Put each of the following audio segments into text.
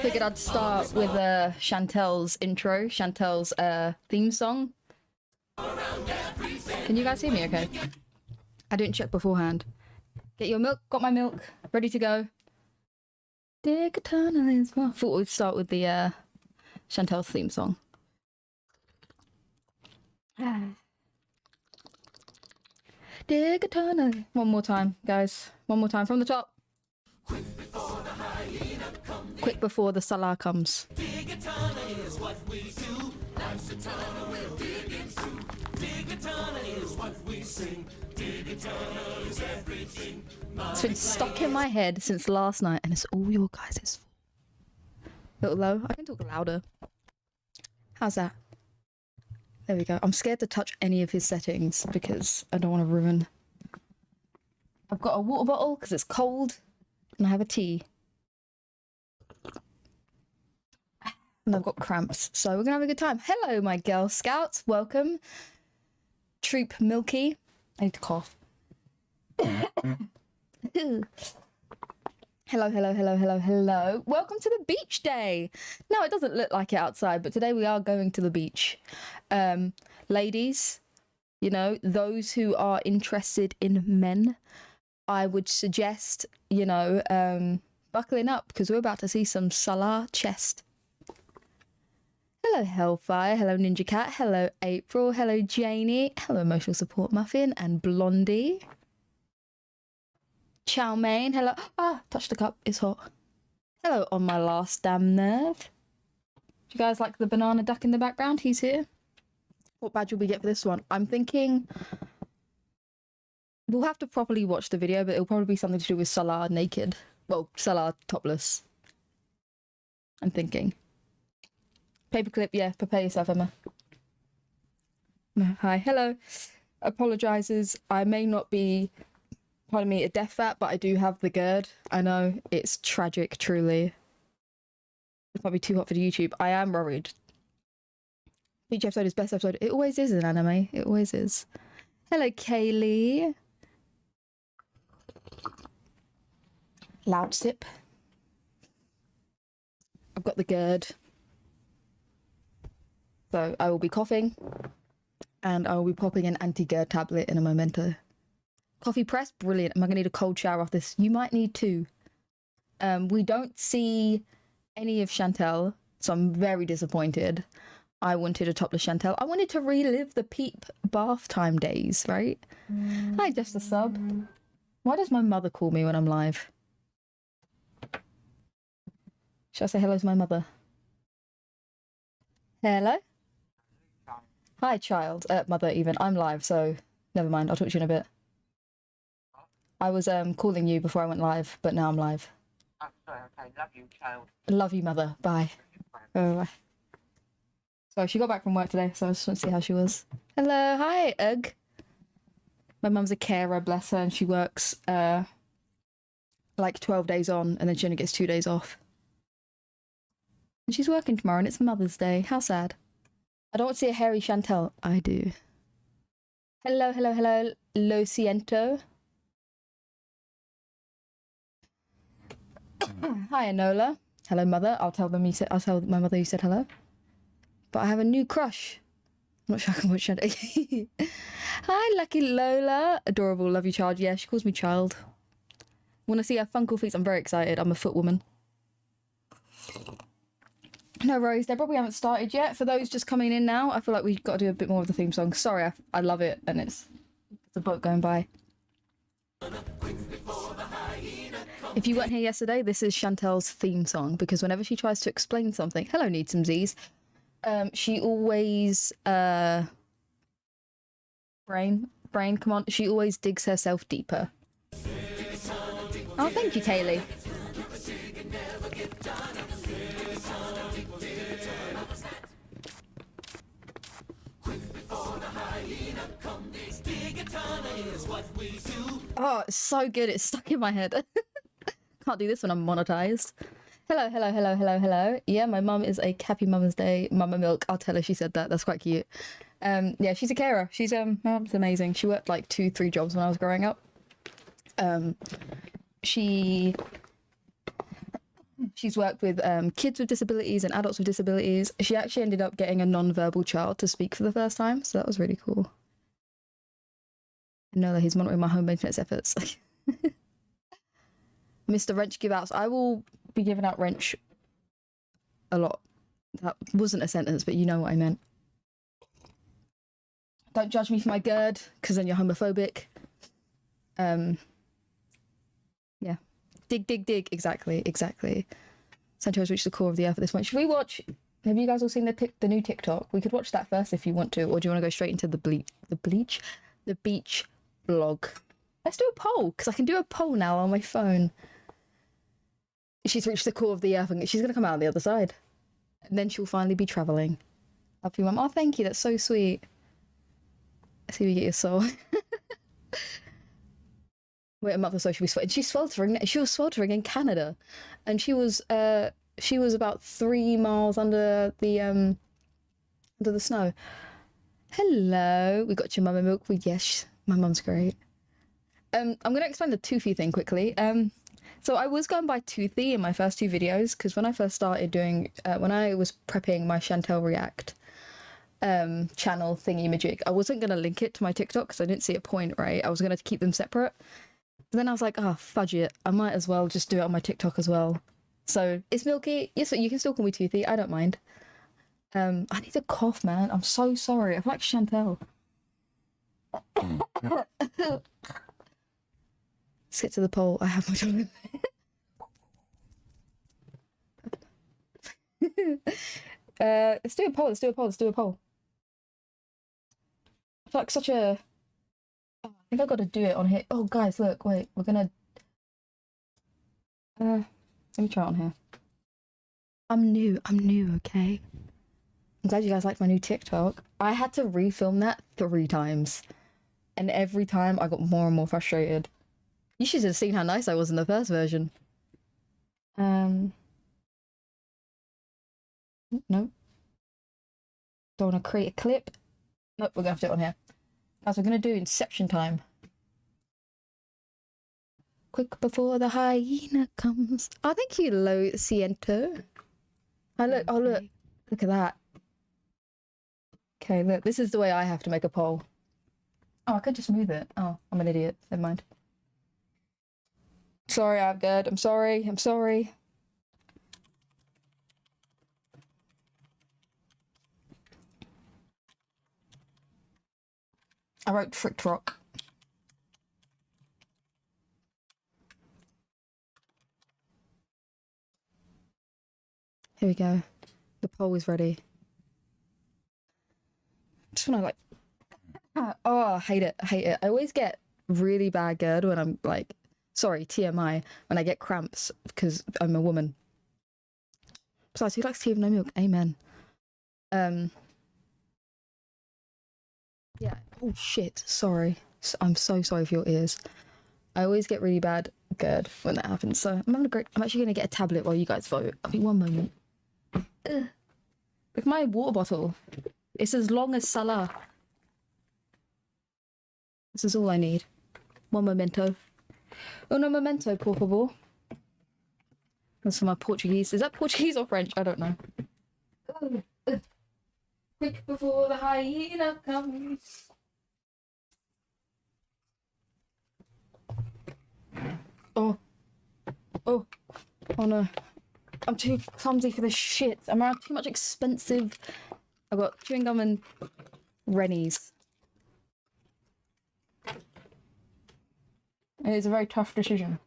Figured I'd start with Chantelle's intro, Chantelle's theme song. Can you guys hear me okay? I didn't check beforehand. Get your milk, got my milk, ready to go. Dig a tunnel is well. Thought we'd start with the Chantelle's theme song. Dig a tunnel. One more time, guys. One more time from the top. Quick before the Salah comes. Dig a tunnel is what we do. Life's a tunnel we'll dig into. Dig a tunnel is what we sing. Dig a tunnel is everything. It's been stuck in my head since last night, and it's all your guys' fault. Little low. I can talk louder. How's that? There we go. I'm scared to touch any of his settings because I don't want to ruin. I've got a water bottle because it's cold, and I have a tea. And I've got cramps, so we're gonna have a good time. Hello, my Girl Scouts. Welcome. Troop Milky. I need to cough. Hello, hello, hello, hello, hello. Welcome to the beach day. No, it doesn't look like it outside, but today we are going to the beach. Ladies, you know, those who are interested in men, I would suggest, you know, buckling up because we're about to see some Salah chest. Hello, Hellfire. Hello, Ninja Cat. Hello, April. Hello, Janie. Hello, Emotional Support Muffin and Blondie. Chow Mein. Hello. Ah, touch the cup. It's hot. Hello, On My Last Damn Nerve. Do you guys like the banana duck in the background? He's here. What badge will we get for this one? I'm thinking we'll have to properly watch the video, but it'll probably be something to do with Salah naked. Well, Salah topless. I'm thinking. Paperclip, yeah, prepare yourself, Emma. Hi, hello. Apologises, I may not be, pardon me, a deaf fat, but I do have the GERD. I know, it's tragic, truly. It's probably too hot for the YouTube. I am worried. Each episode is best episode. It always is in anime. It always is. Hello, Kaylee. Loud sip. I've got the GERD. So I will be coughing, and I will be popping an anti-GERD tablet in a momento. Coffee press, brilliant. Am I going to need a cold shower off this? You might need to. We don't see any of Chantelle, so I'm very disappointed. I wanted a topless Chantelle. I wanted to relive the peep bath time days, right? Hi, just a sub. Why does my mother call me when I'm live? Should I say hello to my mother? Hello? Hi, child. Mother, even. I'm live, so never mind. I'll talk to you in a bit. I was calling you before I went live, but now I'm live. Oh, sorry, okay. Love you, child. Love you, mother. Bye. Bye. So she got back from work today, so I just want to see how she was. Hello. Hi, Ugh. My mum's a carer, bless her, and she works like 12 days on, and then she only gets 2 days off. And she's working tomorrow, and it's Mother's Day. How sad. I don't want to see a hairy Chantelle. I do. Hello, hello, hello, Lo Siento. Hi, Enola. Hello, Mother. I'll tell my mother you said hello. But I have a new crush. I'm not sure I can watch Chantelle. Hi, Lucky Lola. Adorable, love you, child. Yeah, she calls me child. Want to see her Funkle feet? I'm very excited. I'm a foot woman. No worries, Deborah, we haven't started yet. For those just coming in now, I feel like we've got to do a bit more of the theme song. Sorry, I love it, and it's a boat going by. If you weren't here yesterday, this is Chantelle's theme song, because whenever she tries to explain something, hello, Need Some Z's, she always, brain, come on, she always digs herself deeper. Oh, thank you, Kaylee. Oh, it's so good. It's stuck in my head. Can't do this when I'm monetized. Hello, hello, hello, hello, hello. Yeah, my mum is a happy Mum's Day. Mama Milk. I'll tell her she said that. That's quite cute. Yeah, she's a carer. She's my mum's amazing. She worked like 2-3 jobs when I was growing up. She's worked with kids with disabilities and adults with disabilities. She actually ended up getting a non-verbal child to speak for the first time, so that was really cool. I know that he's monitoring my home maintenance efforts. Mr. Wrench give outs. I will be giving out wrench a lot. That wasn't a sentence, but you know what I meant. Don't judge me for my GERD, because then you're homophobic. Yeah. Dig, dig, dig. Exactly, exactly. Sancho's reached the core of the earth at this point. Should we watch... Have you guys all seen the new TikTok? We could watch that first if you want to, or do you want to go straight into the beach vlog? Let's do a poll, because I can do a poll now on my phone. She's reached the core of the earth and she's going to come out on the other side. And then she'll finally be travelling. Love you, Mum. Oh, thank you. That's so sweet. Let's see if we get your soul. Wait a month or so she'll be sweltering. She's sweltering. She was sweltering in Canada. And she was about 3 miles under the snow. Hello. We got your Mama Milk. Yes, my mum's great. I'm going to explain the toothy thing quickly. So I was going by toothy in my first 2 videos, because when I first started doing, when I was prepping my Chantelle React channel thingy-majig, I wasn't going to link it to my TikTok because I didn't see a point, right? I was going to keep them separate. But then I was like, oh, fudge it. I might as well just do it on my TikTok as well. So it's Milky. Yes, you can still call me toothy. I don't mind. I need to cough, man. I'm so sorry. I'm like Chantelle. Let's get to the poll. I have my time. Let's do a poll. Let's do a poll. Let's do a poll. I feel like such a... Oh, I think I got to do it on here. Oh, guys, look. Wait. We're going to... Let me try it on here. I'm new, okay? I'm glad you guys liked my new TikTok. I had to refilm that 3 times. And every time I got more and more frustrated. You should have seen how nice I was in the first version. No. Don't want to create a clip. Nope, we're going to have to do it on here. Guys, we're going to do Inception time. Quick before the hyena comes. Oh, thank you, Lo Ciento. Oh, look. Oh, look. Look at that. Okay, look. This is the way I have to make a poll. Oh, I could just move it. Oh, I'm an idiot. Never mind. Sorry, I'm good. I'm sorry. I'm sorry. I wrote Trick Rock. Here we go. The poll is ready. Just want to like... Oh, I hate it. I hate it. I always get really bad GERD when I'm like... Sorry, TMI. When I get cramps because I'm a woman. Besides, who likes tea with no milk? Amen. Yeah. Oh, shit. Sorry. I'm so sorry for your ears. I always get really bad GERD when that happens. So I'm actually going to get a tablet while you guys vote. I'll be one moment. Ugh. Look at my water bottle. It's as long as Salah. This is all I need. One memento. Uno memento, por favor. That's for my Portuguese. Is that Portuguese or French? I don't know. Quick before the hyena comes. Oh. Oh. Oh no. I'm too clumsy for this shit. I'm around too much expensive... I've got chewing gum and Rennies. It is a very tough decision.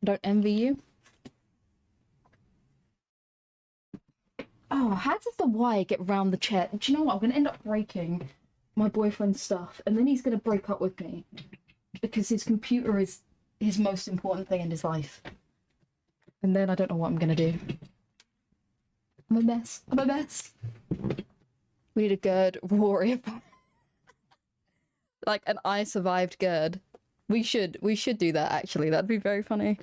I don't envy you. Oh, how does the wire get round the chair? Do you know what? I'm going to end up breaking my boyfriend's stuff, and then he's going to break up with me because his computer is his most important thing in his life. And then I don't know what I'm going to do. I'm a mess. I'm a mess. We need a GERD warrior. Like an I survived Gerd. We should do that actually. That'd be very funny.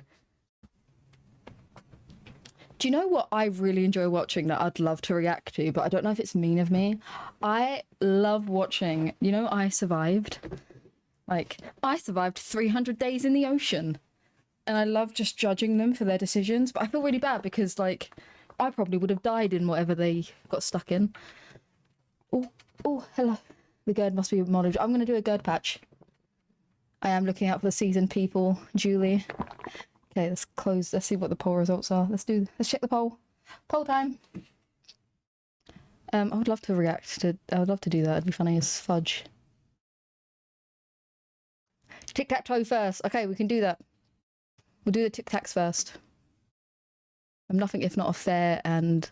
Do you know what I really enjoy watching that I'd love to react to, but I don't know if it's mean of me? I love watching, you know, I survived. Like, I survived 300 days in the ocean. And I love just judging them for their decisions, but I feel really bad because, like, I probably would have died in whatever they got stuck in. Oh, hello. The Gerd must be acknowledged. I'm going to do a Gerd patch. I am looking out for the seasoned people, Julie. Okay, let's close. Let's see what the poll results are. Let's check the poll. Poll time. I would love to react to. I would love to do that. It'd be funny as fudge. Tic-tac-toe first. Okay, we can do that. We'll do the tic-tacs first. I'm nothing if not a fair and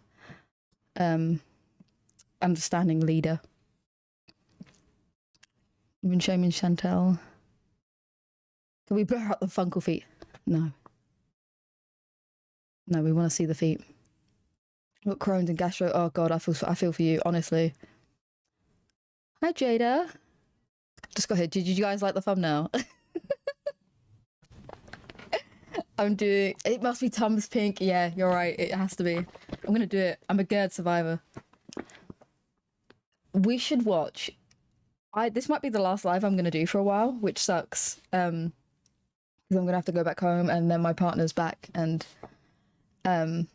understanding leader. You've been shaming Chantelle. Can we blur out the funkle feet? No. No, we want to see the feet. What Crohn's and gastro? Oh god, I feel for you, honestly. Hi Jada. Just got here. Did you guys like the thumbnail? I'm doing. It must be Tums Pink. Yeah, you're right. It has to be. I'm gonna do it. I'm a Gerd survivor. We should watch. This might be the last live I'm gonna do for a while, which sucks. Because I'm gonna have to go back home, and then my partner's back, and I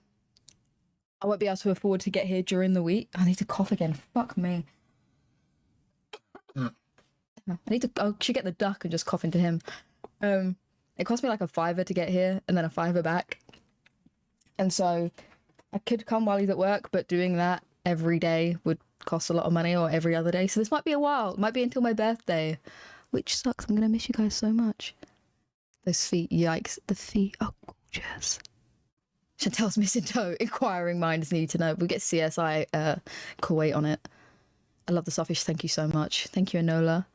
won't be able to afford to get here during the week. I need to cough again. Fuck me. I should get the duck and just cough into him. It cost me like a £5 to get here and then a £5 back. And so I could come while he's at work, but doing that every day would cost a lot of money, or every other day. So this might be a while. It might be until my birthday, which sucks. I'm going to miss you guys so much. Those feet, yikes. The feet are gorgeous. Chantelle's missing toe. Inquiring minds need to know. We get CSI Kuwait on it. I love the sawfish. Thank you so much. Thank you, Enola.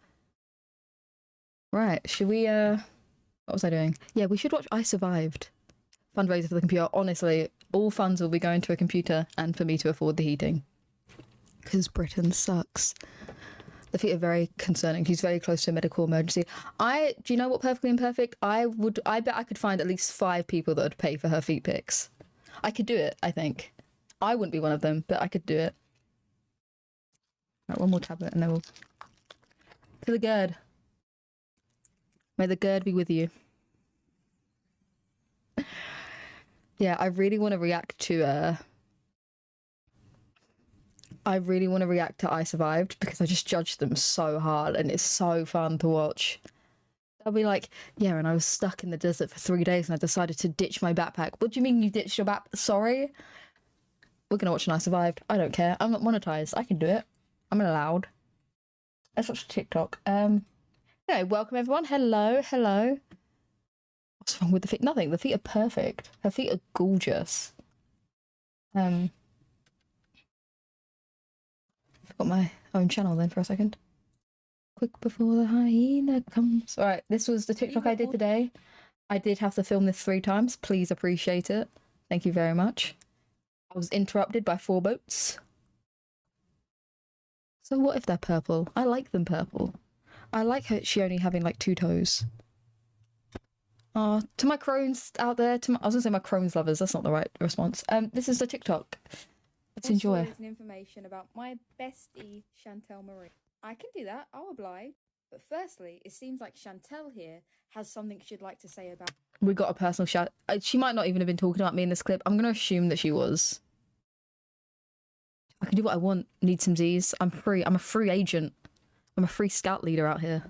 Right, should we, what was I doing? Yeah, we should watch I Survived. Fundraiser for the computer. Honestly, all funds will be going to a computer and for me to afford the heating. Because Britain sucks. The feet are very concerning. She's very close to a medical emergency. Do you know what Perfectly Imperfect? I bet I could find at least 5 people that would pay for her feet pics. I could do it, I think. I wouldn't be one of them, but I could do it. Right, one more tablet and then we'll... To the Gerd. May the Gerd be with you. Yeah, I really want to react to I Survived because I just judged them so hard and it's so fun to watch. They'll be like, yeah, and I was stuck in the desert for 3 days and I decided to ditch my backpack. What do you mean you ditched your backpack? Sorry? We're going to watch an I Survived. I don't care. I'm not monetized. I can do it. I'm allowed. Let's watch TikTok. Anyway, welcome everyone. Hello. What's wrong with the feet? Nothing. The feet are perfect. Her feet are gorgeous. Forgot my own channel then for a second. Quick before the hyena comes. Alright, this was the TikTok I did today. I did have to film this 3 times. Please appreciate it. Thank you very much. I was interrupted by 4 boats. So what if they're purple? I like them purple. I like her, she only having like 2 toes. Oh, to my crones out there, I was gonna say my crones lovers, that's not the right response. This is the TikTok. Let's enjoy. Information about my bestie, Chantelle Marie. I can do that, I'll oblige. But firstly, it seems like Chantelle here has something she'd like to say about... We got a personal shout. She might not even have been talking about me in this clip. I'm gonna assume that she was. I can do what I want. Need some Z's. I'm free. I'm a free agent. I'm a free scout leader out here.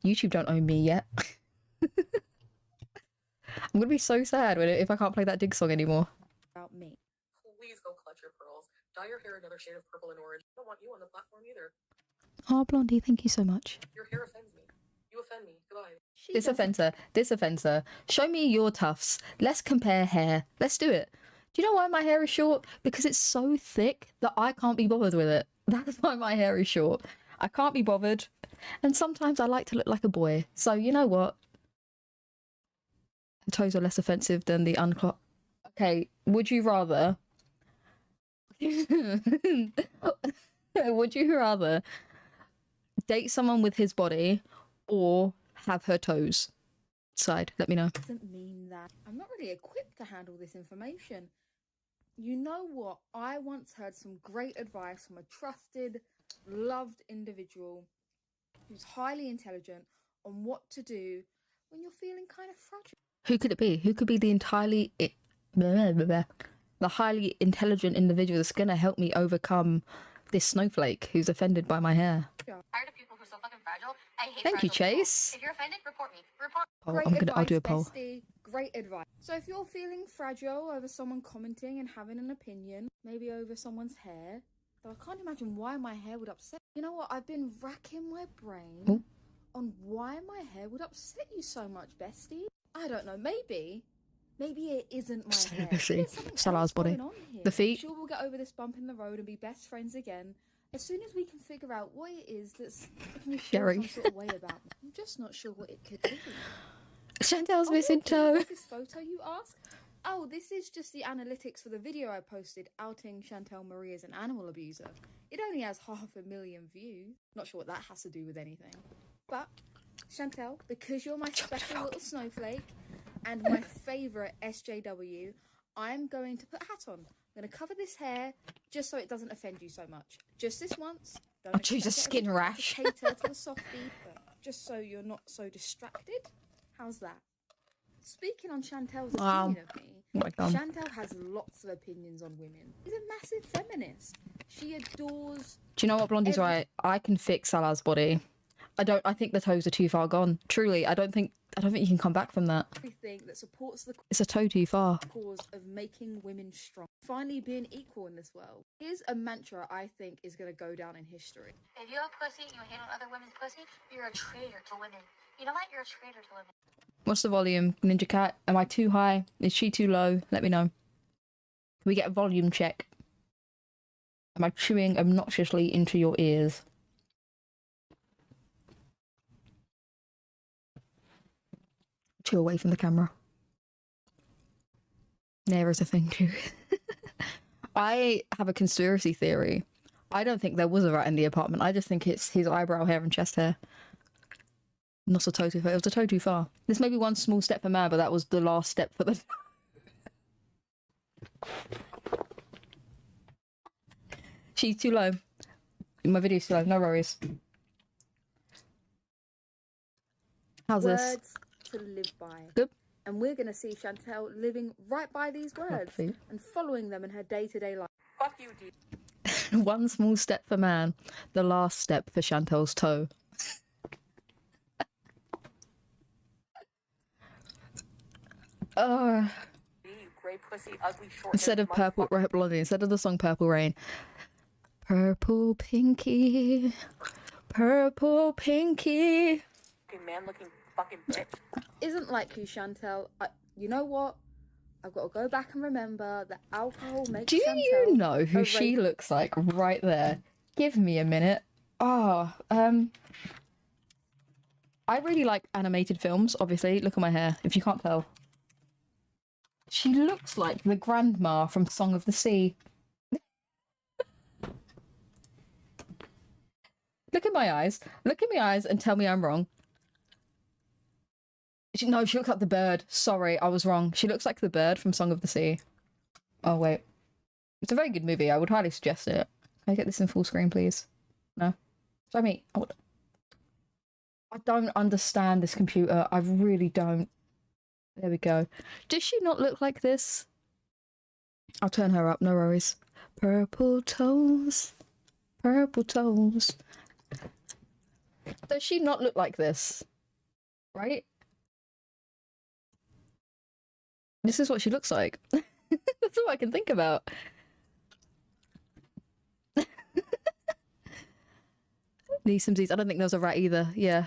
YouTube don't own me yet. I'm gonna be so sad if I can't play that dig song anymore. About me. Please go clutch your pearls. Dye your hair another shade of purple and orange. I don't want you on the platform either. Oh, Blondie, thank you so much. Your hair offends me. You offend me. Goodbye. This offends her. This offends her. Show me your tufts. Let's compare hair. Let's do it. Do you know why my hair is short? Because it's so thick that I can't be bothered with it. That's why my hair is short. I can't be bothered. And sometimes I like to look like a boy. So you know what? The toes are less offensive than the unclocked. Okay, would you rather... would you rather date someone with his body or have her toes? Decide. Let me know. Doesn't mean that I'm not really equipped to handle this information. You know what? I once heard some great advice from a trusted, loved individual who's highly intelligent on what to do when you're feeling kind of fragile. Who could it be? Who could be the the highly intelligent individual that's gonna help me overcome this snowflake who's offended by my hair? Tired of people who are so fucking fragile. I hate Thank you, fragile people. Chase. If you're offended, report me. Report. Oh, I'll do a poll. Bestie. Great advice. So if you're feeling fragile over someone commenting and having an opinion, maybe over someone's hair, though I can't imagine why my hair would upset. You know what? I've been racking my brain on why my hair would upset you so much, bestie. I don't know. Maybe it isn't my hair. See, Salah's body. The feet. Sure, we'll get over this bump in the road and be best friends again as soon as we can figure out what it is that's making me feel some sort of way about me. I'm just not sure what it could be. Chantel's missing toe. What's this photo, you ask? Oh, this is just the analytics for the video I posted outing Chantelle Marie as an animal abuser. It only has 500,000 views. Not sure what that has to do with anything. But, Chantelle, because you're my special little snowflake and my favourite SJW, I'm going to put a hat on. I'm going to cover this hair just so it doesn't offend you so much. Just this once. Don't choose a skin rash. Cater to the softie, but just so you're not so distracted. How's that? Speaking on Chantel's opinion of me, Chantelle has lots of opinions on women. She's a massive feminist. She adores... Do you know what, Blondie's right? I can fix Salah's body. I think the toes are too far gone. Truly, I don't think you can come back from that. Everything that supports the It's a toe too far. cause of making women strong. Finally being equal in this world. Here's a mantra I think is going to go down in history. If you're a pussy and you hate on other women's pussy, you're a traitor to women. You know what? You're a traitor to women. What's the volume, Ninja Cat? Am I too high? Is she too low? Let me know. Can we get a volume check? Am I chewing obnoxiously into your ears? Chew away from the camera. There is a thing too. I have a conspiracy theory. I don't think there was a rat in the apartment. I just think it's his eyebrow hair and chest hair. Not a toe too far. It was a toe too far. This may be one small step for man, but that was the last step for the... She's too low. My video's too low. No worries. How's this? Words to live by. Good. And we're going to see Chantelle living right by these words and following them in her day-to-day life. Fuck you, dude. One small step for man, the last step for Chantelle's toe. Gray pussy, ugly, short. Instead of Purple Blondie, instead of the song Purple Rain. Purple Pinky, Purple Pinky. Fucking man looking fucking bitch. Isn't like you, Chantelle. You know what? I've got to go back and remember that alcohol makes Do Chantelle you know who she looks like right there? Give me a minute. I really like animated films, obviously. Look at my hair, if you can't tell. She looks like the grandma from Song of the Sea. Look at my eyes. Look at my eyes and tell me I'm wrong. No, she looks like the bird. Sorry, I was wrong. She looks like the bird from Song of the Sea. Oh, wait. It's a very good movie. I would highly suggest it. Can I get this in full screen, please? No? Show me. I don't understand this computer. I really don't. There we go. Does she not look like this? I'll turn her up, no worries. Purple toes. Purple toes. Does she not look like this? Right? This is what she looks like. That's all I can think about. These Simsies. I don't think there was a rat either. Yeah.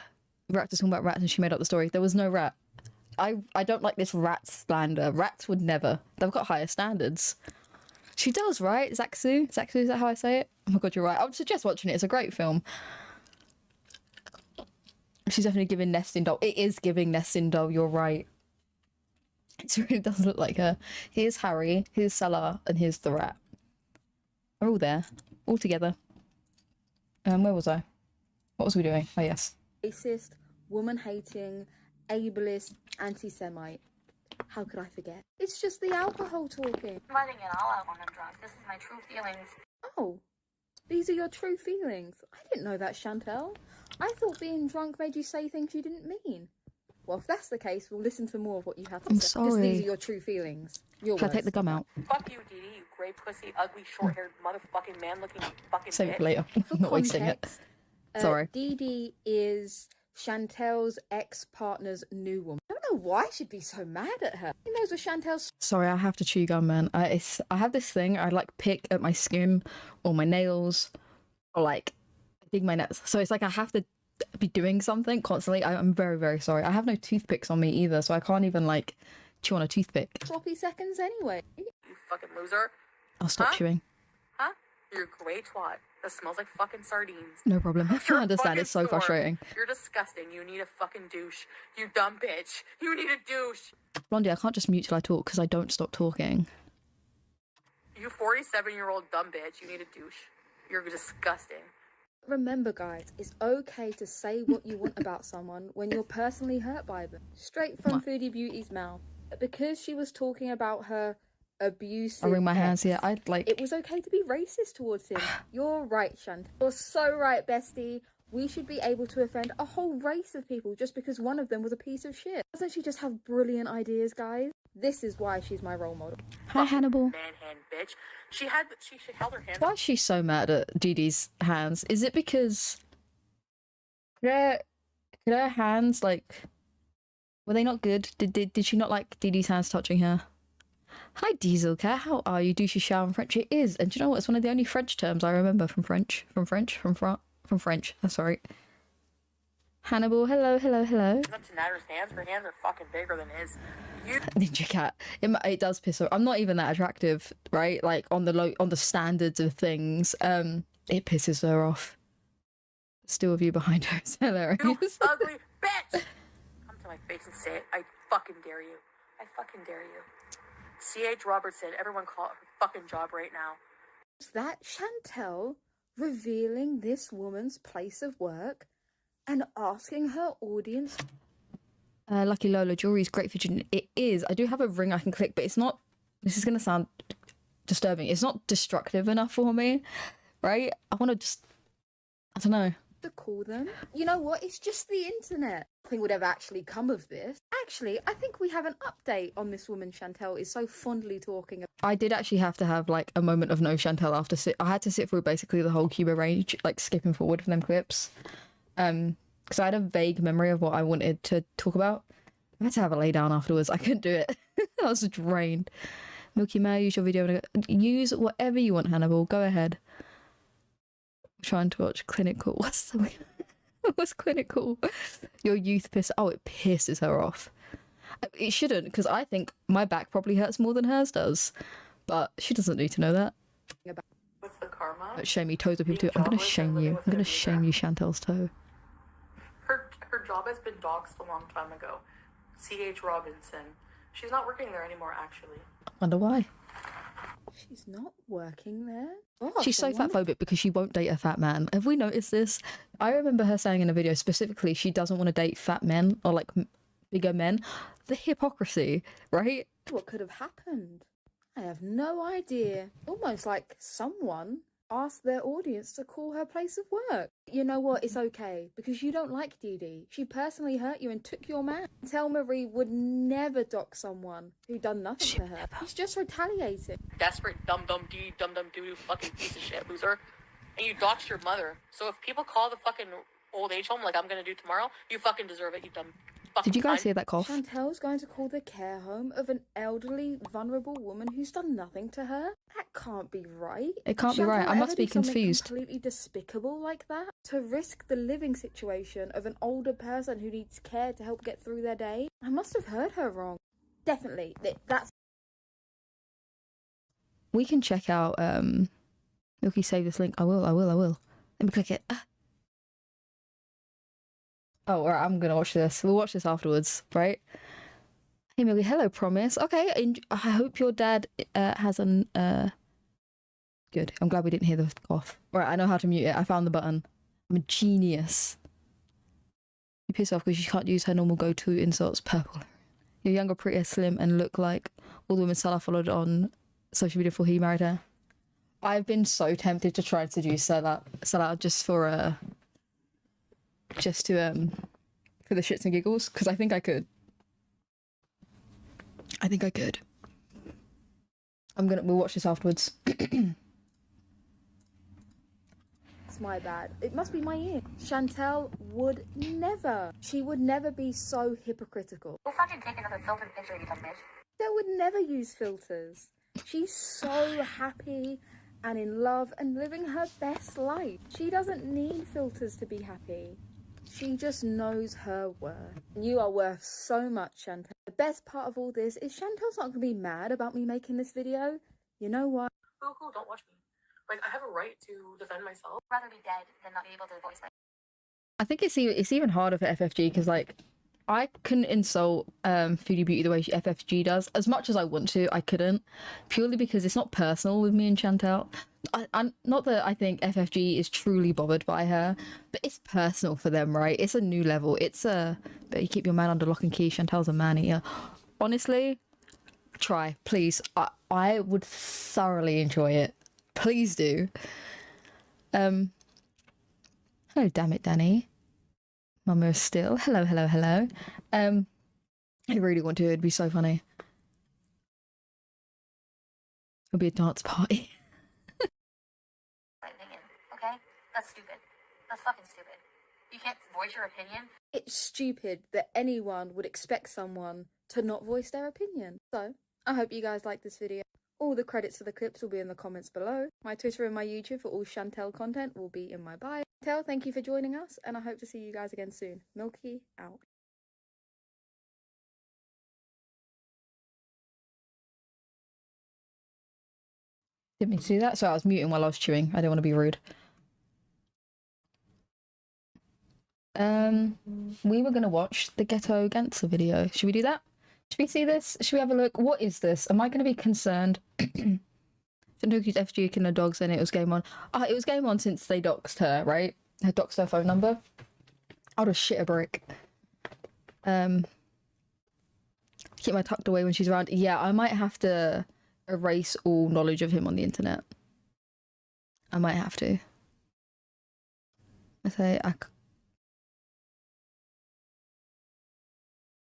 Rat was talking about rats and she made up the story. There was no rat. I don't like this rat slander. Rats would never. They've got higher standards. She does, right? Zaxu? Zaxu, is that how I say it? Oh my god, you're right. I would suggest watching it. It's a great film. She's definitely giving Nesting Doll. It is giving Nesting Doll, you're right. It really does look like her. Here's Harry, here's Salah, and here's the rat. They're all there. All together. Where was I? What was we doing? Oh, yes. Racist, woman-hating, ableist, anti-Semite. How could I forget? It's just the alcohol talking. I'm letting it all out when I'm drunk. This is my true feelings. Oh, these are your true feelings. I didn't know that, Chantelle. I thought being drunk made you say things you didn't mean. Well, if that's the case, we'll listen to more of what you have to say. Because these are your true feelings. Should I take the gum out? Fuck you, Dee Dee, you gray pussy, ugly, short-haired, motherfucking man-looking fucking Save it bitch. for later. For Not wasting it. context, Sorry. Dee Dee is Chantelle's ex-partner's new woman. I don't know why she'd be so mad at her. Who knows what Chantelle's... Sorry, I have to chew gum, man. I have this thing. I like pick at my skin or my nails or like dig my nails. So it's like I have to be doing something constantly. I'm very, very sorry. I have no toothpicks on me either, so I can't even like chew on a toothpick. Sloppy seconds anyway. you fucking loser. I'll stop chewing. Huh? You're a gray twat that smells like fucking sardines. No problem. I You're understand. fucking It's so sore. frustrating. You're disgusting. You need a fucking douche. You dumb bitch. You need a douche. Blondie, I can't just mute till I talk because I don't stop talking. You 47-year-old dumb bitch. You need a douche. You're disgusting. Remember, guys, it's okay to say what you want about someone when you're personally hurt by them. Straight from Foodie Beauty's mouth. Because she was talking about her abusive I wring my ex, hands here. I like. it was okay to be racist towards him. You're right, Chantelle. You're so right, bestie. We should be able to offend a whole race of people just because one of them was a piece of shit. Doesn't she just have brilliant ideas, guys? This is why she's my role model. Hi, Hannibal. Man hand bitch. She held her hands Why is she so mad at Dee Dee's hands? Is it because could her hands like were they not good? Did she not like Dee Dee's hands touching her? Hi Diesel Cat, how are you? Douchey shower in French. It is, and do you know what? It's one of the only French terms I remember from French. That's right. Hannibal, hello. up to Natter's hands. Her hands are fucking bigger than his. You Ninja Cat. It does piss her. I'm not even that attractive, right? Like on the standards of things. It pisses her off. Still a view behind her. It's hilarious. you ugly bitch! Come to my face and say it. I fucking dare you. I fucking dare you. C.H. Robertson, everyone call it her fucking job right now. Is that Chantelle revealing this woman's place of work and asking her audience? Lucky Lola, jewelry is great for children. It is. I do have a ring I can click, but it's not. This is going to sound disturbing. It's not destructive enough for me, right? I want to just. I don't know. To call them. You know what? It's just the internet. Nothing would ever actually come of this. Actually, I think we have an update on this woman Chantelle is so fondly talking about. I did actually have to have like a moment of no Chantelle after I had to sit through basically the whole Cuba range, like skipping forward from them clips. Because I had a vague memory of what I wanted to talk about. I had to have a lay down afterwards. I couldn't do it. I was drained. Milky May, use your video. Use whatever you want, Hannibal. Go ahead. I'm trying to watch Clinical. What's Clinical? Your youth piss. Oh, it pisses her off. It shouldn't, because I think my back probably hurts more than hers does. But she doesn't need to know that. What's the karma? Don't shame you, toes of people too. I'm gonna shame you. I'm gonna shame you, Chantelle's toe. Her job has been doxed a long time ago. C.H. Robinson. She's not working there anymore, actually. I wonder why. She's not working there. She's so fat phobic because she won't date a fat man. Have we noticed this? I remember her saying in a video specifically she doesn't want to date fat men or like bigger men. The hypocrisy, right? What could have happened? I have no idea. Almost like someone asked their audience to call her place of work. You know what? It's okay because you don't like Dee Dee. She personally hurt you and took your man. Chantelle Marie would never dock someone who done nothing to her. He's just retaliating. Desperate dum dee dum doo fucking piece of shit loser. And you doxed your mother. So if people call the fucking old age home like I'm gonna do tomorrow, you fucking deserve it, you dumb fucking Did you guys cunt. hear that cough? Chantelle's going to call the care home of an elderly, vulnerable woman who's done nothing to her? That can't be right. It can't be right. I Chantelle must ever be do something confused. Completely despicable like that? To risk the living situation of an older person who needs care to help get through their day? I must have heard her wrong. Definitely. That's... We can check out Milky, save this link. I will. Let me click it. Oh, alright, I'm gonna watch this. We'll watch this afterwards, right? Hey Milky, hello, Promise. Okay, I hope your dad has an good. I'm glad we didn't hear the cough. Right, I know how to mute it. I found the button. I'm a genius. You piss off because you can't use her normal go-to insults. Purple. You're younger, prettier, slim, and look like all the women Salah followed on social media before he married her. I've been so tempted to try to seduce Salah just for the shits and giggles, because I think I could. We'll watch this afterwards. It's my bad. It must be my ear. Chantelle would never. She would never be so hypocritical. Go fucking take another filtered picture, you dumb bitch. Chantelle would never use filters. She's so happy and in love and living her best life. She doesn't need filters to be happy. She just knows her worth. You are worth so much, Chantelle. The best part of all this is Chantelle's not going to be mad about me making this video. You know what? Cool, don't watch me. Like, I have a right to defend myself. I'd rather be dead than not be able to voice my. I think it's even harder for FFG because, like, I couldn't insult Foodie Beauty the way FFG does. As much as I want to, I couldn't. Purely because it's not personal with me and Chantelle. I'm not that I think FFG is truly bothered by her, but it's personal for them, right? It's a new level. But you keep your man under lock and key. Chantelle's a man eater. Honestly, try, please. I would thoroughly enjoy it. Please do. Hello, damn it, Danny. Mama is still. Hello. I really want to. It'd be so funny. It'll be a dance party. My opinion, okay? That's stupid. That's fucking stupid. You can't voice your opinion. It's stupid that anyone would expect someone to not voice their opinion. So, I hope you guys like this video. All the credits for the clips will be in the comments below. My Twitter and my YouTube for all Chantelle content will be in my bio. Chantelle, thank you for joining us, and I hope to see you guys again soon. Milky out. Didn't mean to do that, so I was muting while I was chewing. I don't want to be rude. We were gonna watch the Ghetto Gangster video. Should we do that? Should we see this? Should we have a look? What is this? Am I going to be concerned? Fantoki's FG killing the dogs and it was game on. It was game on since they doxed her, right? They doxed her phone number. I'll just shit a brick. Keep my tucked away when she's around. Yeah, I might have to erase all knowledge of him on the internet. I might have to.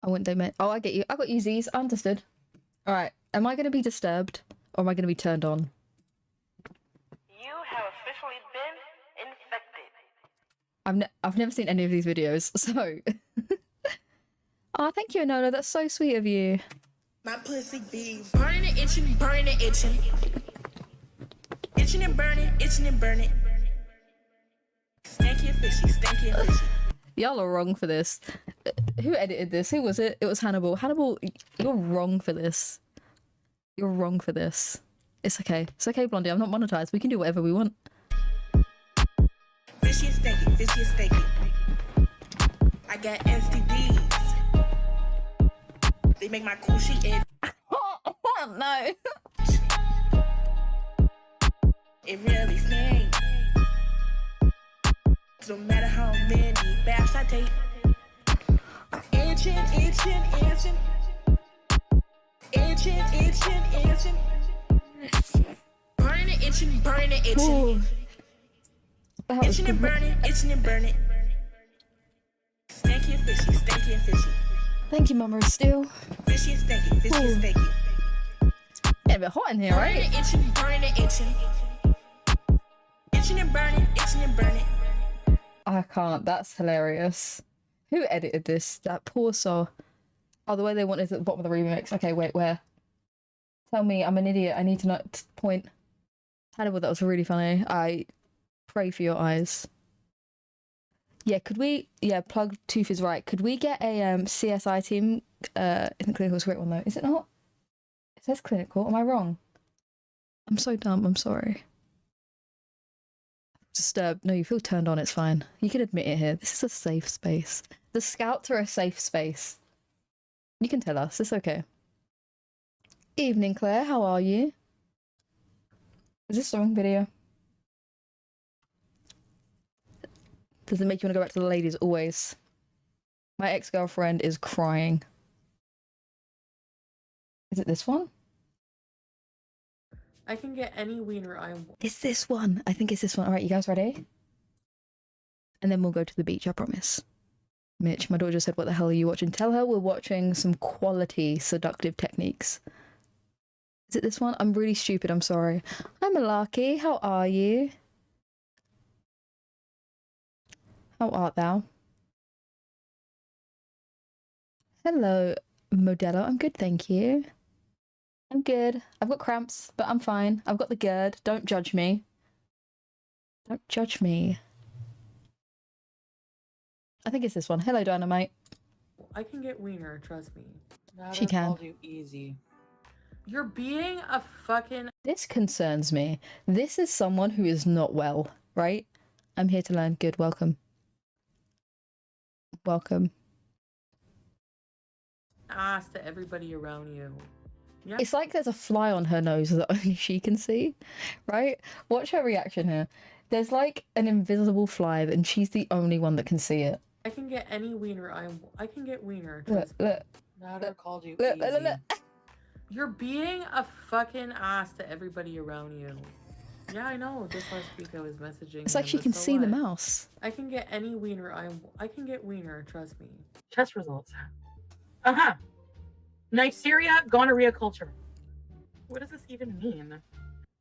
I wouldn't do it. Oh, I get you. I got you, Z's. I understood. Alright. Am I going to be disturbed? Or am I going to be turned on? You have officially been infected. I've never seen any of these videos, so... Oh, thank you, Enola. That's so sweet of you. My pussy be burning and itching, burning and itching. Itching and burning, itching and burning. Stanky and fishy, stanky and fishy. Y'all are wrong for this. Who edited this? Who was it? It was Hannibal. Hannibal, you're wrong for this. You're wrong for this. It's okay. It's okay, Blondie. I'm not monetized. We can do whatever we want. Fishy and stanky, fishy and stanky. I got STDs. They make my coochie itch. Oh, no. It really stinks. No matter how many baths I take. Itching, itching, itching. Itching, itching, itching. Burning, itching, burning, itching. Itching and burning, itching and burning. Stanky and fishy, stanky and fishy. Thank you, Mama Still. Fishy and stanky, fishy and stanky. It's a bit hot in here, right? Burning, itching, burning, itching. Itching and burning, itching and burning. I can't. That's hilarious. Who edited this? That poor soul. Oh, the way they want is at the bottom of the remix. Okay, wait, where? Tell me, I'm an idiot. I need to not point. Hannibal, that was really funny. I pray for your eyes. Yeah, could we... Yeah, plug tooth is right. Could we get a CSI team in the clinical script one, though? Is it not? It says clinical. Am I wrong? I'm so dumb. I'm sorry. Disturbed. No, you feel turned on. It's fine. You can admit it here. This is a safe space. The scouts are a safe space. You can tell us. It's okay. Evening, Claire. How are you? Is this the wrong video? Does it make you want to go back to the ladies? Always. My ex-girlfriend is crying. Is it this one? I can get any wiener I want. It's this one. I think it's this one. All right, you guys ready? And then we'll go to the beach, I promise. Mitch, my daughter just said, what the hell are you watching? Tell her we're watching some quality seductive techniques. Is it this one? I'm really stupid, I'm sorry. Hi, Malarkey. How are you? How art thou? Hello, Modelo. I'm good, thank you. I'm good. I've got cramps, but I'm fine. I've got the GERD. Don't judge me. Don't judge me. I think it's this one. Hello, Dynamite. I can get wiener, trust me. She can. I'll do easy. You're being a fucking... This concerns me. This is someone who is not well, right? I'm here to learn. Good, welcome. Welcome. ass to everybody around you. Yeah. It's like there's a fly on her nose that only she can see, right? Watch her reaction here. There's like an invisible fly and she's the only one that can see it. I can get any wiener I can get wiener. Look, look. Nader called you Look, easy. look, look. You're being a fucking ass to everybody around you. Yeah, I know. Just last week I was messaging. It's like him, she but can so see the what? mouse. I can get any wiener I can get wiener, trust me. Test results. Uh-huh. Neisseria gonorrhea culture. What does this even mean?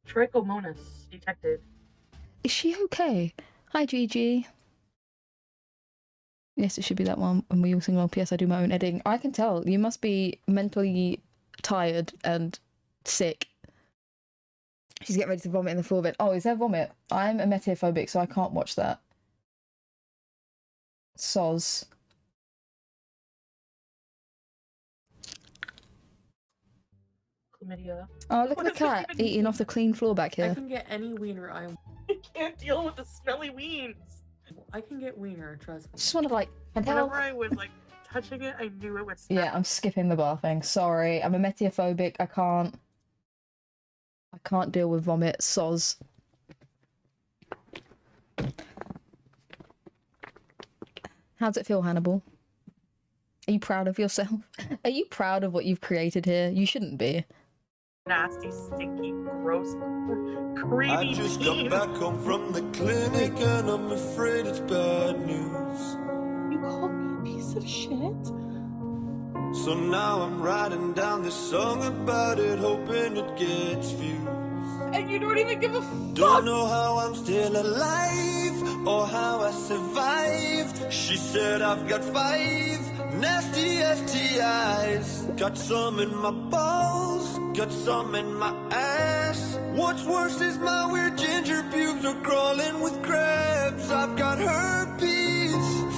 Trichomonas detected. Is she okay? Hi, Gigi. Yes, it should be that one. And we all sing along. P.S. I do my own editing. I can tell. You must be mentally tired and sick. She's getting ready to vomit in the floor bed. Oh, is there vomit? I'm emetophobic, so I can't watch that. Soz. Chlamydia. Oh, look What at the does this cat even eating mean? off the clean floor back I here. can get any wiener I can't deal with the smelly weens. I can get wiener, trust me. Just want to like... Whenever I was like touching it, I knew it would smell. Yeah, I'm skipping the bathing. Sorry, I'm emetophobic. I can't deal with vomit. Soz. How's it feel, Hannibal? Are you proud of yourself? Are you proud of what you've created here? You shouldn't be. Nasty, stinky, gross, creamy. I just got back home from the clinic and I'm afraid it's bad news. You called me a piece of shit? So now I'm writing down this song about it, hoping it gets views. And you don't even give a fuck! Don't know how I'm still alive or how I survived. She said I've got 5 nasty STIs. Got some in my balls, got some in my ass. What's worse is my weird ginger pubes are crawling with crabs. I've got herpes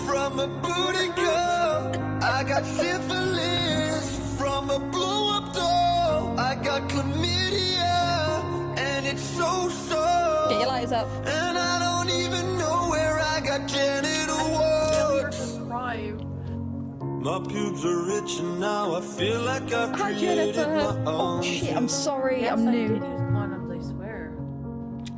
from a booty call. I got syphilis from a blow-up doll. I got chlamydia, and it's so. Get your lighters up. And I don't even know where I got genital warts. My pubes are rich and now I feel like I've Hi, created Jennifer. my own. Oh shit, I'm sorry. Yes, I'm I new. did use condoms, I swear.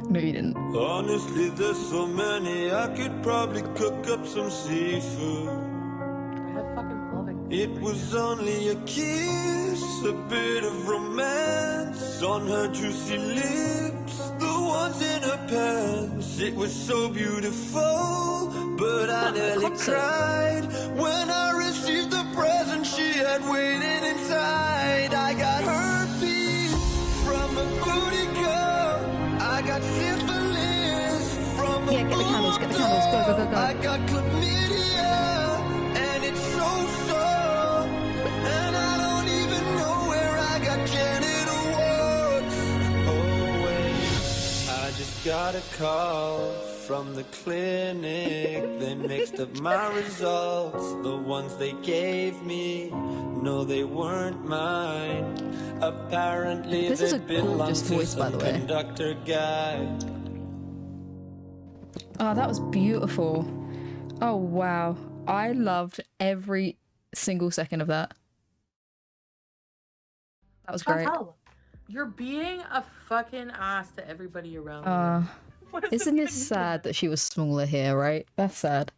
No, you didn't. Honestly, there's so many, I could probably cook up some seafood. I have fucking pelvic. It was only a kiss, a bit of romance on her juicy lips, the ones in her pants. It was so beautiful, but I nearly cried when I received the present she had waiting inside. I got herpes from a booty call. I got syphilis from a Yeah, get the candles, get the candles. Go, go, go, go. I got chlamydia, and it's so. And I don't even know where I got genital warts. Oh wait, I just got a call from the clinic. They mixed up my results, the ones they gave me. No, they weren't mine. Apparently This is a they belong gorgeous to voice, by some the way. conductor guy. Oh, that was beautiful. Oh, wow. I loved every single second of that. That was great. Chantelle. You're being a fucking ass to everybody around you. What is Isn't this it thing sad that she was smaller here, right? That's sad.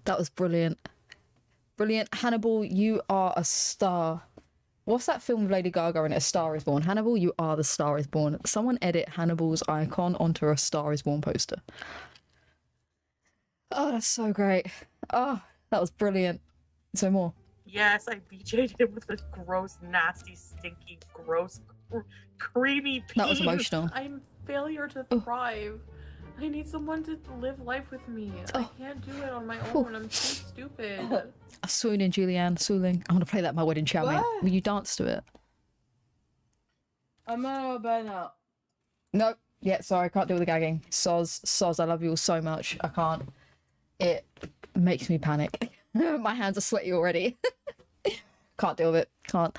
That was brilliant. Brilliant. Hannibal, you are a star. What's that film with Lady Gaga in it? A Star is Born. Hannibal, you are the Star is Born. Someone edit Hannibal's icon onto a Star is Born poster. Oh, that's so great. Oh, that was brilliant. So more. Yes, I BJ'd him with a gross, nasty, stinky, gross, creamy pee. That was emotional. I'm failure to thrive. I need someone to live life with me. I can't do it on my own. I'm too stupid. I swoon in Julianne, swooning. I want to play that at my wedding chow, mate. What? Will you dance to it? I'm gonna go bed now. Nope. Yeah, sorry, I can't deal with the gagging. Soz, I love you all so much. I can't. It makes me panic. My hands are sweaty already. Can't deal with it. Can't.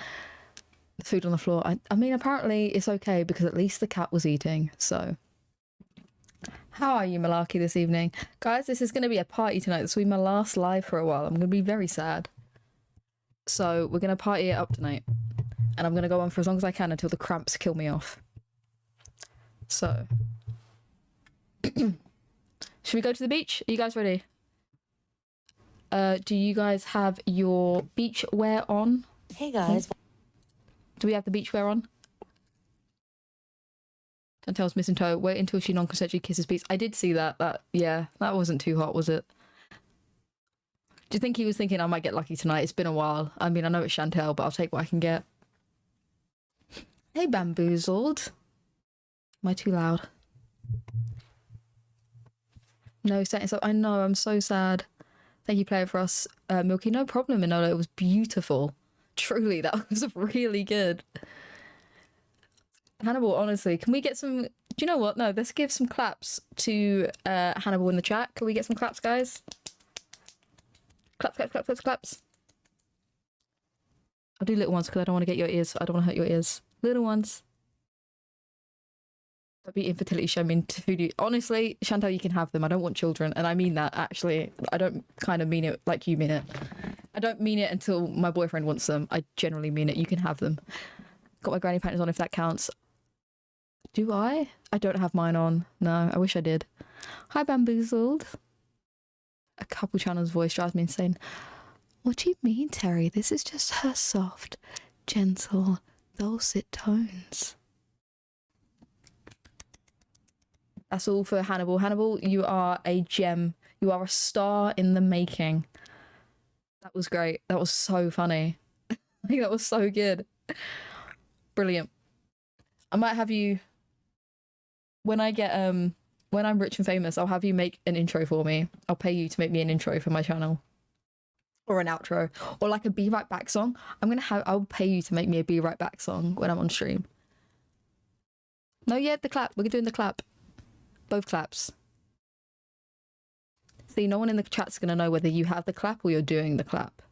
The food on the floor. I mean, apparently it's okay because at least the cat was eating, so. How are you, Malarkey, this evening? Guys, this is going to be a party tonight. This will be my last live for a while. I'm going to be very sad. So we're going to party it up tonight. And I'm going to go on for as long as I can until the cramps kill me off. So. Should we go to the beach? Are you guys ready? Do you guys have your beach wear on? Hey guys. Do we have the beach wear on? Chantelle's missing toe. Wait until she non-consensually kisses Beats. I did see that. Yeah, that wasn't too hot, was it? Do you think he was thinking I might get lucky tonight? It's been a while. I mean, I know it's Chantelle, but I'll take what I can get. Hey, Bamboozled. Am I too loud? No, setting so. I know, I'm so sad. Thank you, Player, for us. Milky, no problem, Enola. It was beautiful. Truly, that was really good. Hannibal, honestly, can we get some... Do you know what? No, let's give some claps to Hannibal in the chat. Can we get some claps, guys? Claps, claps, claps, claps, claps. I'll do little ones because I don't want to get your ears. I don't want to hurt your ears. Little ones. That'd be infertility shaming to food. Honestly, Chantelle, you can have them. I don't want children. And I mean that, actually. I don't kind of mean it like you mean it. I don't mean it until my boyfriend wants them. I generally mean it. You can have them. Got my granny panties on if that counts. Do I? I don't have mine on. No, I wish I did. Hi, Bamboozled. A couple channels voice drives me insane. What do you mean, Terry? This is just her soft, gentle, dulcet tones. That's all for Hannibal. Hannibal, you are a gem. You are a star in the making. That was great. That was so funny. I think that was so good. Brilliant. I might have you... When I get when I'm rich and famous, I'll have you make an intro for me. I'll pay you to make me an intro for my channel. Or an outro. Or like a Be Right Back song. I'll pay you to make me a Be Right Back song when I'm on stream. No, yeah, the clap. We're doing the clap. Both claps. See, no one in the chat's gonna know whether you have the clap or you're doing the clap.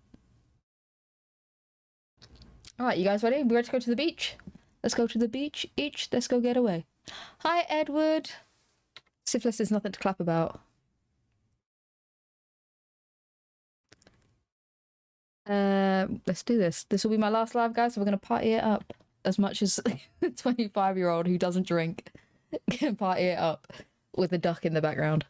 Alright, you guys ready? We ready to go to the beach? Let's go to the beach. Let's go get away. Hi, Edward. Syphilis is nothing to clap about. Let's do this. This will be my last live, guys, so we're going to party it up as much as a 25-year-old who doesn't drink can party it up with a duck in the background.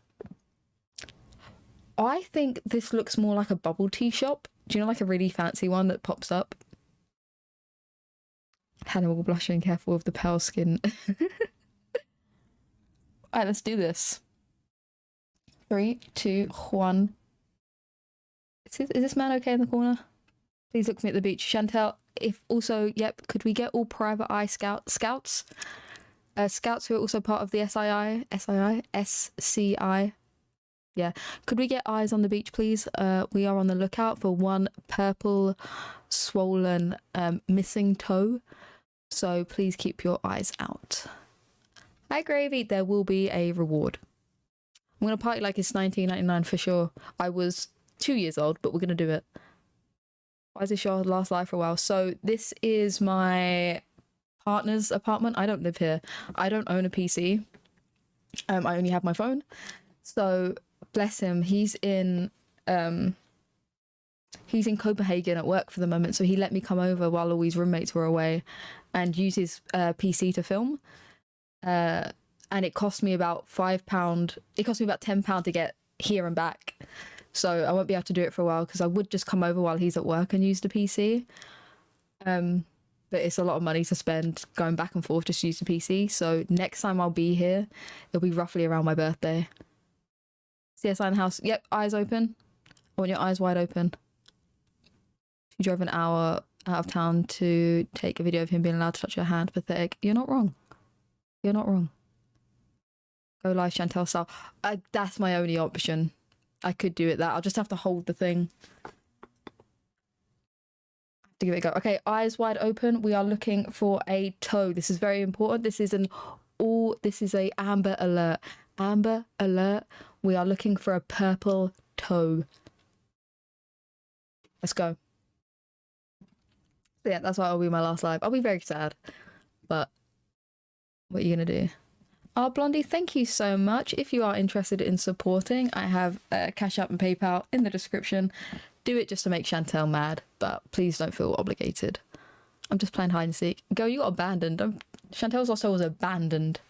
I think this looks more like a bubble tea shop. Do you know, like a really fancy one that pops up? Hannibal blushing, careful with the pale skin. Alright, let's do this. 3, 2, 1. Is this man okay in the corner? Please look for me at the beach. Chantelle, if also, yep, could we get all private eye scouts? Scouts who are also part of the SCI. Yeah. Could we get eyes on the beach, please? We are on the lookout for one purple, swollen, missing toe. So please keep your eyes out. Hi, Gravy. There will be a reward. I'm going to party like it's 1999 for sure. I was 2 years old, but we're going to do it. Why is this your last live for a while? So this is my partner's apartment. I don't live here. I don't own a PC. I only have my phone. So bless him. He's in Copenhagen at work for the moment. So he let me come over while all his roommates were away and use his PC to film. and it cost me about £5. It cost me about £10 to get here and back. So I won't be able to do it for a while because I would just come over while he's at work and use the PC. But it's a lot of money to spend going back and forth just to use the PC. So next time I'll be here, it'll be roughly around my birthday. CSI in the house. Yep, eyes open. I want your eyes wide open. You drove an hour out of town to take a video of him being allowed to touch your hand. Pathetic. You're not wrong. You're not wrong. Go live Chantelle style. That's my only option. I could do it that. I'll just have to hold the thing. To give it a go. Okay, eyes wide open. We are looking for a toe. This is very important. This is a amber alert. Amber alert. We are looking for a purple toe. Let's go. Yeah, that's why it'll be my last live. I'll be very sad. But what are you gonna do? Oh, Blondie, thank you so much. If you are interested in supporting, I have Cash App and PayPal in the description. Do it just to make Chantelle mad, but please don't feel obligated. I'm just playing hide and seek. Go, you got abandoned. Chantelle's also was abandoned.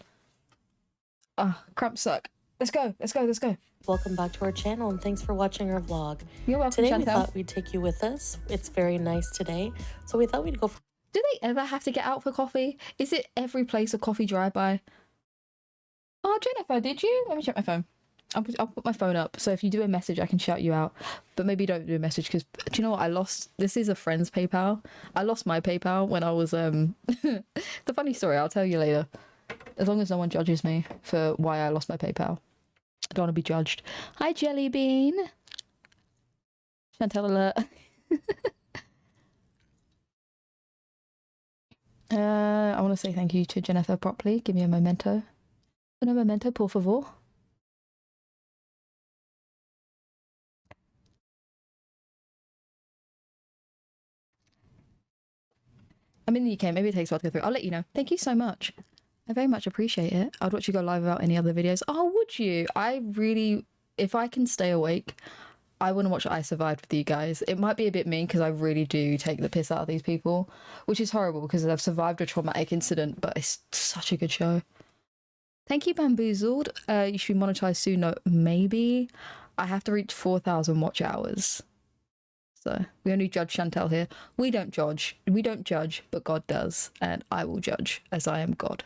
Ah, cramps suck. Let's go, let's go, let's go. Welcome back to our channel and thanks for watching our vlog. You're welcome, today Chantelle. We thought we'd take you with us. It's very nice today. So we thought we'd go for... Do they ever have to get out for coffee? Is it every place a coffee drive-by? Oh, Jennifer, did you? Let me check my phone. I'll put my phone up, so if you do a message I can shout you out, but maybe don't do a message because do you know what I lost? This is a friend's PayPal. I lost my PayPal when I was the funny story I'll tell you later, as long as no one judges me for why I lost my PayPal. I don't want to be judged. Hi Jelly Bean. Chantelle alert. I want to say thank you to Jennifer properly. Give me a memento. Un memento, por favor. I'm in the UK, maybe it takes a while to go through. I'll let you know. Thank you so much. I very much appreciate it. I'd watch you go live without any other videos. Oh, would you? I really, if I can stay awake, I want to watch I Survived with you guys. It might be a bit mean because I really do take the piss out of these people, which is horrible because I've survived a traumatic incident, but it's such a good show. Thank you, Bamboozled. You should be monetized soon. No, maybe. I have to reach 4,000 watch hours. So we only judge Chantelle here. We don't judge. We don't judge, but God does. And I will judge as I am God.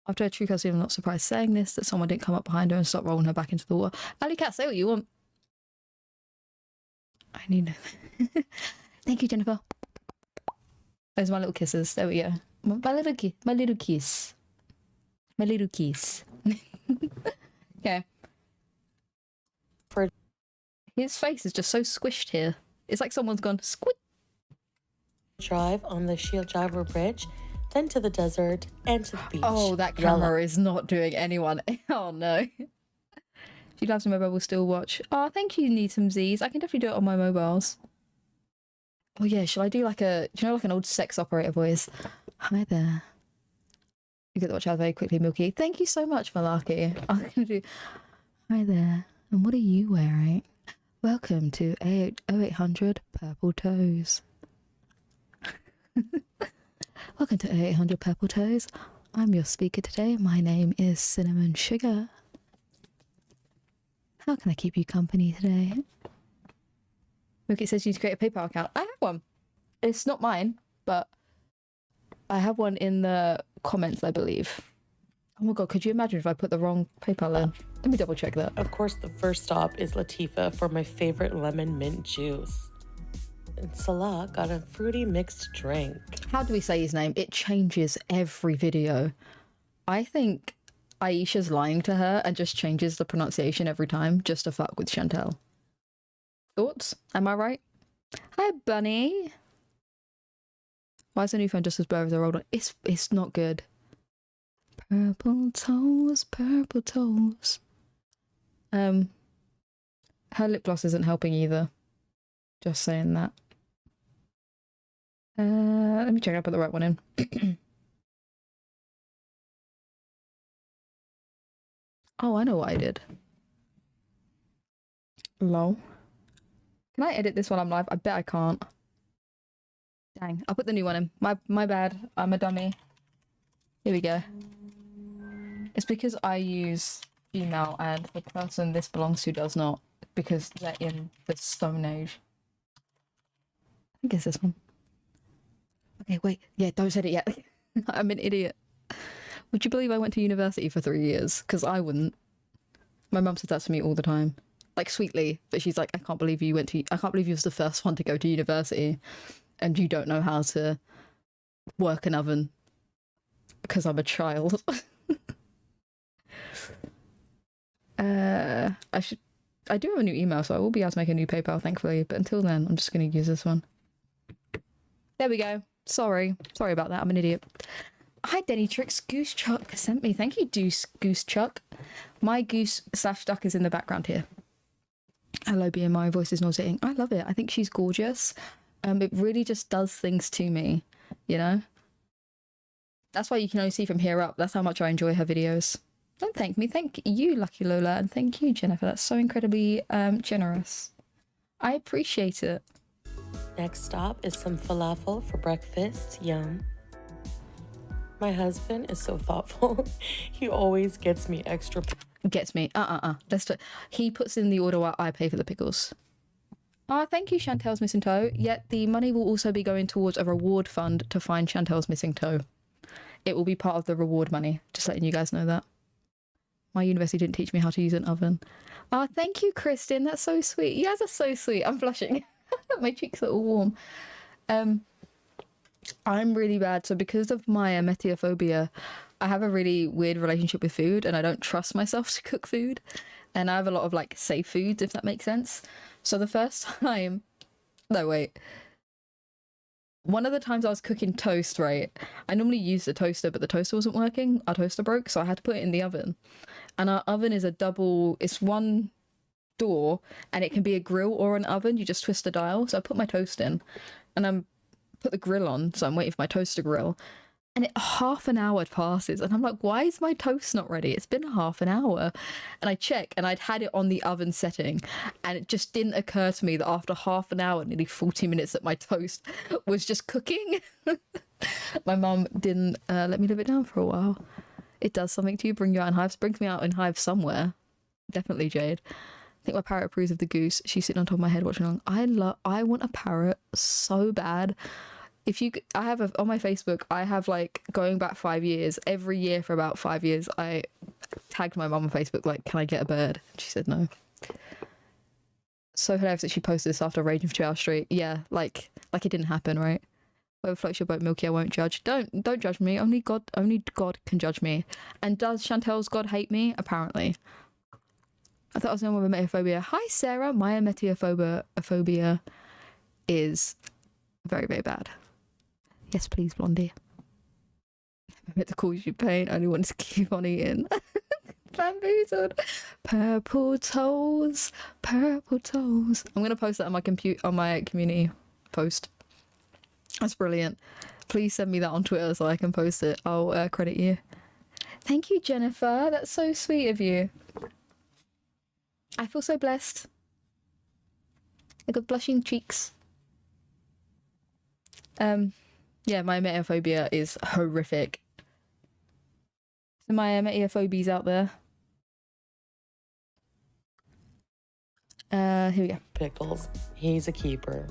After a true cousin, I'm not surprised saying this, that someone didn't come up behind her and start rolling her back into the water. Alley Cat, say what you want. I need... Thank you, Jennifer. There's my little kisses. There we go. My little kiss. My little kiss. My little kiss. Okay. His face is just so squished here. It's like someone's gone squid. Drive on the Shield Driver Bridge, then to the desert and to the beach. Oh, that camera is not doing anyone. Oh no. If you love some mobile, we'll still watch. Oh, thank you, Need Some Z's. I can definitely do it on my mobiles. Oh yeah, shall I do like a, do you know, like an old sex operator voice? Hi there. You get to watch out very quickly, Milky. Thank you so much, Malarkey. I'm gonna do, hi there. And what are you wearing? Welcome to 0800 Purple Toes. Welcome to 0800 Purple Toes. I'm your speaker today. My name is Cinnamon Sugar. How can I keep you company today? Look, it says you need to create a PayPal account. I have one. It's not mine, but I have one in the comments, I believe. Oh my god, could you imagine if I put the wrong PayPal in? Let me double check that. Of course, the first stop is Latifa for my favorite lemon mint juice. And Salah got a fruity mixed drink. How do we say his name? It changes every video. I think Aisha's lying to her and just changes the pronunciation every time just to fuck with Chantelle. Thoughts? Am I right? Hi, Bunny. Why is the new phone just as blurry as the old one? It's not good. Purple toes, purple toes. Her lip gloss isn't helping either. Just saying that. Let me check. I put the right one in. Oh, I know what I did. Lol. Can I edit this while I'm live? I bet I can't. Dang. I'll put the new one in. My bad. I'm a dummy. Here we go. It's because I use email and the person this belongs to does not, because they're in the Stone Age. I think it's this one. Okay, wait. Yeah, don't say it yet. I'm an idiot. Would you believe I went to university for 3 years? Because I wouldn't. My mum said that to me all the time. Like, sweetly. But she's like, I can't believe you was the first one to go to university and you don't know how to work an oven. Because I'm a child. I do have a new email, so I will be able to make a new PayPal, thankfully. But until then, I'm just going to use this one. There we go. Sorry about that. I'm an idiot. Hi, Denny Tricks. Goose Chuck sent me. Thank you, Goose Chuck. My goose/duck is in the background here. Hello, BMI. My voice is nauseating. I love it. I think she's gorgeous. It really just does things to me, you know? That's why you can only see from here up. That's how much I enjoy her videos. Don't thank me. Thank you, Lucky Lola. And thank you, Jennifer. That's so incredibly generous. I appreciate it. Next stop is some falafel for breakfast. Yum. My husband is so thoughtful. He always gets me extra. Gets me. He puts in the order while I pay for the pickles. Thank you, Chantelle's missing toe. Yet the money will also be going towards a reward fund to find Chantelle's missing toe. It will be part of the reward money. Just letting you guys know that. My university didn't teach me how to use an oven. Thank you, Kristen. That's so sweet. You guys are so sweet. I'm blushing. My cheeks are all warm. I'm really bad. So because of my emetophobia, I have a really weird relationship with food and I don't trust myself to cook food. And I have a lot of like safe foods, if that makes sense. So the first time... No, wait. One of the times I was cooking toast, right? I normally use the toaster, but the toaster wasn't working. Our toaster broke, so I had to put it in the oven. And our oven is it's one door, and it can be a grill or an oven. You just twist the dial. So I put my toast in, and I put the grill on, so I'm waiting for my toast to grill. And half an hour passes, and I'm like, why is my toast not ready? It's been half an hour. And I check, and I'd had it on the oven setting, and it just didn't occur to me that after half an hour, nearly 40 minutes, that my toast was just cooking. My mum didn't let me live it down for a while. It does something to you, bring you out in hives. Brings me out in hives somewhere. Definitely, Jade. I think my parrot approves of the goose. She's sitting on top of my head watching along. I want a parrot so bad. On my Facebook, I have like going back 5 years. Every year for about 5 years, I tagged my mum on Facebook like, "Can I get a bird?" And she said no. So hilarious that she posted this after raging for 2 hours straight. Yeah, like it didn't happen, right? Whoever floats your boat, Milky, I won't judge. Don't judge me. Only God can judge me. And does Chantelle's God hate me? Apparently. I thought I was the one with emetophobia. Hi, Sarah. My emetophobia is very, very bad. Yes, please, Blondie. I meant to call you pain. I only wanted to keep on eating. Bamboozled. Purple toes. Purple toes. I'm going to post that on my community post. That's brilliant. Please send me that on Twitter so I can post it. I'll credit you. Thank you, Jennifer. That's so sweet of you. I feel so blessed. I got blushing cheeks. Yeah, my emetophobia is horrific. So my emetophobies out there. Here we go. Pickles. He's a keeper.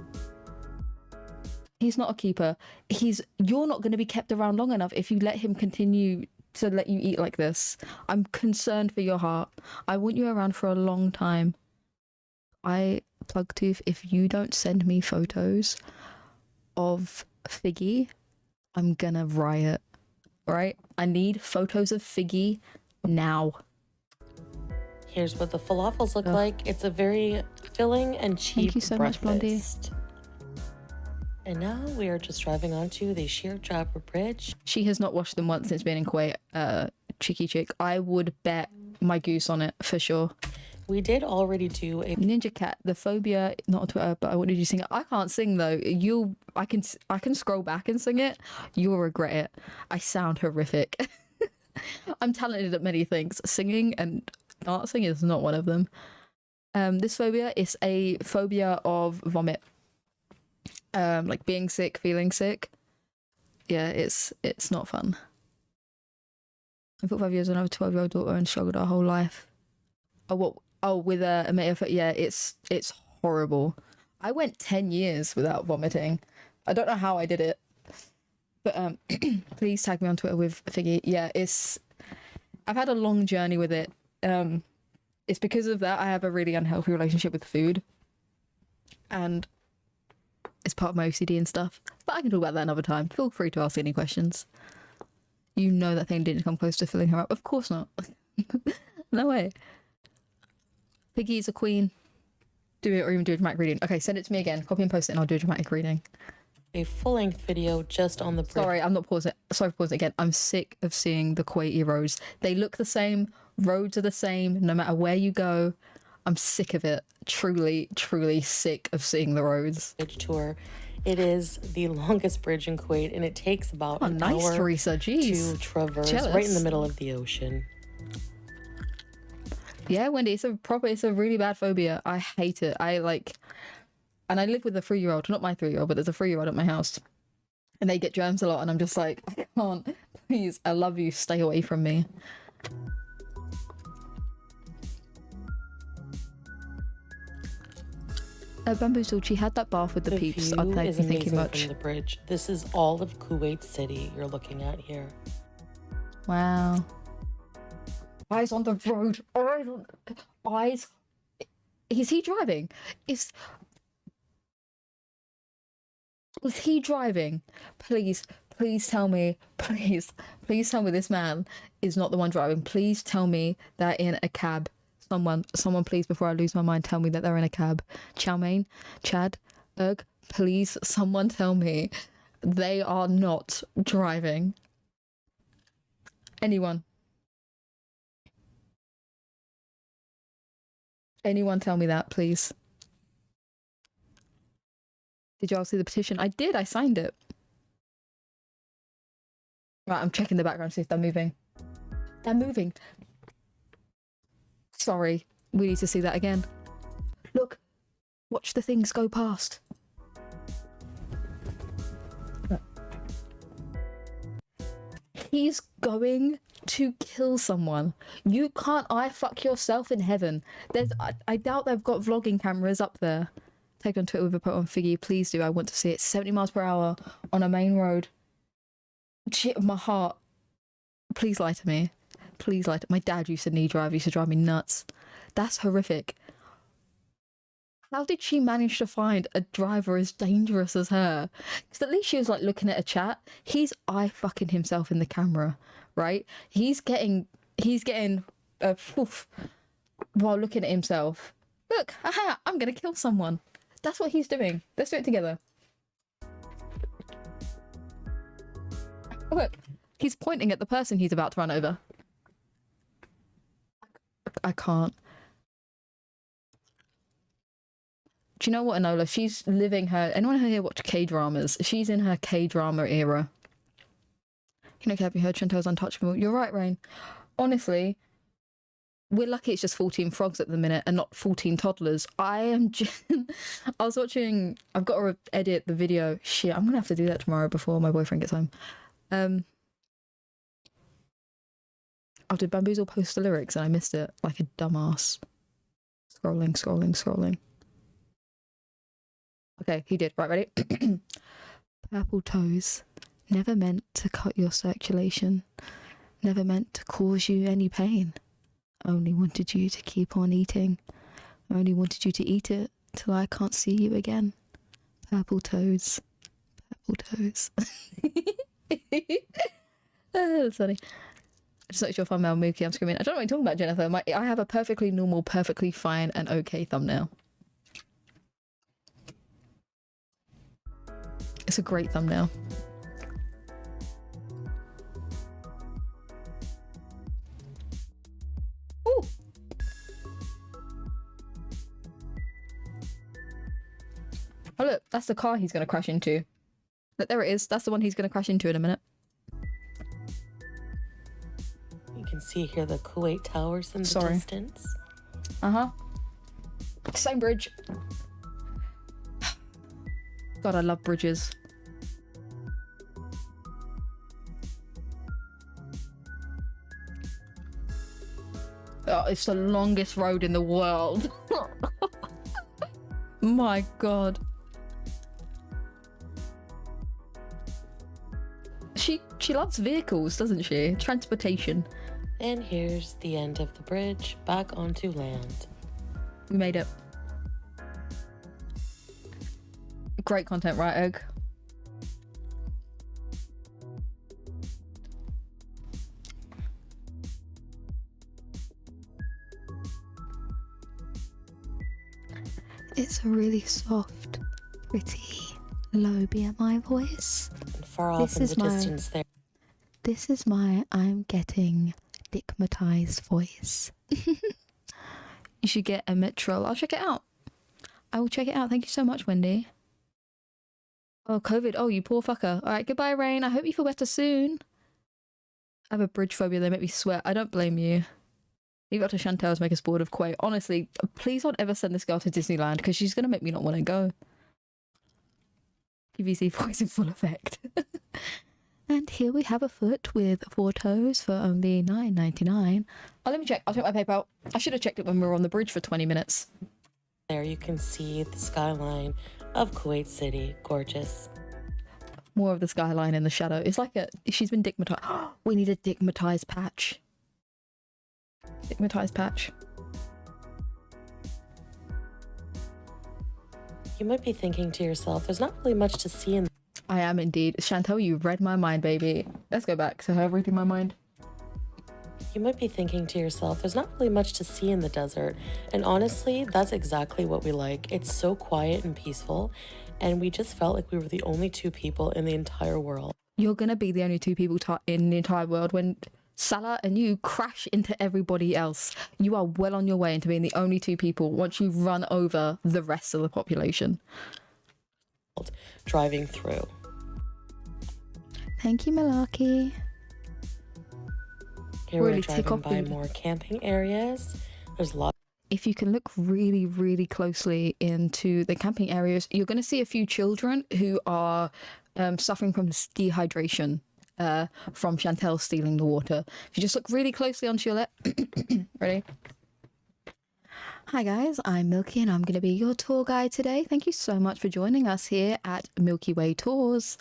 He's not a keeper. You're not going to be kept around long enough if you let him continue to let you eat like this. I'm concerned for your heart. I want you around for a long time. Plugtooth, if you don't send me photos of Figgy, I'm gonna riot. Right? I need photos of Figgy now. Here's what the falafels look like. It's a very filling and cheap Thank you so much, Blondie. And now we are just driving onto the Sheer Jabber Bridge. She has not washed them once since being in Kuwait. Chicky chick. I would bet my goose on it for sure. We did already do a Ninja Cat, the phobia, not on Twitter, but I wanted you to sing it. I can't sing though. I can scroll back and sing it. You'll regret it. I sound horrific. I'm talented at many things. Singing and dancing is not one of them. This phobia is a phobia of vomit. Like being sick, feeling sick. Yeah, it's not fun. I thought 5 years and I have a 12-year-old daughter and struggled our whole life. Oh, what? Oh, with a metaphor. Yeah, it's horrible. I went 10 years without vomiting. I don't know how I did it. But please tag me on Twitter with Figgy. Yeah, I've had a long journey with it. It's because of that I have a really unhealthy relationship with food. And it's part of my OCD and stuff. But I can talk about that another time. Feel free to ask any questions. You know that thing didn't come close to filling her up. Of course not. No way. Piggy's a queen. Do it or even do a dramatic reading. Okay, send it to me again. Copy and post it and I'll do a dramatic reading. A full-length video just on the bridge. Sorry, I'm not pausing. Sorry for pausing again. I'm sick of seeing the Kuwaiti roads. They look the same. Roads are the same no matter where you go. I'm sick of it. Truly, truly sick of seeing the roads. Tour. It is the longest bridge in Kuwait, and it takes about an nice, hour Teresa. Jeez. to traverse Jealous. right in the middle of the ocean. Yeah, Wendy, it's a really bad phobia. I hate it. And I live with a 3-year-old, not my 3-year-old, but there's a 3-year-old at my house. And they get germs a lot, and I'm just like, I can't. Please, I love you. Stay away from me. Bamboozled, she had that bath with the peeps. View Thank is you, thank you amazing much. from the bridge. This is all of Kuwait City you're looking at here. Wow. Eyes on the road. Eyes. Is he driving? Is he driving? Please tell me. Please tell me this man is not the one driving. Please tell me they're in a cab. Someone, please, before I lose my mind, tell me that they're in a cab. Chow mein, Chad, Erg, please, someone tell me they are not driving. Anyone tell me that, please. Did you all see the petition? I did, I signed it. Right, I'm checking the background to see if they're moving. They're moving. Sorry, we need to see that again. Look, watch the things go past. He's going to kill someone. You can't fuck yourself in heaven. I doubt they've got vlogging cameras up there. Take on Twitter with a put on Figgy. Please do. I want to see it. 70 miles per hour on a main road. Shit of my heart. Please lie to me. Please lie to my dad used to knee drive. Used to drive me nuts. That's horrific. How did she manage to find a driver as dangerous as her? Because at least she was like looking at a chat. He's fucking himself in the camera, right? He's getting a poof while looking at himself. Look, haha, I'm gonna kill someone. That's what he's doing. Let's do it together. Look, he's pointing at the person he's about to run over. I can't. Do you know what, Enola? She's living her... Anyone here watch K-dramas? She's in her K-drama era. You know, have you heard Chantelle's untouchable? You're right, Rain. Honestly, we're lucky it's just 14 frogs at the minute and not 14 toddlers. I was watching... I've got to edit the video. Shit, I'm going to have to do that tomorrow before my boyfriend gets home. Did Bamboozle post the lyrics and I missed it like a dumbass. Scrolling. Okay, he did. Right, ready? Purple toes. Never meant to cut your circulation. Never meant to cause you any pain. Only wanted you to keep on eating. Only wanted you to eat it till I can't see you again. Purple toes. That's funny. I just noticed your thumbnail, Mookie. I'm screaming. I don't know what you're talking about, Jennifer. I have a perfectly normal, perfectly fine and okay thumbnail. It's a great thumbnail. Ooh. Oh look, that's the car he's going to crash into. Look, there it is. That's the one he's going to crash into in a minute. You can see here the Kuwait Towers in the distance. Uh-huh. Same bridge. God, I love bridges. it's the longest road in the world. My god. She loves vehicles, doesn't she? Transportation. And here's the end of the bridge, back onto land. We made it. Great content, right, Egg? It's a really soft, pretty, low BMI voice. And far off in the distance there. This is my I'm getting dickmatized voice. You should get a Metro. I'll check it out. I will check it out. Thank you so much, Wendy. Oh, COVID. Oh, you poor fucker. All right, goodbye, Rain. I hope you feel better soon. I have a bridge phobia. They make me sweat. I don't blame you. Leave it up to Chantelle to make us bored of Kuwait. Honestly, please don't ever send this girl to Disneyland because she's going to make me not want to go. PVC voice in full effect. And here we have a foot with 4 toes for only $9.99. Oh, let me check. I'll check my PayPal. I should have checked it when we were on the bridge for 20 minutes. There you can see the skyline of Kuwait City. Gorgeous. More of the skyline in the shadow. It's like she's been dickmatized. We need a dickmatized patch. Dickmatized patch. You might be thinking to yourself, there's not really much to see in. I am indeed. Chantelle, you read my mind, baby. Let's go back to her reading my mind. You might be thinking to yourself, there's not really much to see in the desert. And honestly, that's exactly what we like. It's so quiet and peaceful. And we just felt like we were the only 2 people in the entire world. You're going to be the only 2 people in the entire world when Salah and you crash into everybody else. You are well on your way into being the only 2 people once you run over the rest of the population. Driving through. Thank you, Malarkey. Here we're driving by more camping areas. There's lots. If you can look really, really closely into the camping areas, you're going to see a few children who are suffering from dehydration from Chantelle stealing the water. If you just look really closely onto your left. Ready? Hi guys, I'm Milky and I'm going to be your tour guide today. Thank you so much for joining us here at Milky Way Tours.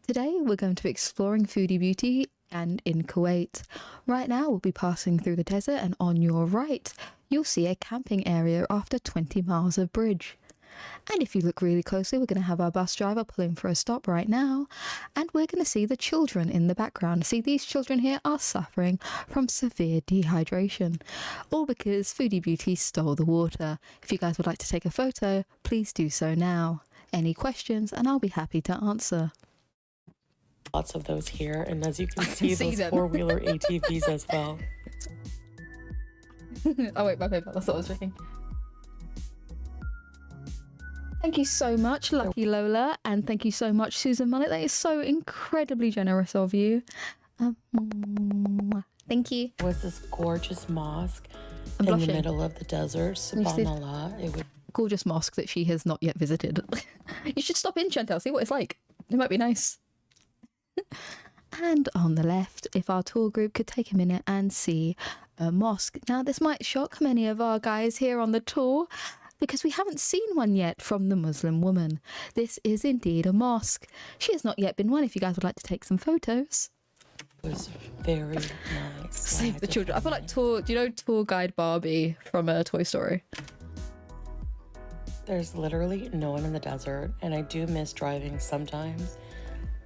Today we're going to be exploring Foodie Beauty and in Kuwait. Right now we'll be passing through the desert and on your right you'll see a camping area after 20 miles of bridge. And if you look really closely, we're going to have our bus driver pull in for a stop right now. And we're going to see the children in the background. See, these children here are suffering from severe dehydration. All because Foodie Beauty stole the water. If you guys would like to take a photo, please do so now. Any questions, and I'll be happy to answer. Lots of those here. And as you can see, those 4-wheeler ATVs as well. Oh wait, my paper. That's what I was checking. Thank you so much, Lucky Lola, and thank you so much, Susan Mullet. That is so incredibly generous of you. Thank you. There was this gorgeous mosque in the middle of the desert. Subhanallah. It would gorgeous mosque that she has not yet visited. You should stop in, Chantelle, see what it's like. It might be nice. And on the left, if our tour group could take a minute and see a mosque. Now, this might shock many of our guys here on the tour, because we haven't seen one yet from the Muslim woman. This is indeed a mosque. She has not yet been one, if you guys would like to take some photos. It was very nice. Save the children. I feel like do you know tour guide Barbie from Toy Story? There's literally no one in the desert, and I do miss driving sometimes.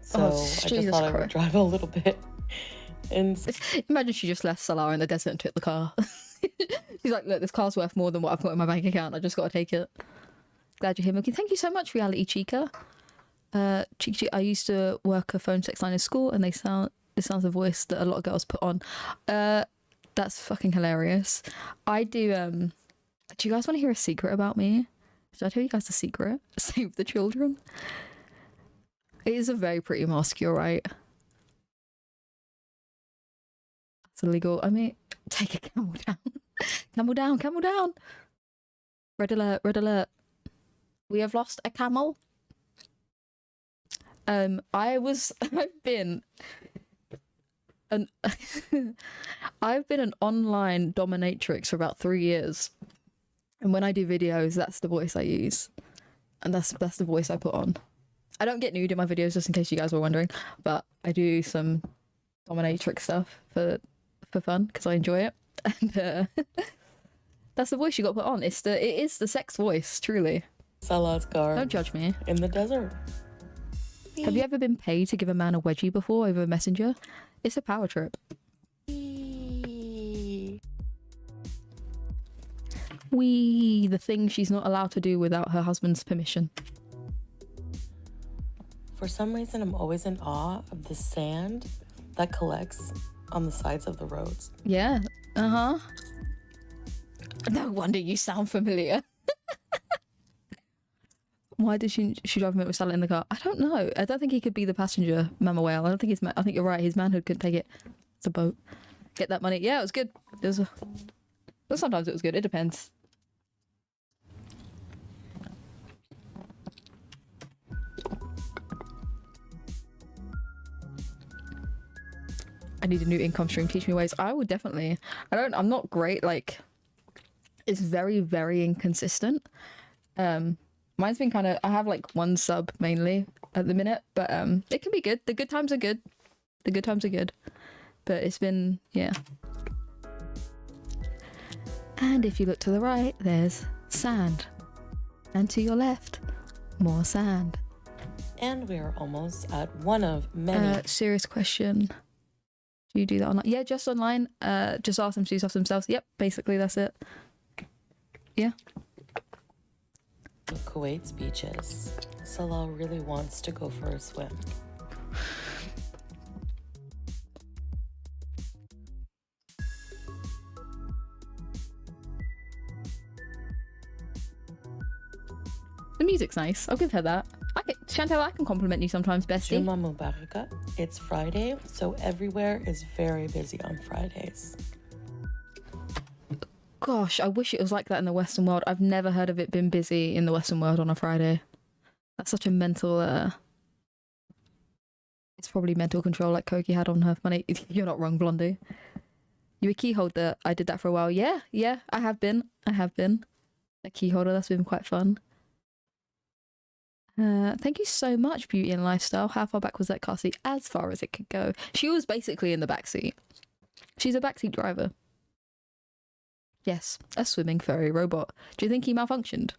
So I just thought I would drive a little bit. And imagine she just left Salah in the desert and took the car. She's like, look, this car's worth more than what I've got in my bank account. I just got to take it. Glad you're here, Milky. Thank you so much, Reality Chica. Chica, I used to work a phone sex line in school, and it sounds a voice that a lot of girls put on. That's fucking hilarious. I do. Do you guys want to hear a secret about me? Should I tell you guys a secret? Save the children. It is a very pretty mosque, you're right. It's illegal. I mean, take a camel down. Camel down, camel down. Red alert, red alert. We have lost a camel. I've been I've been an online dominatrix for about 3 years. And when I do videos, that's the voice I use. And that's the voice I put on. I don't get nude in my videos, just in case you guys were wondering. But I do some dominatrix stuff for fun, because I enjoy it. And that's the voice you got put on. It is the sex voice, truly. Salah's car. Don't judge me. In the desert. Have you ever been paid to give a man a wedgie before over Messenger? It's a power trip. Wee, the thing she's not allowed to do without her husband's permission. For some reason, I'm always in awe of the sand that collects on the sides of the roads. Yeah, uh-huh. No wonder you sound familiar. Why did she drive him with Salah in the car? I don't know. I don't think he could be the passenger, Mama Whale. I don't think I think you're right. His manhood couldn't take it. It's a boat. Get that money. Yeah, it was good. Well, sometimes it was good. It depends. I need a new income stream. Teach me ways. I would definitely. I'm not great. Like, it's very, very inconsistent. Mine's been kind of, I have like one sub mainly at the minute, but it can be good. The good times are good. The good times are good. But it's been, yeah. And if you look to the right, there's sand. And to your left, more sand. And we are almost at one of many. Serious question. Do you do that online? Yeah, just online. Just ask them to do stuff themselves. Yep, basically that's it. Yeah. Kuwait's beaches. Salah really wants to go for a swim. The music's nice. I'll give her that. Chantelle, I can compliment you sometimes, bestie. Juma Mubaraka. It's Friday, so everywhere is very busy on Fridays. Gosh, I wish it was like that in the Western world. I've never heard of it being busy in the Western world on a Friday. That's such a mental, it's probably mental control like Koki had on her money. You're not wrong, Blondie. You a key holder. I did that for a while. Yeah, I have been. A key holder, that's been quite fun. Thank you so much, Beauty and Lifestyle. How far back was that car seat? As far as it could go. She was basically in the backseat. She's a backseat driver. Yes, a swimming furry robot. Do you think he malfunctioned?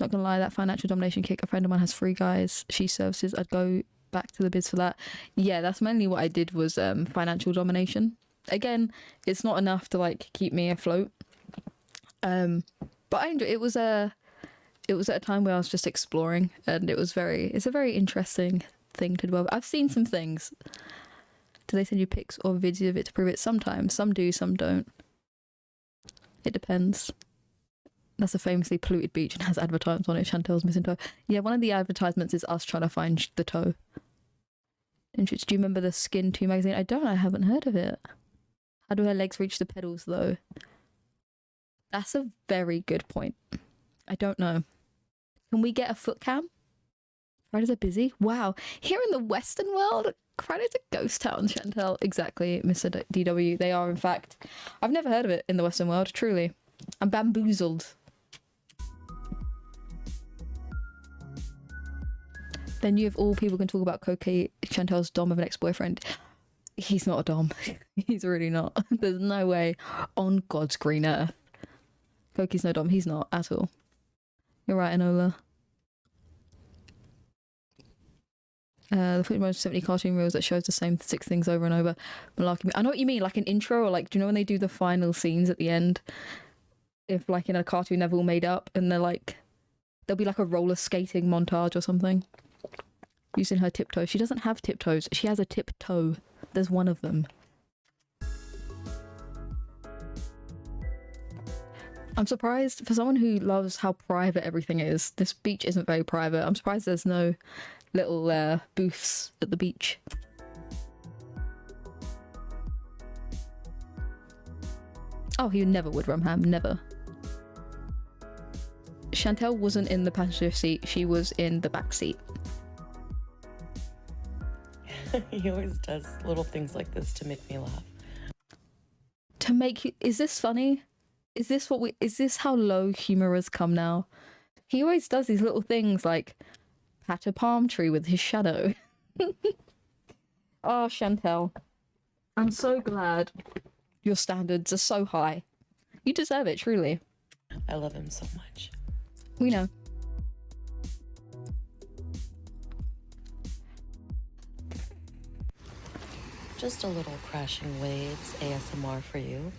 Not gonna lie, that financial domination kick, a friend of mine has 3 guys she services. I'd go back to the biz for that. Yeah, that's mainly what I did was financial domination. Again, it's not enough to like keep me afloat. But I enjoyed it. It was at a time where I was just exploring, and it's a very interesting thing to do. I've seen some things. Do they send you pics or videos of it to prove it? Sometimes. Some do, some don't. It depends. That's a famously polluted beach and has advertisements on it. Chantelle's missing toe. Yeah, one of the advertisements is us trying to find the toe. Do you remember the Skin 2 magazine? I haven't heard of it. How do her legs reach the pedals, though? That's a very good point. I don't know. Can we get a foot cam? Fridays are busy? Wow. Here in the Western world, Fridays are ghost towns, Chantelle. Exactly, Mr. DW. They are, in fact. I've never heard of it in the Western world, truly. I'm bamboozled. Then you of all people can talk about Koki, Chantelle's dom of an ex-boyfriend. He's not a dom. He's really not. There's no way on God's green earth. Koki's no dom. He's not at all. You're right, Enola. The footage of 70 cartoon reels that shows the same 6 things over and over. Malarkey. I know what you mean, like an intro, or like, do you know when they do the final scenes at the end? If like in a cartoon they've all made up, and they're like, there'll be like a roller skating montage or something. Using her tiptoes. She doesn't have tiptoes. She has a tiptoe. There's one of them. I'm surprised, for someone who loves how private everything is, this beach isn't very private. I'm surprised there's no little booths at the beach. Oh, he never would, Rumham, never. Chantelle wasn't in the passenger seat, she was in the back seat. He always does little things like this to make me laugh. to make you. Is this funny? Is this what we? Is this how low humor has come now? He always does these little things like pat a palm tree with his shadow. Oh, Chantelle, I'm so glad your standards are so high. You deserve it, truly. I love him so much. We know. Just a little crashing waves ASMR for you.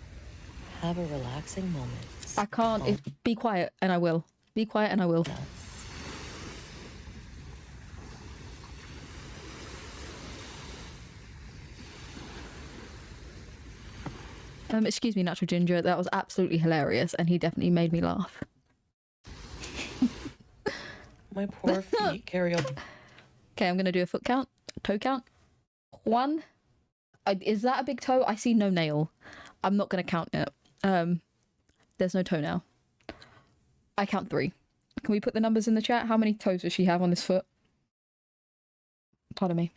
Have a relaxing moment. I can't. Be quiet and I will. Be quiet and I will. Excuse me, Natural Ginger. That was absolutely hilarious, and he definitely made me laugh. My poor feet carry on. Okay, I'm gonna do a foot count, toe count. 1. Is that a big toe? I see no nail. I'm not gonna count it. There's no toe now. I count 3. Can we put the numbers in the chat? How many toes does she have on this foot? Pardon me.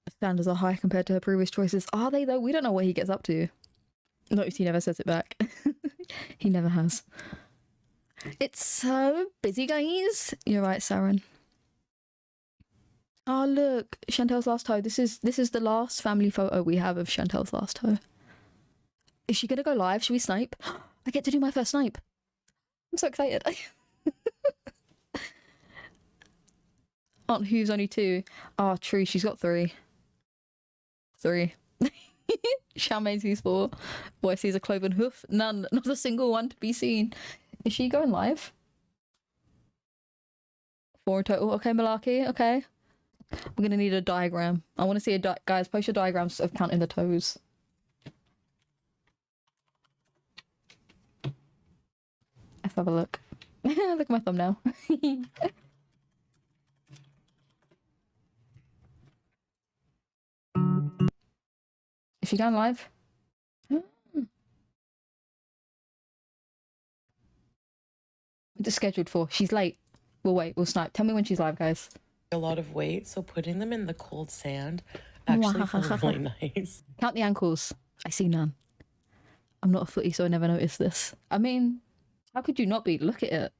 Standards are high compared to her previous choices. Are they though? We don't know what he gets up to. Notice he never says it back. He never has. It's so busy, guys. You're right, Saren. Oh look, Chantelle's last toe. This is the last family photo we have of Chantelle's last toe. Is she gonna go live? Should we snipe? I get to do my first snipe. I'm so excited. Aunt Who's only 2. Oh, true. She's got 3. 3. Charmaine's 4. Boy sees a cloven hoof. None. Not a single one to be seen. Is she going live? 4 in total. Okay, Malarkey. Okay. We're gonna need a diagram. I want to see a guys, post your diagrams of counting the toes. Let's have a look. Look at my thumbnail. Is she going live? It's scheduled for. She's late. We'll wait. We'll snipe. Tell me when she's live, guys. A lot of weight, so putting them in the cold sand actually feels really nice. Count the ankles. I see none. I'm not a footy, so I never noticed this. I mean, how could you not be? Look at it.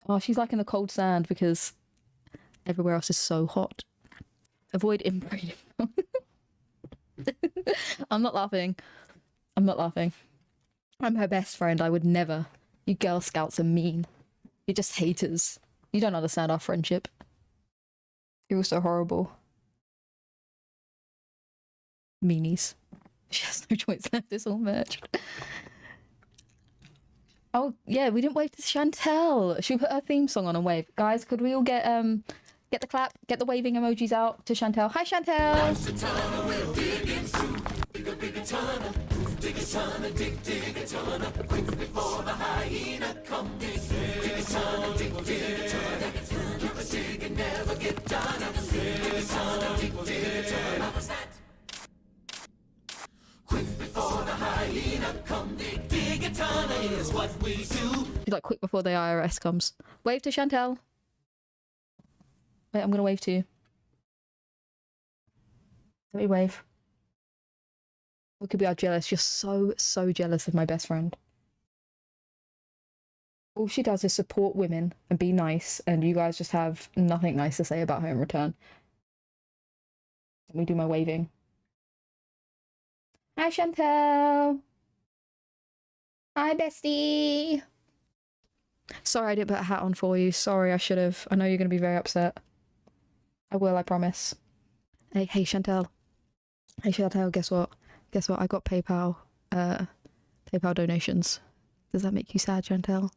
Oh, she's like in the cold sand because everywhere else is so hot. Avoid inbreeding. I'm not laughing. I'm not laughing. I'm her best friend. I would never. You Girl Scouts are mean. You're just haters. You don't understand our friendship. You're also horrible. Meanies. She has no choice left. It's all merged. Oh, yeah, we didn't wave to Chantelle. Should we put her theme song on and wave? Guys, could we all get the clap, get the waving emojis out to Chantelle? Hi, Chantelle! She's like, quick before the IRS comes. Wave to Chantelle. Wait, I'm gonna wave to you. Let me wave. We could be all jealous. You're so jealous of my best friend. All she does is support women and be nice, and you guys just have nothing nice to say about her in return. Let me do my waving. Hi, Chantelle. Hi, bestie. Sorry I didn't put a hat on for you. Sorry, I should have. I know you're going to be very upset. I will, I promise. Hey, Chantelle. Hey, Chantelle, guess what? Guess what? I got PayPal donations. Does that make you sad, Chantelle?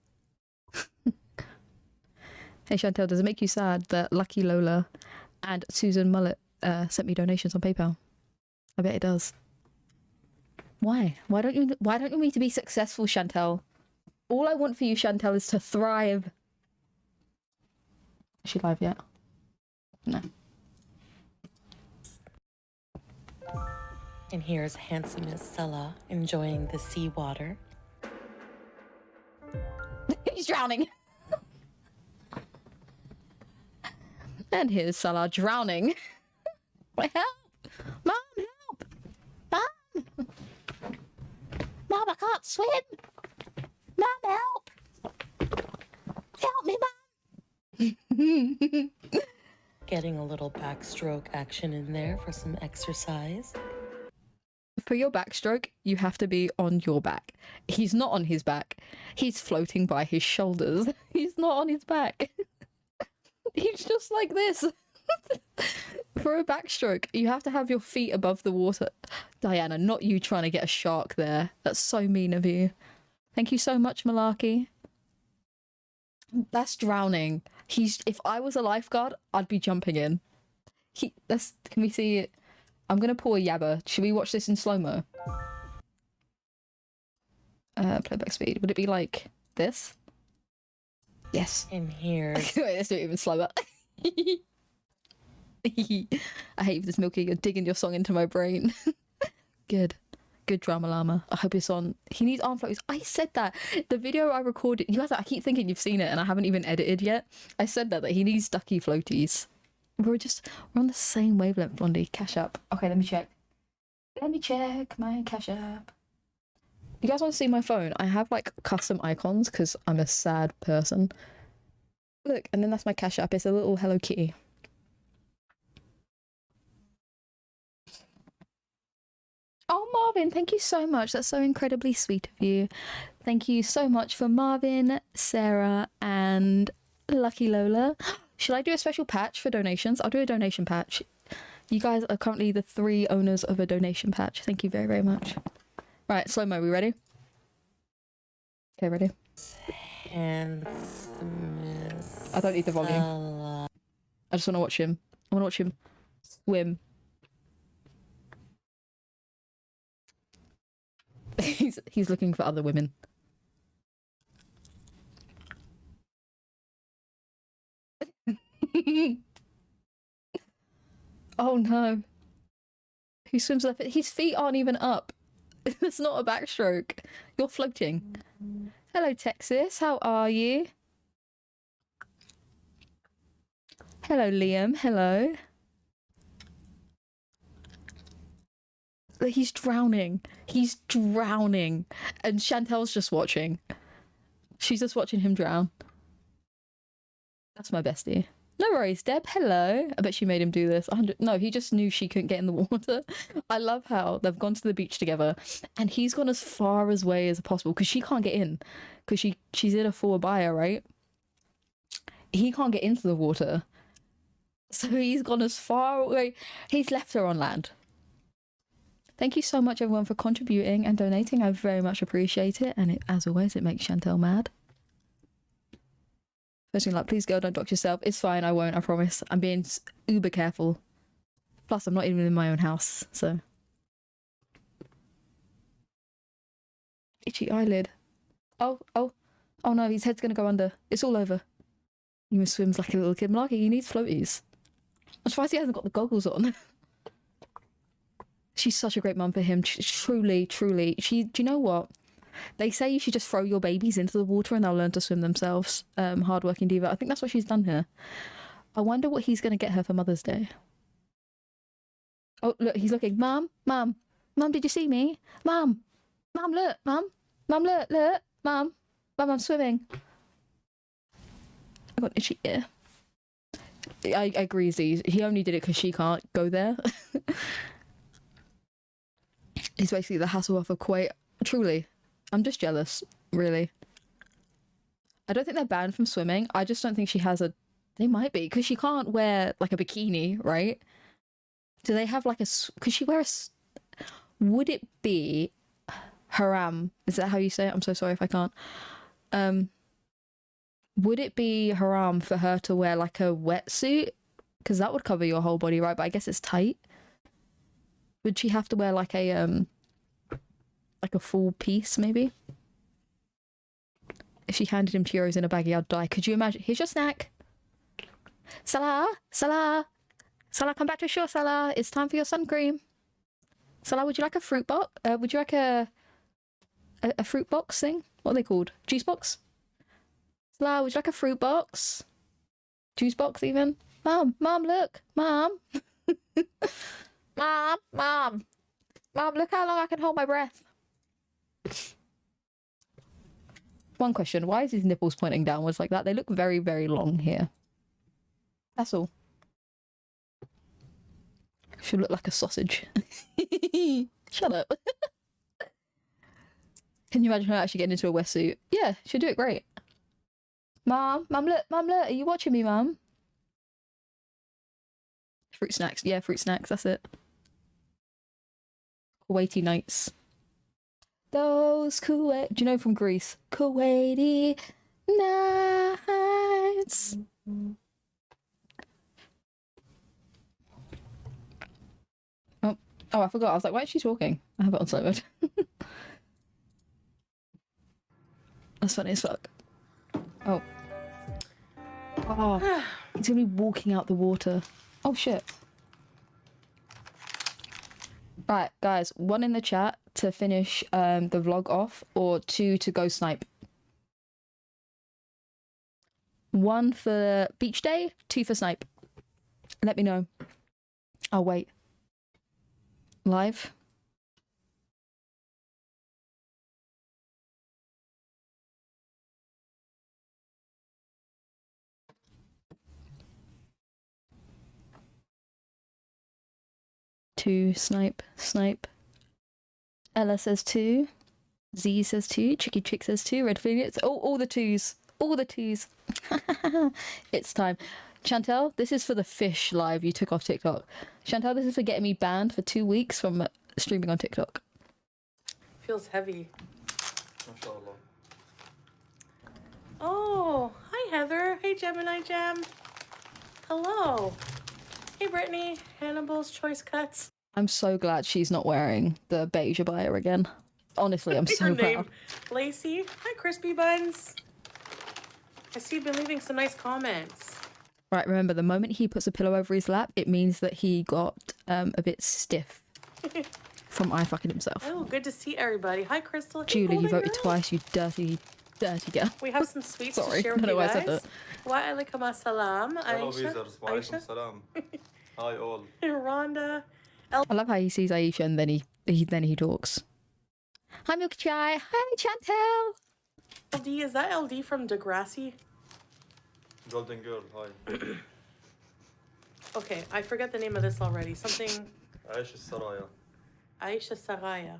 Hey, Chantelle, does it make you sad that Lucky Lola and Susan Mullet sent me donations on PayPal? I bet it does. Why? Why don't you want me to be successful, Chantelle? All I want for you, Chantelle, is to thrive. Is she live yet? No. And here's handsomest Salah enjoying the seawater. He's drowning. And here's Salah drowning. Like, help! Mom, help! Mom! Mom, I can't swim! Mom, help! Help me, Mom! Getting a little backstroke action in there for some exercise. For your backstroke, you have to be on your back. He's not on his back. He's floating by his shoulders. He's not on his back. He's just like this. For a backstroke, you have to have your feet above the water. Diana, not you trying to get a shark there. That's so mean of you. Thank you so much, Malarkey. That's drowning. If I was a lifeguard, I'd be jumping in. Can we see it? I'm gonna pour a yabba. Should we watch this in slow-mo? Playback speed. Would it be like this? Yes. In here. Wait, let's do it even slower. I hate this, Milky. You're digging your song into my brain. Good. Good drama llama. I hope it's on. He needs arm floaties. I said that. The video I recorded. You guys, I keep thinking you've seen it and I haven't even edited yet. I said that he needs ducky floaties. We're on the same wavelength, Blondie. Cash App. Okay, let me check. Let me check my Cash App. You guys want to see my phone? I have like custom icons because I'm a sad person. Look, and then that's my Cash App. It's a little Hello Kitty. Oh, Marvin, thank you so much. That's so incredibly sweet of you. Thank you so much for Marvin, Sarah, and Lucky Lola. Should I do a special patch for donations? I'll do a donation patch. You guys are currently the 3 owners of a donation patch. Thank you very, very much. Right, slow-mo, we ready? Okay, ready? And I don't need the volume. I just want to watch him. I want to watch him swim. He's looking for other women. Oh no. He swims left. His feet aren't even up. It's not a backstroke. You're floating. Hello, Texas. How are you? Hello, Liam. Hello. He's drowning. He's drowning. And Chantelle's just watching. She's just watching him drown. That's my bestie. No worries, Deb. Hello. I bet she made him do this. No, he just knew she couldn't get in the water. I love how they've gone to the beach together and he's gone as far away as possible because she can't get in because she's in a full abaya, right? He can't get into the water. So he's gone as far away. He's left her on land. Thank you so much, everyone, for contributing and donating. I very much appreciate it. And as always, it makes Chantelle mad. First thing, like, please, girl, don't dox yourself. It's fine, I won't, I promise. I'm being uber careful. Plus, I'm not even in my own house, so. Itchy eyelid. Oh no, his head's gonna go under. It's all over. He even swims like a little kid. Malarkey, he needs floaties. I'm surprised he hasn't got the goggles on. She's such a great mum for him. Truly. Do you know what? They say you should just throw your babies into the water and they'll learn to swim themselves. Hardworking diva. I think that's what she's done here. I wonder what he's going to get her for Mother's Day. Oh, look, he's looking. Mum, did you see me? Mum, look, Mum, look, Mum, I'm swimming. I got itchy ear. I agree, Z. He only did it because she can't go there. He's basically the Hasselhoff of Kuwait. Truly. I'm just jealous, really. I don't think they're banned from swimming. I just don't think she has a... They might be, because she can't wear, like, a bikini, right? Do they have, like, a... Could she wear a... Would it be haram? Is that how you say it? I'm so sorry if I can't. Would it be haram for her to wear, like, a wetsuit? Because that would cover your whole body, right? But I guess it's tight. Would she have to wear, like a full piece, maybe? If she handed him Cheerios in a baggie, I'd die. Could you imagine? Here's your snack. Salah, come back to shore, Salah. It's time for your sun cream. Salah, would you like a fruit box? Would you like a fruit box thing? What are they called? Juice box? Salah, would you like a fruit box? Juice box, even? Mom, look. Mom. Mom, look how long I can hold my breath. One question, why is his nipples pointing downwards like that? They look very, very long here. That's all. Should look like a sausage. Shut up. Can you imagine her actually getting into a wetsuit? Yeah, she'll do it great. Mom, look, are you watching me, Mom? Fruit snacks, yeah, fruit snacks, that's it. Kuwaiti nights. Those Kuwait, do you know from Greece? Kuwaiti nights. Oh, I forgot. I was like, why is she talking? I have it on slow mode. That's funny as fuck. Oh. Oh, he's gonna be walking out the water. Oh shit. Right, guys, 1 in the chat to finish the vlog off, or 2 to go snipe. 1 for beach day, 2 for snipe. Let me know. I'll wait. Live. Two, snipe. Ella says 2. Z says 2. Chicky Chick says 2. Red Phoenix. Oh, all the 2s. All the 2s. It's time. Chantelle, this is for the fish live you took off TikTok. Chantelle, this is for getting me banned for 2 weeks from streaming on TikTok. Feels heavy. Oh, hi Heather. Hey Gemini Gem. Hello. Hey Brittany. Hannibal's Choice Cuts. I'm so glad she's not wearing the beige abaya again. Honestly, I'm so Your proud. name, Lacey. Hi Crispy Buns. I see you've been leaving some nice comments. Right, remember, the moment he puts a pillow over his lap, it means that he got a bit stiff from eye fucking himself. Oh, good to see everybody. Hi Crystal. Hey, Julie, you Golden voted Girl. twice, you dirty girl. We have some sweets Sorry, to share I with don't know you why I said guys. that. Wa alaikum assalam. Hello, Aisha. visitors. Wa alaikum salam. Hi, all. Rhonda. I love how he sees Aisha and then he talks. Hi, Milk Chai. Hi, Chantelle. LD, is that LD from Degrassi? Golden girl, hi. Okay, I forget the name of this already. Something Aisha Saraya. Aisha Saraya.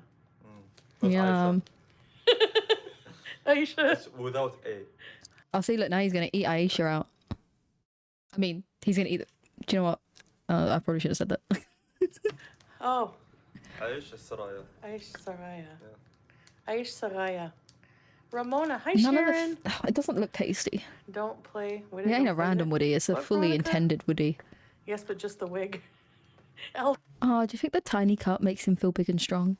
Not Yum. Aisha. It's without A. I'll see, look, now he's going to eat Aisha out. I mean, he's going to eat... Do you know what? I probably should have said that. Oh. Aisha Saraya. Aisha Saraya. Yeah. Aisha Saraya. Ramona. Hi, None Sharon. of the... It doesn't look tasty. Don't play. It ain't a random Woody. It's a What, fully Veronica? intended Woody. Yes, but just the wig. Oh, do you think the tiny cup makes him feel big and strong?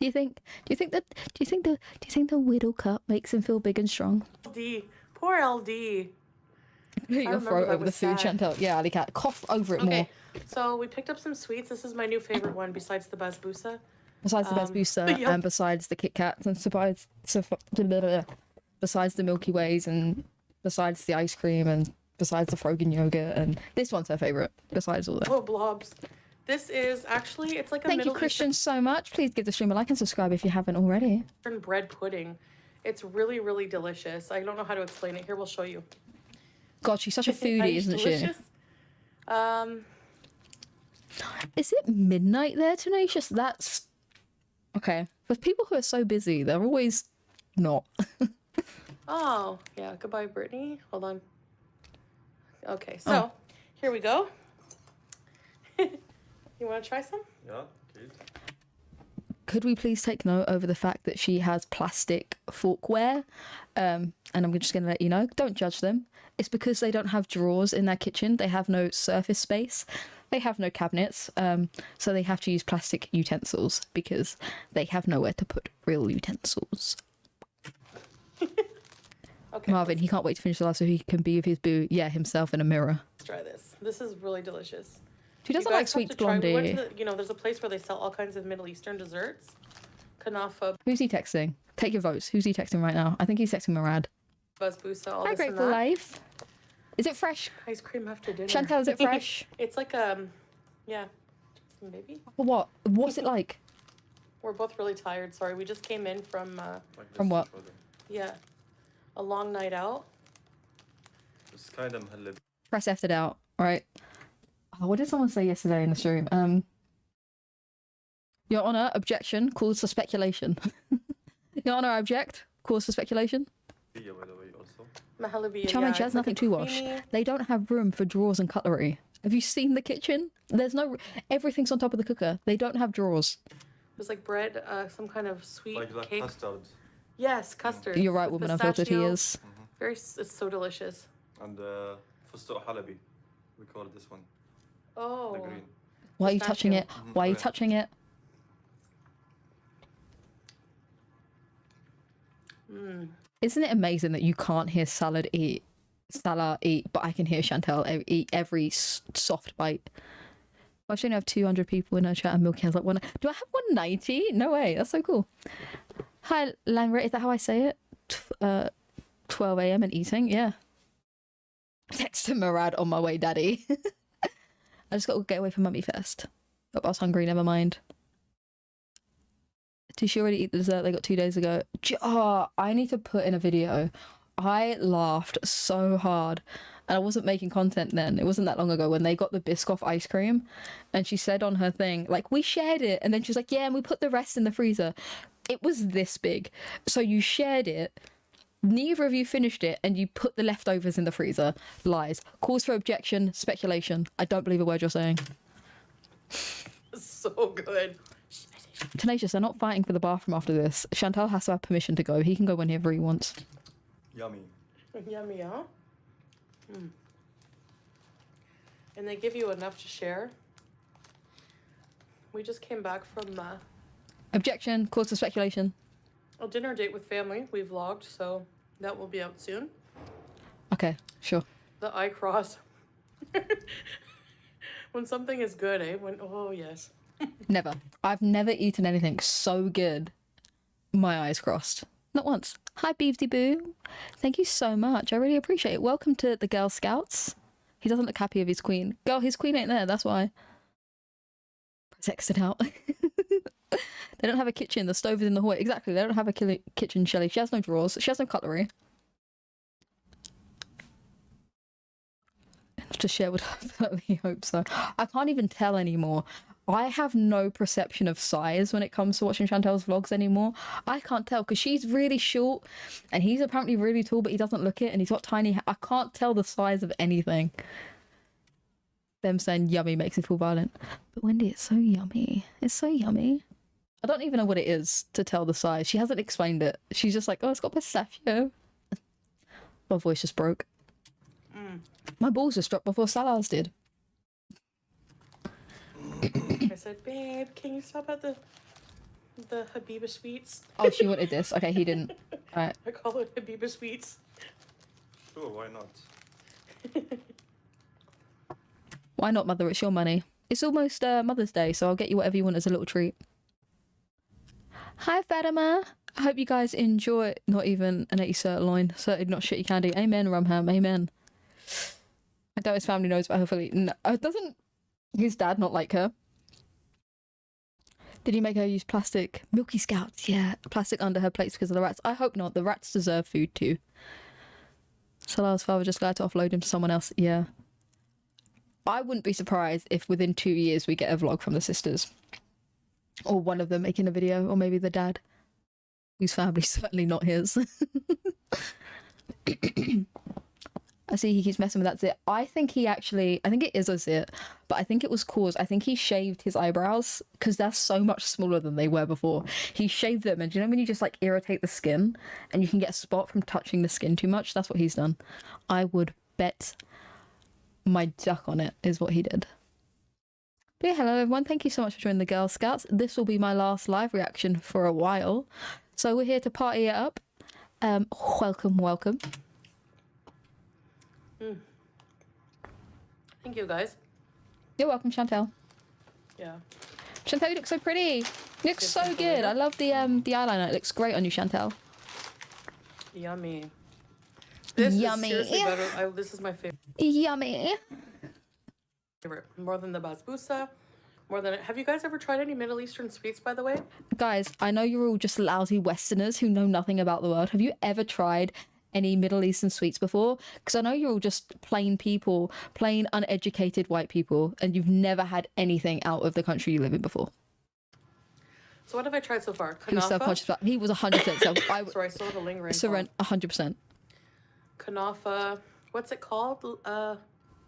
Do you think the Whittle cup makes him feel big and strong? LD. Poor LD. Your remember throat that over the was food, sad. Chantelle. Yeah, Ali Cat. Cough over it more. Okay, so we picked up some sweets. This is my new favorite one besides the basbousa. Besides the basbousa yep. and besides the Kit Kats and besides the Milky Ways and besides the ice cream and besides the frozen yogurt, and this one's her favorite. Besides all that. Oh, blobs. This is actually, it's like a Thank you, Middle Christian, so much. Please give the stream a like and subscribe if you haven't already. Eastern bread pudding. It's really, really delicious. I don't know how to explain it. Here, we'll show you. God, she's such a foodie, isn't she? Delicious. Is it midnight there, Tenacious? That's... Okay. For people who are so busy, they're always not. Oh, yeah. Goodbye, Brittany. Hold on. Okay, so here we go. You want to try some? Yeah, please. Could we please take note over the fact that she has plastic forkware? And I'm just going to let you know, don't judge them. It's because they don't have drawers in their kitchen. They have no surface space. They have no cabinets. So they have to use plastic utensils because they have nowhere to put real utensils. Okay. Marvin, he can't wait to finish the live so he can be with his boo, himself in a mirror. Let's try this. This is really delicious. She doesn't You like guys have sweet to try. We blondie. went to there's a place where they sell all kinds of Middle Eastern desserts. Kanafa, Who's he texting? Take your votes. Who's he texting right now? I think he's texting Murad. basbousa, all Hi, this and Grateful that. Life. Is it fresh? Ice cream after dinner. Chantel, is it fresh? It's like Yeah. Jackson, baby. What? What's it like? We're both really tired. Sorry, we just came in from From what? yeah, a long night out. It's kind of مهلب. Press F'd out. Right. Oh, what did someone say yesterday in the stream? Your Honor, objection, calls for speculation. Your Honor, I object, calls for speculation. Yeah, by the way, also. Mahalabiya. Charmaine, she has nothing to wash. They don't have room for drawers and cutlery. Have you seen the kitchen? There's no... Everything's on top of the cooker. They don't have drawers. It was like bread, some kind of sweet Like cake. custard. Yes, custard. You're right, with woman, unfiltered he pistachio. is. Very, it's so delicious. And فستق حلبي. We call it this one. Oh. The green. Why are you touching it? Why are you Yeah. touching it? Isn't it amazing that you can't hear Salah eat, but I can hear Chantelle eat every soft bite? I actually have 200 people in her chat and Milky has like do I have 190? No way, that's so cool. Hi, Langra, is that how I say it? 12 a.m. and eating, yeah. Text to Murad on my way, daddy. I just got to get away from mummy first. Oh, I was hungry, never mind. Did she already eat the dessert they got 2 days ago? Oh, I need to put in a video. I laughed so hard. And I wasn't making content then. It wasn't that long ago when they got the Biscoff ice cream. And she said on her thing, like, we shared it. And then she was like, yeah, and we put the rest in the freezer. It was this big. So you shared it. Neither of you finished it. And you put the leftovers in the freezer. Lies. Cause for objection. Speculation. I don't believe a word you're saying. So good. Tenacious, they're not fighting for the bathroom after this. Chantelle has to have permission to go. He can go whenever he wants. Yummy. Yummy, huh? Mm. And they give you enough to share. We just came back from Objection, cause for speculation. a dinner date with family. We vlogged, so that will be out soon. Okay, sure. The eye cross. When something is good, eh? Oh, yes. Never. I've never eaten anything so good. My eyes crossed. Not once. Hi, Beavesy Boo. Thank you so much. I really appreciate it. Welcome to the Girl Scouts. He doesn't look happy of his queen. Girl, his queen ain't there. That's why. Press exit out. They don't have a kitchen. The stove is in the hallway. Exactly. They don't have a kitchen, Shelley. She has no drawers. She has no cutlery. To share would certainly hope so. I can't even tell anymore. I have no perception of size when it comes to watching Chantelle's vlogs anymore. I can't tell because she's really short and he's apparently really tall, but he doesn't look it and he's got tiny. I can't tell the size of anything. Them saying yummy makes me feel violent. But Wendy, it's so yummy. It's so yummy. I don't even know what it is to tell the size. She hasn't explained it. She's just like, oh, it's got pistachio. My voice just broke. My balls just dropped before Salah's did. I said, babe, can you stop at the Habiba Sweets? Oh, she wanted this. Okay, he didn't. Alright. I call it Habiba Sweets. Sure, why not? Why not, mother? It's your money. It's almost Mother's Day, so I'll get you whatever you want as a little treat. Hi, Fatima. I hope you guys enjoy. Not even an 80 sirloin. Certainly not shitty candy. Amen, Rumham. Amen. I doubt his family knows, but hopefully... No, doesn't his dad not like her? Did he make her use plastic? Milky Scouts, yeah. Plastic under her plates because of the rats. I hope not. The rats deserve food too. Salah's father just glad to offload him to someone else. Yeah. I wouldn't be surprised if within 2 years we get a vlog from the sisters. Or one of them making a video. Or maybe the dad. Whose family's certainly not his. I see he keeps messing with that zit. I think it is a zit, but I think it was caused, I think he shaved his eyebrows because they're so much smaller than they were before. He shaved them, and do you know when you just like irritate the skin and you can get a spot from touching the skin too much? That's what he's done. I would bet my duck on it is what he did. But yeah, hello everyone. Thank you so much for joining the Girl Scouts. This will be my last live reaction for a while. So we're here to party it up. Welcome. Thank you, guys. You're welcome, Chantelle. Yeah. Chantelle, you look so pretty. You look so good. I love the eyeliner. It looks great on you, Chantelle. Yummy. This Yummy. is seriously better. This is my favorite. Yummy. favorite. More than the basbousa. More than... Have you guys ever tried any Middle Eastern sweets, by the way? Guys, I know you're all just lousy Westerners who know nothing about the world. Have you ever tried any Middle Eastern sweets before? Because I know you're all just plain people, plain uneducated white people, and you've never had anything out of the country you live in before. So what have I tried so far? He was self-conscious about. He was 100% self. Sorry, I still have a lingering. Surrender 100%. Kanafa. What's it called?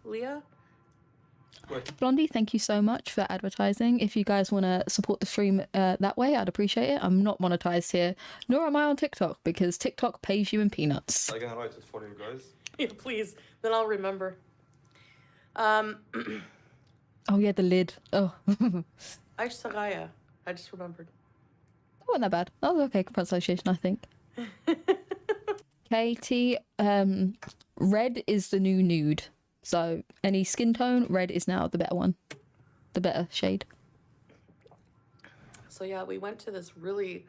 Leah? Blondie, thank you so much for advertising. If you guys want to support the stream that way, I'd appreciate it. I'm not monetized here, nor am I on TikTok, because TikTok pays you in peanuts. I'm gonna write it for you guys. Yeah, please. Then I'll remember. Oh yeah, the lid. Oh. Aish Saraya. I just remembered. That wasn't that bad. That was okay pronunciation, I think. Katie, red is the new nude. So any skin tone, red is now the better one. The better shade. So yeah, we went to this really,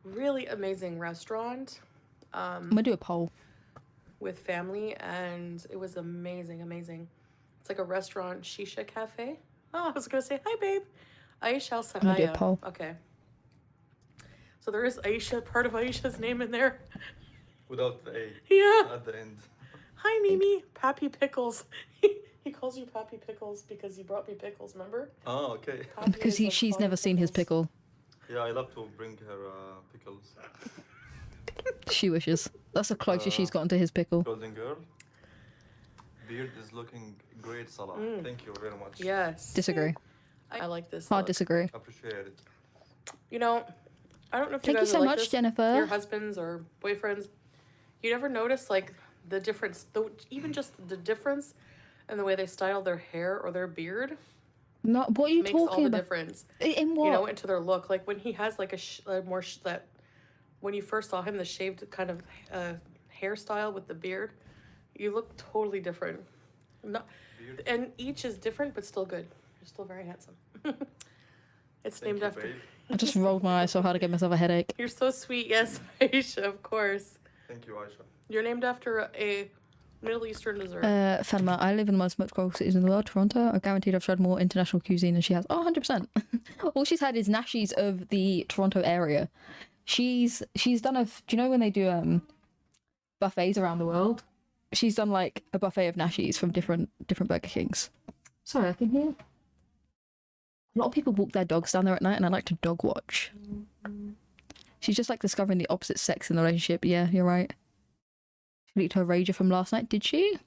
really amazing restaurant. I'm gonna do a poll. With family, and it was amazing, amazing. It's like a restaurant shisha cafe. Oh, I was gonna say hi, babe. Aisha Al I'm gonna do a Saraya. poll. Okay. So there is Aisha, part of Aisha's name in there. Without the A. Yeah. At the end. Hi, Mimi. Pappy Pickles. He calls you Pappy Pickles because you brought me pickles, remember? Oh, okay. Pappy Because is like she's Pappy never seen his Pickles. pickle. Yeah, I love to bring her pickles. She wishes. That's the closest she's gotten to his pickle. Golden girl. Beard is looking great, Salah. Thank you very much. Yes. Disagree. I like this. Hard look. disagree. Appreciate it. You know, I don't know if Thank you guys so are like much, this, Jennifer. your husbands or boyfriends. You never notice like the difference, even just the difference in the way they style their hair or their beard No, what are you makes all talking the about? difference. In what? You know, into their look. Like when he has like that. When you first saw him, the shaved kind of hairstyle with the beard, you look totally different. And each is different, but still good. You're still very handsome. It's named after. Babe. I just rolled my eyes so hard to get myself a headache. You're so sweet. Yes, Aisha, of course. Thank you, Aisha. You're named after a Middle Eastern dessert. Fatima, I live in the most multicultural cities in the world, Toronto. I'm guaranteed I've tried more international cuisine than she has. Oh, 100%. All she's had is nashies of the Toronto area. She's done do you know when they do buffets around the world? She's done like a buffet of nashies from different Burger Kings. Sorry, I can hear. A lot of people walk their dogs down there at night, and I like to dog watch. She's just like discovering the opposite sex in the relationship. Yeah, you're right. She leaked her rager from last night, did she?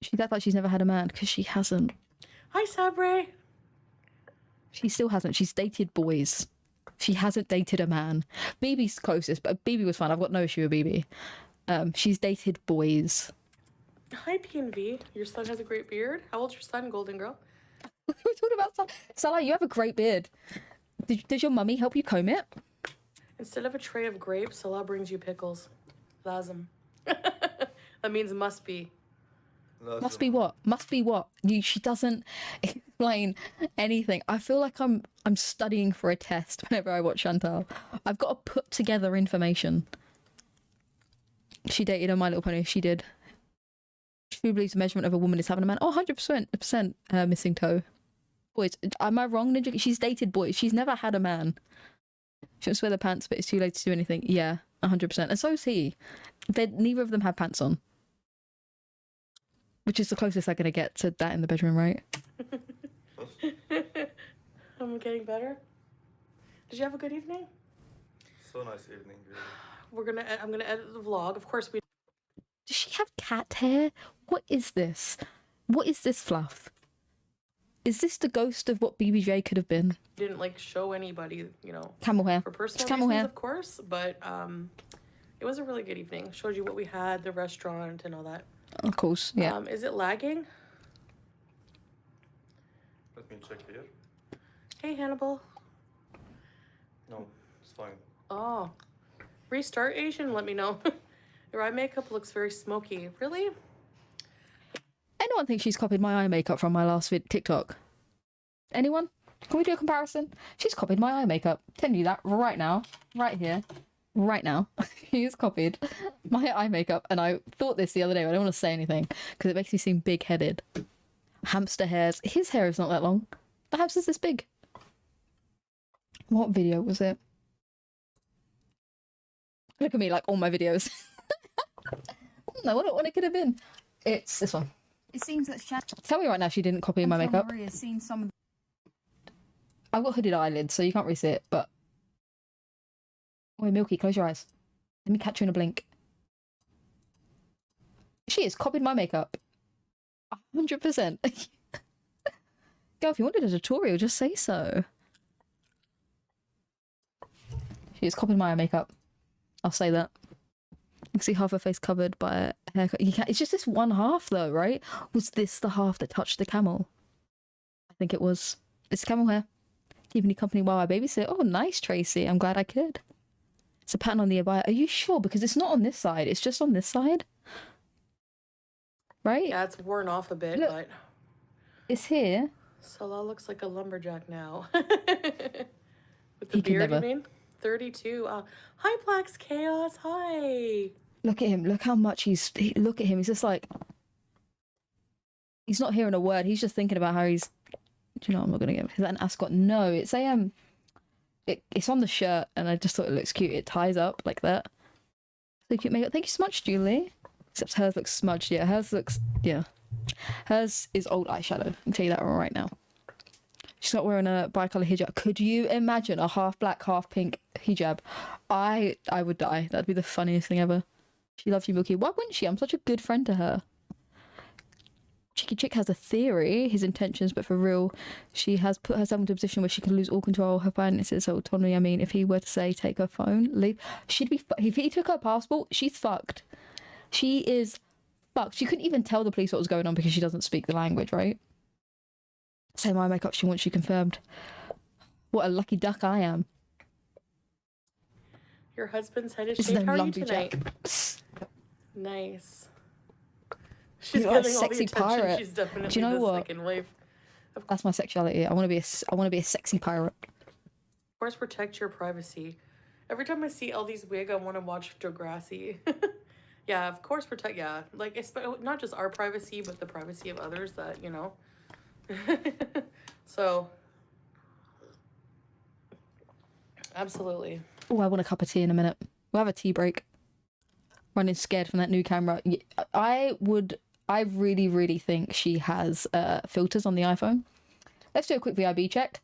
She acts like she's never had a man, because she hasn't. Hi, Sabre. She still hasn't. She's dated boys. She hasn't dated a man. BB's closest, but BB was fine. I've got no issue with BB. She's dated boys. Hi, PNV. Your son has a great beard. How old's your son, Golden Girl? We're talking about Salah, you have a great beard. Does your mummy help you comb it? Instead of a tray of grapes, Salah brings you pickles. Lazim. That means must be. Must be what? Must be what? She doesn't explain anything. I feel like I'm studying for a test whenever I watch Chantelle. I've got to put together information. She dated a My Little Pony. She did. She believes the measurement of a woman is having a man. Oh, 100% missing toe. Boys, am I wrong, Ninja? She's dated boys. She's never had a man. She wants to wear the pants, but it's too late to do anything. Yeah, 100%. And so is he. Neither of them have pants on. Which is the closest I'm going to get to that in the bedroom, right? I'm getting better. Did you have a good evening? So nice evening, really. I'm gonna edit the vlog. Of course we. Does she have cat hair? What is this? What is this fluff? Is this the ghost of what BBJ could have been? Didn't like show anybody, you know. Camel hair. For personal Just camel reasons, hair. of course. But it was a really good evening. Showed you what we had, the restaurant, and all that. Of course, yeah. Is it lagging? Let me check here. Hey, Hannibal. No, it's fine. Oh. Restart Asian, let me know. Your eye makeup looks very smoky. Really? Anyone think she's copied my eye makeup from my last TikTok? Anyone? Can we do a comparison? She's copied my eye makeup. Tell you that right now. Right here. Right now. She's copied my eye makeup. And I thought this the other day, but I don't want to say anything because it makes me seem big-headed. hamster hairs. His hair is not that long. The hamster's this big. What video was it? Look at me, like all my videos. I don't know what it could have been. It's this one. It seems that Tell me right now she didn't copy my makeup. Maria's seen some of I've got hooded eyelids, so you can't really see it, but... Wait, Milky, close your eyes. Let me catch you in a blink. She has copied my makeup. 100%. Girl, if you wanted a tutorial, just say so. She has copied my makeup. I'll say that. You can see half her face covered by a haircut. You can't, it's just this one half, though, right? Was this the half that touched the camel? I think it was. It's camel hair. Keeping you company while I babysit. Oh, nice, Tracy. I'm glad I could. It's a pattern on the abaya. Are you sure? Because it's not on this side. It's just on this side. Right? Yeah, it's worn off a bit, Look, but... It's here. Salah looks like a lumberjack now. With the beard, you mean? 32. Hi, Black's Chaos. Hi. Look at him. Look how much look at him. He's just like... He's not hearing a word. He's just thinking about how he's... Do you know what I'm not going to get? Is that an ascot? No, it's a... It's on the shirt, and I just thought it looks cute. It ties up like that. So cute makeup. Thank you so much, Julie. Except hers looks smudged. Yeah, hers looks... Yeah. Hers is old eyeshadow. I'll tell you that right now. She's not wearing a bi-colour hijab. Could you imagine a half black, half pink hijab? I would die. That'd be the funniest thing ever. She loves you, Milky. Why wouldn't she? I'm such a good friend to her. Chicky Chick has a theory, his intentions, but for real, she has put herself into a position where she could lose all control of her finances, her autonomy. I mean, if he were to say, take her phone, leave, she'd be... If he took her passport, she's fucked. She is fucked. She couldn't even tell the police what was going on because she doesn't speak the language, right? Say my makeup, she wants you confirmed. What a lucky duck I am. Your husband's head is This shaved. is How no are you tonight? Nice. She's You're a getting all the sexy attention. pirate. She's definitely Do you know the what? second wave. That's my sexuality. I want to be a sexy pirate. Of course, protect your privacy. Every time I see Eldie's wig, I want to watch Degrassi. Yeah, of course, protect. Yeah, like it's not just our privacy, but the privacy of others. That you know. So. Absolutely. Oh, I want a cup of tea in a minute. We'll have a tea break. Running scared from that new camera. I really, really think she has filters on the iPhone. Let's do a quick VIB check.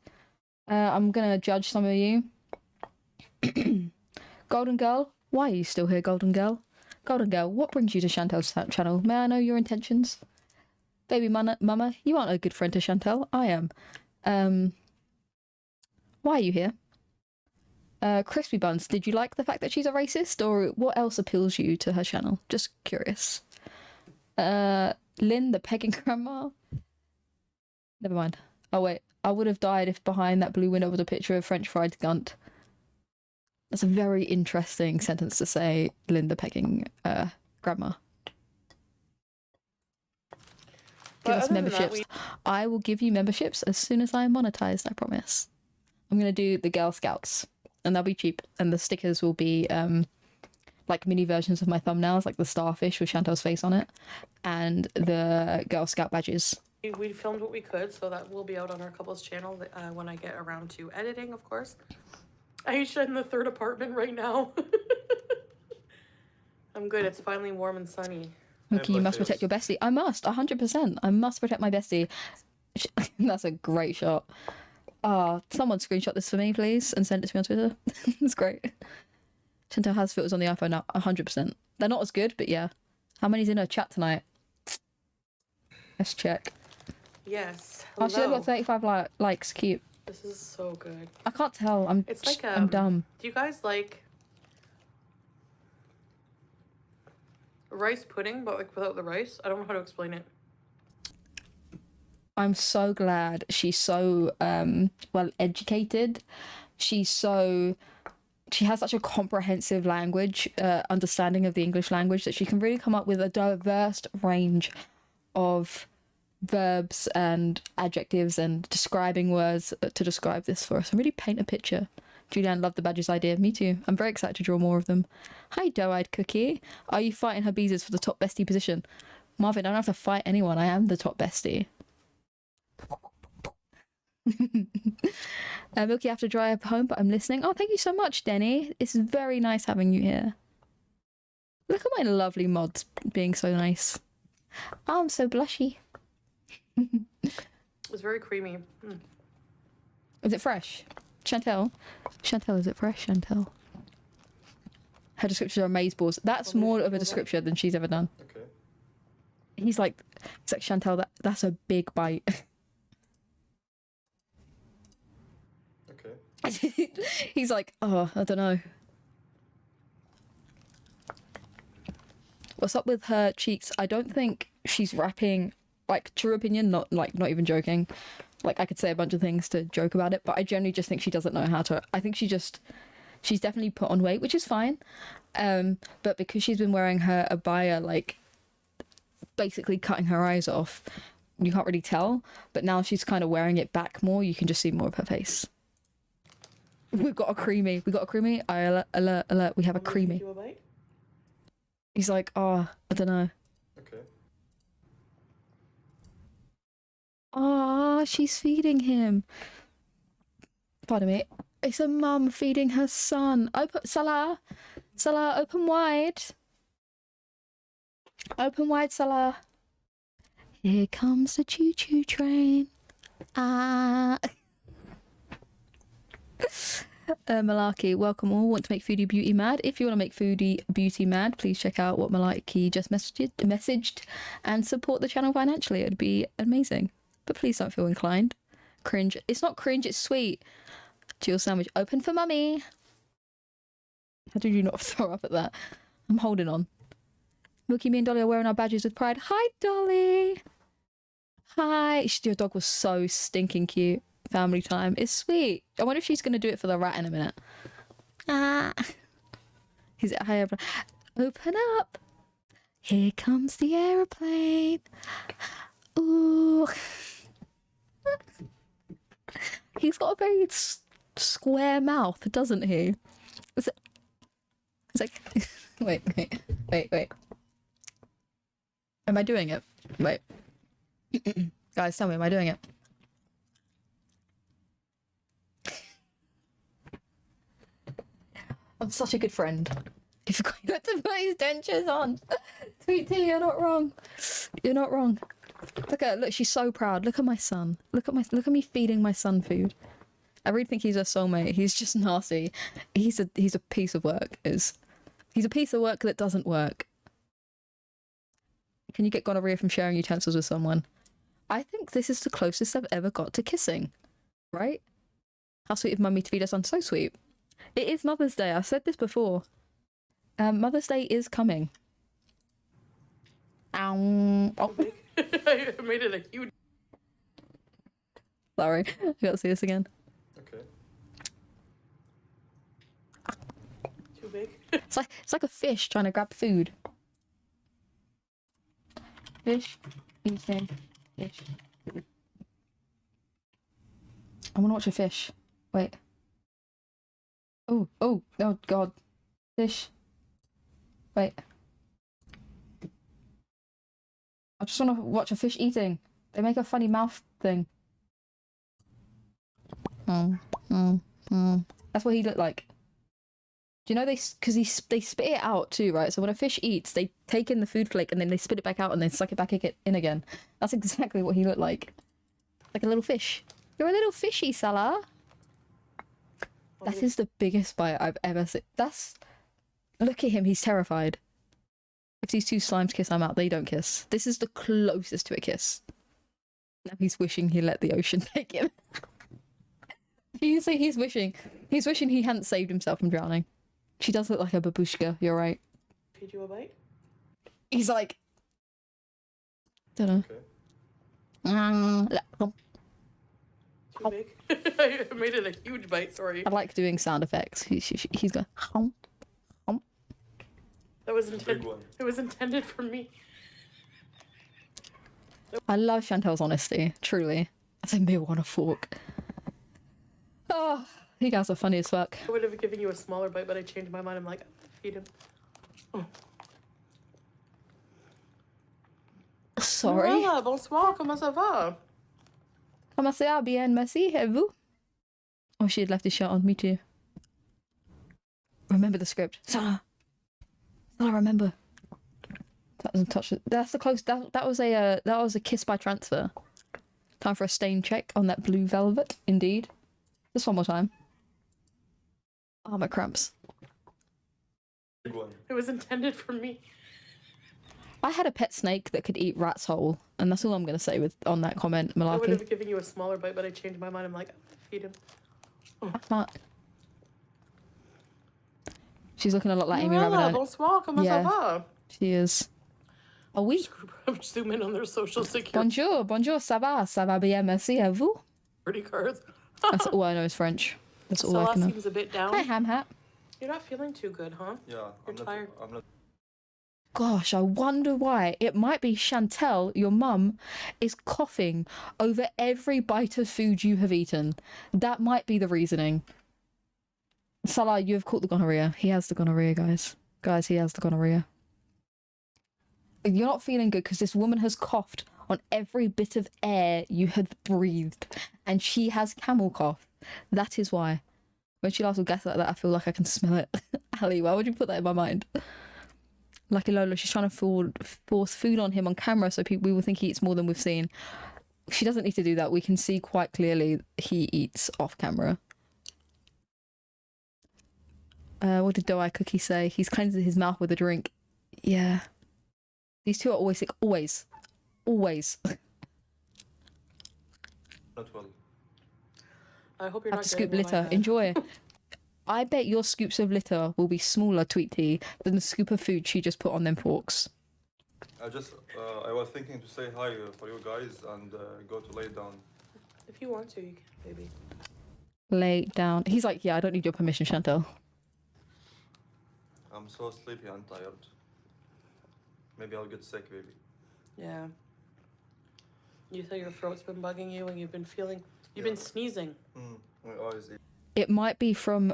I'm going to judge some of you. Golden Girl, why are you still here, Golden Girl? Golden Girl, what brings you to Chantelle's channel? May I know your intentions? Baby Mama, you aren't a good friend to Chantelle. I am. Why are you here? Crispy Buns, did you like the fact that she's a racist, or what else appeals you to her channel? Just curious. Lynn, the pegging grandma? Never mind. Oh wait, I would have died if behind that blue window was a picture of French fried gunt. That's a very interesting sentence to say, Lynn, the pegging grandma. Give us memberships. I will give you memberships as soon as I am monetized, I promise. I'm going to do the Girl Scouts. And they'll be cheap. And the stickers will be like mini versions of my thumbnails, like the starfish with Chantelle's face on it. And the Girl Scout badges. We filmed what we could, so that will be out on our couple's channel when I get around to editing, of course. Aisha in the third apartment right now. I'm good. It's finally warm and sunny. Okay, you must protect your bestie. I must, 100%. I must protect my bestie. That's a great shot. Someone screenshot this for me, please, and send it to me on Twitter. It's great. Chantelle has filters on the iPhone now, 100%. They're not as good, but yeah. How many's in her chat tonight? Let's check. Yes. Oh, she's got 35 likes. Cute. This is so good. I can't tell. I'm dumb. Do you guys like rice pudding, but like without the rice? I don't know how to explain it. I'm so glad she's so well educated. She has such a comprehensive language, understanding of the English language, that she can really come up with a diverse range of verbs and adjectives and describing words to describe this for us and really paint a picture. Julianne loved the badges idea. Me too. I'm very excited to draw more of them. Hi, doe-eyed cookie. Are you fighting her beezers for the top bestie position? Marvin, I don't have to fight anyone. I am the top bestie. Milky, I have to drive home, but I'm listening. Oh, thank you so much, Denny. It's very nice having you here. Look at my lovely mods being so nice. Oh, I'm so blushy. It's very creamy. Mm. Is it fresh? Chantelle? Chantelle, is it fresh, Chantelle? Her descriptions are amazeballs. That's more of a description than she's ever done. Okay. He's like Chantelle, that's a big bite. Okay. He's like, oh, I don't know. What's up with her cheeks? I don't think she's rapping, like, true opinion, not even joking. Like, I could say a bunch of things to joke about it, but I generally just think she doesn't know how to. I think she's definitely put on weight, which is fine. But because she's been wearing her abaya, like, basically cutting her eyes off, you can't really tell. But now she's kind of wearing it back more, you can just see more of her face. We've got a creamy. Alert. We have a creamy. He's like, oh, I don't know. Okay. Oh, she's feeding him. Pardon me. It's a mum feeding her son. Salah, open wide. Open wide, Salah. Here comes the choo-choo train. Ah. Malarkey, welcome all. Want to make Foodie Beauty mad? If you want to make Foodie Beauty mad, please check out what Malarkey just messaged and support the channel financially. It'd be amazing. But please don't feel inclined. Cringe. It's not cringe, it's sweet. Jill sandwich. Open for mummy. How did you not throw up at that? I'm holding on. Milky, me and Dolly are wearing our badges with pride. Hi, Dolly. Hi. Your dog was so stinking cute. Family time. It's sweet. I wonder if she's going to do it for the rat in a minute. Ah. He's at high airplane. Open up. Here comes the aeroplane. Ooh. He's got a very square mouth, doesn't he? It's like... Wait. Am I doing it? Wait. Guys, tell me, am I doing it? I'm such a good friend. He forgot to put his dentures on. Sweet tea, you're not wrong. You're not wrong. Look, she's so proud. Look at my son. Look at me feeding my son food. I really think he's a soulmate. He's just nasty. He's a piece of work. He's a piece of work that doesn't work. Can you get gonorrhea from sharing utensils with someone? I think this is the closest I've ever got to kissing. Right? How sweet of mummy to feed her son. So sweet. It is Mother's Day. I've said this before. Mother's Day is coming. Ow. Oh. I made it a huge... Sorry. I gotta see this again. Okay. Too big. It's like a fish trying to grab food. Fish. Eating. Fish. I wanna watch a fish. Wait. Oh, God. Fish. Wait. I just want to watch a fish eating. They make a funny mouth thing. That's what he looked like. Do you know they spit it out too, right? So when a fish eats, they take in the food flake and then they spit it back out and then suck it back in again. That's exactly what he looked like. Like a little fish. You're a little fishy, Salah. That is the biggest bite I've ever seen. Look at him, he's terrified. If these two slimes kiss, I'm out. They don't kiss. This is the closest to a kiss. Now he's wishing he let the ocean take him. He's wishing he hadn't saved himself from drowning. She does look like a babushka, you're right. Feed you a bite? He's like... Don't know. Okay. Too big? I made it a huge bite, sorry. I like doing sound effects. He's going... That was intended. It was intended for me. I love Chantelle's honesty, truly. I think they want a fork. Oh, you guys are funny as fuck. I would have given you a smaller bite, but I changed my mind. I'm like, feed him. Oh. Sorry. Hola, bonsoir, comment ça va? Comment ça bien, merci, et vous? Oh, she had left his shirt on, me too. Remember the script. Salah, remember. That doesn't touch it. That's the close. That was a kiss by transfer. Time for a stain check on that blue velvet. Indeed. Just one more time. Oh, my cramps. It was intended for me. I had a pet snake that could eat rats whole, and that's all I'm gonna say on that comment, I would Malarkey. have given you a smaller bite, but I changed my mind. I'm like, I'm gonna feed him. That's not. She's looking a lot like Amy Ramadan. Bonsoir, comment ça va? She is. Oh oui. I'm zooming on their social security. Bonjour, ça va bien, merci, à vous? Pretty cards. That's all I know is French. That's all I Salah can know. seems a bit down. Hi, Ham Hat. You're not feeling too good, huh? Yeah, You're tired. I'm not. Gosh, I wonder why. It might be Chantelle, your mum, is coughing over every bite of food you have eaten. That might be the reasoning. Salah, you have caught the gonorrhea. He has the gonorrhea, guys. Guys, he has the gonorrhea. You're not feeling good because this woman has coughed on every bit of air you have breathed. And she has camel cough. That is why. When she laughs or gasps like that, I feel like I can smell it. Ali, why would you put that in my mind? Lucky Lola, she's trying to force food on him on camera so we will think he eats more than we've seen. She doesn't need to do that. We can see quite clearly he eats off camera. What did Doai Cookie say? He's cleansing his mouth with a drink. Yeah. These two are always sick. Always. Always. Not well. I hope you're Have not to scoop getting litter. like Enjoy. I bet your scoops of litter will be smaller, Tweet Tea, than the scoop of food she just put on them forks. I was thinking to say hi for you guys and go to lay down. If you want to, you can, baby. Lay down. He's like, yeah, I don't need your permission, Chantelle. I'm so sleepy and tired. Maybe I'll get sick, baby. Yeah. You say your throat's been bugging you and you've been been sneezing. My eyes. It might be from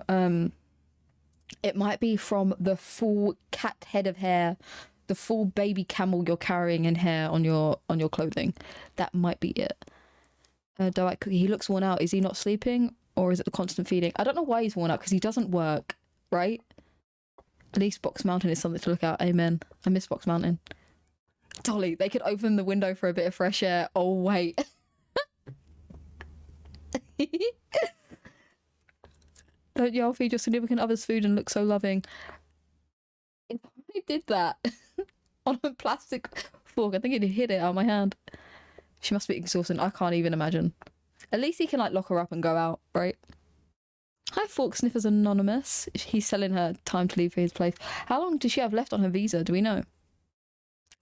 the full cat head of hair, the full baby camel you're carrying in hair on your clothing. That might be it. Dwight Cookie, he looks worn out. Is he not sleeping or is it the constant feeding? I don't know why he's worn out because he doesn't work, right? At least Box Mountain is something to look at. Amen. I miss Box Mountain. Dolly, they could open the window for a bit of fresh air. Oh, wait. Don't y'all feed your significant other's food and look so loving? If I did that on a plastic fork, I think it'd hit it out of my hand. She must be exhausted. I can't even imagine. At least he can like lock her up and go out, right? Hi, Fork Sniffers Anonymous. He's telling her time to leave for his place. How long does she have left on her visa? Do we know?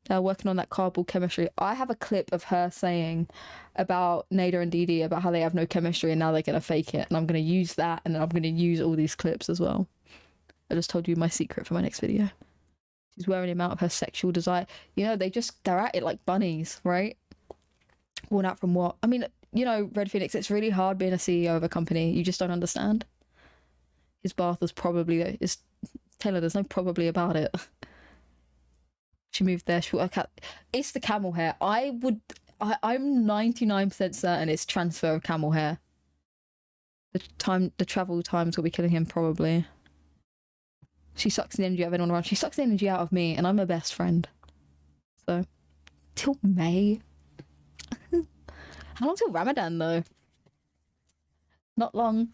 They're working on that cardboard chemistry. I have a clip of her saying about Nada and Dee about how they have no chemistry and now they're going to fake it. And I'm going to use that and then I'm going to use all these clips as well. I just told you my secret for my next video. She's wearing him out of her sexual desire. You know, they're at it like bunnies, right? Worn out from what? I mean, you know, Red Phoenix, it's really hard being a CEO of a company. You just don't understand. His bath was probably... Taylor, there's no probably about it. She moved there. It's the camel hair. I'm 99% certain it's transfer of camel hair. The travel times will be killing him probably. She sucks the energy out of anyone around. She sucks the energy out of me, and I'm her best friend. So, till May. How long till Ramadan though? Not long.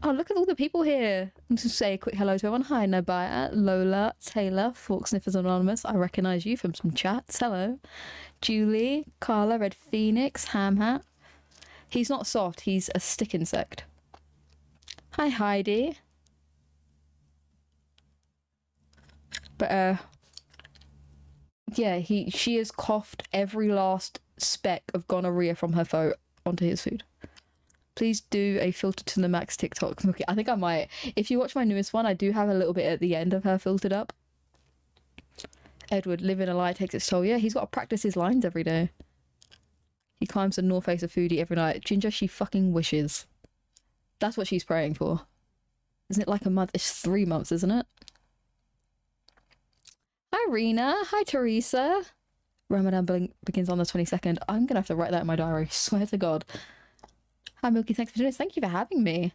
Oh, look at all the people here. I'm just say a quick hello to everyone. Hi, Nabaya, Lola, Taylor, Fork Sniffers Anonymous. I recognise you from some chats. Hello. Julie, Carla, Red Phoenix, Ham Hat. He's not soft, he's a stick insect. Hi, Heidi. But, yeah, she has coughed every last speck of gonorrhea from her throat onto his food. Please do a filter to the max TikTok. I think I might. If you watch my newest one, I do have a little bit at the end of her filtered up. Edward, living a lie takes its toll. Yeah, he's got to practice his lines every day. He climbs the north face of foodie every night. Ginger, she fucking wishes. That's what she's praying for. Isn't it like a month? It's 3 months, isn't it? Hi, Rena. Hi, Teresa. Ramadan begins on the 22nd. I'm gonna have to write that in my diary. Swear to God. Hi Milky, thanks for doing this. Thank you for having me.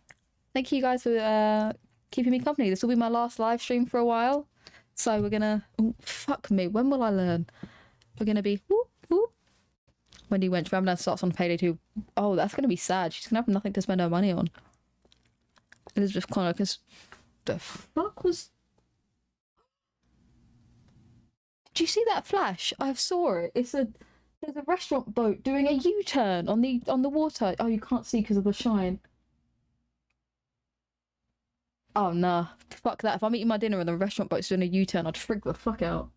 Thank you guys for keeping me company. This will be my last live stream for a while. So we're gonna... Oh, fuck me. When will I learn? We're gonna be... Whoop, whoop. Wendy went. Ramadan starts on payday 2. Oh, that's gonna be sad. She's gonna have nothing to spend her money on. Elizabeth Connor, because... The fuck was... Do you see that flash? I saw it. There's a restaurant boat doing a U-turn on the water. Oh, you can't see because of the shine. Oh nah. Fuck that. If I'm eating my dinner and the restaurant boat's doing a U-turn, I'd freak the fuck out.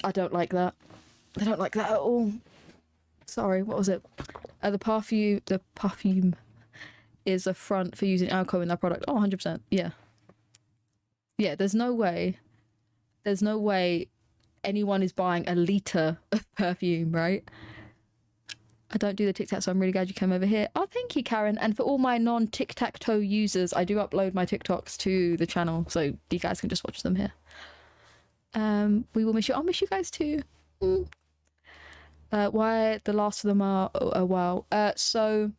I don't like that. I don't like that at all. Sorry, what was it? The perfume is a front for using alcohol in that product. Oh, 100%. Yeah. Yeah, there's no way anyone is buying a litre of perfume, right? I don't do the TikTok, so I'm really glad you came over here. Oh, thank you, Karen. And for all my non-tic-tac-toe users, I do upload my TikToks to the channel, so you guys can just watch them here. We will miss you. I'll miss you guys too. Why the last of them are a while. So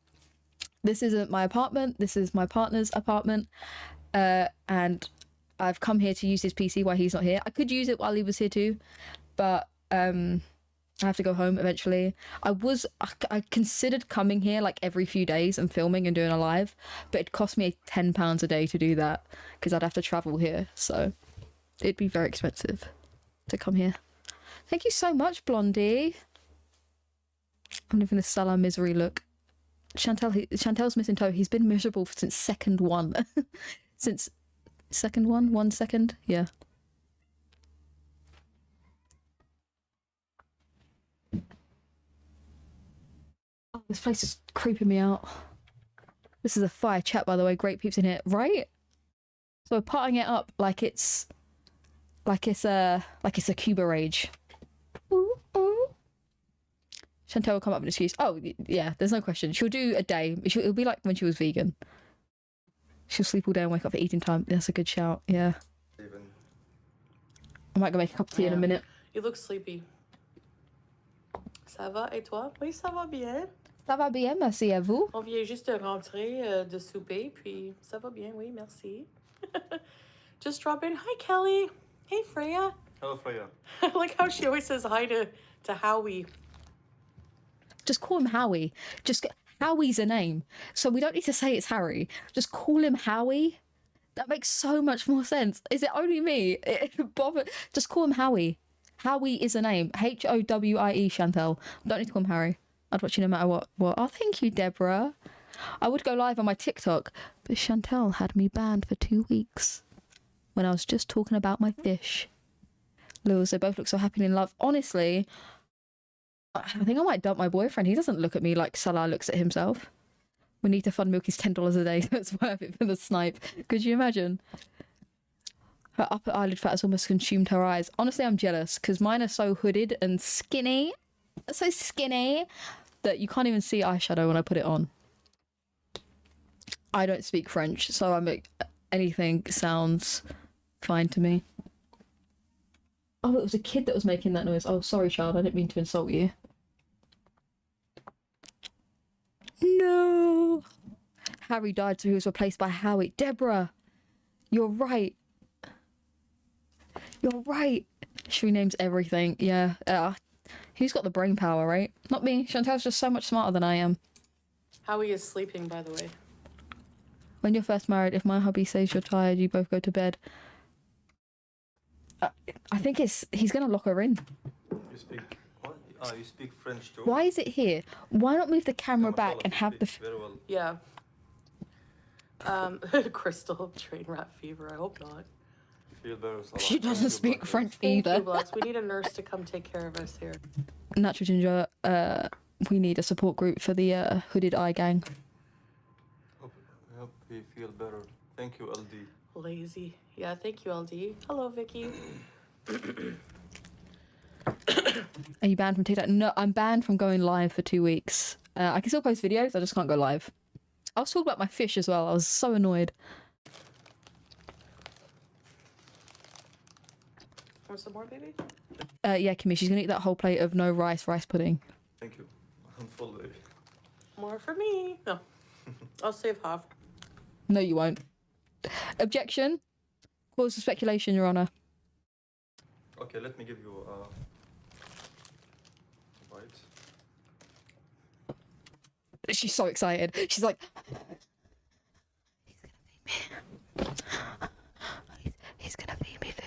this isn't my apartment. This is my partner's apartment. And I've come here to use his PC while he's not here. I could use it while he was here too, but I have to go home eventually. I considered coming here like every few days and filming and doing a live, but it cost me £10 a day to do that because I'd have to travel here, so it'd be very expensive to come here. Thank you so much, Blondie. I'm living the Salah misery look. Chantelle's missing toe. He's been miserable since second one. Since second one? 1 second? Yeah. Oh, this place is creeping me out. This is a fire chat, by the way. Great peeps in here, right? So we're potting it up like it's a Cuba rage. Ooh, ooh. Chantelle will come up with an excuse. Oh yeah, there's no question. She'll do a day. It'll be like when she was vegan. She'll sleep all day and wake up at eating time. That's a good shout. Yeah. I might go make a cup of tea in a minute. You look sleepy. Ça va et toi? Oui, ça va bien. Ça va bien, merci à vous. On vient juste de rentrer de souper, puis ça va bien, oui, merci. Just drop in. Hi, Kelly. Hey, Freya. Hello, Freya. I like how she always says hi to Howie. Just call him Howie. Howie's a name, so we don't need to say it's Harry. Just call him Howie. That makes so much more sense. Is it only me? Just call him Howie. Howie is a name. Howie, Chantelle. Don't need to call him Harry. I'd watch you no matter what. Oh, thank you, Deborah. I would go live on my TikTok, but Chantelle had me banned for 2 weeks when I was just talking about my fish. Lils, they both look so happy in love. Honestly, I think I might dump my boyfriend. He doesn't look at me like Salah looks at himself. We need to fund Milky's $10 a day, so it's worth it for the snipe. Could you imagine? Her upper eyelid fat has almost consumed her eyes. Honestly, I'm jealous, because mine are so hooded and skinny. So skinny that you can't even see eyeshadow when I put it on. I don't speak French, so anything sounds fine to me. Oh, it was a kid that was making that noise. Oh, sorry, child. I didn't mean to insult you. No. Harry died, so he was replaced by Howie. Deborah, you're right. You're right. She renames everything. Yeah. Who's got the brain power, right? Not me. Chantelle's just so much smarter than I am. Howie is sleeping, by the way. When you're first married, if my hubby says you're tired, you both go to bed. I think he's gonna lock her in. You speak what? You speak French too? Why is it here? Why not move the camera back and have the... Very well. Yeah. Crystal, train rat fever. I hope not. Feel better, Salah. She doesn't speak French either. Thank you, Blacks. We need a nurse to come take care of us here. Natural Ginger, we need a support group for the hooded eye gang. Hope we feel better. Thank you, LD. Lazy. Yeah, thank you, LD. Hello, Vicky. Are you banned from TikTok? No, I'm banned from going live for 2 weeks. I can still post videos, I just can't go live. I was talking about my fish as well. I was so annoyed. Want some more, baby? Yeah, Kimmy, she's gonna eat that whole plate of no rice pudding. Thank you. I'm full, baby. More for me. No. I'll save half. No, you won't. Objection. Cause of speculation, Your Honor. Okay, let me give you a bite. She's so excited. She's like, he's gonna feed me food.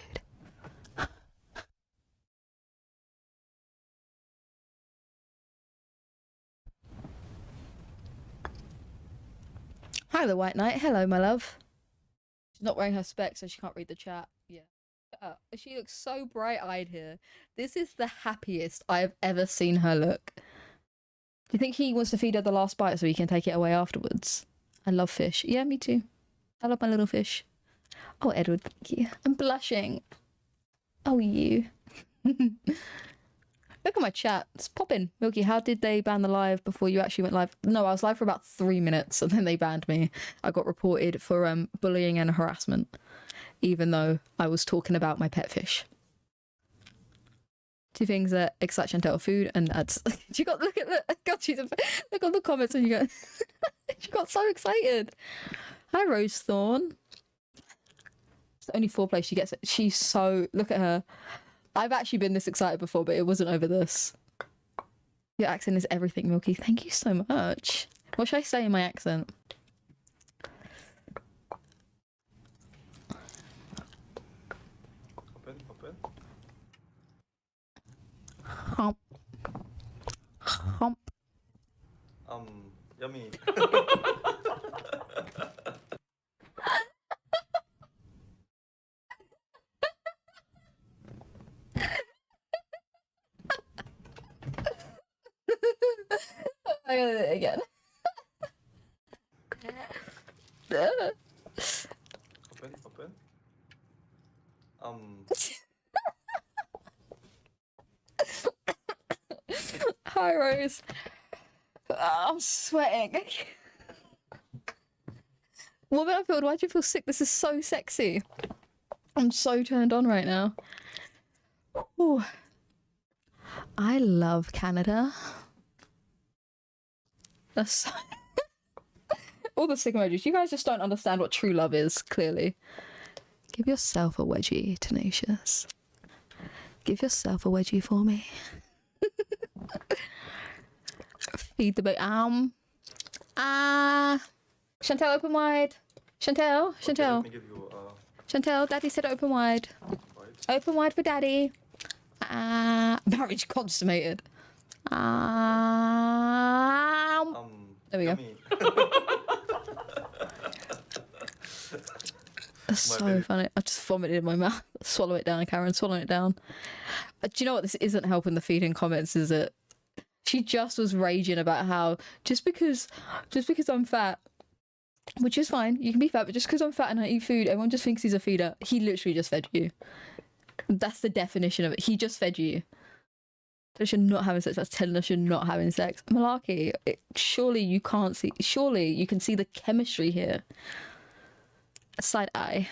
Hi, the White Knight. Hello, my love. She's not wearing her specs, so she can't read the chat. Yeah. She looks so bright-eyed here. This is the happiest I have ever seen her look. Do you think he wants to feed her the last bite so he can take it away afterwards? I love fish. Yeah, me too. I love my little fish. Oh, Edward, thank you. I'm blushing. Oh, you. Look at my chat. It's popping. Milky, how did they ban the live before you actually went live? No, I was live for about 3 minutes and then they banned me. I got reported for bullying and harassment, even though I was talking about my pet fish. Two things that excite Chantelle: food and ads. You got look on the comments and you go. She got so excited. Hi, Rose Thorn. It's the only foreplay she gets. She's so, look at her. I've actually been this excited before, but it wasn't over this. Your accent is everything, Milky. Thank you so much. What should I say in my accent? Open. Hump. Hump. Yummy. I gotta do it again. Open. Hi, Rose. I'm sweating. Woman, I feel. Why do you feel sick? This is so sexy. I'm so turned on right now. Ooh. I love Canada. That's so... all the sick emojis. You guys just don't understand what true love is, clearly. Give yourself a wedgie, Tenacious. Give yourself a wedgie for me. Feed the baby. Chantelle, open wide. Chantelle. Okay, let me give you Chantelle, Daddy said open wide. bite. Open wide for Daddy. Marriage consummated. There we go. Yummy. That's so funny. I just vomited in my mouth. Swallow it down, Karen. Swallow it down. Do you know what? This isn't helping the feeding comments, is it? She just was raging about how just because I'm fat, which is fine, you can be fat, but just because I'm fat and I eat food, everyone just thinks he's a feeder. He literally just fed you. That's the definition of it. He just fed you. That you're not having sex. That's telling us you're not having sex. Malarkey. Surely you can't see. Surely you can see the chemistry here. Side eye.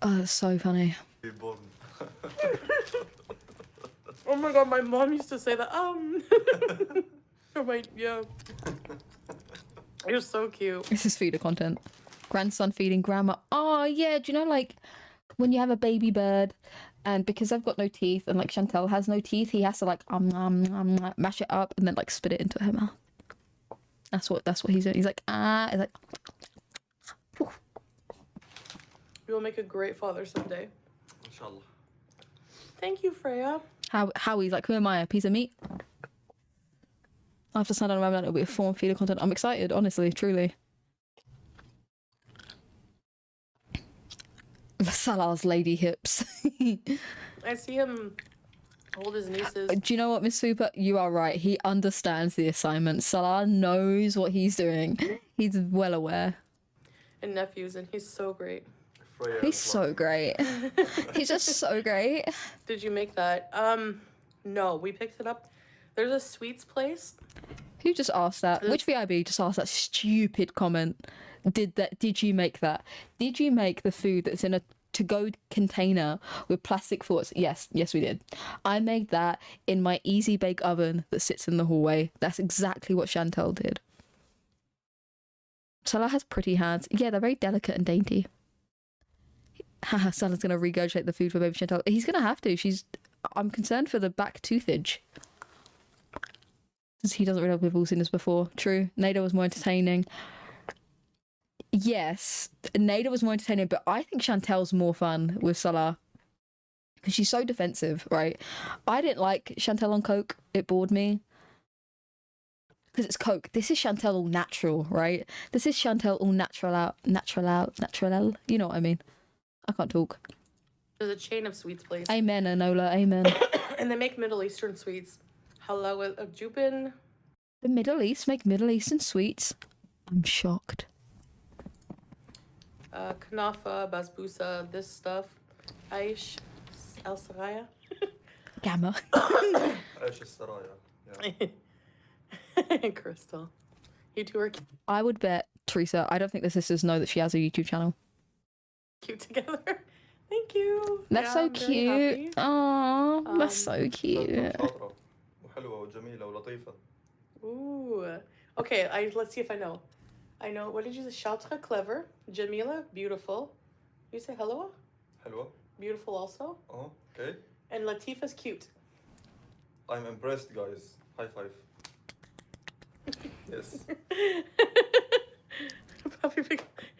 Oh, that's so funny. Be born. Oh my god, my mom used to say that. Oh my, yeah. You're so cute. This is feeder content. Grandson feeding grandma. Oh yeah, do you know like when you have a baby bird and because I've got no teeth and like Chantelle has no teeth, he has to like mash it up and then like spit it into her mouth. That's what he's doing. He's like he's like You will make a great father someday. Inshallah. Thank you, Freya. how he's like, who am I, a piece of meat? After Sundown Ramadan, it'll be a form feeder content. I'm excited, honestly, truly. Salah's lady hips. I see him hold his nieces. Do you know what, Miss Swooper? You are right. He understands the assignment. Salah knows what he's doing. He's well aware. And nephews, and he's so great. Freya He's as so well. great. He's just so great. Did you make that? No, we picked it up. There's a sweets place. Who just asked that? Which VIB just asked that stupid comment? Did you make that? Did you make the food that's in a to-go container with plastic forks. Yes, we did. I made that in my easy bake oven that sits in the hallway. That's exactly what Chantelle did. Salah has pretty hands. Yeah, they're very delicate and dainty. Haha, Salah's gonna regurgitate the food for baby Chantelle. He's gonna have to. I'm concerned for the back toothage. Since he doesn't really we've all seen this before. True. Nada was more entertaining. Yes, Nada was more entertaining, but I think Chantelle's more fun with Salah. Because she's so defensive, right? I didn't like Chantelle on coke. It bored me. Because it's coke. This is Chantelle all natural, right? This is Chantelle all natural. You know what I mean? I can't talk. There's a chain of sweets place. Amen, Enola. Amen. And they make Middle Eastern sweets. Hello, Jupin. The Middle East make Middle Eastern sweets? I'm shocked. Kanafa, basbousa, this stuff. Aish, al saraya. Gamma. Aish al-Saraya. Yeah. Crystal. You two are I would bet, Teresa, I don't think the sisters know that she has a YouTube channel. cute together. Thank you. That's Yeah, so I'm very cute. happy. Oh, that's so cute. وحلوة وجميلة ولطيفة. Ooh. Okay, let's see if I know. I know. What did you say? Chautra, clever. Jamila, beautiful. You say hello? حلوة. Beautiful also. Oh, okay. And Latifa's cute. I'm impressed, guys. High five. Yes.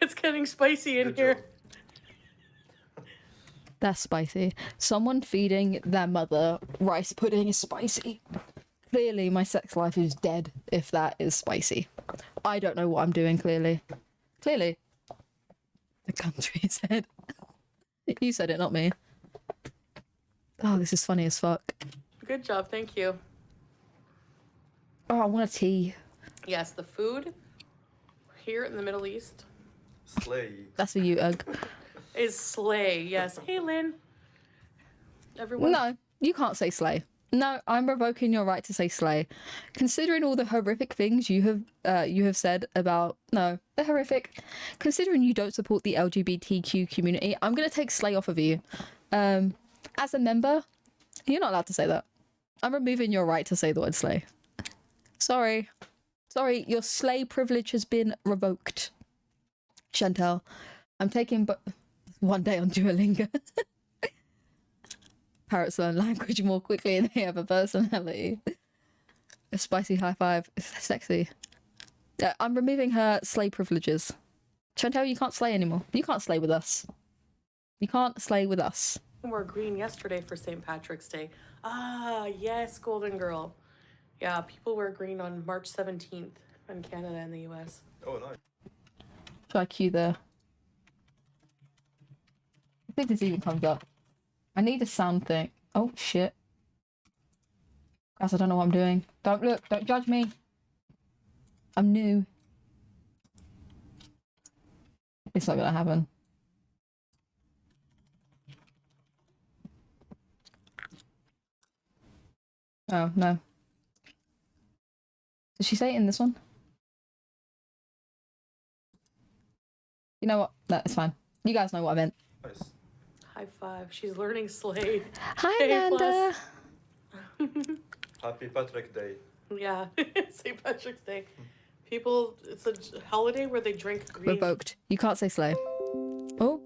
It's getting spicy in Good here. job. That's spicy. Someone feeding their mother rice pudding is spicy. Clearly, my sex life is dead if that is spicy. I don't know what I'm doing, clearly. Clearly. The country said. You said it, not me. Oh, this is funny as fuck. Good job. Thank you. Oh, I want a tea. Yes, the food here in the Middle East Slay. That's for you, Ugg. is slay. Yes. Hey, Lynn. Everyone. No, you can't say slay. No, I'm revoking your right to say slay. Considering all the horrific things you have said about they're horrific. Considering you don't support the LGBTQ community, I'm gonna take slay off of you. As a member, you're not allowed to say that. I'm removing your right to say the word slay. Sorry, your slay privilege has been revoked. Chantelle, I'm taking one day on Duolingo. Parrots learn language more quickly and they have a personality. A spicy high five. It's sexy. I'm removing her slay privileges. Chantelle, you can't slay anymore. You can't slay with us. You can't slay with us. We wore green yesterday for St. Patrick's Day. Ah, yes, Golden Girl. Yeah, people wear green on March 17th in Canada and the US. Oh, nice. Try cue there. I think this even comes up. I need a sound thing. Oh, shit. Guys, I don't know what I'm doing. Don't look. Don't judge me. I'm new. It's not gonna happen. Oh, no. Did she say it in this one? You know what? No, it's fine. You guys know what I meant. Nice. High five. She's learning Slade. Hi, Amanda. Happy Patrick Day. Yeah, St. Patrick's Day. People, it's a holiday where they drink green. Revoked. You can't say slay. Oh.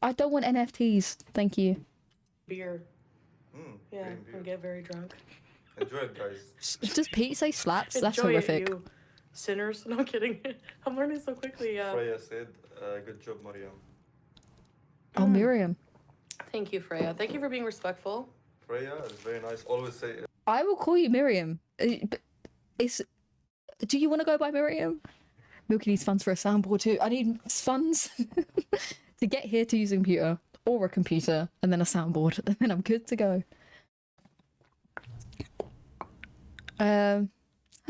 I don't want NFTs. Thank you. Beer. Yeah, green beer. and get very drunk. Enjoy it, guys. Does Pete say slaps? That's Enjoy horrific. It, you sinners. No, I'm kidding. I'm learning so quickly. Freya said, good job, Mariam. Oh, Miriam. Thank you, Freya. Thank you for being respectful. Freya is very nice. Always say I will call you Miriam. Do you want to go by Miriam? Milky needs funds for a soundboard too. I need funds to get here to use a computer or a computer and then a soundboard and then I'm good to go. Hi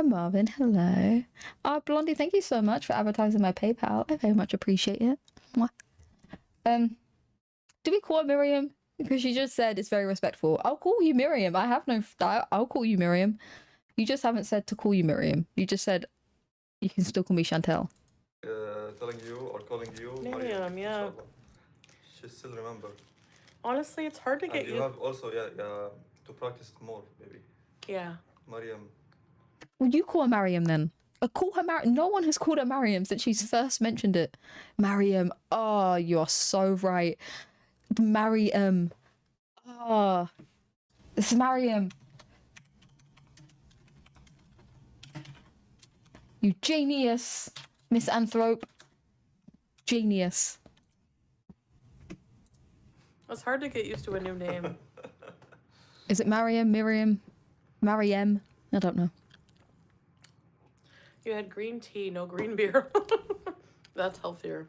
Marvin, hello. Oh, Blondie, thank you so much for advertising my PayPal. I very much appreciate it. Mwah. Do we call her Miriam? Because she just said it's very respectful. I'll call you Miriam. I have no... I'll call you Miriam. You just haven't said to call you Miriam. You just said you can still call me Chantelle. telling you or calling you Miriam, yeah. she still remember. Honestly, it's hard to And get you have also, to practice more, maybe. Yeah. Mariam. Well, you call her Mariam then. Call her Mariam. No one has called her Mariam since she's first mentioned it. Mariam. Oh, you're so right. Mariam. Oh, it's Mariam. You genius, Miss Anthrope. Genius. It's hard to get used to a new name. Is it Mariam, Miriam, Mariam? I don't know. You had green tea, no green beer. That's healthier.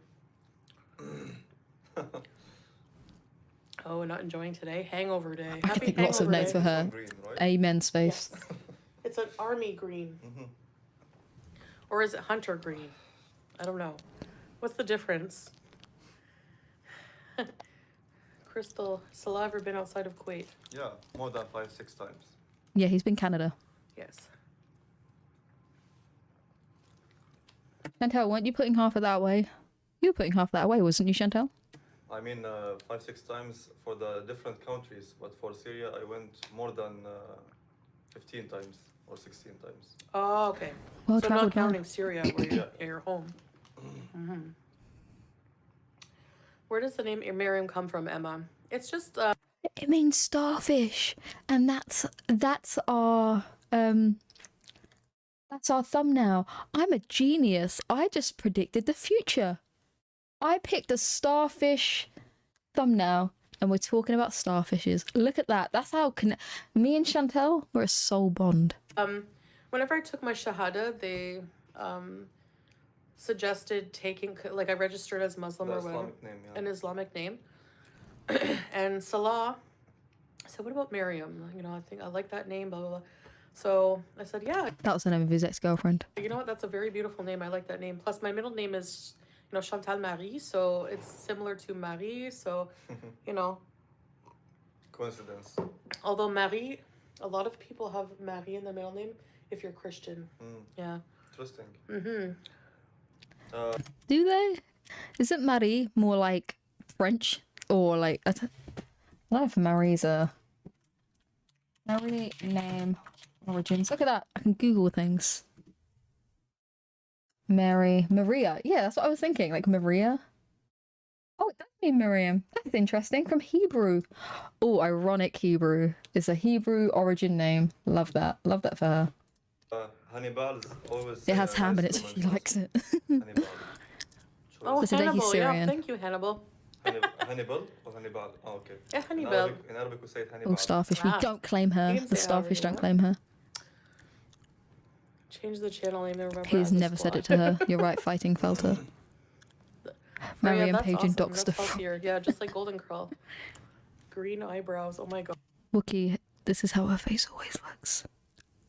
Oh, not enjoying today? Hangover day. I can think lots of notes for her. Green, right? Amen, space. Yes. It's an army green. Or is it hunter green? I don't know. What's the difference? Crystal, Salah ever been outside of Kuwait? Yeah, more than 5-6 times. Yeah, he's been Canada. Yes. Chantelle, weren't you putting half of that away? You were putting half of that away, wasn't you, Chantelle? I mean, 5-6 times for the different countries, but for Syria, I went more than 15 times or 16 times. Oh, okay. Well so not travelled man. counting Syria, where you're home. Where does the name Miriam come from, Emma? It's just It means starfish, and that's our thumbnail. I'm a genius. I just predicted the future. I picked a starfish thumbnail, and we're talking about starfishes. Look at that. That's how me and Chantelle, we're a soul bond. whenever I took my shahada, they suggested taking, like, I registered as Muslim The or whatever, Islamic name, yeah. an Islamic name. And Salah, I said, what about Miriam? You know, I think I like that name, blah, blah, blah. So I said, yeah, That was the name of his ex-girlfriend. you know what? That's a very beautiful name. I like that name. Plus, my middle name is, you know, Chantelle Marie, so it's similar to Marie. So, you know, Coincidence. although Marie, a lot of people have Marie in the middle name if you're Christian. Yeah. Interesting. Do they? Isn't Marie more like French or like I don't know if Marie's a Marie name origins. Look at that. I can Google things. Maria. Yeah, that's what I was thinking. Like Maria. Oh, it does mean Miriam. That's interesting. From Hebrew. Oh, ironic Hebrew. It's a Hebrew origin name. Love that. Love that for her. Hannibal is always. It has ham in nice it, so she woman. likes it. Hannibal. Oh, So today he's Hannibal. Yeah, Syrian. thank you, Hannibal. Hannibal or Hannibal? Oh, okay. Yeah, In Hannibal. Arabic we say Hannibal. Oh, starfish. We Ah. don't claim her. You can The say starfish however don't you claim her. Change the channel name and remember. He's as the never said it squad. to her. You're right, fighting Felter. Mariam that's Page and awesome. Docs That's the healthier. Yeah, just like Golden Curl. Green eyebrows. Oh my god. Wookie, this is how her face always looks.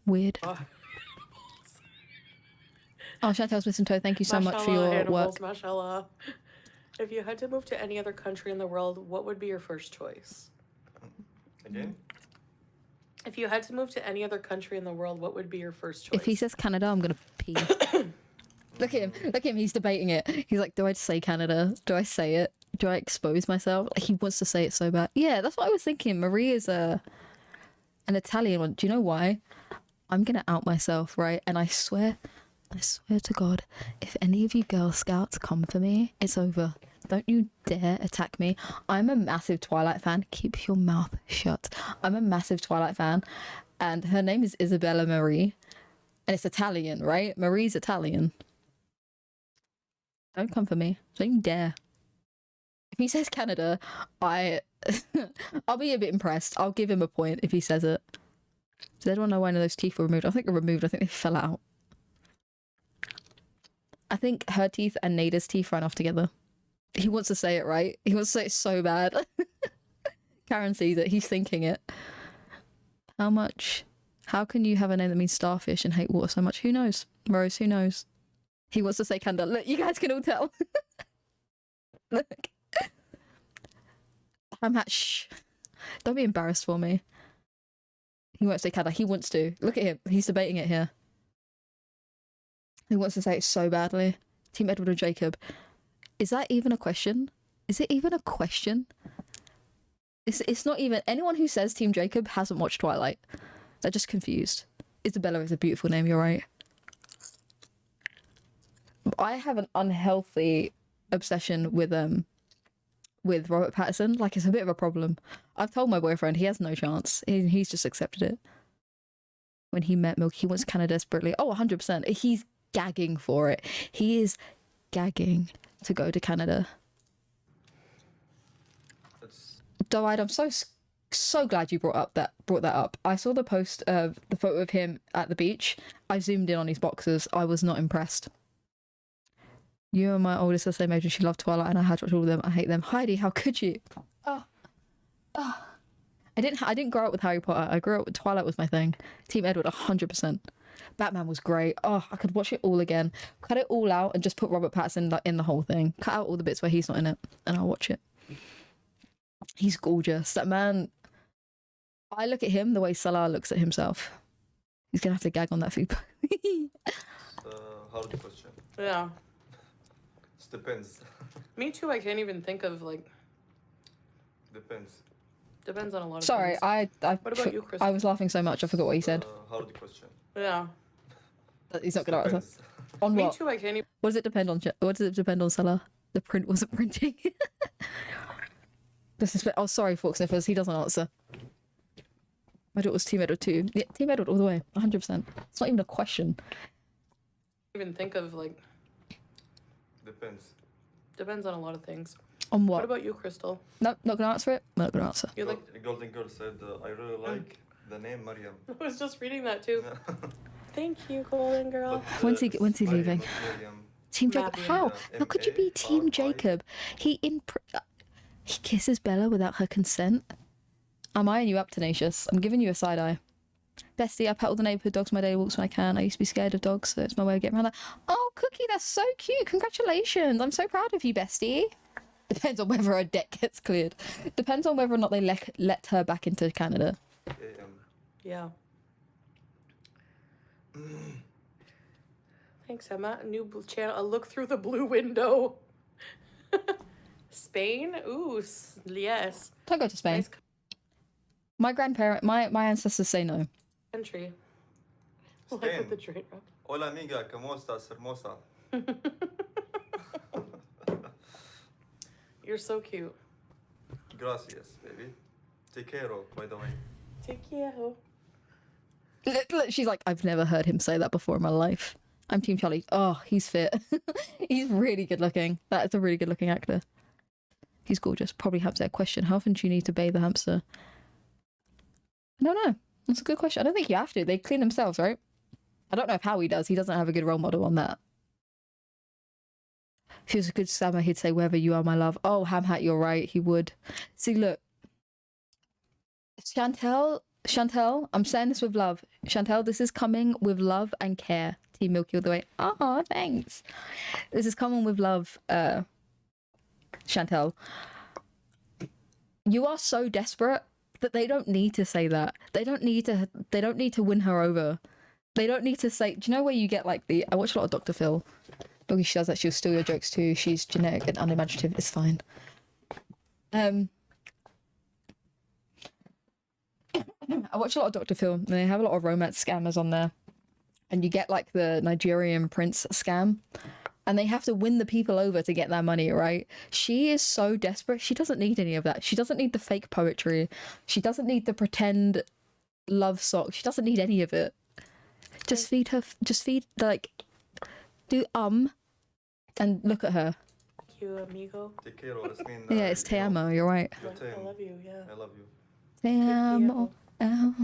Weird. Oh, Chantel's missing toe. Thank you so much for Mashallah, your animals, work. Mashallah. If you had to move to any other country in the world, what would be your first choice? Again? If you had to move to any other country in the world, what would be your first choice? If he says Canada, I'm gonna pee. Look at him. Look at him. He's debating it. He's like, do I say Canada? Do I say it? Do I expose myself? He wants to say it so bad. Yeah, that's what I was thinking. Marie is an Italian one. Do you know why? I'm gonna out myself, right? And I swear to God, if any of you Girl Scouts come for me, it's over. Don't you dare attack me. I'm a massive Twilight fan. Keep your mouth shut. I'm a massive Twilight fan. And her name is Isabella Marie. And it's Italian, right? Marie's Italian. Don't come for me. Don't you dare. If he says Canada, I'll be a bit impressed. I'll give him a point if he says it. Does anyone know when those teeth were removed? I think they're removed. I think they fell out. I think her teeth and Nada's teeth ran off together. He wants to say it, right? He wants to say it so bad. Karen sees it. He's thinking it. How can you have a name that means starfish and hate water so much? Who knows? Rose, who knows? He wants to say Canada. Look, you guys can all tell. Look. Shh. Don't be embarrassed for me. He won't say Canada. He wants to. Look at him. He's debating it here. He wants to say it so badly. Team Edward or Jacob. Is that even a question? Is it even a question? It's not even... Anyone who says Team Jacob hasn't watched Twilight. They're just confused. Isabella is a beautiful name, you're right. I have an unhealthy obsession with Robert Pattinson. Like, it's a bit of a problem. I've told my boyfriend he has no chance. He's just accepted it. When he met Milk, he wants Canada desperately. Oh, 100%. He's gagging for it. He is gagging to go to Canada. Doe-eyed, I'm so glad you brought that up. I saw the post of the photo of him at the beach. I zoomed in on his boxers. I was not impressed. You and my oldest are the same age and she loved Twilight and I had watched all of them. I hate them. Heidi, how could you? I didn't grow up with Harry Potter. I grew up with Twilight was my thing. Team Edward, 100%. Batman was great. Oh, I could watch it all again. Cut it all out and just put Robert Pattinson in the whole thing. Cut out all the bits where he's not in it and I'll watch it. He's gorgeous. That man, I look at him the way Salah looks at himself. He's gonna have to gag on that food. Hard question. Yeah. It depends. Me too. I can't even think of like. Depends. Depends on a lot of Sorry, things. What about you, Chris? I was laughing so much I forgot what he said. Hard question. Yeah. He's not gonna answer. On Me what? too. I can't even. What does it depend on? What does it depend on, Salah? The print wasn't printing. Oh, sorry, Fork Sniffers. He doesn't answer. My daughter's Team Edward too. Yeah, Team Edward all the way. 100%. It's not even a question. Even think of like. Depends. Depends on a lot of things. On what? What about you, Crystal? No, not gonna answer it. Not gonna answer. You like. Golden Girl said, I really like the name Mariam. I was just reading that too. Thank you, Golden Girl. When's he leaving? Team Jacob. How? How could you be Team Jacob? He kisses Bella without her consent. I'm eyeing you up, Tenacious. I'm giving you a side eye. Bestie, I pet all the neighbourhood dogs on my daily walks when I can. I used to be scared of dogs, so it's my way of getting around that. Oh, Cookie, that's so cute. Congratulations. I'm so proud of you, Bestie. Depends on whether her debt gets cleared. Depends on whether or not they let her back into Canada. Yeah. Thanks, Emma. New channel. A look through the blue window. Spain? Ooh, yes. Don't go to Spain. Nice My ancestors say no. country. Spain. Like with the train rock. Hola amiga, ¿cómo estás, hermosa? You're so cute. Gracias, baby. Te quiero, by the way. Te quiero. Look, she's like, I've never heard him say that before in my life. I'm Team Charlie. Oh, he's fit. He's really good looking. That is a really good looking actor. He's gorgeous. Probably hamster. Question: how often do you need to bathe the hamster? I don't know. That's a good question. I don't think you have to. They clean themselves, right? I don't know if Howie does. He doesn't have a good role model on that. If he was a good Sammer, he'd say, "Wherever you are, my love." Oh, Ham Hat, you're right. He would. See, look. Chantelle, I'm saying this with love. Chantelle, this is coming with love and care. Team Milky all the way. Oh, thanks. This is coming with love, Chantelle. You are so desperate that they don't need to say that. They don't need to win her over. They don't need to say, do you know where you get like I watch a lot of Dr. Phil. Look, she does that, she'll steal your jokes too. She's genetic and unimaginative. It's fine. I watch a lot of Dr. Phil and they have a lot of romance scammers on there. And you get like the Nigerian prince scam. And they have to win the people over to get their money, right? She is so desperate. She doesn't need any of that. She doesn't need the fake poetry. She doesn't need the pretend love socks. She doesn't need any of it. Just feed her. Just feed, like, do and look at her. Thank you, amigo. Te quiero, this mean, Yeah, it's te amo. You're right. I love you, yeah. I love you. Te amo. Oh.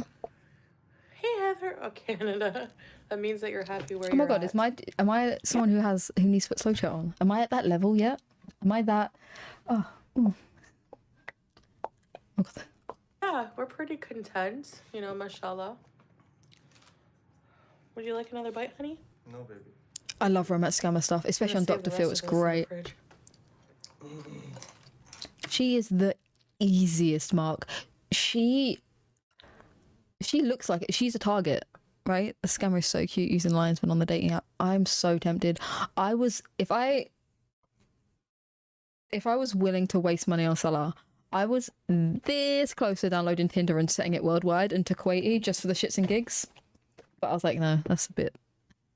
Hey, Heather. Oh, Canada. That means that you're happy where Oh my you're god, at. am I someone who needs to put slow chat on? Am I at that level yet? Am I that? Oh, ooh. Oh god. Yeah, we're pretty content, you know, mashallah. Would you like another bite, honey? No, baby. I love romance scammer stuff, especially on Dr. Phil. It's great. She is the easiest mark. She looks like she's a target. Right? The scammer is so cute using lines when on the dating app. I'm so tempted. if I was willing to waste money on Salah, I was this close to downloading Tinder and setting it worldwide and to Kuwaiti just for the shits and gigs. But I was like, no, that's a bit.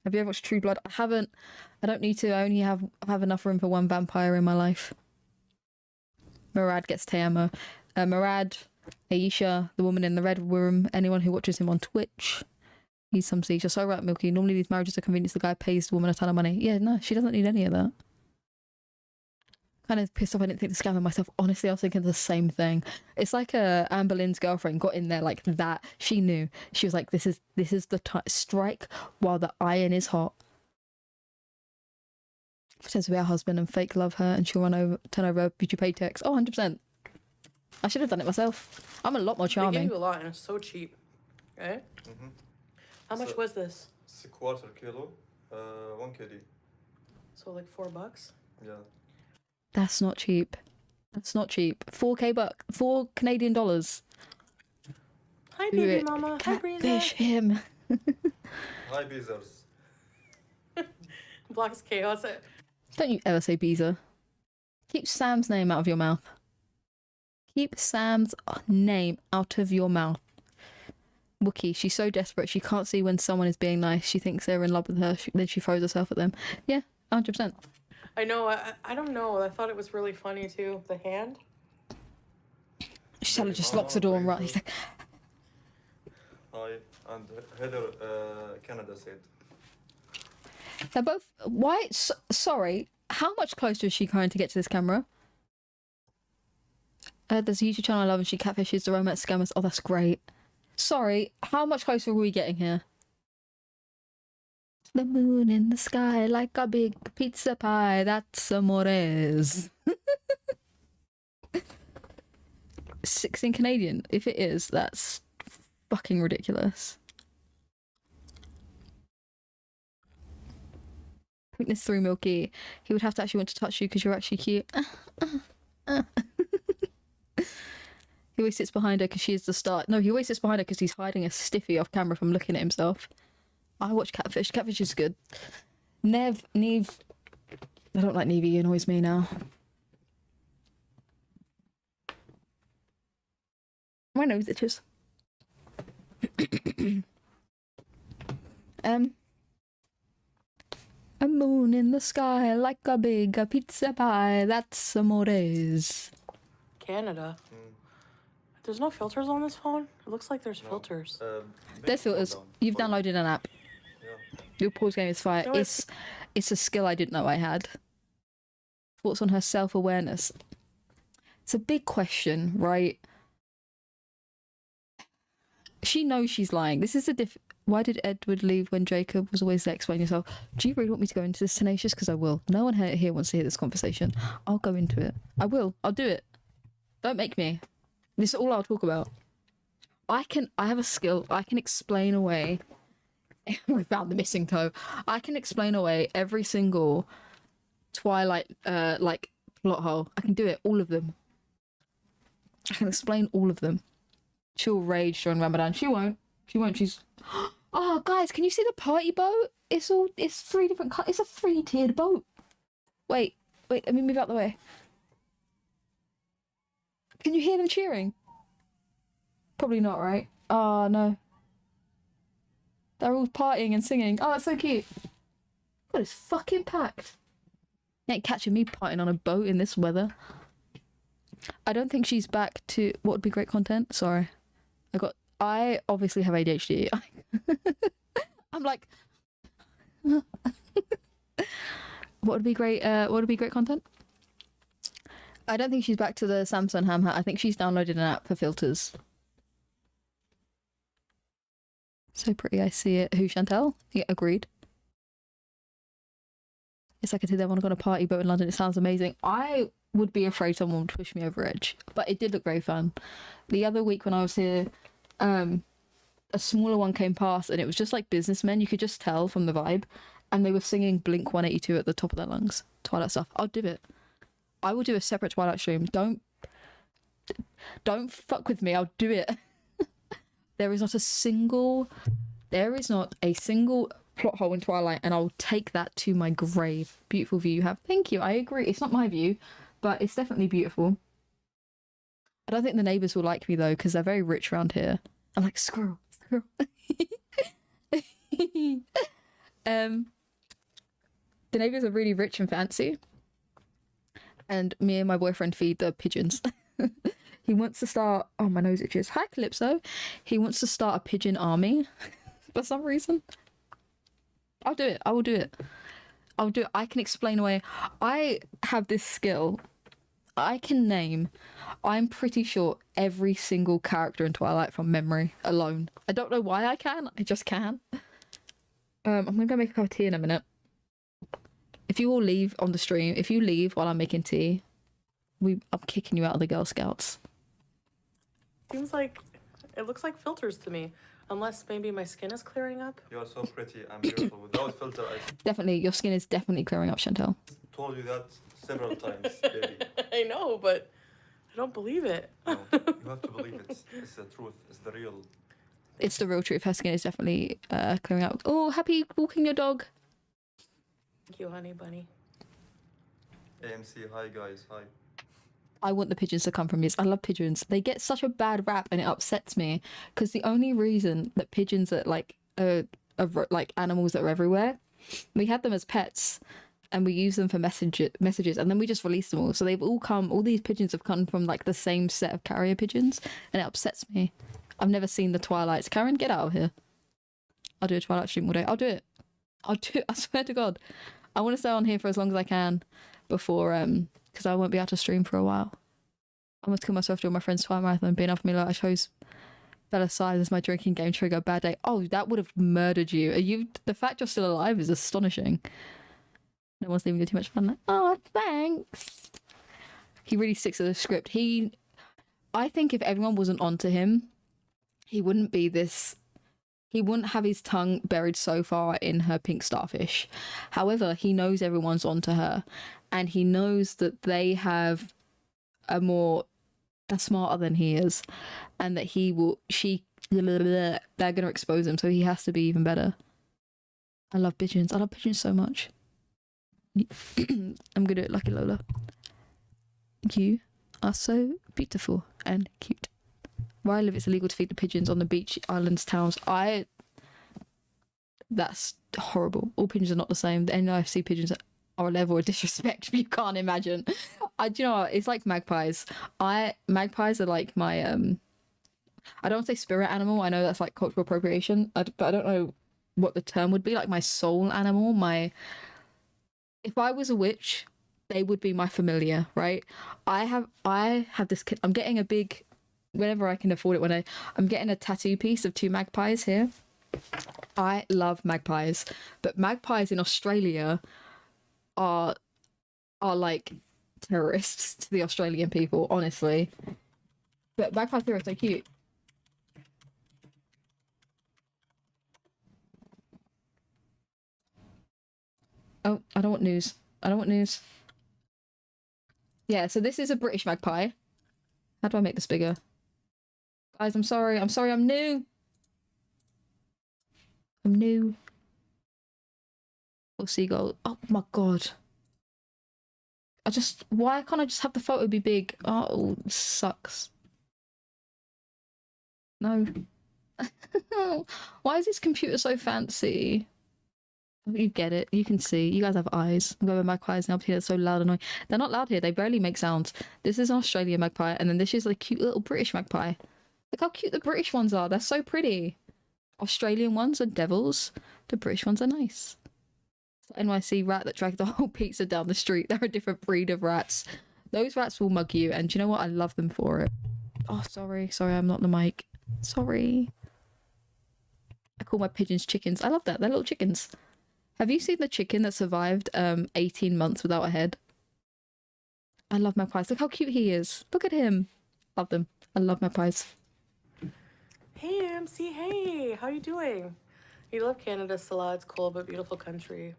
Have you ever watched True Blood? I haven't. I don't need to. I only have enough room for one vampire in my life. Murad gets Te Amo. Murad, Aisha, the woman in the red room, anyone who watches him on Twitch. He's some seizure. So right, Milky. Normally these marriages are convenience. The guy pays the woman a ton of money. Yeah, no, she doesn't need any of that. Kind of pissed off I didn't think to scam myself. Honestly, I was thinking the same thing. It's like Amber Lynn's girlfriend got in there like that. She knew. She was like, this is the time. Strike while the iron is hot. Pretends to be her husband and fake love her and she'll turn over a beauty pay text. Oh, 100%. I should have done it myself. I'm a lot more charming. They give you a lot and it's so cheap. Right? Mm-hmm. How much was this? It's a quarter kilo, 1 kg. So like $4? Yeah. That's not cheap. That's not cheap. 4 Canadian dollars. Hi, baby mama. Hi, Breezer. Catfish him. Hi, Beezers. Black's chaos. Don't you ever say Beezer. Keep Sam's name out of your mouth. Keep Sam's name out of your mouth. Wookie, she's so desperate she can't see when someone is being nice. She thinks they're in love with her, then she throws herself at them. Yeah, 100%. I know. I don't know. I thought it was really funny too. The hand. Salah just locks the door and runs. He's like, Hi, and Heather, Canada said. they're both. Why? Sorry. How much closer is she trying to get to this camera? There's a YouTube channel I love and she catfishes the romance scammers. Oh, that's great. Sorry. How much closer are we getting here? The moon in the sky like a big pizza pie. That's amores. 16 Canadian. If it is, that's fucking ridiculous. Put this through, Milky. He would have to actually want to touch you because you're actually cute. He always sits behind her because she is the star. No, he always sits behind her because he's hiding a stiffy off camera from looking at himself. I watch Catfish. Catfish is good. Neve. I don't like Neve. He annoys me now. My nose itches. A moon in the sky like a big pizza pie. That's amores. Canada. There's no filters on this phone? It looks like there's filters. There's filters. You've downloaded an app. Yeah. Your pause game is fire. No, it's a skill I didn't know I had. Thoughts on her self-awareness? It's a big question, right? She knows she's lying. This is why did Edward leave when Jacob was always there? Explain yourself. Do you really want me to go into this, Tenacious? Because I will. No one here wants to hear this conversation. I'll go into it. I will. I'll do it. Don't make me. This is all I'll talk about. I have a skill. I can explain away. We found the missing toe. I can explain away every single Twilight like plot hole. I can do it. All of them. I can explain all of them. She'll rage during Ramadan. She won't. She's. Oh, guys, can you see the party boat? It's 3 different. It's a 3-tiered boat. Wait. Let me move out the way. Can you hear them cheering? Probably not, right? Oh, no. They're all partying and singing. Oh, that's so cute. God, it's fucking packed. You ain't catching me partying on a boat in this weather. I don't think she's back to... What would be great content? Sorry. I obviously have ADHD. I'm like... What would be great content? I don't think she's back to the Samsung ham hat. I think she's downloaded an app for filters. So pretty, I see it. Who, Chantelle? Yeah, agreed. It's like I did that when I got a party boat in London. It sounds amazing. I would be afraid someone would push me over edge, but it did look very fun. The other week when I was here, a smaller one came past and it was just like businessmen. You could just tell from the vibe, and they were singing Blink 182 at the top of their lungs. Twilight stuff. I'll do it. I will do a separate Twilight stream. Don't fuck with me. I'll do it. There is not a single plot hole in Twilight, and I'll take that to my grave. Beautiful view you have. Thank you. I agree. It's not my view. but it's definitely beautiful. I don't think the neighbours will like me though, because they're very rich around here. I'm like, squirrel, squirrel. The neighbours are really rich and fancy. And me and my boyfriend feed the pigeons. He wants to start... Oh, my nose itches. Hi, Calypso. He wants to start a pigeon army for some reason. I'll do it. I will do it. I'll do it. I can explain away. I have this skill. I can name... I'm pretty sure every single character in Twilight from memory alone. I don't know why I can. I just can. I'm going to go make a cup of tea in a minute. If you all leave on the stream, if you leave while I'm making tea, I'm kicking you out of the Girl Scouts. Seems like it looks like filters to me, unless maybe my skin is clearing up. You're so pretty and beautiful. Without filter, I Definitely, your skin is definitely clearing up, Chantelle. told you that several times, baby. I know, but I don't believe it. No, you have to believe it. It's the truth. It's the real. It's the real truth. Her skin is definitely clearing up. Oh, happy walking your dog. Thank you, honey bunny. AMC, hi guys, hi. I want the pigeons to come from this. I love pigeons. They get such a bad rap and it upsets me because the only reason that pigeons are like animals that are everywhere, we had them as pets and we use them for messages and then we just release them all. So all these pigeons have come from like the same set of carrier pigeons and it upsets me. I've never seen the Twilights. Karen, get out of here. I'll do a Twilight stream all day. I'll do it. I swear to God. I want to stay on here for as long as I can before because I won't be able to stream for a while. I almost killed myself during my friend's Twilight marathon being off me like I chose Bella Size as my drinking game trigger. Bad day. Oh, that would have murdered you. The fact you're still alive is astonishing. No one's leaving you too much fun. Like, oh, thanks. He really sticks to the script. I think if everyone wasn't onto him, he wouldn't be this... He wouldn't have his tongue buried so far in her pink starfish. However, he knows everyone's onto her. And he knows that they have they're smarter than he is. And that they're going to expose him. So he has to be even better. I love pigeons. I love pigeons so much. I'm good at Lucky Lola. You are so beautiful and cute. Where I live, it's illegal to feed the pigeons on the beach, islands, towns. That's horrible. All pigeons are not the same. The NIFC pigeons are a level of disrespect you can't imagine. Do you know what? It's like magpies. Magpies are like my I don't say spirit animal. I know that's like cultural appropriation, but I don't know what the term would be. Like my soul animal. If I was a witch, they would be my familiar, right? I have this. I'm getting a big. Whenever I can afford it, I'm getting a tattoo piece of 2 magpies here. I love magpies, but magpies in Australia are like terrorists to the Australian people, honestly. But magpies here are so cute. Oh, I don't want news. I don't want news. Yeah, so this is a British magpie. How do I make this bigger? Guys, I'm sorry. I'm sorry, I'm new. I'm new. Oh, seagull. Oh my God. Why can't I just have the photo be big? Oh, this sucks. No. Why is this computer so fancy? You get it. You can see. You guys have eyes. I'm going with magpies now. It's so loud and annoying. They're not loud here. They barely make sounds. This is an Australian magpie, and then this is a cute little British magpie. Look how cute the British ones are. They're so pretty. Australian ones are devils. The British ones are nice. NYC rat that dragged the whole pizza down the street. They're a different breed of rats. Those rats will mug you, and do you know what? I love them for it. Oh, sorry. Sorry, I'm not the mic. Sorry. I call my pigeons chickens. I love that. They're little chickens. Have you seen the chicken that survived 18 months without a head? I love magpies. Look how cute he is. Look at him. Love them. I love magpies. Hey, MC. Hey, how you doing? You love Canada, Salah. It's cool, but beautiful country.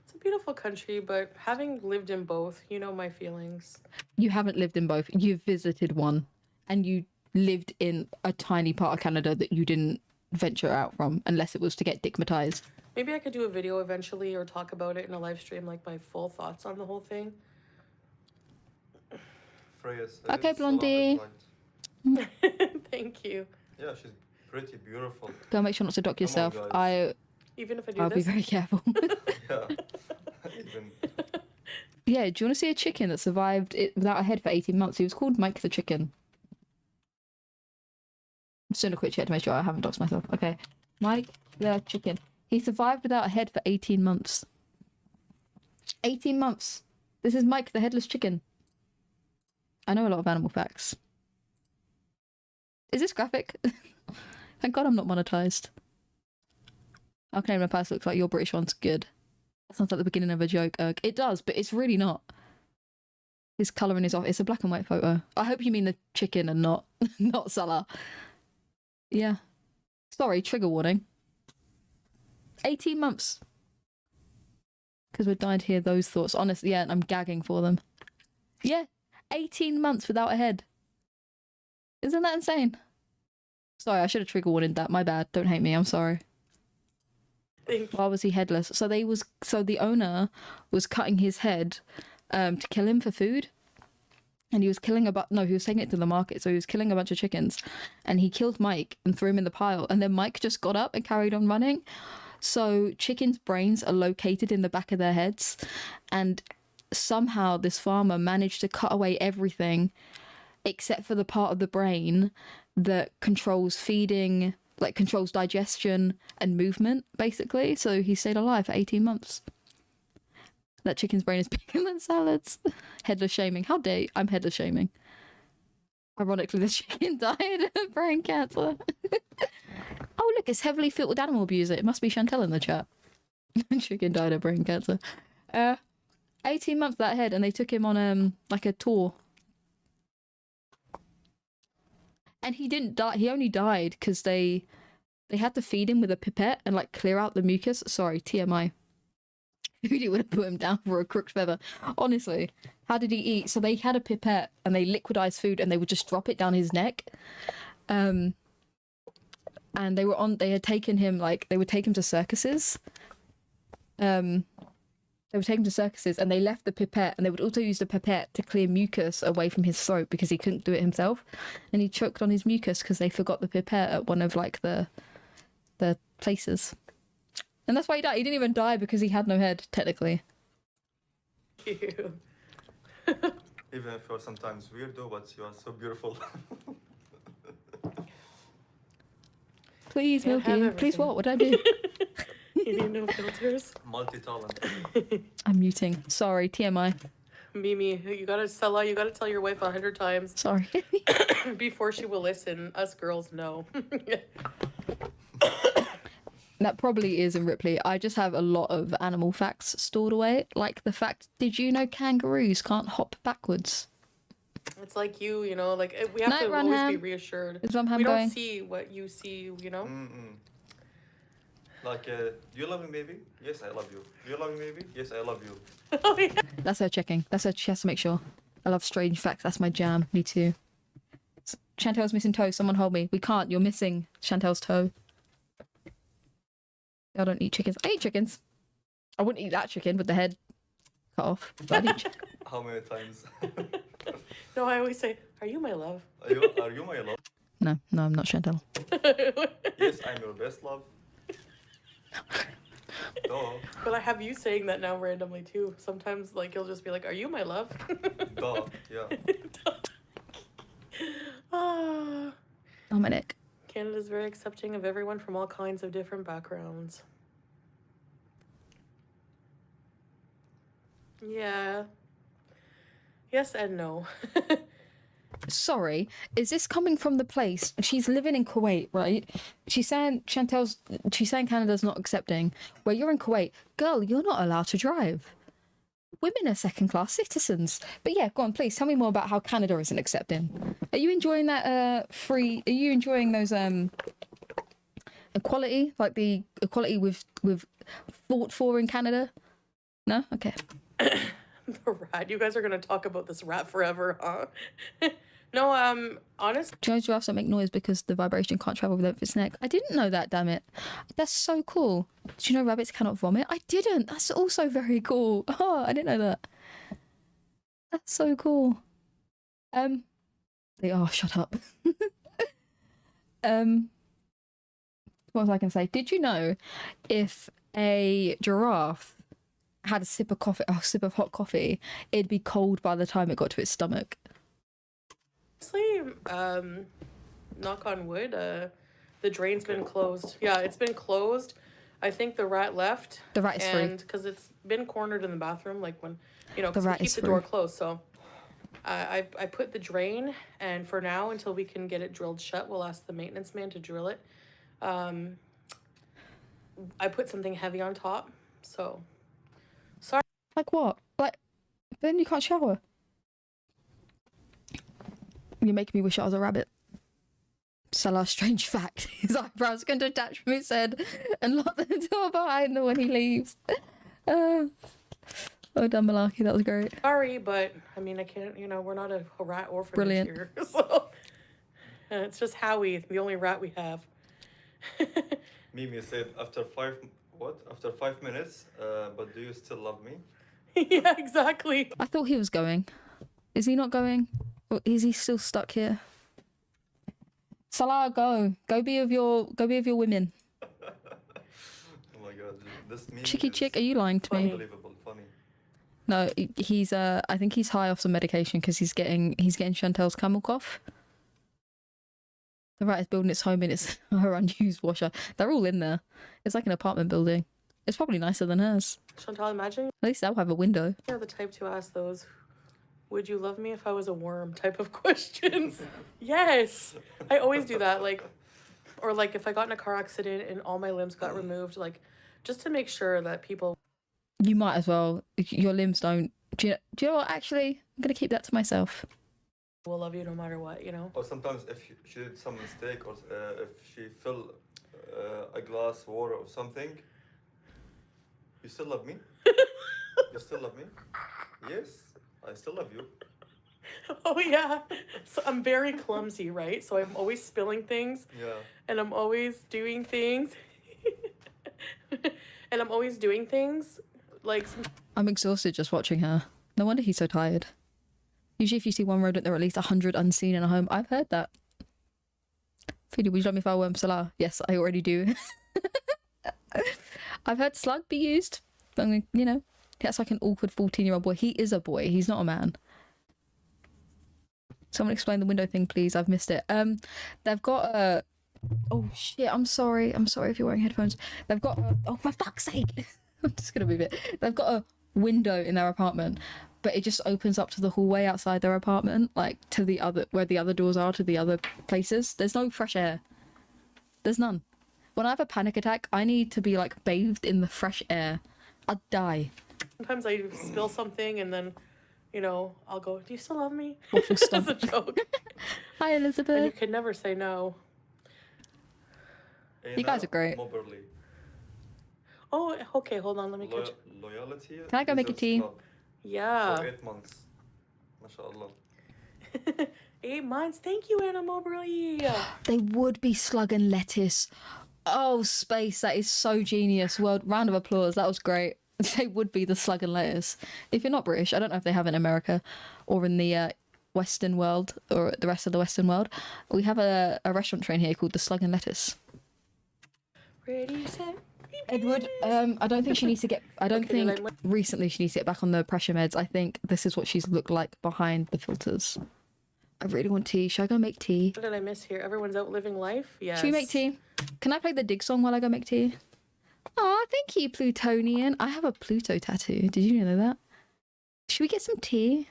It's a beautiful country, but having lived in both, you know my feelings. You haven't lived in both. You've visited one, and you lived in a tiny part of Canada that you didn't venture out from, unless it was to get dickmatized. Maybe I could do a video eventually or talk about it in a live stream, like my full thoughts on the whole thing. Prayas. Okay, Salah is Blondie. right. Thank you. Yeah, she's pretty beautiful. Go make sure not to dock Come on, yourself. guys. Even if I do I'll this. be very careful. Yeah. Even. Yeah, do you want to see a chicken that survived it without a head for 18 months? He was called Mike the Chicken. I'm just doing a quick check to make sure I haven't doxed myself. Okay. Mike the Chicken. He survived without a head for 18 months. 18 months. This is Mike the Headless Chicken. I know a lot of animal facts. Is this graphic? Thank God I'm not monetized. Our Canadian pass looks like your British one's good. That sounds like the beginning of a joke. It does, but it's really not. His colouring is off. It's a black and white photo. I hope you mean the chicken and not not Salah. Yeah. Sorry, trigger warning. 18 months. Because we're dying to hear those thoughts. Honestly, yeah, I'm gagging for them. Yeah, 18 months without a head. Isn't that insane? Sorry, I should have trigger warned that. My bad. Don't hate me. I'm sorry. Why was he headless? So the owner was cutting his head to kill him for food. And he was killing he was taking it to the market, so he was killing a bunch of chickens. And he killed Mike and threw him in the pile. And then Mike just got up and carried on running. So chickens' brains are located in the back of their heads. And somehow this farmer managed to cut away everything except for the part of the brain that controls feeding, like controls digestion and movement, basically. So he stayed alive for 18 months. That chicken's brain is bigger than salads. Headless shaming. How dare you? I'm headless shaming. Ironically, the chicken died of brain cancer. Oh, look, it's heavily filtered animal abuser. It must be Chantelle in the chat. Chicken died of brain cancer. 18 months that head, and they took him on like a tour. And he didn't die. He only died because they had to feed him with a pipette and like clear out the mucus. Sorry, TMI. Foodie would have put him down for a crooked feather. Honestly, how did he eat? So they had a pipette and they liquidized food and they would just drop it down his neck. And they had taken him, like, they would take him to circuses. They would take him to circuses and they left the pipette, and they would also use the pipette to clear mucus away from his throat because he couldn't do it himself. And he choked on his mucus because they forgot the pipette at one of like the places. And that's why he died. He didn't even die because he had no head, technically. Ew. Even if you're sometimes weirdo, but you are so beautiful. Please, Can't have Milky. everything. Please, what did I do? You need no filters. Multi-talent. I'm muting. Sorry, TMI. Mimi, you gotta tell your wife 100 times Sorry. before she will listen. Us girls know. That probably is in Ripley. I just have a lot of animal facts stored away. Like the fact, did you know kangaroos can't hop backwards? It's like you know, like we have Night, to always Runham. be reassured. Is Runham We don't going? see what you see, you know? Like, do you love me, baby? Yes, I love you. Do you love me, baby? Yes, I love you. Oh, yeah. That's her checking. She has to make sure. I love strange facts. That's my jam. Me too. Chantelle's missing toe. Someone hold me. We can't. You're missing Chantelle's toe. I don't eat chickens. I eat chickens. I wouldn't eat that chicken with the head cut off. But I'd eat How many times? No, I always say, "Are you my love?" Are you my love? No, I'm not Chantelle. Yes, I'm your best love. Duh. But I have you saying that now randomly too. Sometimes, like, you'll just be like, "Are you my love?" Duh. Yeah. Ah. Dominic. Canada's very accepting of everyone from all kinds of different backgrounds. Yeah. Yes and no. Sorry, is this coming from the place? She's living in Kuwait, right? She's saying Canada's not accepting. Where you're in Kuwait, girl, you're not allowed to drive. Women are second-class citizens. But yeah, go on, please tell me more about how Canada isn't accepting. Are you enjoying that Are you enjoying those equality, like the equality we've fought for in Canada? No, okay. The rat. You guys are gonna talk about this rat forever, huh? No, honest. Do you know giraffes don't make noise because the vibration can't travel with its neck? I didn't know that, damn it. That's so cool. Do you know rabbits cannot vomit? I didn't. That's also very cool. Oh, I didn't know that. That's so cool. They are. Shut up. What was I gonna say? Did you know if a giraffe had a sip of coffee, a sip of hot coffee, it'd be cold by the time it got to its stomach? Honestly, knock on wood, the drain's been closed. Yeah, it's been closed. I think the rat left. The rat is free. Because it's been cornered in the bathroom, like when, you know, The because we rat keep is the door closed. So I put the drain, and for now, until we can get it drilled shut, we'll ask the maintenance man to drill it. I put something heavy on top, so sorry. Like what? Like, then you can't shower. You're making me wish I was a rabbit. Salah's strange fact. His eyebrows can detach from his head and lock the door behind them when he leaves. Oh, done malarkey, that was great. Sorry, but I mean, I can't, you know, we're not a rat orphanage Brilliant. here. So it's just Howie, the only rat we have. Mimi said after 5 minutes, but do you still love me? Yeah, exactly. I thought he was going. Is he not going? Or is he still stuck here? Salah, go. Go be with your women. Oh my god, this meme Chicky is chick, are you lying to me? unbelievable funny. No, he's I think he's high off some medication because he's getting Chantelle's camel cough. The rat is building its home in her unused washer. They're all in there. It's like an apartment building. It's probably nicer than hers. Chantelle, imagine At least they'll have a window. you're the type to ask those, would you love me if I was a worm type of questions. Yes. I always do that. Like, or like if I got in a car accident and all my limbs got removed, like just to make sure that people You might as well. Your limbs don't. Do you know what? Actually, I'm going to keep that to myself. will love you no matter what, you know? Or sometimes if she did some mistake, or if she filled a glass water or something, you still love me? You still love me? Yes, I still love you. Oh yeah. So I'm very clumsy, right? So I'm always spilling things. Yeah. And I'm always doing things. And I'm always doing things like I'm exhausted just watching her. No wonder he's so tired. Usually if you see one rodent, there are at least 100 unseen in a home. I've heard that. Phoebe, would you love me if I were Salah? Yes, I already do. I've heard slug be used. I mean, you know, that's like an awkward 14-year-old boy. He is a boy. He's not a man. Someone explain the window thing, please. I've missed it. They've got a... Oh, shit. I'm sorry. I'm sorry if you're wearing headphones. They've got a... Oh, for fuck's sake. I'm just going to move it. They've got a window in their apartment, but it just opens up to the hallway outside their apartment, like to the other... Where the other doors are to the other places. There's no fresh air. There's none. When I have a panic attack, I need to be, like, bathed in the fresh air. I'd die. sometimes I spill something and then, you know, I'll go, do you still love me? Waffle As a joke. Hi, Elizabeth. And you can never say no. You guys are great. Moberly. Oh, okay, hold on, let me catch. Loyalty. Can I go make a tea? Yeah. For 8 months. MashaAllah. 8 months. Thank you, Anna Moberly. They would be slug and lettuce. Oh, space. That is so genius. World round of applause. That was great. They would be the slug and lettuce. If you're not British, I don't know if they have in America or in the Western world or the rest of the Western world. We have a restaurant chain here called the Slug and Lettuce. Ready, set, Edward, I don't think she needs to get... I don't think recently she needs to get back on the pressure meds. I think this is what she's looked like behind the filters. I really want tea. Should I go make tea? What did I miss here? Everyone's out living life? Yes. Should we make tea? Can I play the dig song while I go make tea? Oh, thank you, Plutonian. I have a Pluto tattoo. Did you know that? Should we get some tea?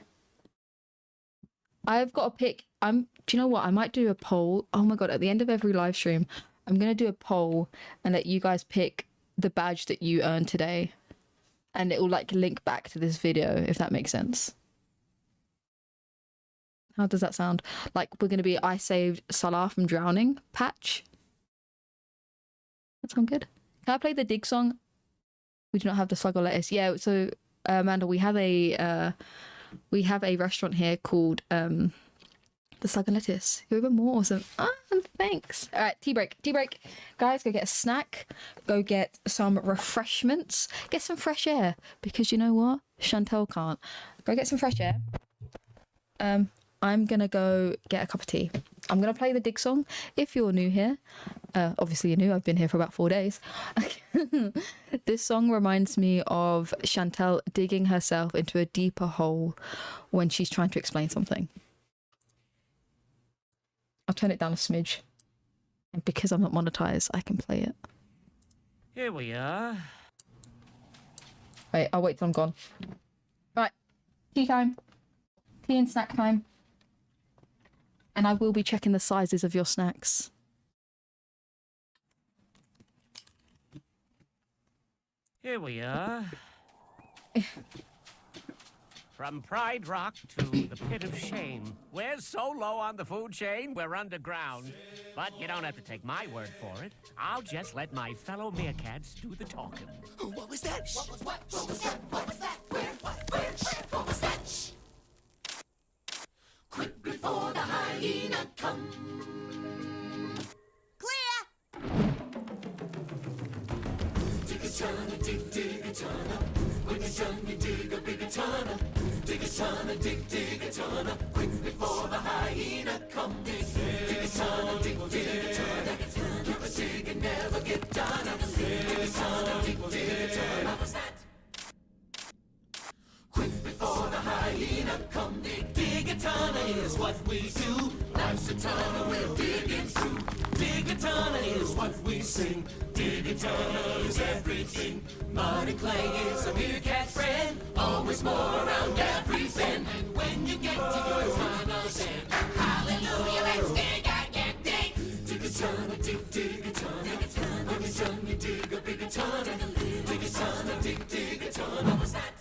I've got to pick... Do you know what? I might do a poll. Oh my god, at the end of every live stream, I'm going to do a poll and let you guys pick the badge that you earned today. And it will like link back to this video, if that makes sense. How does that sound? Like we're going to be I saved Salah from drowning patch. That sound good? Can I play the dig song? We do not have the slug or lettuce. Yeah, so Amanda, we have a restaurant here called the Slug and Lettuce. You're even more awesome. Ah, thanks. All right, tea break. Tea break. Guys, go get a snack. Go get some refreshments. Get some fresh air. Because you know what? Chantelle can't. Go get some fresh air. I'm gonna go get a cup of tea. I'm gonna play the dig song. If you're new here, obviously you're new, I've been here for about 4 days. This song reminds me of Chantelle digging herself into a deeper hole when she's trying to explain something. I'll turn it down a smidge. And because I'm not monetized, I can play it. Here we are. Wait, I'll wait till I'm gone. Right, tea time. Tea and snack time. And I will be checking the sizes of your snacks. Here we are. From Pride Rock to the Pit of Shame. We're so low on the food chain, we're underground. But you don't have to take my word for it. I'll just let my fellow meerkats do the talking. What was that? What was what? What was that? What was that? Where? What was that? Shh. Quick before the hyena comes. Dig-a-tana, dig-dig-a-tana. When you're done, you dig a big tana. Dig-a-tana, dig-dig-a-tana. Quick before the hyena comes. Dig-a-tana, dig-dig-a-tana. Give a dig and never get done. Dig-a-tana, dig-dig-a-tana. What was that? Quick before the hyena come. Dig-a-tana is what we do. Life's a tana, we'll dig it through. Dig-a-tana is what we sing. Dig-a-tana is everything. Muddy Clay is a meerkat friend. Always more around every bend. And when you get to your tana's end, hallelujah, let's dig again, dig. Dig-a-tana, dig-dig-a-tana. When you're done, you dig a big tana. Dig-a-tana, dig-dig-a-tana. What was that?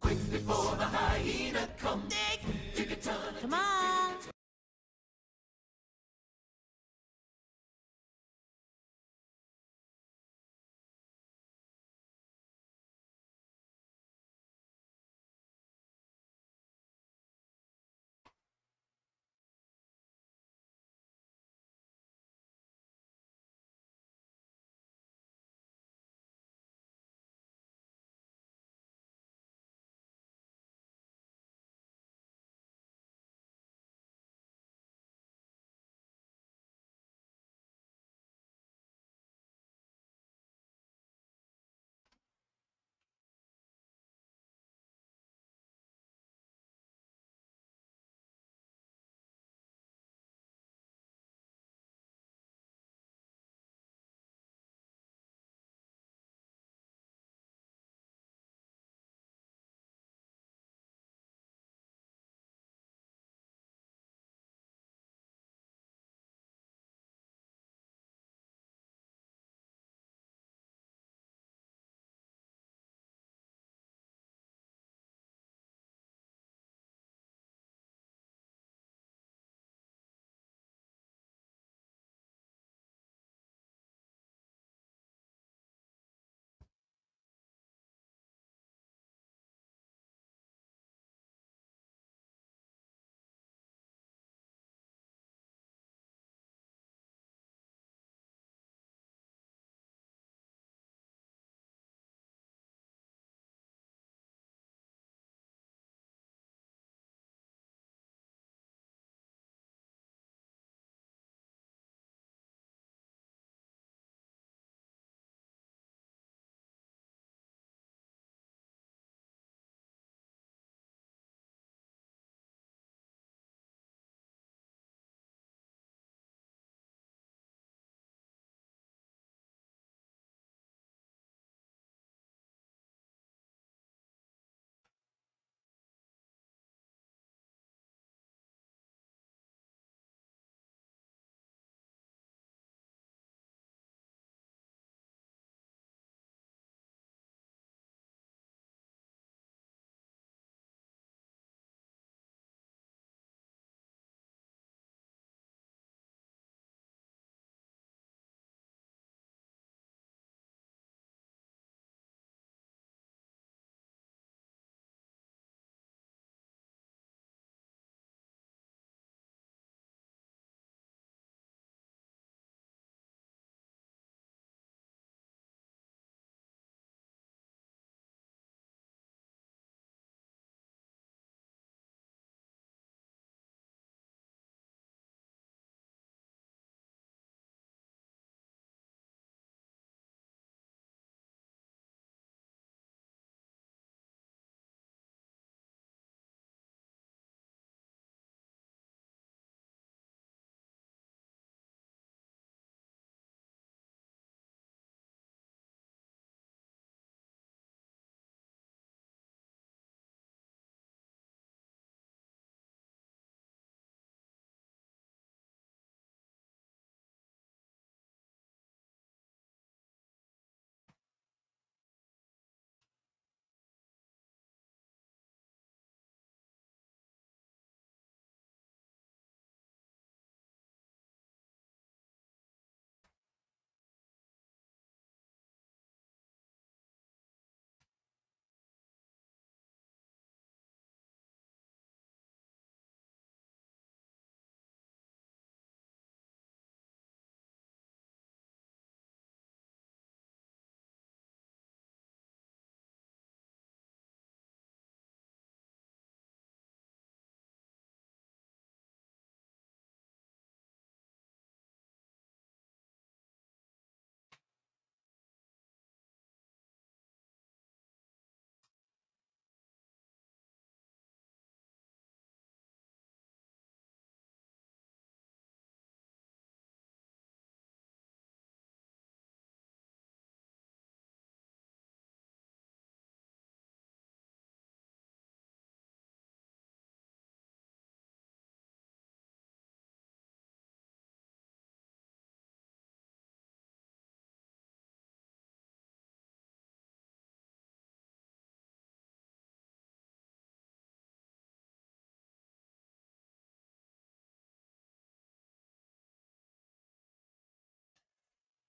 Quick before the hyena come. Dig-a-tana. Come on.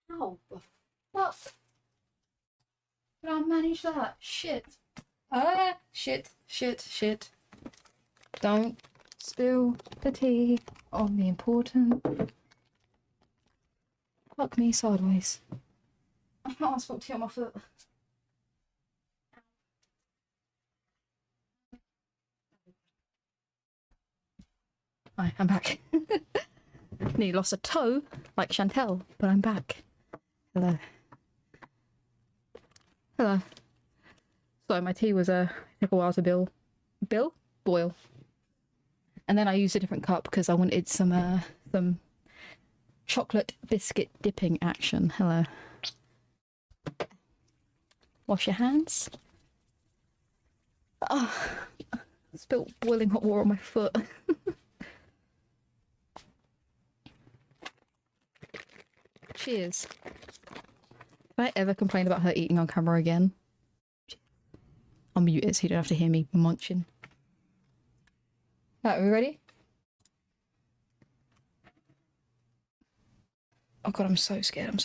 How the fuck did I manage that? Shit. Shit. Don't spill the tea on the important. Fuck me sideways. I can't spill tea on my foot. Right, I'm back. Nearly lost a toe, like Chantelle, but I'm back. Hello. So my tea was took a while to boil. And then I used a different cup because I wanted some chocolate biscuit dipping action. Hello. Wash your hands. Oh, spilt boiling hot water on my foot. Cheers. If I ever complain about her eating on camera again, I'll mute it so you don't have to hear me munching. Right, are we ready? Oh god, I'm so scared.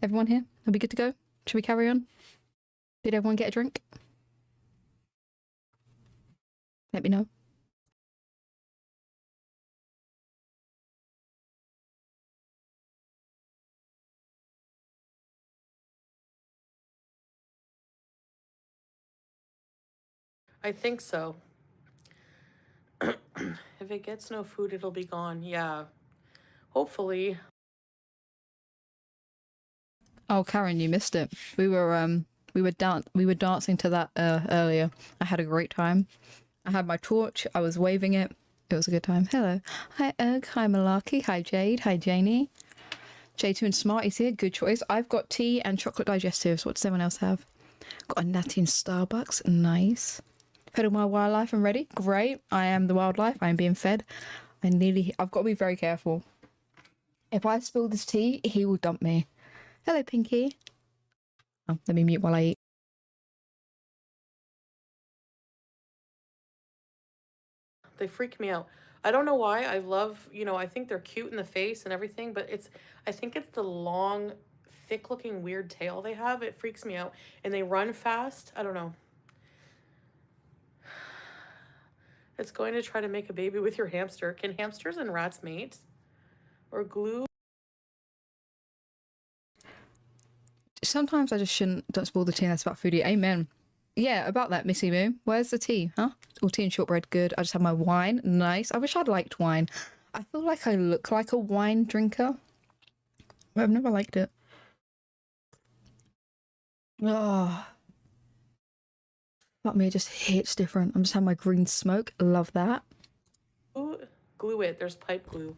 Everyone here? Are we good to go? Should we carry on? Did everyone get a drink? Let me know. I think so. If it gets no food, it'll be gone. Yeah. Hopefully. Oh, Karen, you missed it. We were dancing to that earlier. I had a great time. I had my torch. I was waving it. It was a good time. Hello. Hi, Erg. Hi, Malarkey. Hi, Jade. Hi, Janie. J2 and Smarty's here. Good choice. I've got tea and chocolate digestives. What does everyone else have? Got a natty in Starbucks. Nice. Fed all my wildlife. I'm ready. Great. I am the wildlife. I am being fed. I've got to be very careful. If I spill this tea, he will dump me. Hello, Pinky. Oh, let me mute while I eat. They freak me out. I don't know why. I love, I think they're cute in the face and everything, but I think it's the long, thick looking weird tail they have. It freaks me out. And they run fast. I don't know. It's going to try to make a baby with your hamster. Can hamsters and rats mate? Or glue? Sometimes I just don't spoil the tea unless it's about foodie. Amen. Yeah, about that, Missy Moo. Where's the tea, huh? All tea and shortbread, good. I just have my wine, nice. I wish I'd liked wine. I feel like I look like a wine drinker, but I've never liked it. Oh, fuck me, it just hits different. I'm just having my green smoke. Love that. Ooh, glue it. There's pipe glue.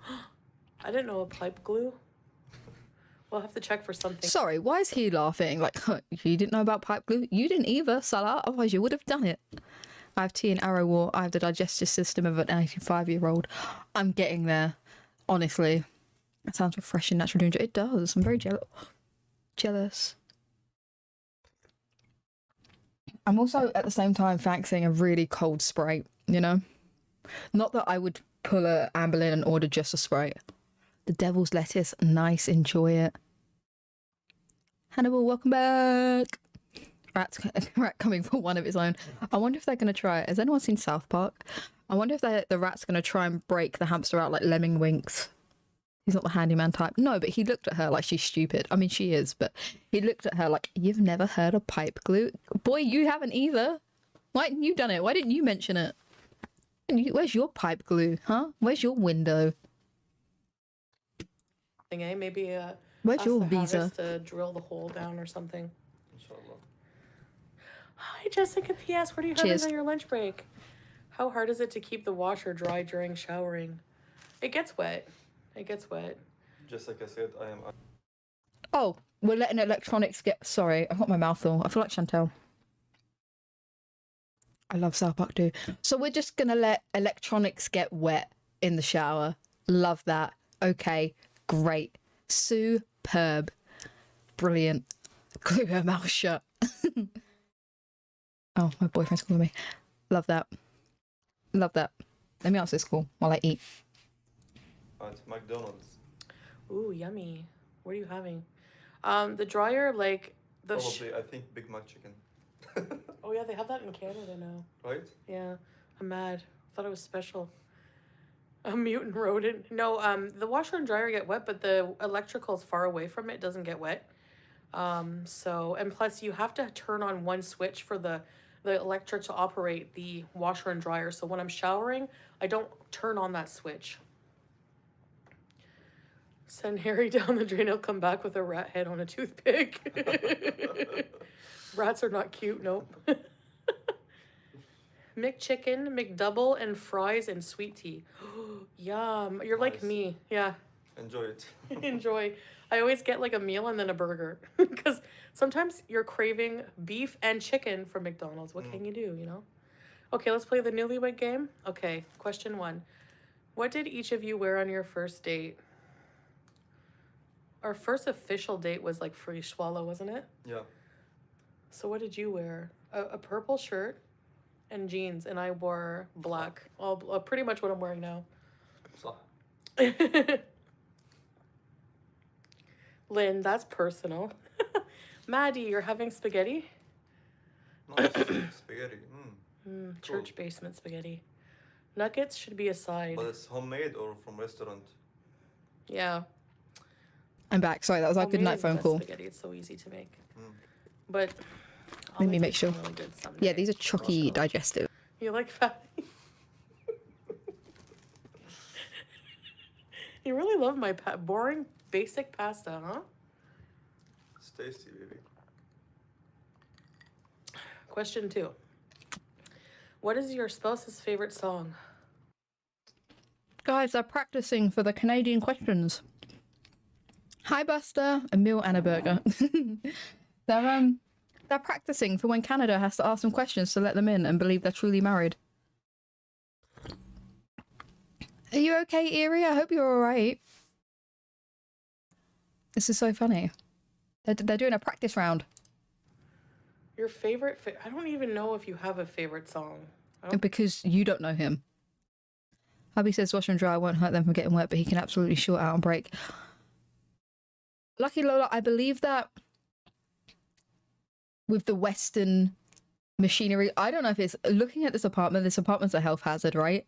I didn't know a pipe glue. We'll have to check for something. Sorry, why is he laughing? Like, you didn't know about pipe glue? You didn't either, Salah. Otherwise, you would have done it. I have tea and arrow war. I have the digestive system of an 85-year-old. I'm getting there. Honestly. That sounds refreshing, natural ginger. It does. I'm very jealous. I'm also, at the same time, fancying a really cold Sprite, you know? Not that I would pull a Amber Lynn and order just a Sprite. The devil's lettuce, nice, enjoy it. Hannibal, welcome back. Rat coming for one of its own. I wonder if they're going to try it. Has anyone seen South Park? I wonder if the rat's going to try and break the hamster out like Lemming Winks. He's not the handyman type. No, but he looked at her like she's stupid. I mean, she is, but he looked at her like, you've never heard of pipe glue? Boy, you haven't either. Why hadn't you done it? Why didn't you mention it? Where's your pipe glue, huh? Where's your window? Maybe where's your visa to drill the hole down or something. Inshallah. Hi Jessica, PS, what are you having on your lunch break? How hard is it to keep the washer dry during showering? It gets wet. Jessica said I am. Oh, we're letting electronics get... Sorry, I've got my mouth full. I feel like Chantelle. I love South Park too. So we're just gonna let electronics get wet in the shower. Love that. Okay, great. Superb. Brilliant. Glue her mouth shut. Oh, my boyfriend's calling me. Love that. Let me answer this call while I eat. At McDonald's. Ooh, yummy. What are you having? The dryer, like the. Probably, I think Big Mac chicken. Oh yeah, they have that in Canada now. Right? Yeah, I'm mad. I thought it was special. A mutant rodent. No, the washer and dryer get wet, but the electrical is far away from it. It doesn't get wet. So, and plus you have to turn on one switch for the electric to operate the washer and dryer. So when I'm showering, I don't turn on that switch. Send Harry down the drain, he'll come back with a rat head on a toothpick. Rats are not cute, nope. McChicken, McDouble, and fries and sweet tea. Yum. You're like me. Yeah. Enjoy it. Enjoy. I always get like a meal and then a burger. Because sometimes you're craving beef and chicken from McDonald's. What can you do, you know? Okay, let's play the Newlywed game. Okay, question 1. What did each of you wear on your first date? Our first official date was like free swallow, wasn't it? Yeah. So what did you wear? A purple shirt and jeans, and I wore black. All pretty much what I'm wearing now. Salah. Lynn, that's personal. Maddie, you're having spaghetti? Nice. Spaghetti. Church basement spaghetti. Nuggets should be a side. But it's homemade or from restaurant? Yeah. I'm back. Sorry, that was our good night phone call. Spaghetti. It's so easy to make. But let me make sure. Really good someday. Yeah, these are chalky digestive. You like fat? You really love my boring, basic pasta, huh? It's tasty, baby. Question 2. What is your spouse's favorite song? Guys, they're practicing for the Canadian questions. Hi, Buster, a meal and a burger. They're practicing for when Canada has to ask them questions to let them in and believe they're truly married. Are you okay, Erie? I hope you're all right. This is so funny. They're doing a practice round. Your favorite? I don't even know if you have a favorite song. Because you don't know him. Hubby says wash and dry won't hurt them from getting wet, but he can absolutely short out and break. Lucky Lola, I believe that with the Western machinery, I don't know if it's looking at this apartment's a health hazard, right?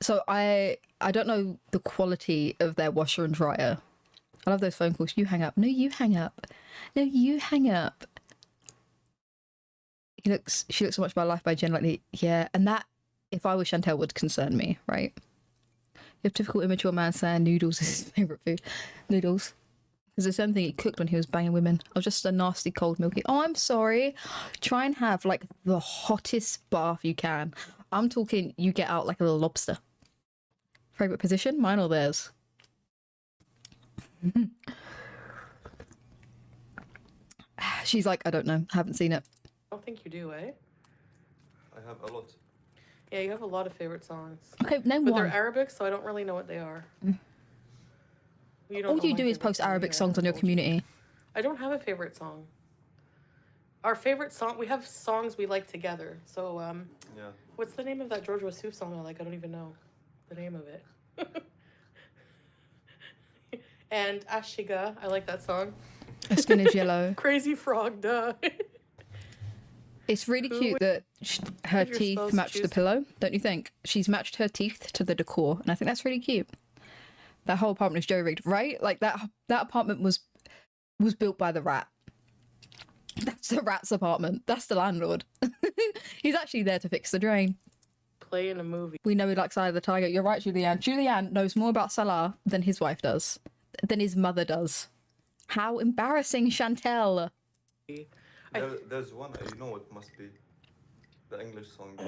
So I don't know the quality of their washer and dryer. I love those phone calls. You hang up. No, you hang up. No, you hang up. She looks so much by life by Jen, like, yeah, and that, if I was Chantelle, would concern me, right? You have typical immature man saying noodles is his favourite food. Noodles. Because the same thing he cooked when he was banging women. Or just a nasty cold milky. Oh, I'm sorry. Try and have, like, the hottest bath you can. I'm talking, you get out like a little lobster. Favourite position? Mine or theirs? She's like, I don't know. I haven't seen it. I don't think you do, eh? I have a lot. Yeah, you have a lot of favorite songs. Okay, name but one. They're Arabic, so I don't really know what they are. You don't All know you my do is favorite post song Arabic either, songs on your community. I don't have a favorite song. Our favorite song, we have songs we like together. So, yeah. What's the name of that George Wassouf song I like? I don't even know the name of it. And Ashiga, I like that song. Her skin is yellow. Crazy frog, duh. It's really cute that her teeth match the pillow, don't you think? She's matched her teeth to the decor, and I think that's really cute. That whole apartment is jerry-rigged, right? Like that apartment was built by the rat. That's the rat's apartment. That's the landlord. He's actually there to fix the drain. Play in a movie. We know he likes Eye of the Tiger. You're right, Julianne. Julianne knows more about Salah than his wife does, than his mother does. How embarrassing, Chantelle. There's one, you know what must be the English song.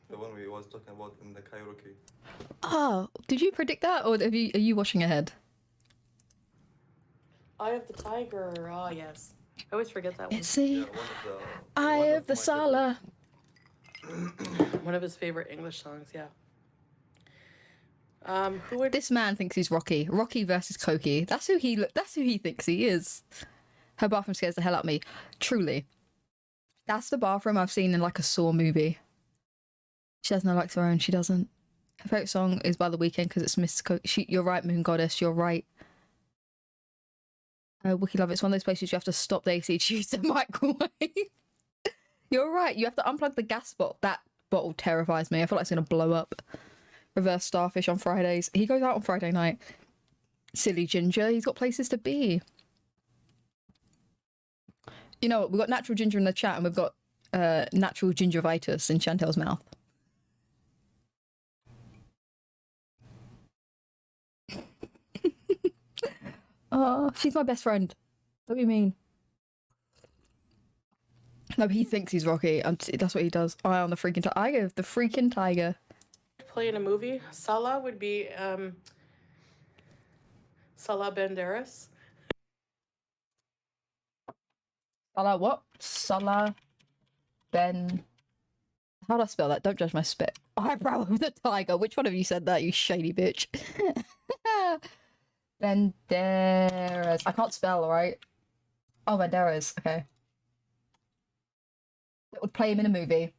The one we was talking about in the karaoke. Oh, did you predict that, or are you watching ahead? Eye of the Tiger. Oh, yes. I always forget that one. Let's see. Eye of the Salah. One of his favorite English songs, yeah. This man thinks he's Rocky. Rocky versus Cokie. That's who he thinks he is. Her bathroom scares the hell out of me. Truly. That's the bathroom I've seen in like a Saw movie. She has no likes of her own. She doesn't. Her favourite song is by The Weeknd because it's Miss You're right, Moon Goddess, you're right. Wiki Love, it's one of those places you have to stop the AC to use the microwave. You're right, you have to unplug the gas bottle. That bottle terrifies me. I feel like it's going to blow up. Reverse Starfish on Fridays. He goes out on Friday night. Silly Ginger, he's got places to be. You know what, we've got natural ginger in the chat and we've got natural gingivitis in Chantelle's mouth. Oh, she's my best friend. What do you mean? No, but he thinks he's Rocky. That's what he does. Eye on the freaking tiger. The freaking tiger. Play in a movie. Salah would be Salah Banderas. Salah what? Salah Ben. How do I spell that? Don't judge my spit. Eyebrow of the tiger. Which one of you said that, you shady bitch? Banderas. I can't spell, alright? Oh, Banderas. Okay. That would play him in a movie.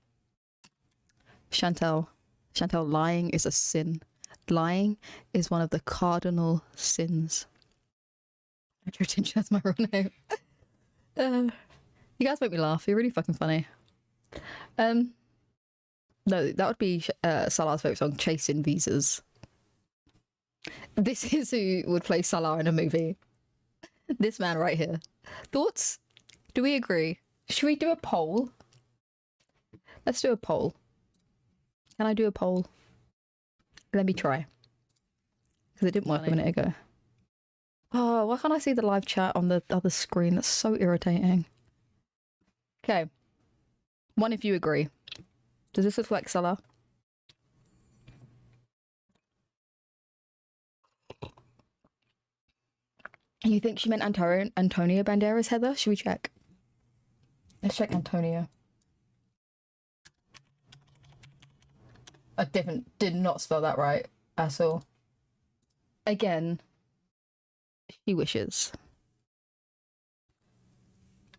Chantelle. Chantelle, lying is a sin. Lying is one of the cardinal sins. That's my real name. You guys make me laugh. You're really fucking funny. No, that would be Salah's favourite song, Chasing Visas. This is who would play Salah in a movie. This man right here. Thoughts? Do we agree? Should we do a poll? Let's do a poll. Can I do a poll? Let me try. Because it didn't work a minute ago. Oh, why can't I see the live chat on the other screen? That's so irritating. Okay. One if you agree. Does this look like Salah? You think she meant Antonio Banderas, Heather? Should we check? Let's check Antonio. I did not spell that right at all. Again, she wishes.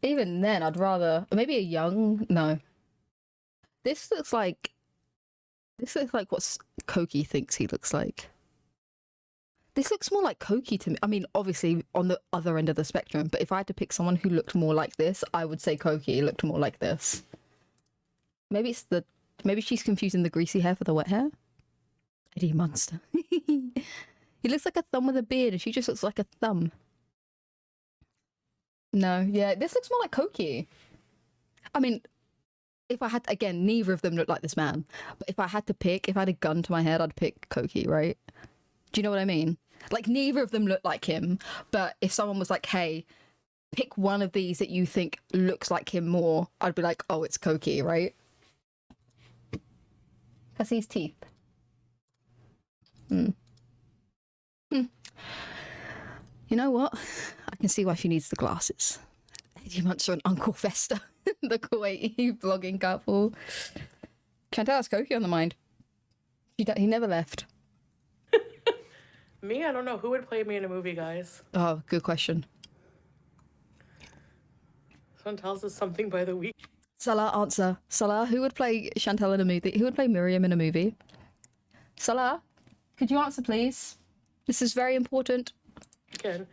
Even then, I'd rather maybe a young. No. This looks like what Koki thinks he looks like. This looks more like Koki to me. I mean, obviously on the other end of the spectrum, but if I had to pick someone who looked more like this, I would say Koki looked more like this. Maybe she's confusing the greasy hair for the wet hair. Eddie Munster. He looks like a thumb with a beard and she just looks like a thumb. No, yeah, this looks more like Koki. I mean, if I had, again, neither of them look like this man. But if I had to pick, if I had a gun to my head, I'd pick Koki, right? Do you know what I mean? Like, neither of them look like him. But if someone was like, hey, pick one of these that you think looks like him more, I'd be like, oh, it's Koki, right? Can I see his teeth? You know what? I can see why she needs the glasses. Eddie Munster and Uncle Fester, the Kuwaiti vlogging couple. Chantelle has Koki on the mind. He never left. Me? I don't know. Who would play me in a movie, guys? Oh, good question. Someone tells us something by the week. Salah, answer. Salah, who would play Chantelle in a movie? Who would play Miriam in a movie? Salah, could you answer, please? This is very important. Again,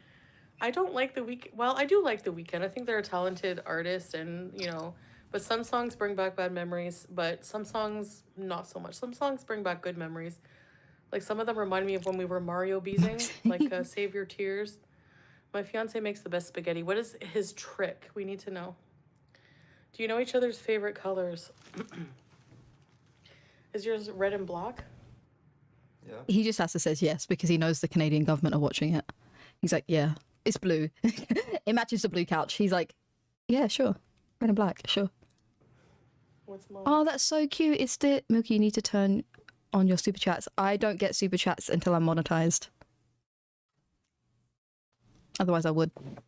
I don't like The Weeknd. Well, I do like The Weeknd. I think they're a talented artist and, you know, but some songs bring back bad memories, but some songs, not so much. Some songs bring back good memories. Like, some of them remind me of when we were Mario Beezing, like Save Your Tears. My fiance makes the best spaghetti. What is his trick? We need to know. Do you know each other's favorite colors? Is yours red and black? Yeah. He just has to say yes because he knows the Canadian government are watching it. He's like, yeah, it's blue. It matches the blue couch. He's like, yeah, sure. Red and black, sure. What's mine? Oh, that's so cute. It's the Milky, you need to turn on your super chats. I don't get super chats until I'm monetized. Otherwise I would. Kind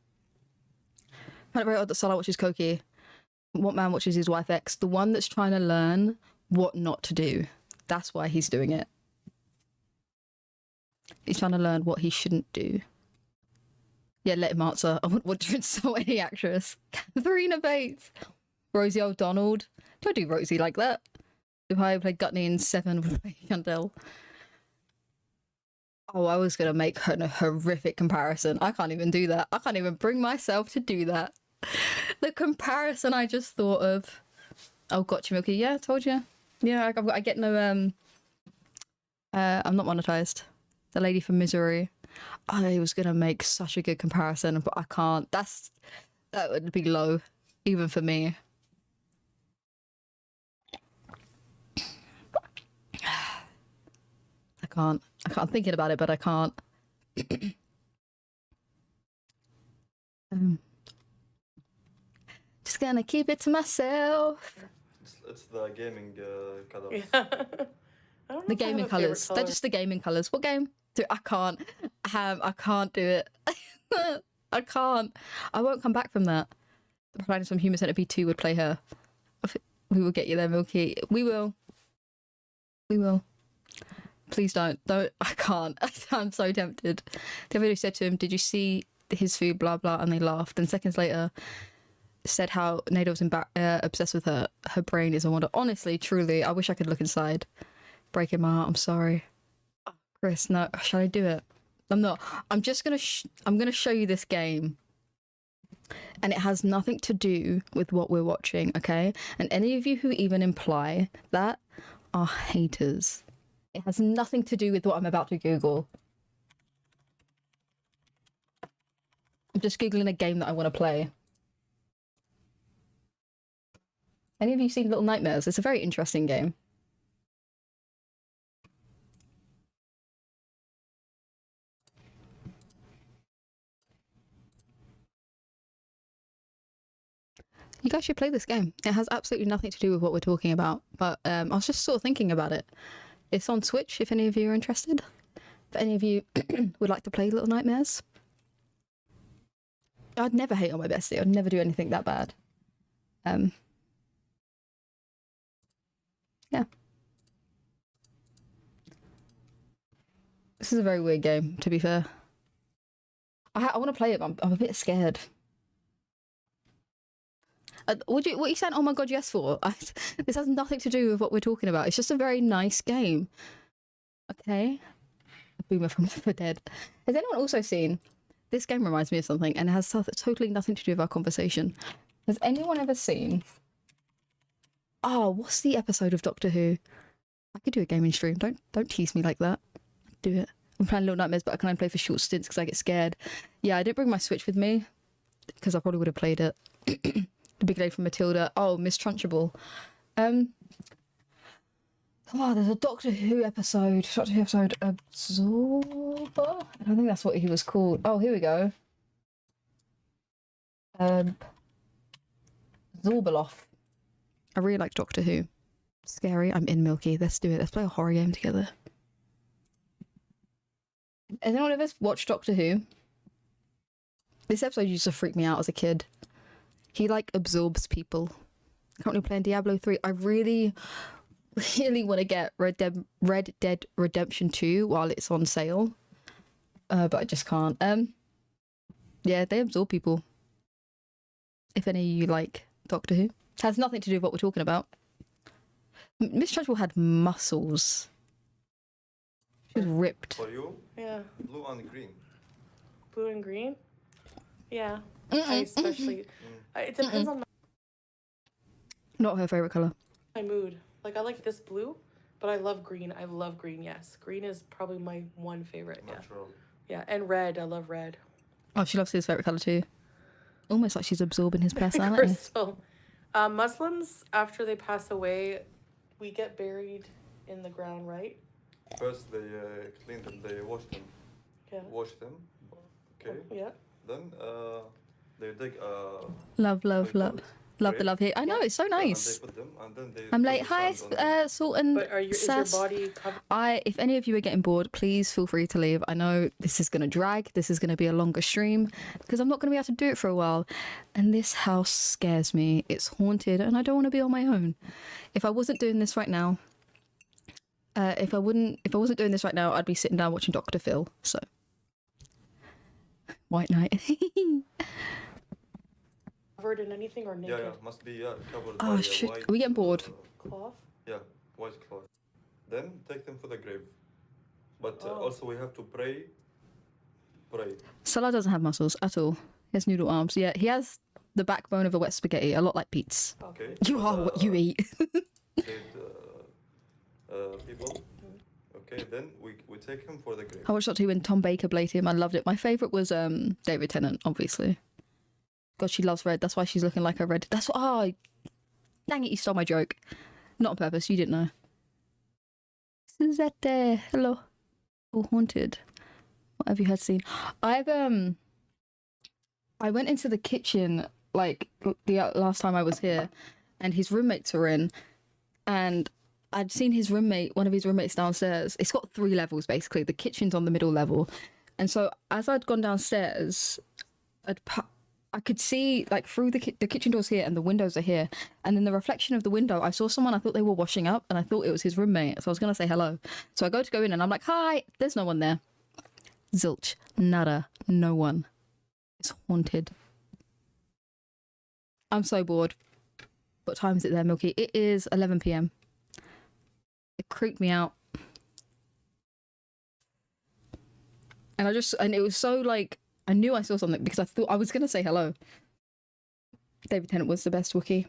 of very odd that Salah watches Koki. What man watches his wife X? The one that's trying to learn what not to do. That's why he's doing it. He's trying to learn what he shouldn't do. Yeah, let him answer. I wouldn't want to insult any actress. Katharina Bates. Rosie O'Donnell. Don't do Rosie like that. If I played Gutney in 7, would play Chantelle. Oh, I was gonna make a horrific comparison. I can't even do that. I can't even bring myself to do that. The comparison I just thought of. Oh, gotcha, Milky. Yeah, I told you. Yeah, I get no I'm not monetized. The lady from Missouri. I was gonna make such a good comparison, but I can't. That would be low, even for me. I can't. I'm thinking about it, but I can't. Just gonna keep it to myself. It's the gaming colors. Yeah. I don't know The if I have gaming a favorite colors. They're color. just the gaming colors. What game? Dude, I can't. I can't do it. I can't. I won't come back from that. The protagonist from Human Centipede 2 would play her. We will get you there, Milky. We will. We will. Please don't. Don't. I can't. I'm so tempted. The other day said to him, "Did you see his food? Blah blah," and they laughed. And seconds later, said how Nada was obsessed with her. Her brain is a wonder. Honestly, truly, I wish I could look inside. Breaking my heart. I'm sorry, Chris. No, shall I do it? I'm not. I'm just gonna. I'm gonna show you this game. And it has nothing to do with what we're watching, okay? And any of you who even imply that are haters. It has nothing to do with what I'm about to Google. I'm just Googling a game that I want to play. Any of you seen Little Nightmares? It's a very interesting game. You guys should play this game. It has absolutely nothing to do with what we're talking about, but I was just sort of thinking about it. It's on Switch if any of you are interested. If any of you would like to play Little Nightmares. I'd never hate on my bestie. I'd never do anything that bad. Yeah. This is a very weird game, to be fair. I want to play it, but I'm a bit scared. What you saying? Oh my god, yes for? This has nothing to do with what we're talking about. It's just a very nice game. Okay. A boomer from Left 4 Dead. Has anyone also seen? This game reminds me of something, and it has totally nothing to do with our conversation. Has anyone ever seen? Oh, what's the episode of Doctor Who? I could do a gaming stream. Don't tease me like that. I'd do it. I'm playing Little Nightmares, but I can only play for short stints because I get scared. Yeah, I didn't bring my Switch with me because I probably would have played it. The big lady from Matilda. Oh, Miss Trunchbull. Oh, there's a Doctor Who episode. Doctor Who episode. Absorber? I don't think that's what he was called. Oh, here we go. Zorbeloff. I really like Doctor Who. Scary. I'm in, Milky. Let's do it. Let's play a horror game together. Has anyone ever watched Doctor Who? This episode used to freak me out as a kid. He, like, absorbs people. Currently playing Diablo 3. I really want to get Red Dead Redemption 2 while it's on sale. But I just can't. Yeah, they absorb people. If any of you like Doctor Who. Has nothing to do with what we're talking about. Miss Trunchbull had muscles. She was ripped. For you? Yeah. Blue and green. Blue and green? Yeah. I especially... It depends on Not her favourite colour. my mood. Like, I like this blue, but I love green. I love green, yes. Green is probably my one favorite, yeah. Natural. Yeah, and red. I love red. Oh, she loves his favourite colour too. Almost like she's absorbing his personality. Crystal. Muslims, after they pass away, we get buried in the ground, right? First, they clean them, they wash them. Yeah. Wash them. Okay. Yeah. Then they dig Love they the love here. I know, it's so nice. and they put them, and then they I'm put like, the hi, sand on them. Salt and But is your Sass. body covered? If any of you are getting bored, please feel free to leave. I know this is going to drag. This is going to be a longer stream because I'm not going to be able to do it for a while. And this house scares me. It's haunted and I don't want to be on my own. If I wasn't doing this right now, if I wasn't doing this right now, I'd be sitting down watching Dr. Phil. So, White Knight. Covered in anything or naked? Yeah, must be covered Oh by shit, white, are we getting bored? Cloth? yeah, white cloth. Then take them for the grave. But also we have to pray. Salah doesn't have muscles at all. He has noodle arms. Yeah, he has the backbone of a wet spaghetti, a lot like Pete's. Okay. You are what you eat. Saved, people. Okay, then we take him for the grave. I watched that too when Tom Baker played him. I loved it. My favourite was David Tennant, obviously. God, she loves red. That's why she's looking like a red. That's what. Oh, dang it! You stole my joke. Not on purpose. You didn't know. Suzette, hello. Oh, haunted. What have you had seen? I went into the kitchen like the last time I was here, and his roommates were in, and I'd seen his roommate, one of his roommates downstairs. It's got 3 levels basically. The kitchen's on the middle level, and so as I'd gone downstairs, I could see like through the kitchen doors here, and the windows are here, and in the reflection of the window, I saw someone. I thought they were washing up, and I thought it was his roommate. So I was gonna say hello. So I go in, and I'm like, "Hi." There's no one there. Zilch, nada, no one. It's haunted. I'm so bored. What time is it there, Milky? It is 11 p.m. It creeped me out. And it was so like, I knew I saw something because I thought I was going to say hello. David Tennant was the best Wookiee.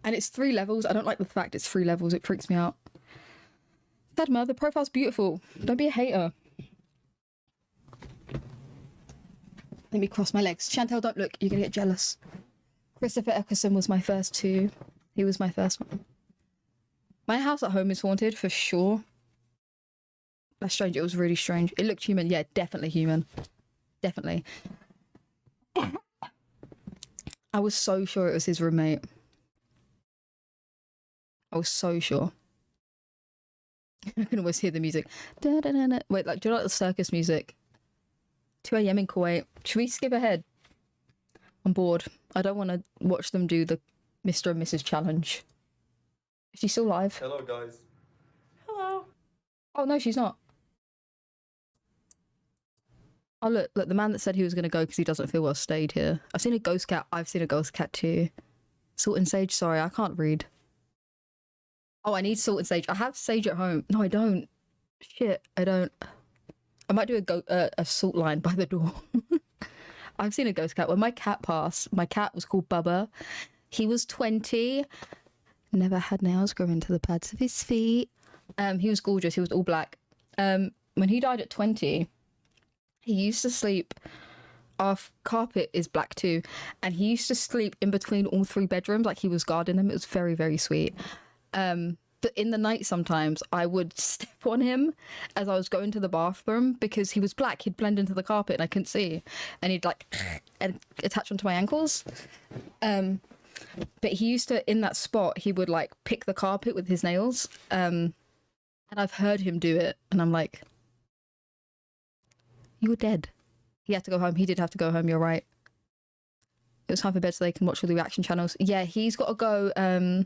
And it's 3 levels. I don't like the fact it's 3 levels. It freaks me out. Padma, the profile's beautiful. Don't be a hater. Let me cross my legs. Chantelle, don't look. You're going to get jealous. Christopher Eccleston was my first 2. He was my first one. My house at home is haunted, for sure. That's strange. It was really strange. It looked human. Yeah, definitely human. Definitely. I was so sure it was his roommate. I was so sure. I can always hear the music. Da, da, da, da. Wait, like, do you like the circus music? 2 a.m. in Kuwait. Should we skip ahead? I'm bored. I don't want to watch them do the Mr. and Mrs. challenge. Is she still live? Hello, guys. Hello. Oh, no, she's not. Oh, look, the man that said he was going to go because he doesn't feel well stayed here. I've seen a ghost cat. I've seen a ghost cat too. Salt and sage. Sorry, I can't read. Oh, I need salt and sage. I have sage at home. No, I don't. Shit, I don't. I might do a salt line by the door. I've seen a ghost cat. When my cat passed, my cat was called Bubba. He was 20. Never had nails grow into the pads of his feet. He was gorgeous. He was all black. When he died at 20, he used to sleep. Our carpet is black too. And he used to sleep in between all 3 bedrooms, like he was guarding them. It was very, very sweet. But in the night sometimes I would step on him as I was going to the bathroom because he was black. He'd blend into the carpet and I couldn't see. And he'd like attach onto my ankles. But he used to, in that spot, he would like pick the carpet with his nails. And I've heard him do it. And I'm like, you were dead. He had to go home. He did have to go home. You're right. It was time for bed so they can watch all the reaction channels. Yeah, he's got to go...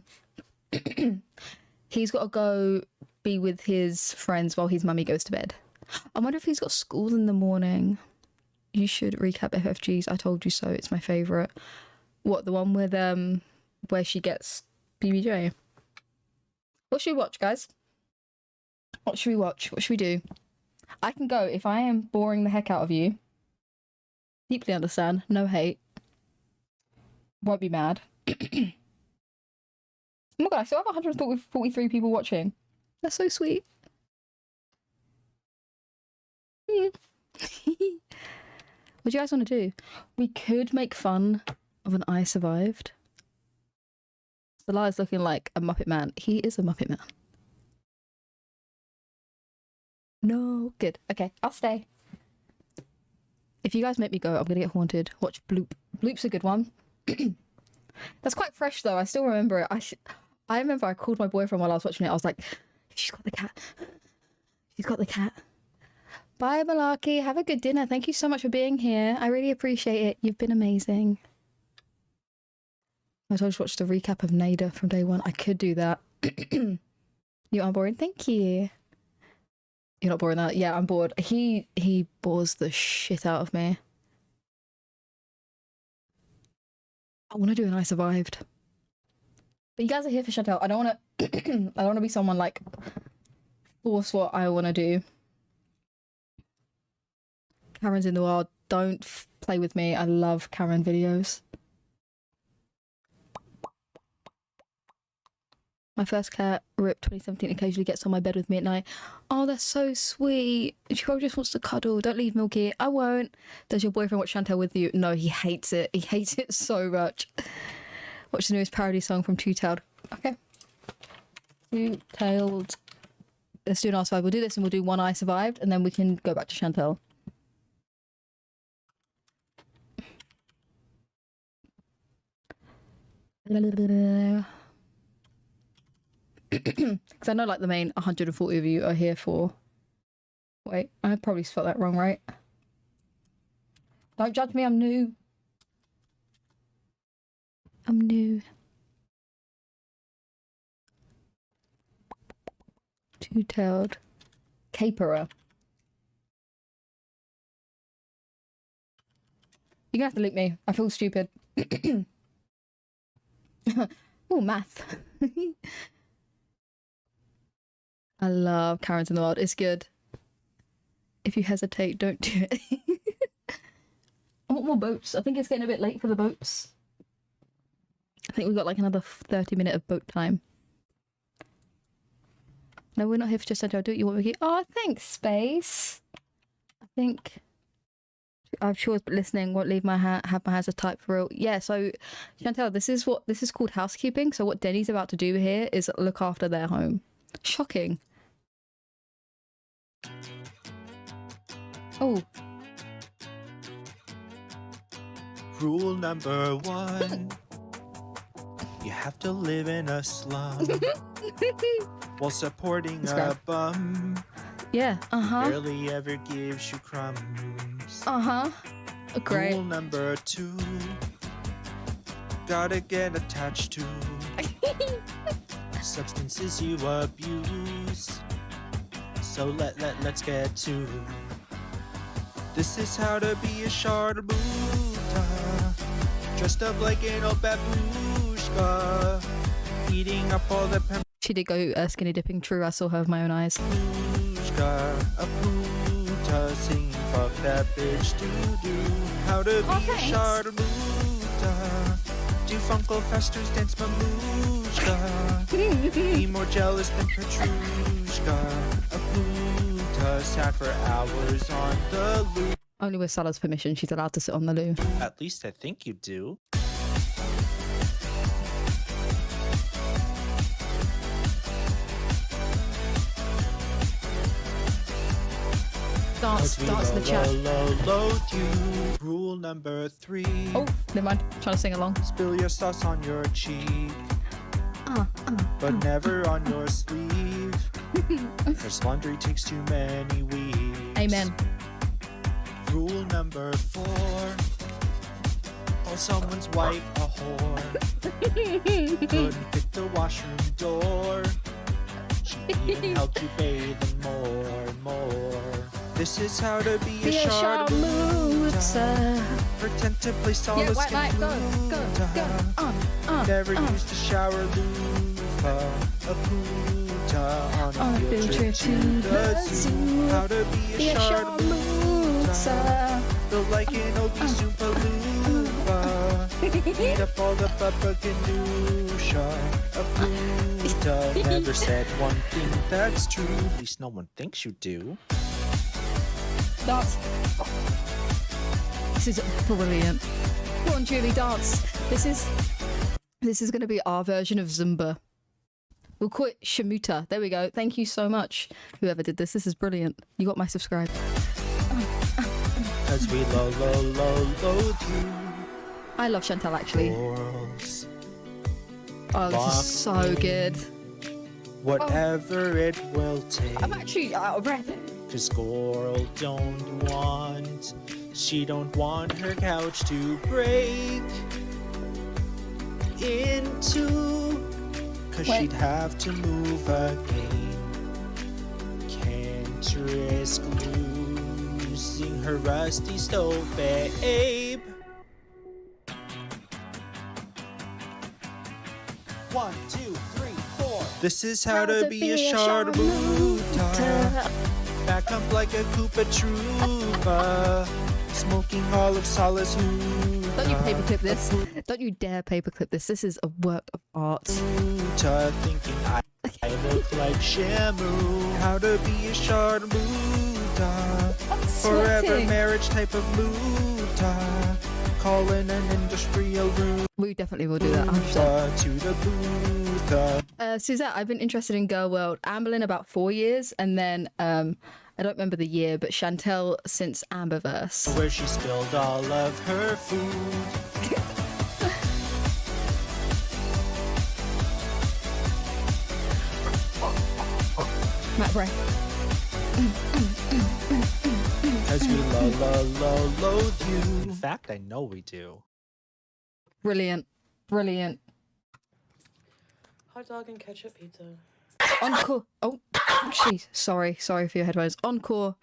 he's got to go be with his friends while his mummy goes to bed. I wonder if he's got school in the morning. You should recap FFGs. I told you so. It's my favourite. What, the one with where she gets BBJ? What should we watch, guys? What should we watch? What should we do? I can go if I am boring the heck out of you. Deeply understand. No hate. Won't be mad. Oh my god, I still have 143 people watching. That's so sweet. What do you guys want to do? We could make fun of an I survived. Salah is looking like a Muppet Man. He is a Muppet Man. No, good. Okay, I'll stay. If you guys make me go, I'm gonna get haunted. Watch Bloop. Bloop's a good one. That's quite fresh though. I still remember it. I remember I called my boyfriend while I was watching it. I was like, she's got the cat. She's got the cat. Bye, Malarkey. Have a good dinner. Thank you so much for being here. I really appreciate it. You've been amazing. I just watched the recap of Nada from day 1. I could do that. You are boring? Thank you. You're not boring that? Yeah, I'm bored. He bores the shit out of me. I want to do an I survived. But you guys are here for Chantelle. I don't want to. I don't want to be someone like force what I want to do. Karen's in the world. Don't play with me. I love Karen videos. My first cat, Rip 2017, occasionally gets on my bed with me at night. Oh, that's so sweet. She probably just wants to cuddle. Don't leave Milky. I won't. Does your boyfriend watch Chantelle with you? No, he hates it. He hates it so much. Watch the newest parody song from Two-Tailed. Okay. Two-Tailed. Let's do an I Survived. We'll do this and we'll do one I Survived and then we can go back to Chantelle. Because I know like the main 140 of you are here for... Wait, I probably spelled that wrong, right? Don't judge me, I'm new. I'm new. Two-tailed caperer. You're gonna have to link me. I feel stupid. Oh, math. I love Karen's in the World. It's good. If you hesitate, don't do it. I want more boats. I think it's getting a bit late for the boats. I think we've got like another 30-minute of boat time. No, we're not here for just Chantelle. Do what you want, Vicky. Oh, thanks, Space. I think I'm sure listening won't leave my have my hands a type for real. Yeah, so Chantelle, this is called housekeeping. So what Denny's about to do here is look after their home. Shocking. Oh. Rule number 1. You have to live in a slum while supporting a bum. Yeah, Barely ever gives you crumbs. Great. Rule number 2. Gotta get attached to substances you abuse. So let's get to this is how to be a charbuta, dressed up like an old babushka, eating up all the She did go skinny dipping. True, I saw her with my own eyes. a puta, singing fuck that bitch doo-doo. How to be a charbuta, do Funko Festers, dance mamushka, be more jealous than Petrushka, a puta, sat for hours on the loo. Only with Salah's permission, she's allowed to sit on the loo. At least I think you do. Dance in the chat. Load you. Rule number 3. Oh, never mind. Trying to sing along. Spill your sauce on your cheek, but never on your sleeve. Cause laundry takes too many weeks. Amen. Rule number 4. Call someone's wife a whore. Couldn't fit the washroom door. She even helped you bathe and more. This is how to be a charmuta. Pretend to play Salah. White light, go. Never used a shower loofah. A puta on a field trip to the zoo. How to be a charmuta. Built like an obese Oompa Loompa. Eat up all the bubba ganoush. A puta never said one thing that's true. At least no one thinks you do. Dance. This is brilliant. Come on, Julie, dance. This is going to be our version of Zumba. We'll call it Shamuta. There we go. Thank you so much, whoever did this. This is brilliant. You got my subscribe. As we load you. I love Chantelle, actually. Corals. Oh, this is so good. Whatever it will take. I'm actually out of breath. Cause Coral she don't want her couch to break into. Cause she'd have to move again. Can't risk losing her rusty stove, babe. 1, 2, 3, 4. This is how to be a Sharmuta. Back up like a Koopa Troopa. Smoking all of Salah's hookah. Don't you paperclip this. Don't you dare paperclip this. This is a work of art. Thinking I look like Shamu. How to be a Sharmuta. Forever marriage type of muta. Calling an industrial room. We definitely will do that. 100%. To the booth. Suzette, I've been interested in Girl World. Amberlynn about 4 years, and then I don't remember the year, but Chantelle since Amberverse. Where she spilled all of her food. Matt Bray. As we loathe you. In fact, I know we do. Brilliant. Brilliant. Hot dog and ketchup pizza. Encore. Oh, jeez. Sorry for your headphones. Encore.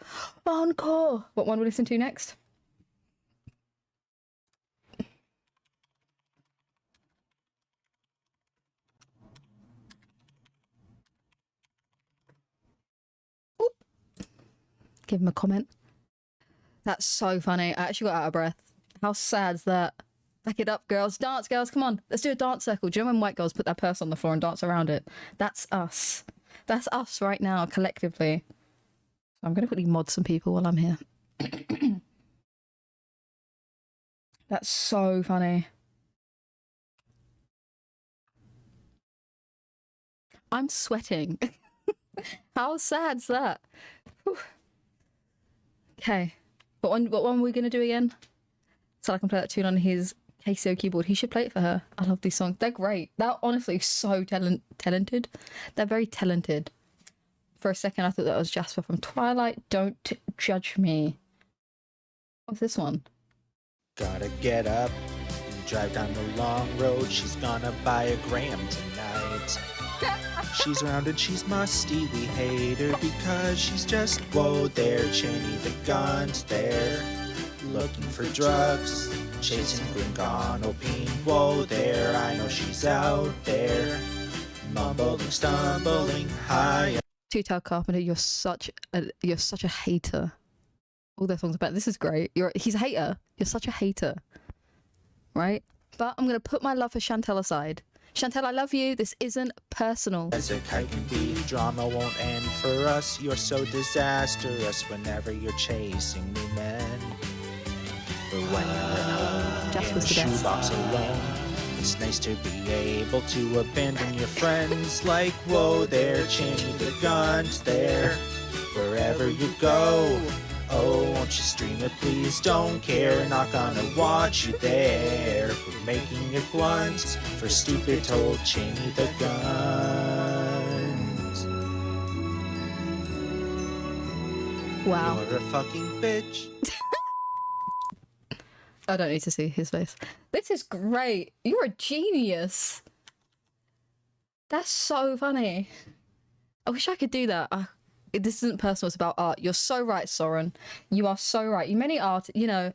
Encore. What one will we listen to next? Oop. Give him a comment. That's so funny. I actually got out of breath. How sad's that? Back it up, girls. Dance, girls. Come on. Let's do a dance circle. Do you know when white girls put their purse on the floor and dance around it? That's us. That's us right now, collectively. I'm going to quickly mod some people while I'm here. That's so funny. I'm sweating. How sad's that? Whew. Okay. What one are we going to do again? So I can play that tune on his Casio keyboard. He should play it for her. I love these songs. They're great. They're honestly so talented. They're very talented. For a second, I thought that was Jasper from Twilight. Don't judge me. What's this one? Gotta get up and drive down the long road. She's gonna buy a gram tonight. She's round and she's musty. We hate her because she's just whoa there. Cheney the gun's there. Looking for drugs. Chasing Gringonopine. Whoa there. I know she's out there. Mumbling, stumbling high. Two-Tail Carpenter, you're such a hater. All their songs about this is great. He's a hater. You're such a hater. Right? But I'm gonna put my love for Chantelle aside. Chantelle, I love you. This isn't personal. As a kite can be, drama won't end for us. You're so disastrous whenever you're chasing new men. But when you're in a shoebox alone, it's nice to be able to abandon your friends. Like, whoa there, Cheney the gun's there. Wherever you go, oh, won't you stream it, please? Don't care, not gonna watch you there. We're making it once for stupid told Cheney the guns. Wow. You're a fucking bitch. I don't need to see his face. This is great. You're a genius. That's so funny. I wish I could do that. This isn't personal, it's about art. You're so right, Soren. You are so right. You many art, you know,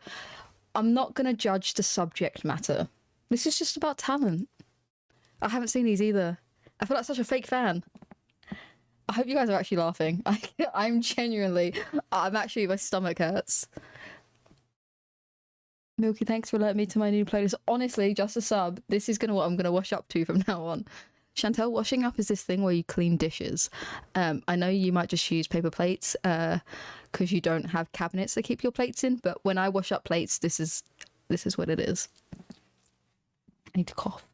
I'm not going to judge the subject matter. This is just about talent. I haven't seen these either. I feel like such a fake fan. I hope you guys are actually laughing. I'm genuinely, my stomach hurts. Milky, thanks for alerting me to my new playlist. Honestly, just a sub. This is what I'm gonna wash up to from now on. Chantelle, washing up is this thing where you clean dishes. I know you might just use paper plates because you don't have cabinets to keep your plates in, but when I wash up plates, this is what it is. I need to cough.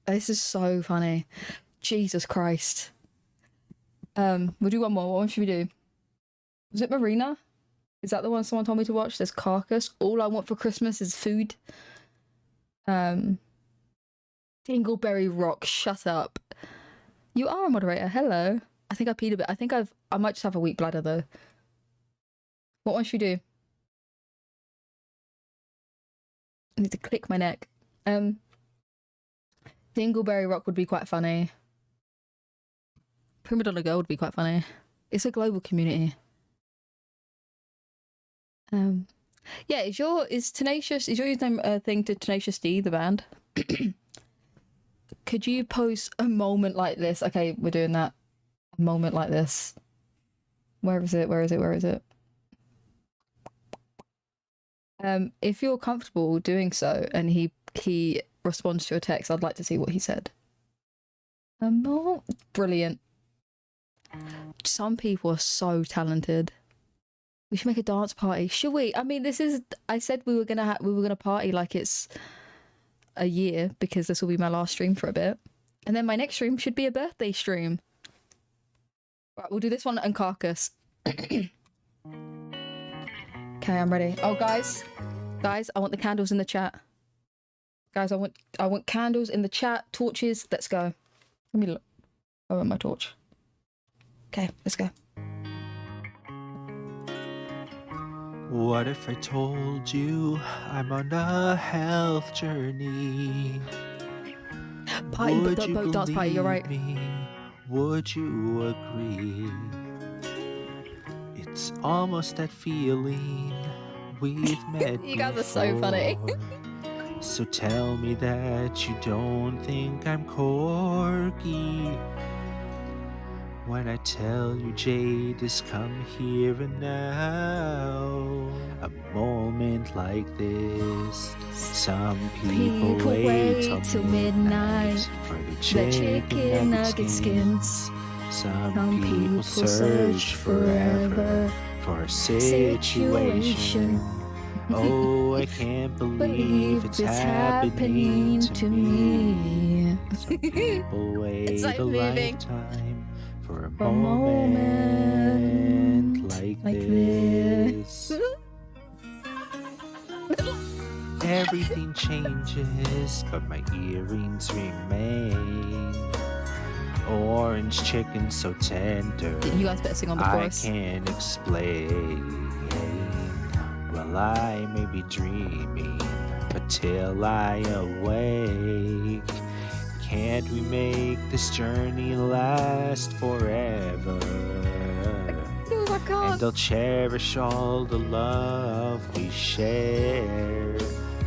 This is so funny. Jesus Christ. We'll do one more. What one should we do? Was it Marina? Is that the one someone told me to watch? There's Carcass. All I Want for Christmas is Food. Dingleberry Rock, shut up. You are a moderator. Hello. I think I peed a bit. I might just have a weak bladder though. What one should we do? I need to click my neck. Dingleberry Rock would be quite funny. Prima Donna Girl would be quite funny. It's a global community. Yeah, is your username thing to Tenacious D, the band? Could you post a moment like this? Okay, we're doing that. A moment like this. Where is it? Where is it? Where is it? If you're comfortable doing so, and he responds to your text, I'd like to see what he said. Brilliant. Some people are so talented. We should make a dance party. Should we? I mean, this is. I said we were gonna party like it's a year, because this will be my last stream for a bit, and then my next stream should be a birthday stream. Right, we'll do this one and Carcass. Okay, I'm ready. Oh, guys, I want the candles in the chat. Guys, I want candles in the chat. Torches. Let's go. Let me look. Oh, my torch. Okay, let's go. What if I told you I'm on a health journey? Party, but don't dance party. You're right. Me? Would you agree? It's almost that feeling we've met. You guys are so funny. So tell me that you don't think I'm corky when I tell you Jade has come here and now. A moment like this, some people wait till midnight for the chicken nugget skins. Some people search forever for a situation. Oh, I can't believe it's happening to me. Some people wait a lifetime for a moment like this. Everything changes, but my earrings remain. Orange chicken so tender. You guys better sing on the chorus. I can't explain. Well, I may be dreaming, but till I awake, can't we make this journey last forever? No, I can't. And I'll cherish all the love we share.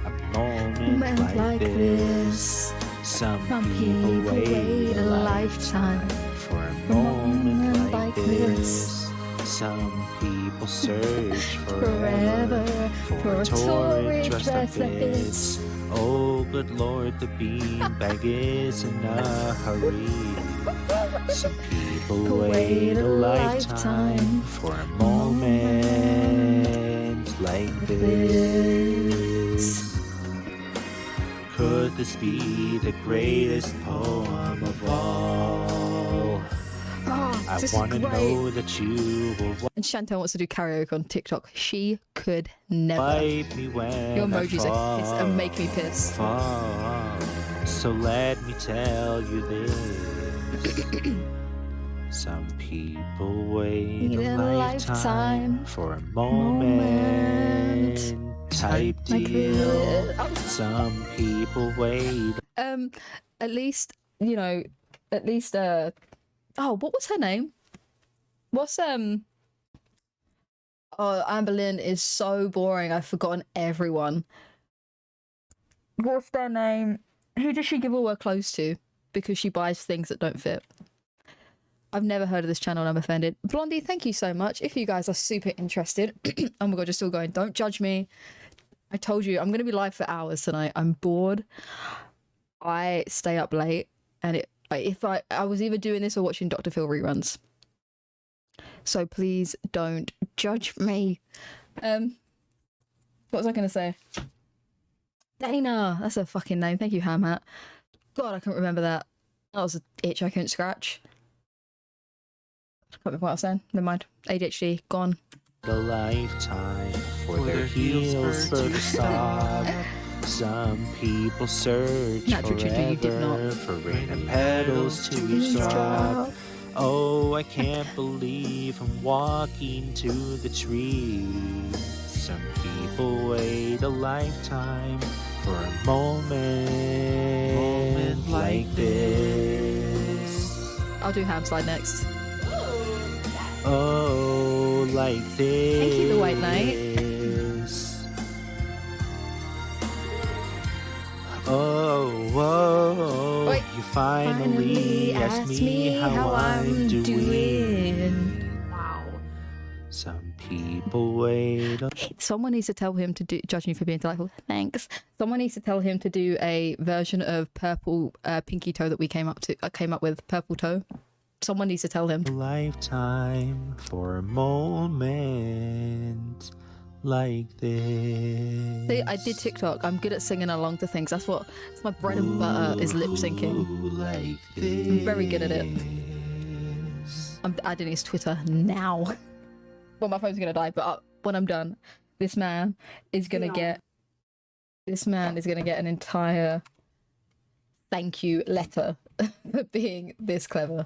A moment like this. Some people wait a lifetime for a moment like this. Some people search forever for a torrid dress that fits. Oh, good Lord, the beanbag is in a hurry. Some people wait a lifetime for a moment like this. Could this be the greatest poem of all? I want to know that you will. And Chantelle wants to do karaoke on TikTok. She could never. Wipe me when your emojis I are piss and make me piss. Fall. So let me tell you this. Some people wait a lifetime for a moment type deal. Some people wait. At least, you know, oh, what was her name? What's Oh, Amber Lynn is so boring. I've forgotten everyone. What's their name? Who does she give all her clothes to? Because she buys things that don't fit. I've never heard of this channel and I'm offended. Blondie, thank you so much. If you guys are super interested. Oh my god, you're still going. Don't judge me. I told you, I'm going to be live for hours tonight. I'm bored. I stay up late. And if I was either doing this or watching Dr. Phil reruns. So please don't judge me. What was I going to say? Dana, that's a fucking name. Thank you, Ham Hat. God, I couldn't remember that. That was an itch I couldn't scratch. I can't remember what I was saying. Never mind. ADHD, gone. A lifetime for their heels first stop. Some people search forever for rain and petals to each drop. Oh, I can't believe I'm walking to the tree. Some people wait a lifetime for a moment like this. I'll do Ham Slide next. Oh, like this. Thank you, the White Knight. Oh, You finally asked me how I'm doing. Wow. Some people wait. Someone needs to tell him to do. Judging you for being delightful. Thanks. Someone needs to tell him to do a version of Purple Pinky Toe that we came up with. Purple Toe. Someone needs to tell him. A lifetime for a moment like this. See, I did TikTok. I'm good at singing along to things. That's my bread and butter is lip syncing. Like I'm very good at it. I'm adding his Twitter now. Well, my phone's gonna die, but when I'm done, this man is gonna get an entire thank you letter for being this clever.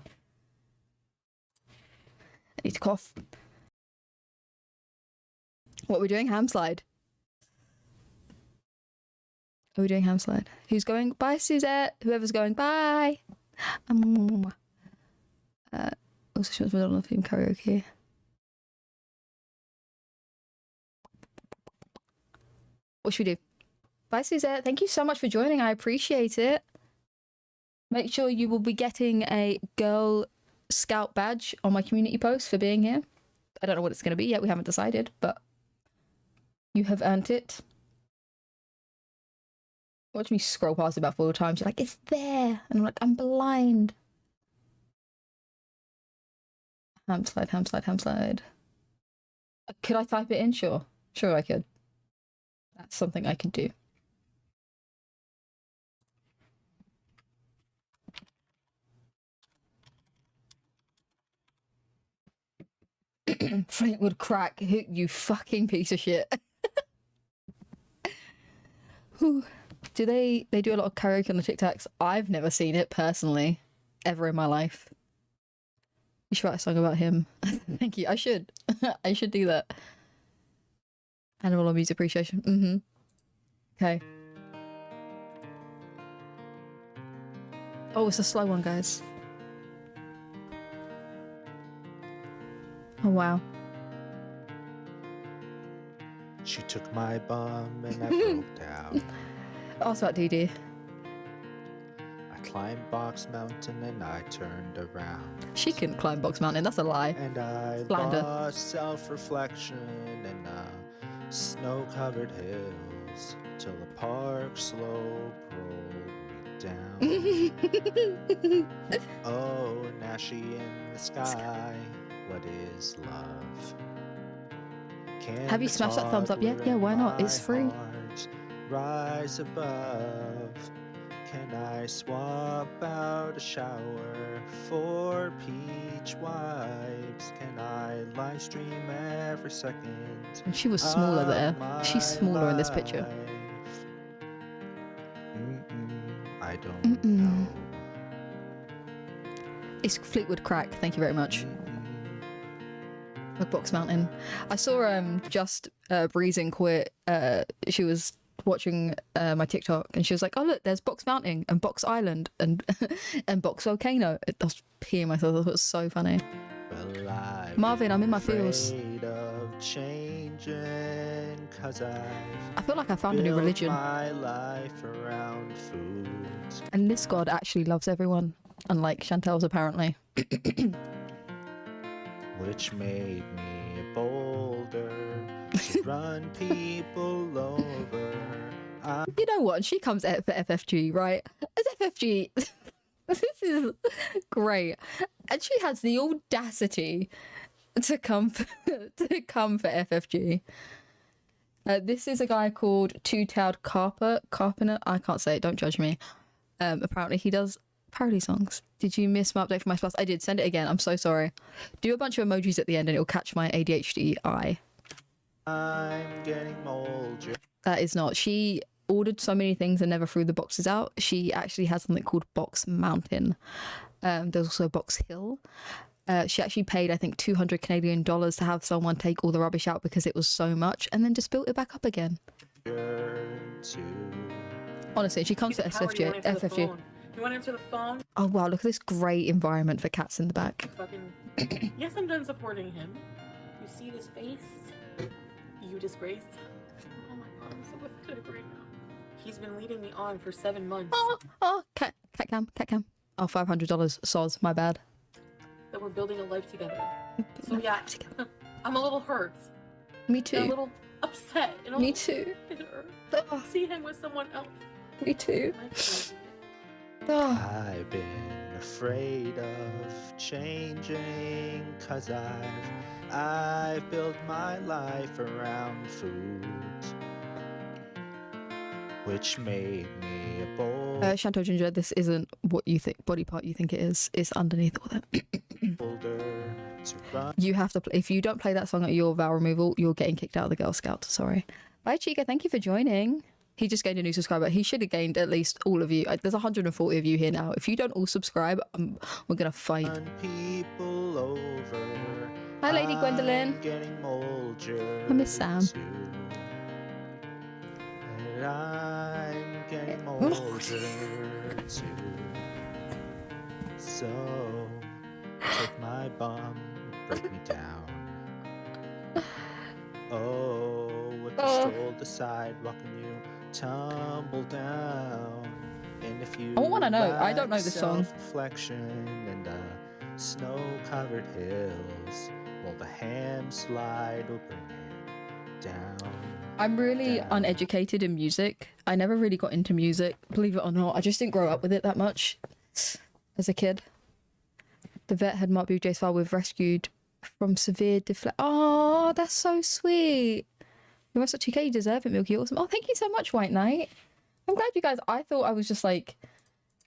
I need to cough. What are we doing? Ham slide. Are we doing ham slide? Who's going? Bye, Suzette. Whoever's going, bye. Also, she wants Madonna theme karaoke. What should we do? Bye, Suzette. Thank you so much for joining. I appreciate it. Make sure you will be getting a Girl Scout badge on my community post for being here. I don't know what it's going to be yet. We haven't decided, but you have earned it. Watch me scroll past it about 4 times. You're like, it's there. And I'm like, I'm blind. Ham slide, ham slide, ham slide. Could I type it in? Sure. Sure I could. That's something I can do. Fleetwood crack, you fucking piece of shit. Do they do a lot of karaoke on the TikToks? I've never seen it personally, ever in my life. You should write a song about him. Thank you. I should. I should do that. Animal or music appreciation. Okay. Oh, it's a slow one, guys. Oh, wow. She took my bum and I broke down. Ask about DD. I climbed Box Mountain and I turned around. She couldn't climb Box Mountain, that's a lie. And I Slander. lost self-reflection in snow-covered hills till the park slope rolled me down. Oh, now she in the sky. What is love? Can Have you smashed that thumbs up yet? Yeah, why not? It's free. Rise above. Can I swap out a shower for peach wipes? Can I live stream every second? And she was smaller there. She's smaller in this picture. I don't know. It's Fleetwood Crack. Thank you very much. Box Mountain. I saw just Breeze in Kuwait. She was watching my TikTok and she was like, oh look, there's Box Mountain and Box Island and and Box Volcano. I was peeing myself. It was so funny. Marvin, I'm in my feels. I feel like I found a new religion. And this god actually loves everyone, unlike Chantelle's apparently. Which made me a boulder to run people over. You know what? She comes for FFG, right? As FFG, this is great, and she has the audacity to come for FFG. This is a guy called Two-Tailed Carpenter. I can't say it. Don't judge me. Apparently, he does parody songs. Did you miss my update for my spouse? I did. Send it again. I'm so sorry. Do a bunch of emojis at the end and it'll catch my ADHD eye. I'm getting mold. That is not. She ordered so many things and never threw the boxes out. She actually has something called Box Mountain. There's also Box Hill. She actually paid, I think, $200 Canadian to have someone take all the rubbish out because it was so much and then just built it back up again. Honestly, she comes to FFG. You want to answer the phone? Oh wow, look at this great environment for cats in the back. Yes, I'm done supporting him. You see this face? You disgrace. Oh my god, I'm so pathetic right now. He's been leading me on for 7 months. Oh, Cat cam. Oh, $500. Soz, my bad. That we're building a life together. So yeah, I'm a little hurt. Me too. And a little upset. And a Me little too. bitter. See him with someone else. Me too. I've been afraid of changing, 'cause I've built my life around food, which made me a bold Chantelle Ginger, this isn't what you think body part you think it is. It's underneath all that. boulder to run. You have to play. If you don't play that song at your vow removal, you're getting kicked out of the Girl Scouts. Sorry. Bye, Chica. Thank you for joining. He just gained a new subscriber. He should have gained at least all of you. There's 140 of you here now. If you don't all subscribe, we're gonna fight. People over. Hi, Lady Gwendolyn. I'm getting older. I miss Sam. And I'm getting older too. So take my bum, break me down. Oh, if you stroll the sidewalk and you tumble down. And if you I wanna know. I don't know lack this song. self-reflection and the snow-covered hills, well, the hand slide will bring it down. I'm really uneducated in music. I never really got into music, believe it or not. I just didn't grow up with it that much as a kid. The vet had Mark BJ's file with rescued from severe Oh, that's so sweet. You must have 2K, you deserve it, Milky. Awesome. Oh, thank you so much, White Knight. I'm glad you guys. I thought I was just like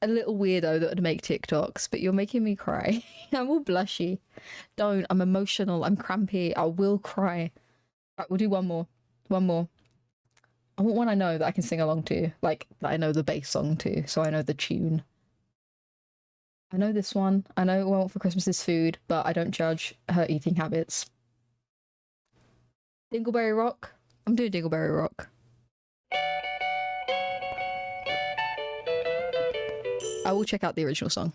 a little weirdo that would make TikToks, but you're making me cry. I'm all blushy. Don't. I'm emotional. I'm crampy. I will cry. Right, we'll do one more. One more. I want one I know that I can sing along to. Like, that I know the bass song to, so I know the tune. I know this one. I know what I want for Christmas is food, but I don't judge her eating habits. Dingleberry Rock. I'm doing Dingleberry Rock. I will check out the original song.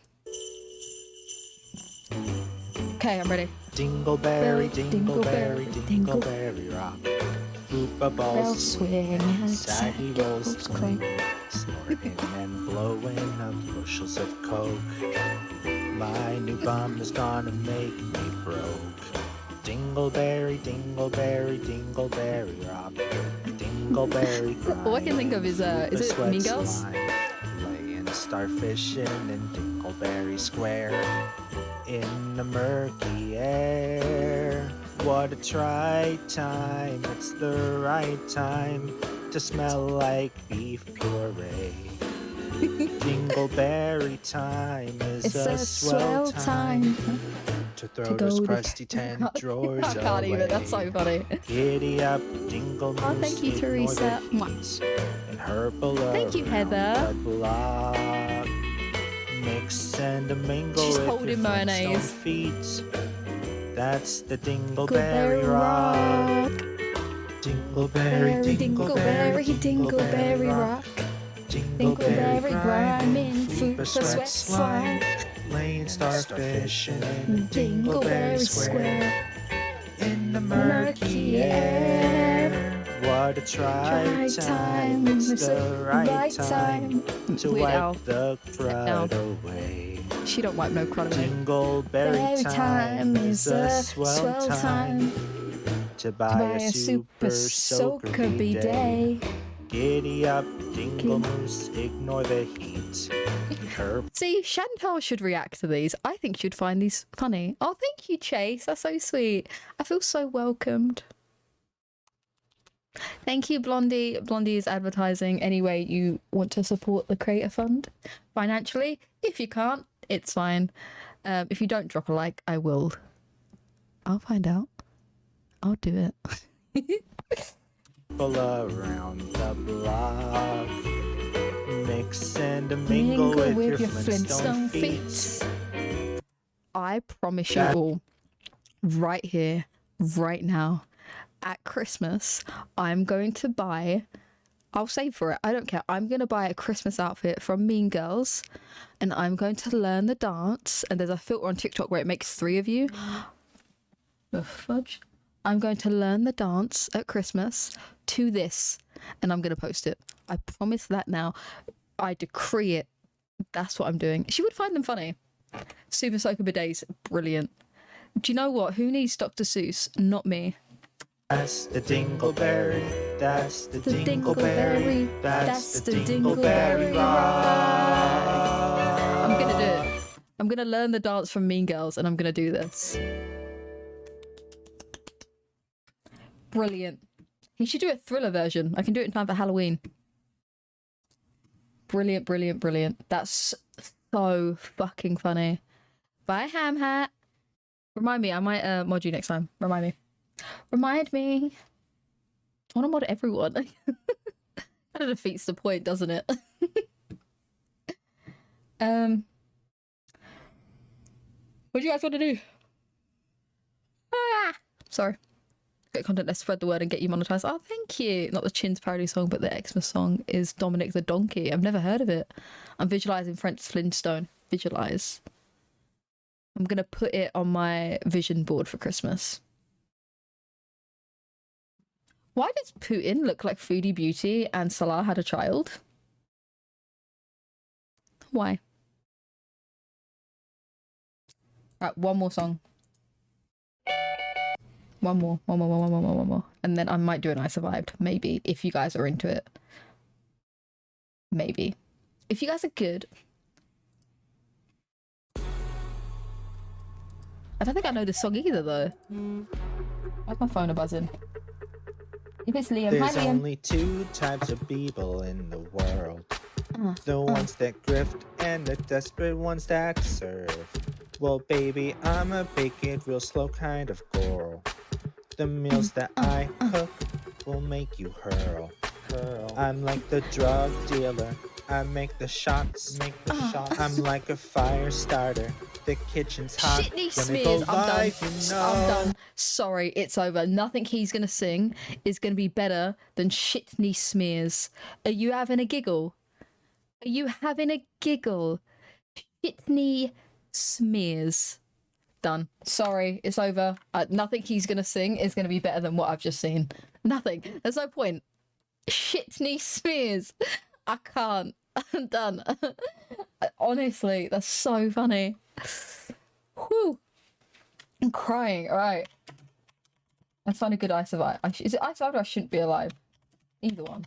Okay, I'm ready. Dingleberry, dingleberry, dingleberry rock. Hoopa balls swing, saggy rolls clink, snorting and blowing of bushels of coke. My new bum is gonna make me broke. Dingleberry, dingleberry, dingleberry rock. Dingleberry. All I can think of is it Mean Girls? Laying starfishing in Dingleberry Square. In the murky air. What a try time, it's the right time to smell like beef puree. Dingleberry time is It's a swell time to throw those crusty tin drawers I can't away. even, that's so funny. Giddy up, dingle Oh, thank you, Teresa. and hurple Thank you, around Heather. the block. Mix and a mingle She's with holding your mayonnaise. Flintstone feet. That's the Dingleberry Dingleberry Rock. Dingleberry, Dingleberry, Dingleberry Rock. Dingleberry grinding through the sweat slide. Laying starfish in Dingleberry Square. In the murky air. What a try time, it's the right time to Weird wipe Al. the crud away. She don't wipe no crud away. Dingleberry time is a swell time to buy a super soaker day. Giddy up, dingle moose, ignore the heat. See, Chantelle should react to these. I think she'd find these funny. Oh, thank you, Chase. That's so sweet. I feel so welcomed. Thank you, Blondie. Blondie is advertising any way you want to support the Creator Fund financially. If you can't, it's fine. If you don't drop a like, I will. I'll find out. I'll do it. Pull around the block. Mix and a mingle with your Flintstone feet. I promise you all, right here, right now, at Christmas, I'm going to buy, I'll save for it, I don't care, I'm going to buy a Christmas outfit from Mean Girls, and I'm going to learn the dance, and there's a filter on TikTok where it makes 3 of you. The fudge. I'm going to learn the dance at Christmas to this, and I'm going to post it. I promise that now. I decree it. That's what I'm doing. She would find them funny. Super Soaker Bidets, brilliant. Do you know what? Who needs Dr. Seuss? Not me. That's the dingleberry. That's the dingleberry. That's the dingleberry ride. I'm gonna do it. I'm gonna learn the dance from Mean Girls and I'm gonna do this. Brilliant. He should do a Thriller version. I can do it in time for Halloween. Brilliant, brilliant, brilliant. That's so fucking funny. Bye, Ham Hat. Remind me, I might mod you next time. Remind me. Remind me. I want to mod everyone. Kind of defeats the point, doesn't it? What do you guys want to do? Ah! Sorry. Get content, let's spread the word and get you monetized. Oh, thank you. Not the Chins parody song, but the Xmas song is Dominic the Donkey. I've never heard of it. I'm visualizing French Flintstone. Visualize. I'm going to put it on my vision board for Christmas. Why does Putin look like Foodie Beauty and Salah had a child? Why? Right, one more song. One more. And then I might do an I Survived. Maybe. If you guys are into it. Maybe. If you guys are good. I don't think I know this song either, though. Why's my phone a buzzing? If it's Liam, There's hi Liam. only two types of people in the world. The ones that grift and the desperate ones that serve. Well, baby, I'ma bake it real slow, kind of girl. The meals that I cook will make you hurl. I'm like the drug dealer. I make the shots. I'm like a fire starter. The kitchen's hot. Shitney When it goes Smears. I'm done. live, you know. I'm done. Sorry, it's over. Nothing he's gonna sing is gonna be better than Shitney Smears. Are you having a giggle? Are you having a giggle? Shitney Smears. Done. Sorry, it's over. Nothing he's gonna sing is gonna be better than what I've just seen. Nothing. There's no point. Shitney Smears. I can't. I'm done. Honestly, that's so funny. Whew. I'm crying. All right. Let's find a good I Survive. Is it I Survived or I Shouldn't Be Alive? Either one.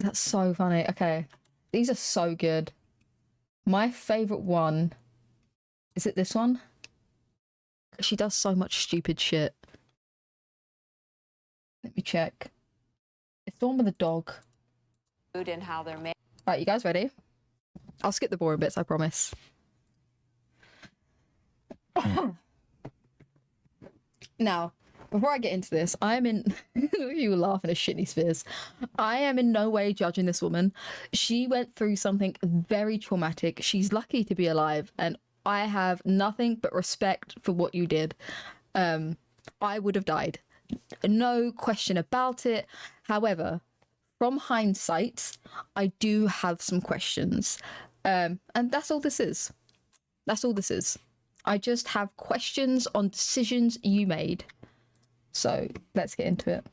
That's so funny. Okay. These are so good. My favourite one... Is it this one? She does so much stupid shit. Let me check. It's the one with the dog. Food and how they're made. Right, you guys ready? I'll skip the boring bits, I promise. Now, before I get into this, I am in... you were laughing at Shitney Spears. I am in no way judging this woman. She went through something very traumatic. She's lucky to be alive, and I have nothing but respect for what you did. I would have died. No question about it. However, from hindsight, I do have some questions. And that's all this is. That's all this is. I just have questions on decisions you made. So let's get into it.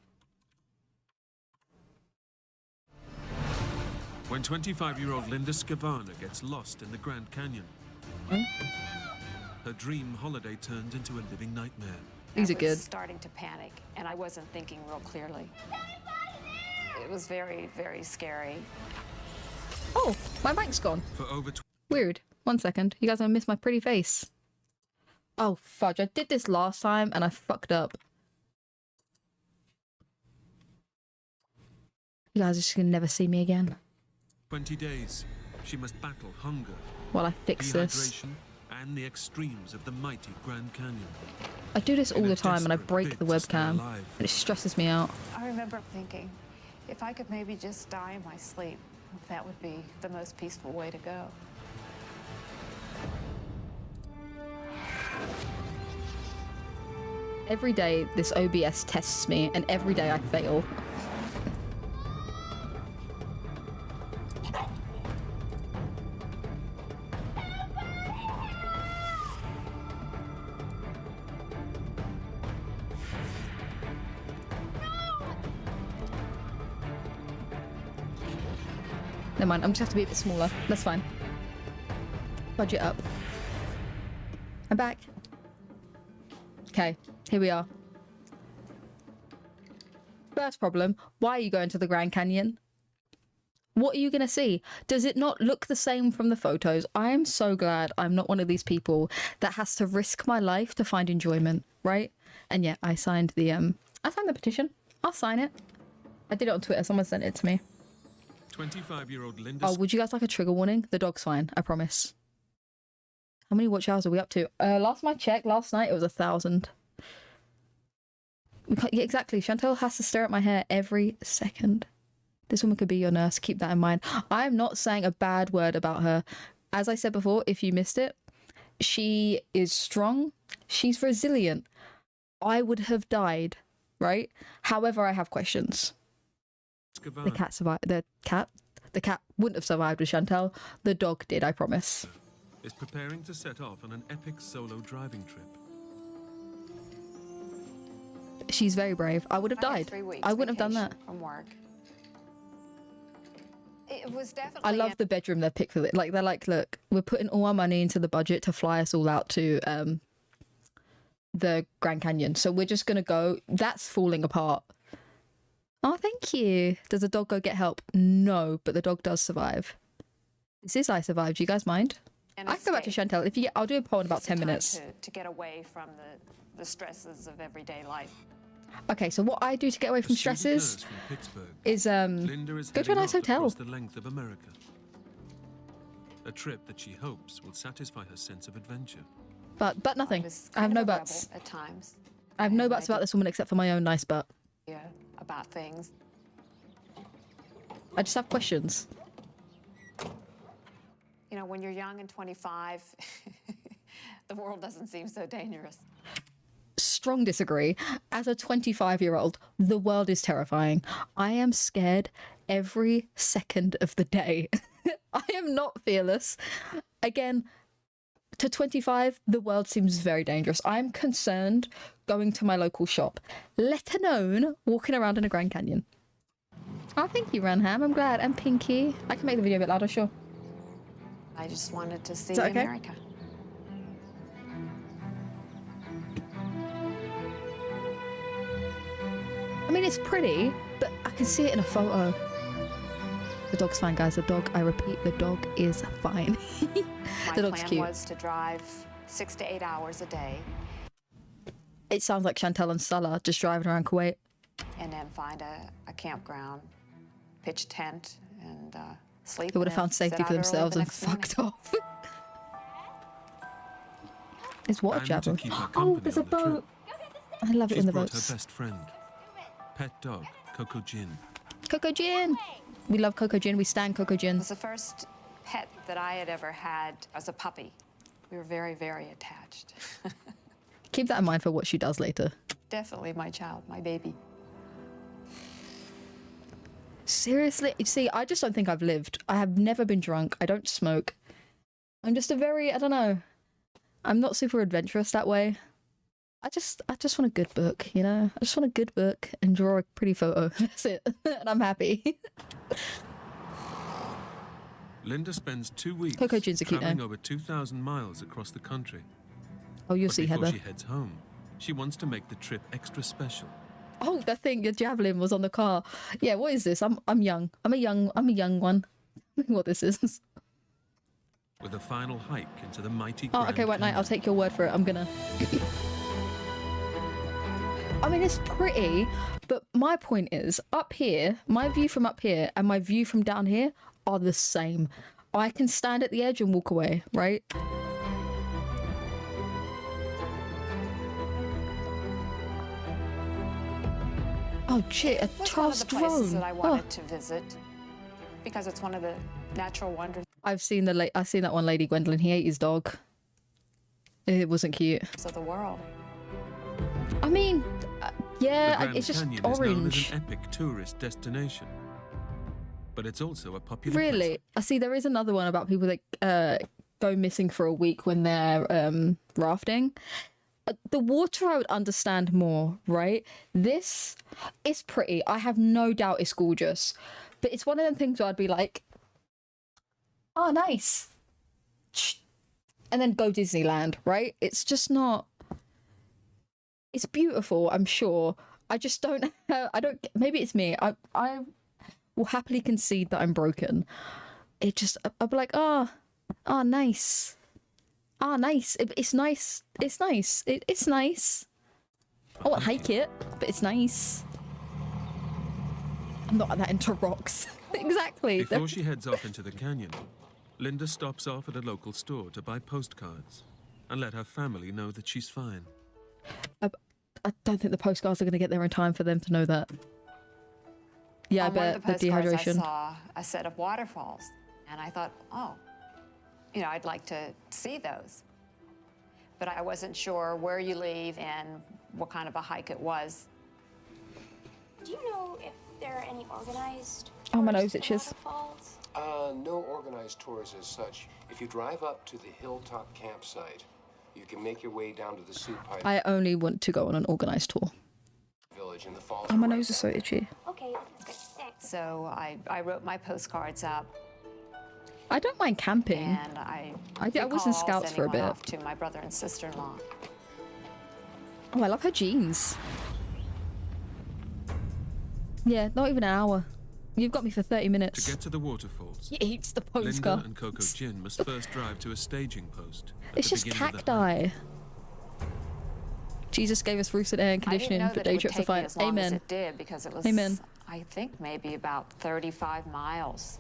When 25-year-old Linda Scavana gets lost in the Grand Canyon, her dream holiday turns into a living nightmare. These are good. I was starting to panic, and I wasn't thinking real clearly. It was very, very scary. Oh, my mic's gone. For over Weird. 1 second. You guys gonna miss my pretty face. Oh, fudge. I did this last time, and I fucked up. You guys are just gonna never see me again. 20 days, she must battle hunger, While I fix this. dehydration, and the extremes of the mighty Grand Canyon. I do this all In a the time and I desperate break the bid to stay webcam. alive. And it stresses me out. I remember thinking, if I could maybe just die in my sleep, that would be the most peaceful way to go. Every day this OBS tests me and every day I fail. Never mind, I'm just have to be a bit smaller. That's fine. Budget up. I'm back. Okay, here we are. First problem, why are you going to the Grand Canyon? What are you going to see? Does it not look the same from the photos? I am so glad I'm not one of these people that has to risk my life to find enjoyment, right? And yeah, I signed the petition. I'll sign it. I did it on Twitter. Someone sent it to me. 25-year-old Linda. Oh, would you guys like a trigger warning? The dog's fine, I promise. How many watch hours are we up to? Last time I checked, last night it was 1,000. Yeah, exactly. Chantelle has to stare at my hair every second. This woman could be your nurse. Keep that in mind. I am not saying a bad word about her. As I said before, if you missed it, she is strong. She's resilient. I would have died, right? However, I have questions. The cat survived. The cat wouldn't have survived with Chantelle. The dog did, I promise. Is preparing to set off on an epic solo driving trip. She's very brave. I would have died. I wouldn't have done that. From work. It was definitely. I love the bedroom they've picked for it. Like they're like, look, we're putting all our money into the budget to fly us all out to the Grand Canyon. So we're just gonna go. That's falling apart. Oh, thank you. Does the dog go get help? No, but the dog does survive. This is I survived. Do you guys mind? I can go back to Chantelle. If you, I'll do a poll in about 10 minutes. To get away from the stresses of everyday life. Okay, so what I do to get away from stresses is go to a nice hotel. The length of America. A trip that she hopes will satisfy her sense of adventure. But nothing. I have no buts. At times. I have no buts about this woman except for my own nice butt. Yeah, about things. I just have questions. You know, when you're young and 25, the world doesn't seem so dangerous. Strong disagree. As a 25-year-old, the world is terrifying. I am scared every second of the day. I am not fearless. Again, to 25, the world seems very dangerous. I'm concerned going to my local shop, let alone walking around in a Grand Canyon. Oh, thank you, Ranham. I'm glad. And Pinky. I can make the video a bit louder, sure. I just wanted to see okay? America. I mean, it's pretty, but I can see it in a photo. The dog's fine, guys. The dog, I repeat, the dog is fine. The dog's cute. My plan was to drive 6 to 8 hours a day. It sounds like Chantelle and Salah just driving around Kuwait. And then find a campground, pitch a tent, and sleep. They would have found safety for themselves and fucked off. Is what a jabber? Oh, there's a boat. I love it in the boats. Her best friend, pet dog, Coco Gin. Coco Gin. We love Coco Gin. We stand Coco Gin. It was the first pet that I had ever had as a puppy. We were very, very attached. Keep that in mind for what she does later. Definitely my child, my baby. Seriously? See, I just don't think I've lived. I have never been drunk. I don't smoke. I'm just a very, I don't know. I'm not super adventurous that way. I just want a good book, you know? I just want a good book and draw a pretty photo. That's it. And I'm happy. Linda spends 2 weeks Coco Gin's a cute traveling name. over 2,000 miles across the country. Oh, you'll But see, before Heather. she heads home, she wants to make the trip extra special. Oh, that thing, your javelin was on the car. Yeah, what is this? I'm young. I'm a young one. What this is. With a final hike into the mighty Oh, Grand okay, wait, night. I'll take your word for it. I'm gonna. I mean, it's pretty, but my point is, up here, my view from up here and my view from down here are the same. I can stand at the edge and walk away, right? Oh shit, a Charles One of the places drone. that I wanted to visit because it's one of the natural wonders I've seen that one lady, Gwendolyn. He ate his dog. It wasn't cute. of the world. I mean, The yeah, Grand it's just Canyon is known orange. as an epic tourist destination. But it's also a popular Really? I see there is another one about people that go missing for a week when they're rafting. The water I would understand more, right? This is pretty. I have no doubt it's gorgeous. But it's one of them things where I'd be like, oh, nice. And then go Disneyland, right? It's just not... It's beautiful, I'm sure. I just don't have... Maybe it's me. I will happily concede that I'm broken. It just... I'll be like, oh, nice. Oh, nice. It's nice. It's nice. It's nice. I won't hike it, but it's nice. I'm not that into rocks. Exactly. Before she heads off into the canyon, Linda stops off at a local store to buy postcards and let her family know that she's fine. I don't think the postcards are going to get there in time for them to know that. Yeah, On I bet one of the the postcards, dehydration. I saw a set of waterfalls, and I thought, oh, you know, I'd like to see those. But I wasn't sure where you leave and what kind of a hike it was. Do you know if there are any organized Oh, my tours nose to itches. waterfalls? No organized tours as such. If you drive up to the hilltop campsite, you can make your way down to the soup pipe I only want to go on an organised tour. village and the falls. Oh, my are right nose is so itchy. Okay, that's great. Thanks. So I wrote my postcards up, I don't mind camping. and I was in recall Scouts for a sending one bit. off to my brother and sister-in-law. Oh, I love her jeans. Yeah, not even an hour. You've got me for 30 To minutes. get to the waterfalls, He eats the Linda postcard. and Coco Gin must first drive to a staging post. At It's the just beginning of the hike. cacti. Jesus gave us roofs and air I didn't conditioning, know but that day it would trips are take me fine. as long as Amen. it did, because it was, Amen. I think, maybe about 35 miles.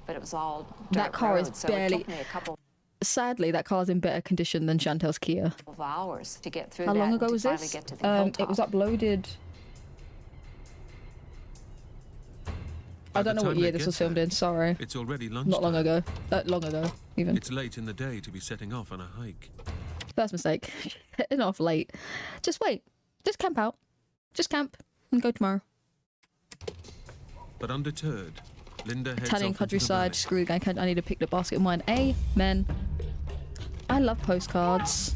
But it was all dirt That car is road, so barely... it took me a couple Sadly, that car's in better condition than Chantel's Kia. of hours to get through How that long and ago to was finally this? get to the hilltop. It was uploaded... I don't know the what time year they this get was filmed there, in, sorry. It's already lunchtime. Not long ago. Long ago, even. It's late in the day to be setting off on a hike. First mistake. Getting off late. Just wait. Just camp out. Just camp and go tomorrow. But undeterred, Linda heads Italian off into the countryside, valley. screw the gang. I need a picnic basket of mine. Amen. I love postcards.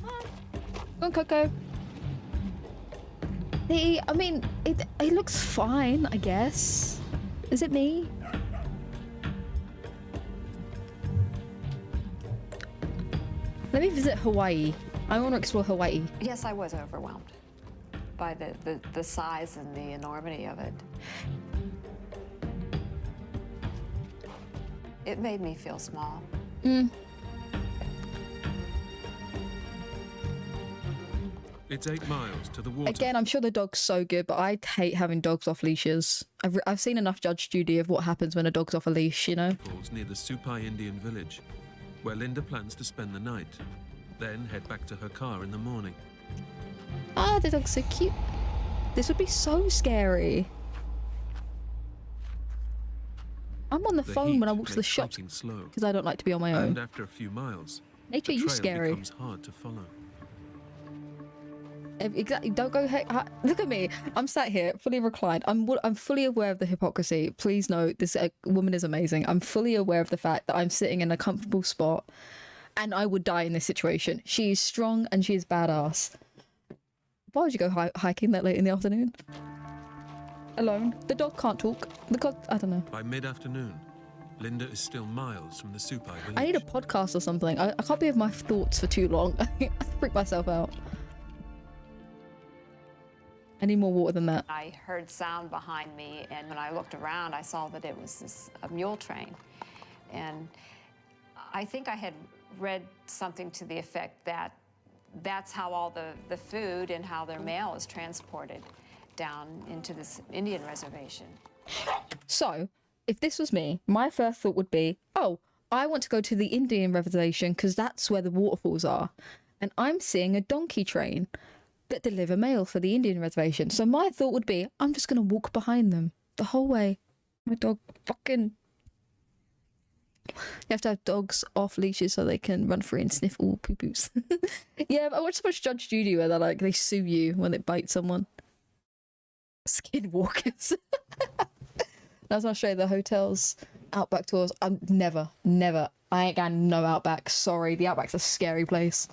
Go on, Coco. I mean, it looks fine, I guess. Is it me? Let me visit Hawaii. I want to explore Hawaii. Yes, I was overwhelmed by the size and the enormity of it. It made me feel small. It's 8 miles to the water. Again, I'm sure the dog's so good, but I hate having dogs off leashes. I've seen enough Judge Judy of what happens when a dog's off a leash, you know? Falls near the Supai Indian village, where Linda plans to spend the night, then head back to her car in the morning. Ah, the dog's so cute. This would be so scary. I'm on the phone heat when I walk to the makes shops hiking slow, because I don't like to be on my and own. after a few miles, Nature, the you trail scary. becomes hard to follow. Exactly. Don't go. Look at me. I'm sat here, fully reclined. I'm fully aware of the hypocrisy. Please note, this woman is amazing. I'm fully aware of the fact that I'm sitting in a comfortable spot, and I would die in this situation. She is strong and she is badass. Why would you go hiking that late in the afternoon? Alone. The dog can't talk. I don't know. By mid-afternoon, Linda is still miles from the Supai village. I need a podcast or something. I can't be with my thoughts for too long. I freak myself out. I need more water than that. I heard sound behind me, and when I looked around, I saw that it was a mule train. And I think I had read something to the effect that that's how all the food and how their mail is transported down into this Indian reservation. So, if this was me, my first thought would be, oh, I want to go to the Indian reservation because that's where the waterfalls are. And I'm seeing a donkey train that deliver mail for the Indian reservation. So my thought would be, I'm just going to walk behind them the whole way. My dog fucking... You have to have dogs off leashes so they can run free and sniff all poo-poos. Yeah, I watched so much Judge Judy where they sue you when they bite someone. Skinwalkers. I was going to show you the hotels, Outback tours. I'm never. I ain't got no Outback. Sorry, the Outback's a scary place.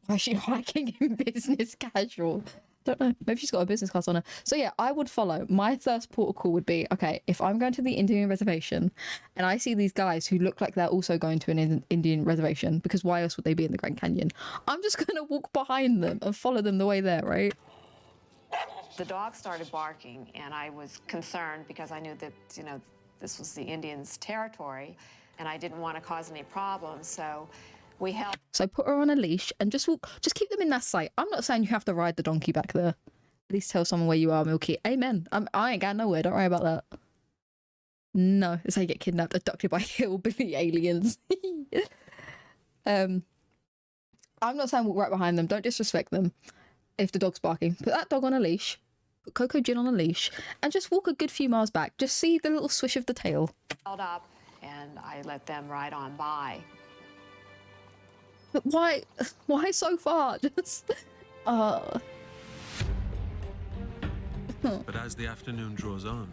Why is she hiking in business casual? Don't know. Maybe she's got a business class on her. So yeah, I would follow. My first port of call would be, okay, if I'm going to the Indian reservation and I see these guys who look like they're also going to an Indian reservation, because why else would they be in the Grand Canyon? I'm just going to walk behind them and follow them the way there, right? The dog started barking, and I was concerned because I knew that, you know, this was the Indians' territory, and I didn't want to cause any problems, so we held. So put her on a leash and just walk, just keep them in that sight. I'm not saying you have to ride the donkey back there. At least tell someone where you are, Milky. Amen. I ain't got nowhere. Don't worry about that. No, it's how you get kidnapped, abducted by hillbilly aliens. I'm not saying walk right behind them. Don't disrespect them. If the dog's barking, put that dog on a leash. Put Coco Gin on a leash and just walk a good few miles back. Just see the little swish of the tail. Held up, and I let them ride on by. But why so far? Just But as the afternoon draws on,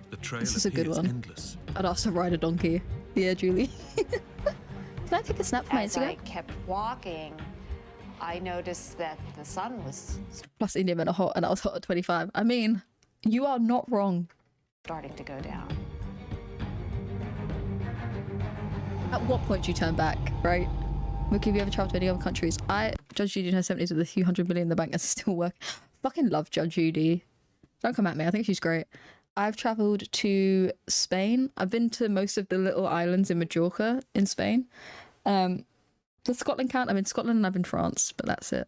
the trail this is a good one. endless. I'd ask to ride a donkey. Yeah, Julie. Can I take a snap for my As Instagram? I kept walking, I noticed that the sun was Plus Indian men are hot, and I was hot at 25. I mean, you are not wrong. starting to go down. At what point do you turn back, right? Look, if you ever travel to any other countries, Judge Judy in her 70s with a few $100 million in the bank and still work. Fucking love Judge Judy. Don't come at me. I think she's great. I've travelled to Spain. I've been to most of the little islands in Majorca in Spain. Does Scotland count? I'm in Scotland and I've been France, but that's it.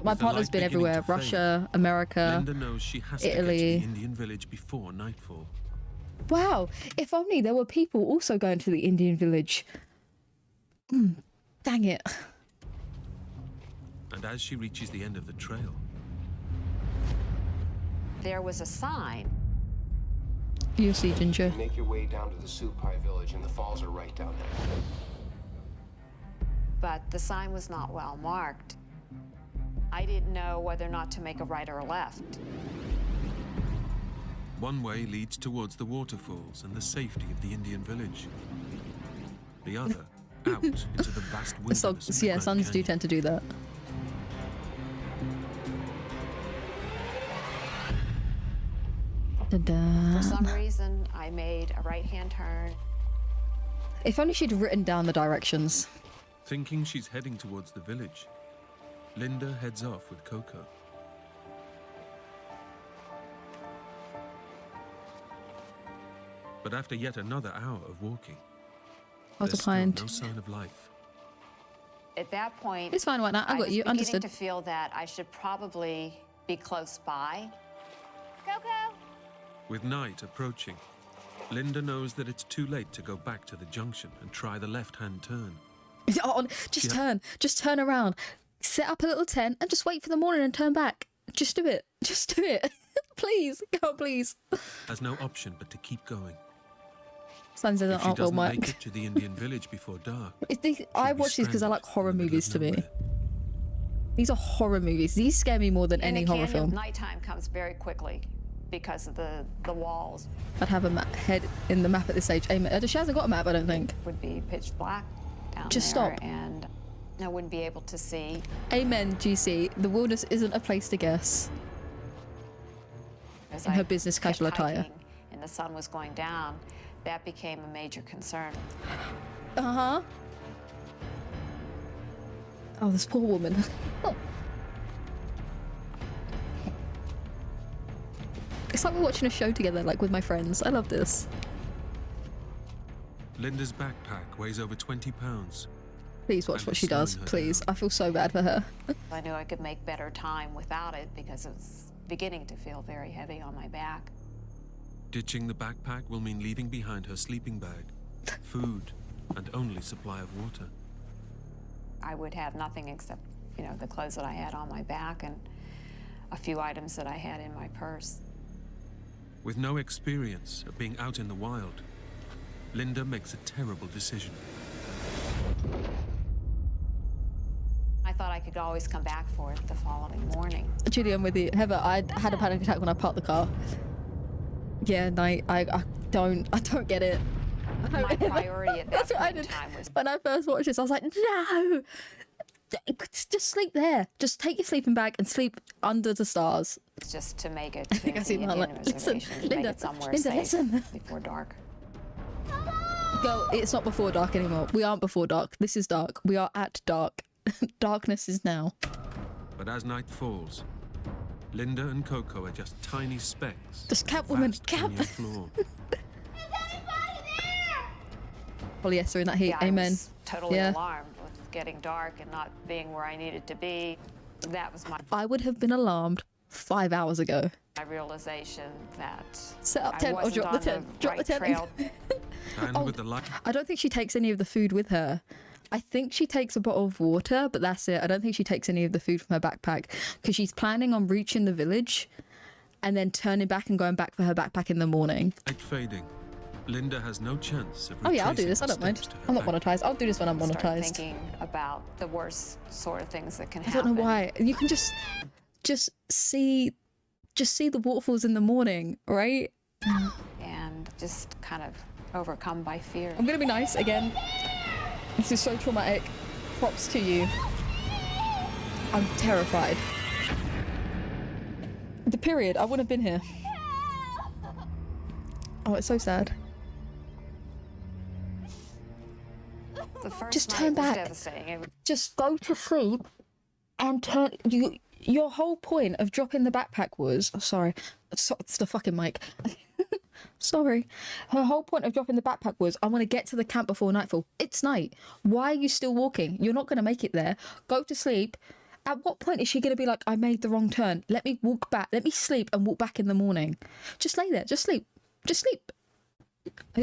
My partner's been everywhere. Russia, America, Linda knows she has to get to Italy. the Indian village before nightfall. Wow, if only there were people also going to the Indian village. Dang it. And as she reaches the end of the trail, There was a sign. You'll see, Ginger. Make your way down to the Supai village, and the falls are right down there. But the sign was not well marked. I didn't know whether or not to make a right or a left. one way leads towards the waterfalls and the safety of the Indian village. The other out into the vast wilderness of the Yeah, Grand sons do Canyon. tend to do that. For some reason, I made a right-hand turn. If only she'd written down the directions. Thinking she's heading towards the village, Linda heads off with Coco. But after yet another hour of walking, I was there's still applying. no sign of life. At that point, It's fine right now. I got you. was beginning Understood. to feel that I should probably be close by. Coco! With night approaching, Linda knows that it's too late to go back to the junction and try the left-hand turn. Just Yeah. turn. Just turn around. Set up a little tent and just wait for the morning and turn back. Just do it. Just do it. Please. God, please. Has no option but to keep going. Sun says, If she "Oh, well, doesn't Mike." make it to the Indian village before dark, I watch these because I like horror movies to me. These are horror movies. These scare me more than In any the horror canyon, film. nighttime comes very quickly because of the walls. I'd have a head in the map at this age. She hasn't got a map, I don't think. Would be pitch black down Just there, stop. and I wouldn't be able to see. Amen, GC. The wilderness isn't a place to guess. As In I her business kept casual attire. hiking and the sun was going down, that became a major concern. Uh-huh. Oh, this poor woman. Oh. It's like we're watching a show together, like with my friends. I love this. Linda's backpack weighs over 20 pounds. Please watch And what it's she does, slowing her please. I feel so bad for her. I knew I could make better time without it because it was beginning to feel very heavy on my back. Ditching the backpack will mean leaving behind her sleeping bag, food, and only supply of water. I would have nothing except, you know, the clothes that I had on my back and a few items that I had in my purse. With no experience of being out in the wild, Linda makes a terrible decision. I thought I could always come back for it the following morning. Julie, I'm with you. Heather, I had a panic attack when I parked the car. Yeah, no, I don't get it. My priority at that That's what I point in did. time was When I first watched this, I was like, no! Just sleep there. Just take your sleeping bag and sleep under the stars. Just to make it to think I the see Indian Marla. Listen, reservation, Linda, make it somewhere Linda, safe listen. before dark. Girl, it's not before dark anymore. We aren't before dark. This is dark. We are at dark. Darkness is now. But as night falls, Linda and Coco are just tiny specks. Just on cat the woman, vast cat. canyon floor. Polyester in that heat. Yeah, I Amen. was totally Yeah. alarmed with getting dark and not being where I needed to be. That was I would have been alarmed 5 hours ago. my realization that Set up I tent or wasn't drop the on tent. Drop the right tent. trail. And with the light, I don't think she takes any of the food with her. I think she takes a bottle of water, but that's it. I don't think she takes any of the food from her backpack because she's planning on reaching the village and then turning back and going back for her backpack in the morning. fading, Linda has no chance of Oh yeah, I'll do retracing this. I her don't mind. steps to her I'm not back. monetized. I'll do this when I'm Start monetized. thinking about the worst sort of things that can I happen. don't know why. You can just see the waterfalls in the morning, right? And just kind of overcome by fear. I'm gonna be nice again. This is so traumatic. Props to you. I'm terrified. The period. I wouldn't have been here. Oh, it's so sad. The first Just night turn was back. devastating. It was Just go to sleep and turn. Your whole point of dropping the backpack was. Oh, sorry. It's the fucking mic. Sorry. Her whole point of dropping the backpack was, I want to get to the camp before nightfall. It's night. Why are you still walking? You're not going to make it there. Go to sleep. At what point is she going to be like, I made the wrong turn. Let me walk back. Let me sleep and walk back in the morning. Just lay there. Just sleep. Just sleep.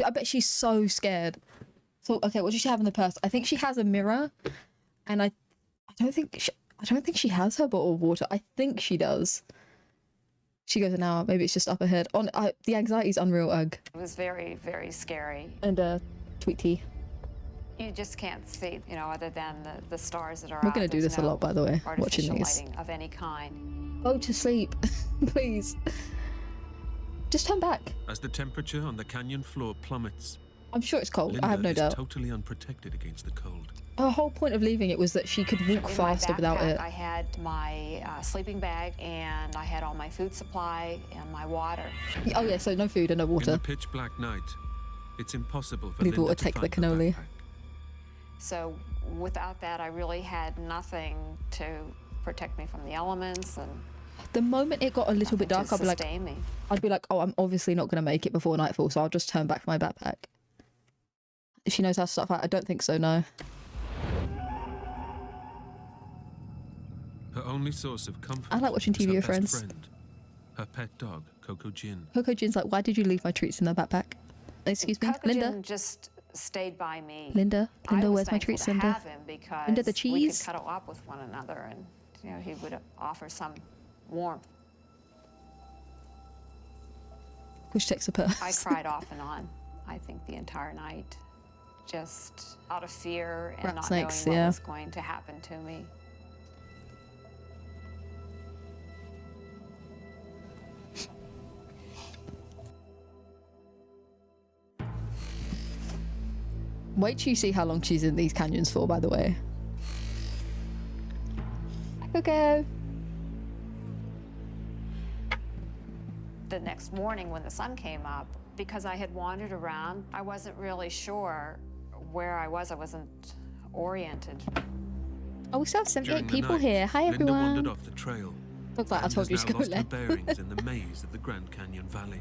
I bet she's so scared. So, okay, what does she have in the purse? I think she has a mirror. And I don't think she has her bottle of water. I think she does. She goes an hour. Maybe it's just up ahead. The anxiety's unreal, ugh. It was very, very scary. And sweet tea. You just can't see, other than the stars that are We're out. gonna do There's this a no lot, by the way, watching artificial these. lighting of any kind. Go to sleep, please. Just turn back. As the temperature on the canyon floor plummets, I'm sure it's cold. Linda I have no is doubt. totally unprotected against the cold. Her whole point of leaving it was that she could walk In faster my without backpack, it. I had my sleeping bag, and I had all my food supply and my water. Oh yeah, so no food and no In water. the pitch black night, it's impossible for Need Linda water, to take the find her cannoli. backpack. So without that, I really had nothing to protect me from the elements and The moment it got a little bit to dark, sustain me. I'd be like, oh, I'm obviously not going to make it before nightfall, so I'll just turn back for my backpack. If she knows how to start fight, I don't think so, no. Her only source of comfort I like watching is TV her with best friends. friend, her pet dog, Coco Jin. Coco Jin's like, why did you leave my treats in the backpack? Excuse me, Coco Linda? Jin just stayed by me. Linda, I was where's my thankful treats, to Linda? have him because Linda, the we cheese? could cuddle up with one another, and he would offer some warmth. Which takes a purse. I cried off and on, I think, the entire night, just out of fear and Rat not snakes, knowing what yeah. was going to happen to me. Wait till you see how long she's in these canyons for, by the way. Okay. The next morning when the sun came up, because I had wandered around, I wasn't really sure where I was. I wasn't oriented. Oh, we still have 78 During the people night, here. Hi, Linda everyone. wandered off the trail. Looks like I and told you has to now go lost her left. bearings in the maze of the Grand Canyon Valley.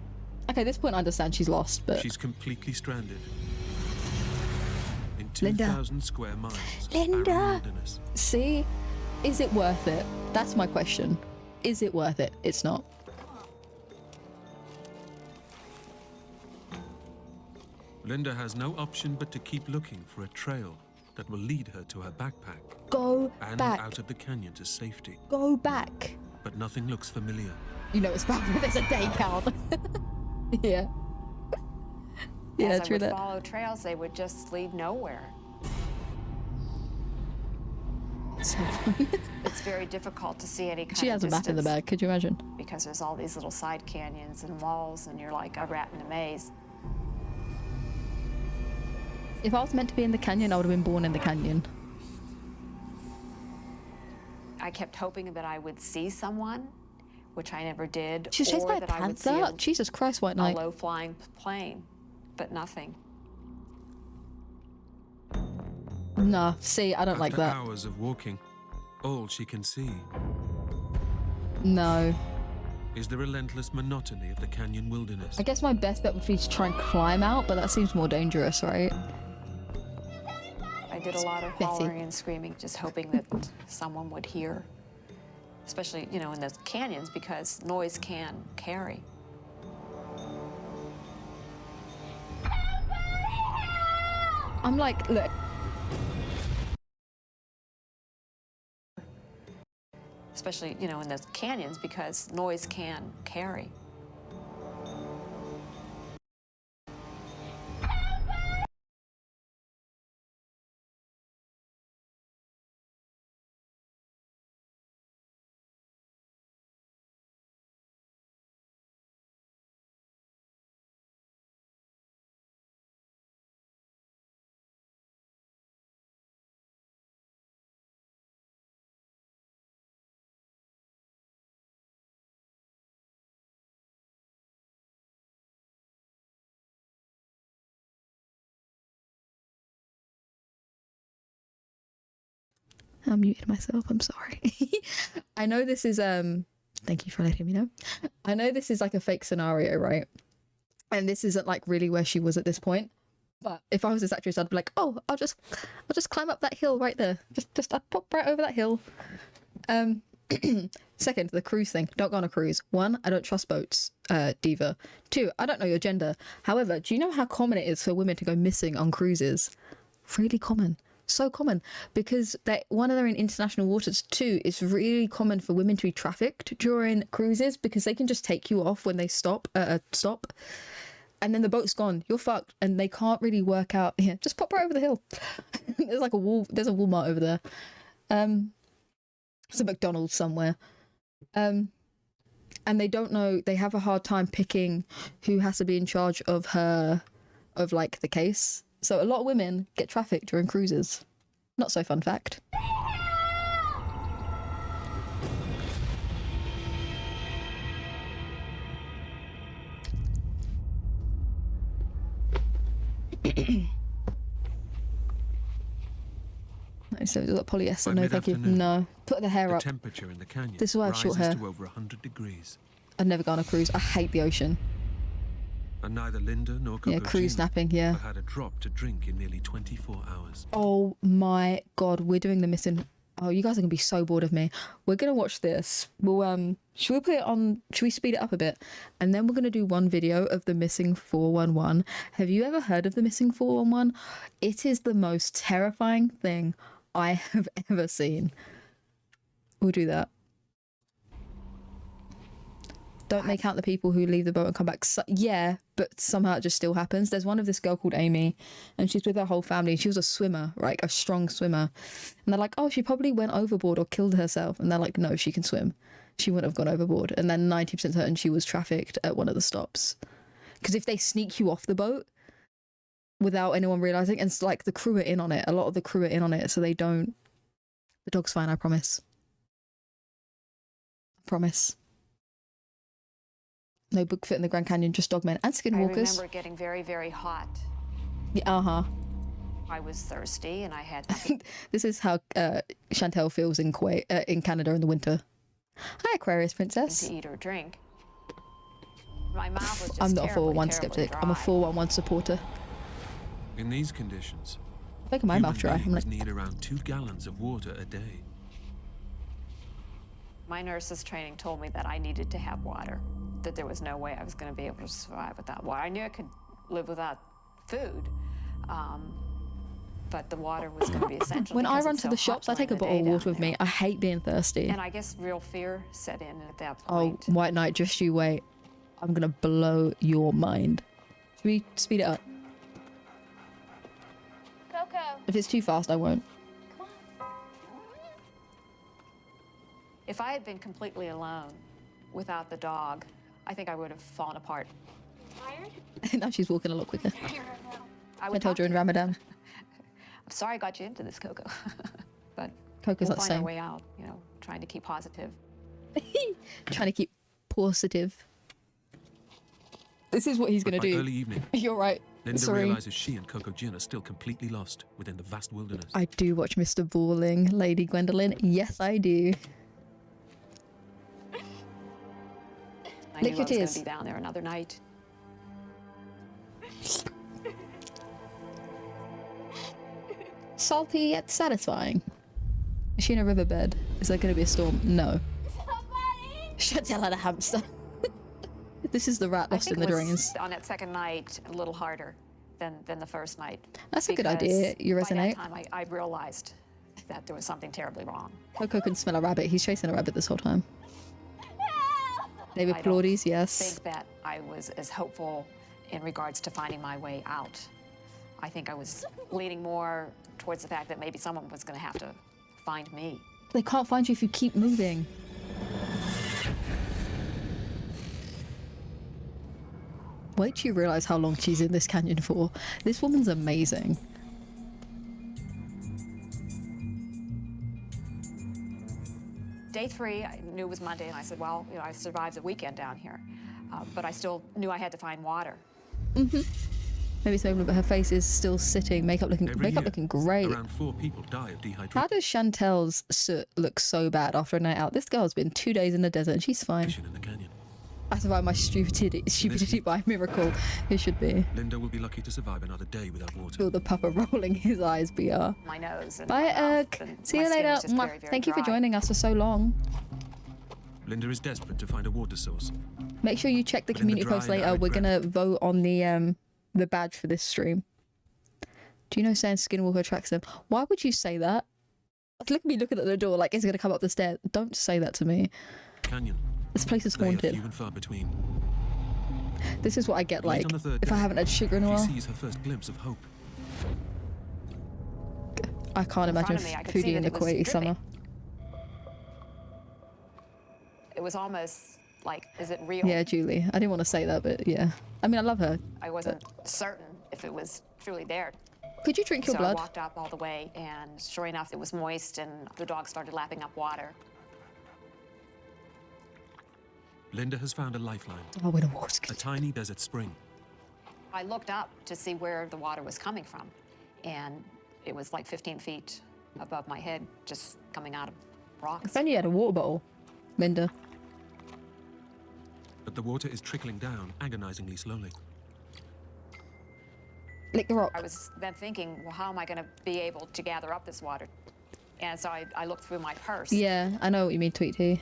Okay, at this point I understand she's lost, but... She's completely stranded in Linda. 2,000 square miles of Linda. barren wilderness. See? Is it worth it? That's my question. Is it worth it? It's not. Linda has no option but to keep looking for a trail that will lead her to her backpack Go and back. out of the canyon to safety. Go back. But nothing looks familiar. You know it's bad when there's a day count. Yeah. Yeah, As I true would that. follow trails, they would just lead nowhere. So fun. It's very difficult to see any kind She of has a map in the distance bag, could you imagine? because there's all these little side canyons and walls, and you're like a rat in a maze. If I was meant to be in the canyon, I would have been born in the canyon. I kept hoping that I would see someone, which I never did. She's chased by a that I would see panther? Jesus Christ, White a Knight. low-flying plane, but nothing. Nah, see, I don't like After that. hours of walking, all she can see No. is the relentless monotony of the canyon wilderness. I guess my best bet would be to try and climb out, but that seems more dangerous, right? I did a lot of hollering and screaming, just hoping that someone would hear, especially, you know, in those canyons, because noise can carry. I'm like, look. Especially, you know, in those canyons, because noise can carry. I muted myself, I'm sorry. I know this is thank you for letting me know. I know this is like a fake scenario, right? And this isn't like really where she was at this point. But if I was this actress, I'd be like, oh, I'll just climb up that hill right there. Just I'd pop right over that hill. Second, the cruise thing. Don't go on a cruise. 1, I don't trust boats, diva. 2, I don't know your gender. However, do you know how common it is for women to go missing on cruises? Really common. So common, because one, they're in international waters. 2, it's really common for women to be trafficked during cruises because they can just take you off when they stop, and then the boat's gone. You're fucked, and they can't really work out. Yeah, just pop right over the hill. There's like a wall. There's a Walmart over there. It's a McDonald's somewhere. And they don't know. They have a hard time picking who has to be in charge of like the case. So a lot of women get trafficked during cruises. Not so fun fact. So is that polyester? No, thank you. No. Put the hair up. The temperature in the canyon This is why I have short hair. to over 100 degrees. I'd never go on a cruise. I hate the ocean. And neither Linda nor Coco cruise napping, yeah. had a drop to drink in nearly 24 hours. Oh my god, we're doing the missing. Oh, you guys are gonna be so bored of me. We're gonna watch this. We'll should we put it on? Should we speed it up a bit? And then we're gonna do one video of the missing 411. Have you ever heard of the missing 411? It is the most terrifying thing I have ever seen. We'll do that. Don't they count the people who leave the boat and come back? Yeah, but somehow it just still happens. There's one of this girl called Amy, and she's with her whole family. She was a swimmer, right? A strong swimmer. And they're like, oh, she probably went overboard or killed herself. And they're like, no, she can swim. She wouldn't have gone overboard. And then 90% certain she was trafficked at one of the stops. Because if they sneak you off the boat without anyone realising, and it's like the crew are in on it. A lot of the crew are in on it, so they don't... The dog's fine, I promise. I promise. No Bigfoot in the Grand Canyon, just dogmen and skinwalkers. I remember it getting very, very hot. Yeah, I was thirsty and I had... This is how Chantelle feels in Kuwait, in Canada in the winter. Hi, Aquarius Princess. ...to eat or drink. My mouth was just I'm not a 411 terribly skeptic. dry. I'm a 411 supporter. In these conditions, Making my mouth dry. I'm humans like, need around 2 gallons of water a day. My nurse's training told me that I needed to have water, that there was no way I was going to be able to survive without water. I knew I could live without food, but the water was going to be essential. when I because run it's to so the hot shops, I take a during the bottle of day water down with me. I hate being thirsty. And I guess real fear set in at that Oh, point. White Knight, just you wait. I'm gonna blow your mind. Should we speed it up? Coco. If it's too fast, I won't. If I had been completely alone without the dog, I think I would have fallen apart. Tired? Now she's walking a lot quicker. I I would told you in Ramadan. I'm sorry I got you into this, Coco. But Coco's we'll not find our saying. way out, you know, trying to keep positive. Trying to keep positive. This is what he's going to By do. early evening, You're right. Linda Sorry. realizes she and Coco Jin are still completely lost within the vast wilderness. I do watch Mr. Balling, Lady Gwendolyn. Yes, I do. I Lick knew your I was going tears. to be down there another night. Salty yet satisfying. Is she in a riverbed? Is there going to be a storm? No. Chantelle had a hamster. This is the rat I lost think in the it was, drains. on that second night, a little harder than the first night. That's a good because idea. You By resonate. that time, I realized that there was something terribly wrong. Coco can smell a rabbit. He's chasing a rabbit this whole time. David I don't Plaudes, yes. think that I was as hopeful in regards to finding my way out. I think I was leaning more towards the fact that maybe someone was going to have to find me. They can't find you if you keep moving. Wait till you realise how long she's in this canyon for. This woman's amazing. Day 3, I knew it was Monday, and I said, well, you know, I survived the weekend down here. But I still knew I had to find water. Maybe it's moving, but her face is still sitting. Makeup looking great. Around 4 people die of dehydration. How does Chantelle's soot look so bad after a night out? This girl's been 2 days in the desert and she's fine. In the canyon. I survived my stupidity by miracle. It should be. Linda will be lucky to survive another day without water. Feel the papa rolling his eyes, BR. My nose and Bye, my mouth, Erk. and See my you skin later. was just Mwah. very, very Thank you for dry. joining us for so long. Linda is desperate to find a water source. Make sure you check the But in the community dry post and later. arid We're gonna vote on the badge for this stream. Do you know saying skinwalker attracts them? Why would you say that? Look at me looking at the door like it's gonna come up the stairs. Don't say that to me. Canyon. This place is They are haunted. few and far between. This is what I get Late like on the third if I day, haven't had sugar in a while. She sees her first glimpse of hope. I can't In front imagine of me, I could see foodie in the that it was Kuwaiti summer. It was almost like, is it real? Yeah, Julie. I didn't want to say that, but yeah. I mean, I love her. I wasn't certain if it was truly there. Could you drink your so blood? I walked up all the way, and sure enough, it was moist, and the dog started lapping up water. Linda has found a lifeline. Oh, when a water's A tiny desert spring. I looked up to see where the water was coming from, and it was like 15 feet above my head, just coming out of rocks. If only you had a water bottle, Linda. But the water is trickling down agonizingly slowly. Lick the rock. I was then thinking, well, how am I going to be able to gather up this water? And so I looked through my purse. Yeah, I know what you mean, Tweety.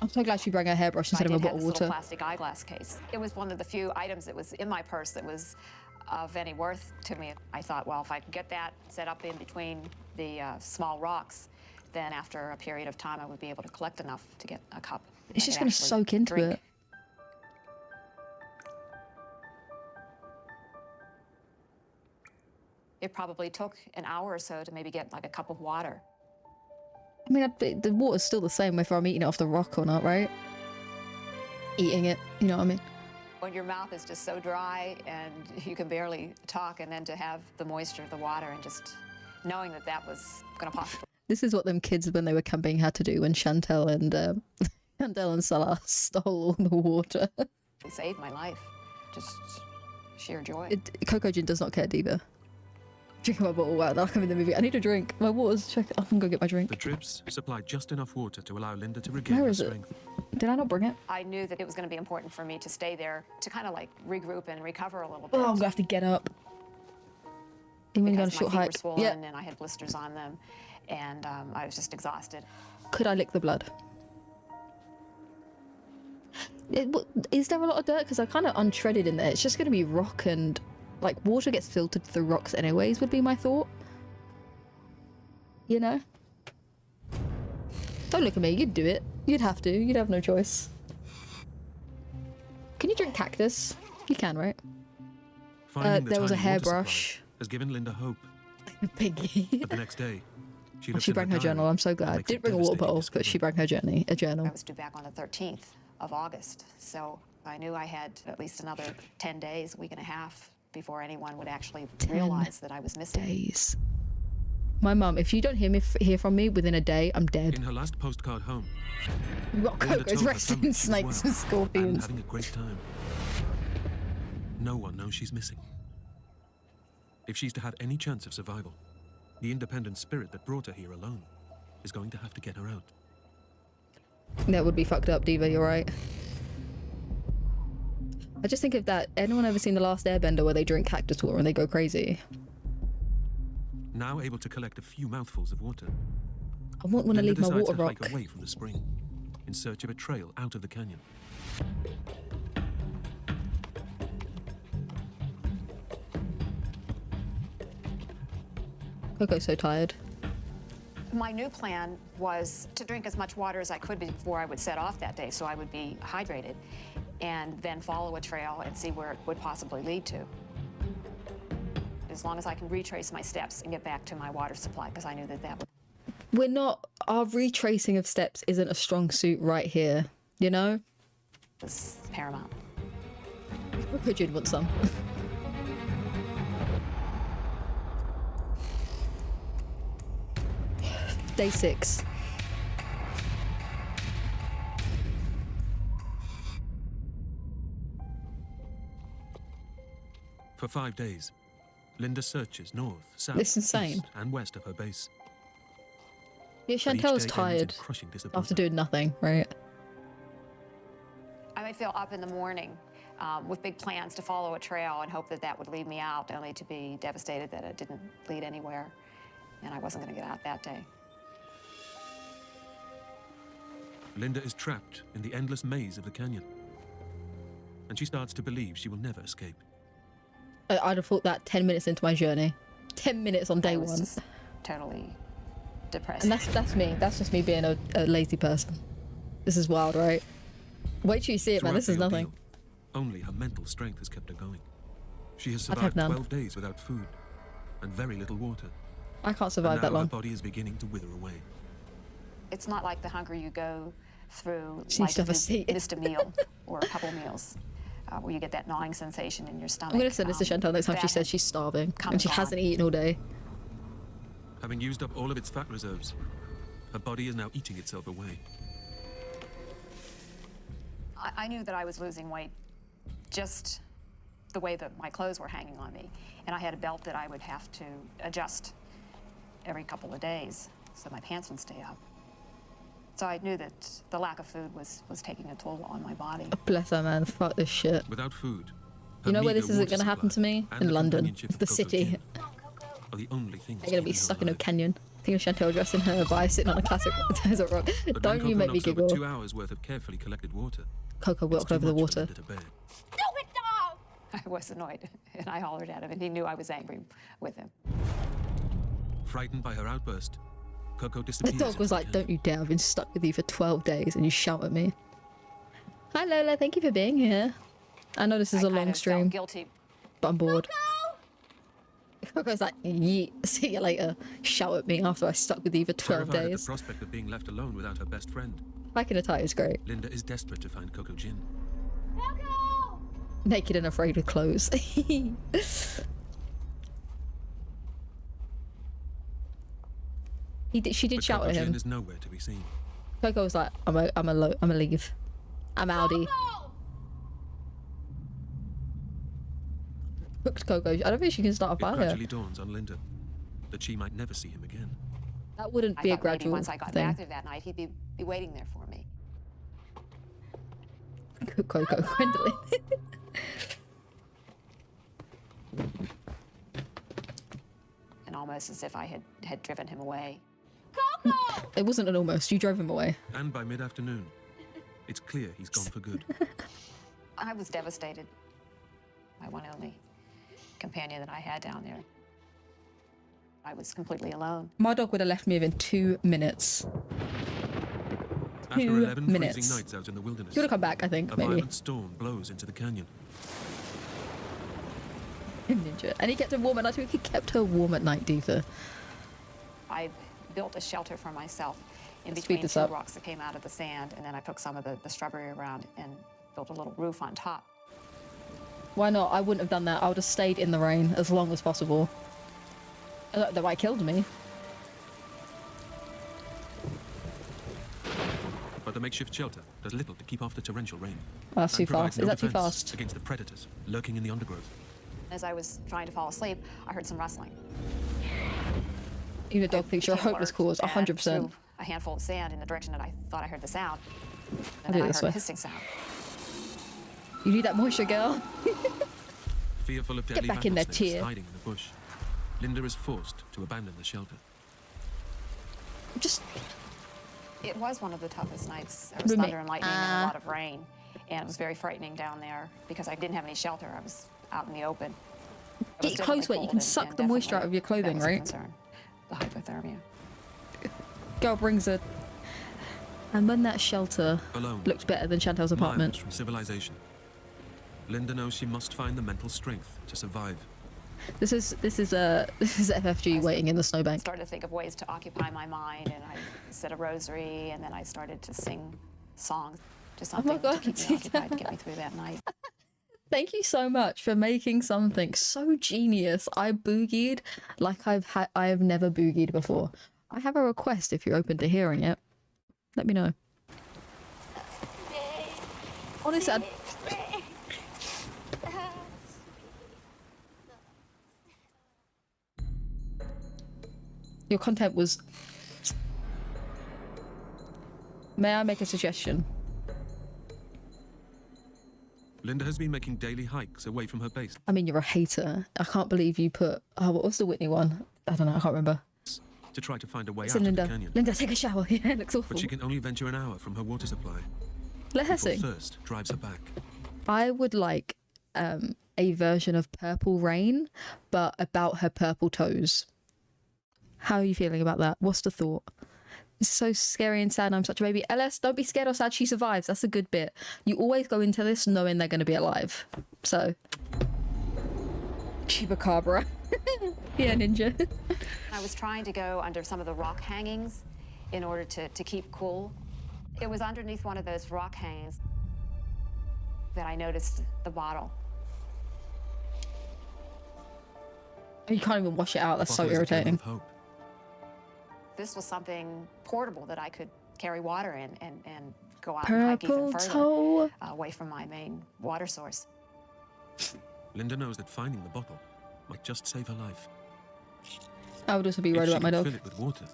I'm so glad she brought her hairbrush instead of a I did have bottle of this little water. plastic eyeglass case. It was one of the few items that was in my purse that was of any worth to me. I thought, well, if I could get that set up in between the small rocks, then after a period of time, I would be able to collect enough to get a cup. It's just going to soak into it. It probably took an hour or so to maybe get like a cup of water. I mean, the water's still the same whether I'm eating it off the rock or not, right? Eating it, you know what I mean? When your mouth is just so dry and you can barely talk, and then to have the moisture of the water and just knowing that that was going to possibly... This is what them kids when they were camping had to do when Chantelle and Chantelle and Salah stole all the water. It saved my life. Just sheer joy. Coco Jin does not care, Diva. Drinking my bottle. Wow, that'll come in the movie. I need a drink. My water's check. I can go get my drink. The drips supplied just enough water to allow Linda to regain Where her is it? strength. Did I not bring it? I knew that it was going to be important for me to stay there to kind of like regroup and recover a little bit. Oh, I'm gonna have to get up. Even going on a Because short my feet hike. were swollen Yeah. and I had blisters on them, and I was just exhausted. Could I lick the blood? Is there a lot of dirt? Because I kind of untreaded in there. It's just going to be rock and like water gets filtered through rocks anyways, would be my thought. You know? Don't look at me. You'd do it. You'd have to. You'd have no choice. Can you drink cactus? You can, right? Finding the there was a tiny water supply hairbrush. has given Linda hope. Piggy. But the next day, she Oh, looks she in brought her journal. diary I'm so and glad. makes a Didn't bring a water devastating bottle, but she brought her journey. A journal. I was due back on the 13th of August, so I knew I had at least another 10 days, a week and a half, before anyone would actually 10 realize that I was missing. Days. My mum, if you don't hear from me within a day, I'm dead. In her last postcard home, We've got Linda Coco's told her resting family she was snakes well and scorpions. and having a great time. No one knows she's missing. If she's to have any chance of survival, the independent spirit that brought her here alone is going to have to get her out. That would be fucked up, Diva, you're right. I just think of that. Anyone ever seen The Last Airbender where they drink cactus water and they go crazy? Now able to collect a few mouthfuls of water, I won't want to leave my decides water to rock. hike away from the spring in search of a trail out of the canyon. Coco's so tired. My new plan was to drink as much water as I could before I would set off that day so I would be hydrated, and then follow a trail and see where it would possibly lead to. As long as I can retrace my steps and get back to my water supply, because I knew that that would... We're not... Our retracing of steps isn't a strong suit right here, you know? was paramount. Could you want some? Day 6. For 5 days, Linda searches north, south, This is insane. east, and west of her base. Yeah, each Chantelle's day ends in tired crushing after disappointment. doing nothing, right? I might feel up in the morning with big plans to follow a trail and hope that that would lead me out, only to be devastated that it didn't lead anywhere, and I wasn't going to get out that day. Linda is trapped in the endless maze of the canyon, and she starts to believe she will never escape. I'd have thought that 10 minutes into my journey. 10 minutes on day I was 1. just totally depressed. And that's me. That's just me being a lazy person. This is wild, right? Wait till you see it, man. Throughout This is the nothing. ordeal, only her mental strength has kept her going. She has I'd have survived none. 12 days without food and very little water. I can't And survive now that long. her body is beginning to wither away. It's not like the hunger you go through She needs like to have a if you seat. missed a meal or a couple meals, where you get that gnawing sensation in your stomach. I'm gonna send this to Chantal next time she that says she's starving come and she and hasn't gone. eaten all day. Having used up all of its fat reserves, her body is now eating itself away. I knew that I was losing weight just the way that my clothes were hanging on me. And I had a belt that I would have to adjust every couple of days so my pants would stay up. So I knew that the lack of food was taking a toll on my body. Bless her, man. Fuck this shit. Without food, You know where meager this isn't water gonna happen supply to me? and In the London. companionship of The Coco's city. gin are the only things I'm gonna be keeping her stuck in a alive. canyon. Think of Chantel dressed in her vibe sitting on a classic desert rock. But when Don't you Coco make me knocks over giggle. 2 hours worth of carefully collected water, Coco it's walked too over the much for water. Linda to bear. Stupid dog! I was annoyed, and I hollered at him, and he knew I was angry with him. Frightened by her outburst, Coco The disappears. dog into was the like, canyon. don't you dare, I've been stuck with you for 12 days and you shout at me. Hi Lola, thank you for being here. I know this is a I kind long of stream, felt guilty. but I'm bored. Coco's like, yeet, see you later. Shout at me after I stuck with you for 12 Terrified at the days. prospect of being left alone without her best friend, Back in a tie is great. Linda is desperate to find Coco Gin. Naked and afraid of clothes. She did But shout Coco at Gin him. is nowhere to be seen. Coco was like, I'm a leave. I'm outie. Hooked Coco. I don't think she can start a It fire. gradually dawns on Linda that she might never see him again. That wouldn't I be a thought maybe gradual once I got thing. back there that night, he'd be waiting there for me. Coco, Gwendolyn. And almost as if I had driven him away. It wasn't an almost. You drove him away. And by mid-afternoon, it's clear he's gone for good. I was devastated. My one only companion that I had down there. I was completely alone. My dog would have left me within 2 minutes. After 2 11 minutes. freezing nights out in the wilderness, He would have come back, I think, a maybe. violent storm blows into the canyon. Ninja. And he kept her warm at night. He kept her warm at night, Diva. I built a shelter for myself in Speed between this two up. rocks that came out of the sand, and then I took some of the shrubbery around and built a little roof on top. Why not? I wouldn't have done that. I would have stayed in the rain as long as possible. That might have killed me. the makeshift shelter does little to keep off the torrential rain. Oh, that's too and provides fast. Is no that too defense fast? against the predators lurking in the undergrowth. As I was trying to fall asleep, I heard some rustling. Even a dog thinks you're a Became hopeless alert cause, and 100%. threw a handful of sand in the direction that I thought I heard the sound. I'll And do then it I this heard way. a hissing sound. You need that moisture, girl. Fearful of deadly back in there, rattlesnakes Tyr. hiding in the bush, Linda is forced to abandon the shelter. Just. It was one of the toughest nights. There was Roommate. thunder and lightning and a lot of rain. And it was very frightening down there because I didn't have any shelter. I was out in the open. It was Get your clothes definitely wet. You cold can and suck the moisture out of your definitely clothing, that was a right? concern, the hypothermia. Girl brings a. And when that shelter Alone, looked better than Chantel's miles apartment. from civilization, Linda knows she must find the mental strength to survive. This is FFG waiting in the I snowbank. started to think of ways to occupy my mind, and I said a rosary, and then I started to sing songs, just Oh my something God, to keep me occupied to get me through that night. Thank you so much for making something so genius. I boogied like I have never boogied before. I have a request if you're open to hearing it. Let me know. Honestly, your content was... May I make a suggestion? Linda has been making daily hikes away from her base I mean, you're a hater. I can't believe you put... Oh, what was the Whitney one? I don't know, I can't remember. to try to find a way It's out in of the Linda. canyon. Linda, take a shower. Yeah, it looks awful. But she can only venture an hour from her water supply. Let her before sing. thirst drives her back. I would like a version of Purple Rain, but about her purple toes. How are you feeling about that? What's the thought? It's so scary and sad. I'm such a baby. LS, don't be scared or sad. She survives. That's a good bit. You always go into this knowing they're going to be alive. So, Chupacabra. Yeah, ninja. I was trying to go under some of the rock hangings in order to keep cool. It was underneath one of those rock hangings that I noticed the bottle. You can't even wash it out. That's so Bottle is a glimmer irritating. of hope. This was something portable that I could carry water in and go out and hike Purple even further toe. away from my main water source. Linda knows that finding the bottle might just save her life. I would also be If worried she about my can dog. fill it with water,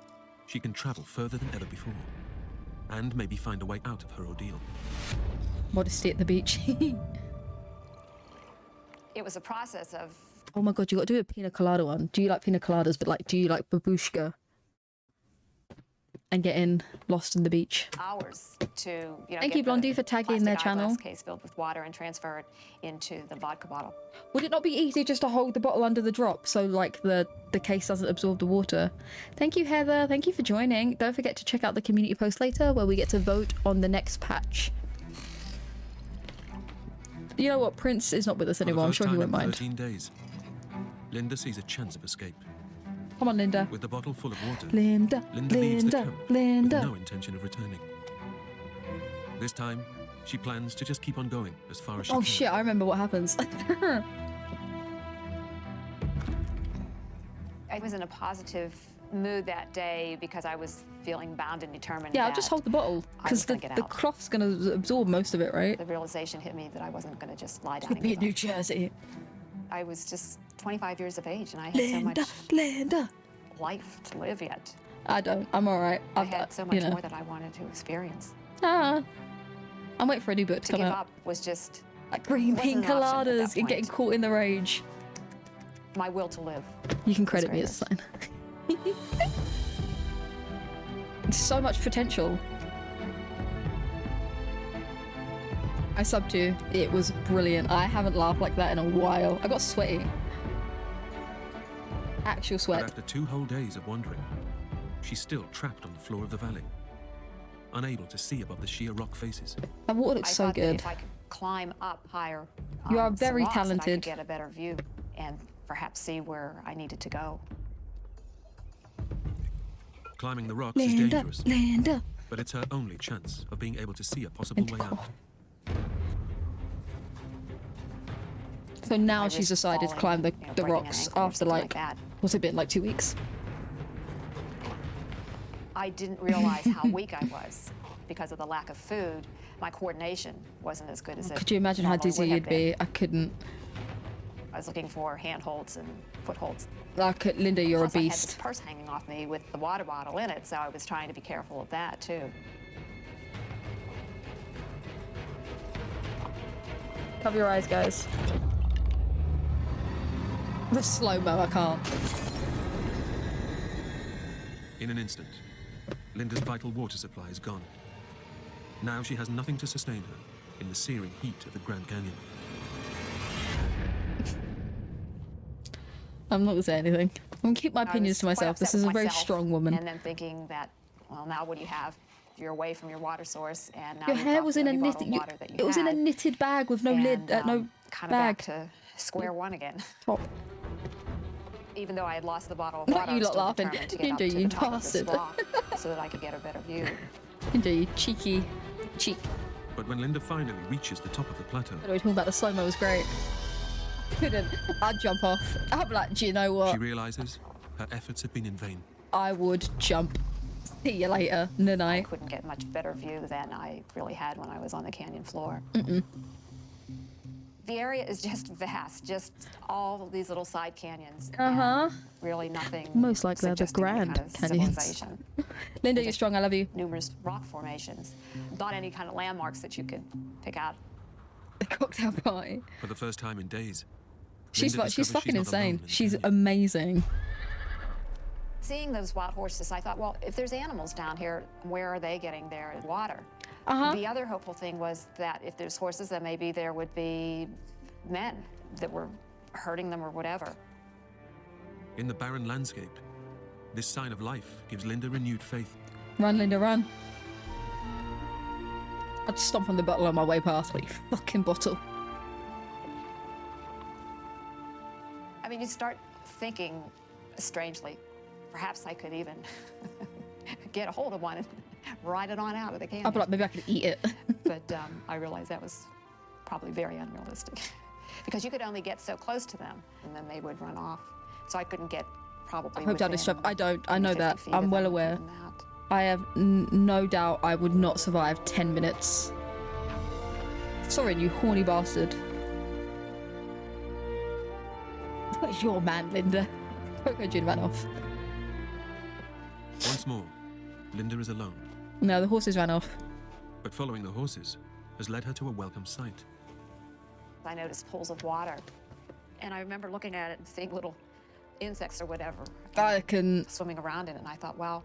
she can travel further than ever before, and maybe find a way out of her ordeal. Modesty at the beach. It was a process of Oh my god, you got to do a pina colada one. Do you like pina coladas, but like, do you like babushka? And getting lost in the beach. hours to, you know, Thank get you, Blondie, the for tagging plastic their eyeglass channel. case filled with water and transfer it into the vodka bottle. Would it not be easy just to hold the bottle under the drop so like the case doesn't absorb the water? Thank you, Heather. Thank you for joining. Don't forget to check out the community post later where we get to vote on the next patch. You know what? Prince is not with us For the anymore. I'm first sure he time won't in mind. 13 days, Linda sees a chance of escape. Come on, Linda. With the bottle full of water, Linda, Linda leaves the Linda, camp Linda. with no intention of returning. This time, she plans to just keep on going as far as she Oh can. shit, I remember what happens. I was in a positive mood that day because I was feeling bound and determined. Yeah, I'll that just hold the bottle I because was the gonna get out. cloth's going to absorb most of it, right? The realization hit me that I wasn't going to just lie down Could and be give New up. Jersey. I was just 25 years of age and I had Linda, so much Linda. life to live yet. I don't. I'm all right. I had so much you know. more that I wanted to experience. Ah, I'm waiting for a new book to To come give out. up was just Like green wasn't pink an option at that coladas and getting point. caught in the rage. My will to live. You can was credit me as a sign. So much potential. I subbed you. It was brilliant. I haven't laughed like that in a while. I got sweaty. Actual But sweat. after 2 whole days of wandering, she's still trapped on the floor of the valley, unable to see above the sheer rock faces. That water looks I so thought that good. if I could climb up higher, You are some very rocks, that I talented. could get a better view and perhaps see where I needed to go. Climbing the rocks is Linda, dangerous, Linda. but it's her only chance of being able to see a possible way out. So now I she's risked decided to falling, climb the breaking an rocks ankle or after something like, that. what's it been, like 2 weeks? I didn't realize how weak I was because of the lack of food, my coordination wasn't as good as it Could you imagine how normally dizzy would have you'd be? been. I couldn't. I was looking for handholds and footholds. Linda, you're Plus, a I had this beast. purse hanging off me with the water bottle in it, so I was trying to be careful of that too. Cover your eyes, guys. The slow-mo, I can't. In an instant, Linda's vital water supply is gone. Now she has nothing to sustain her in the searing heat of the Grand Canyon. I'm not gonna say anything. I'm gonna keep my opinions to I was quite myself. This upset is a with very myself, strong woman. And then thinking that, well, now what do you have? You're away from your water source, and now Your you've hair got was the in a only bottle knitted. of water that you It was in a had, knitted bag with no lid, no kind of bag. back to square one again. Top. Even though I had lost the bottle of Look water, at you I was lot still laughing. determined to get You up do, to you the top of this bastard. rock so that I could get a better view. Indeed, you cheeky cheek. But when Linda finally reaches the top of the plateau, By the way, talking about the slow-mo was great. Couldn't. I'd jump off. I'd be like, do you know what? she realizes her efforts have been in vain. I would jump. See you later, Nanai. I couldn't get much better view than I really had when I was on the canyon floor. The area is just vast, just all these little side canyons. Uh-huh. Really nothing. Most likely they're the suggesting any Grand kind of Canyons. civilization. Linda, you're strong. I love you. Numerous rock formations, not any kind of landmarks that you could pick out. The cocktail party. For the first time in days, She's Linda she's discovers fucking not alone insane. in the She's canyon. amazing. Seeing those wild horses, I thought, well, if there's animals down here, where are they getting their water? Uh-huh. The other hopeful thing was that if there's horses, then maybe there would be men that were hurting them or whatever. In the barren landscape, this sign of life gives Linda renewed faith. Run, Linda, run. I'd stomp on the bottle on my way past, but you fucking bottle. I mean, you start thinking strangely, perhaps I could even get a hold of one and ride it on out of the canyon. I'd be like, maybe I could eat it. But I realized that was probably very unrealistic because you could only get so close to them and then they would run off. So I couldn't get probably I hope Dad is within strong. I don't. I know 50 that. feet I'm of well them, aware. even that. I have no doubt I would not survive 10 minutes. Sorry, you horny bastard. Where's your man, Linda? Coco June ran off. Once more, Linda is alone, No, the horses ran off. but following the horses has led her to a welcome sight. I noticed pools of water, and I remember looking at it and seeing little insects or whatever I can. swimming around in it, and I thought, well,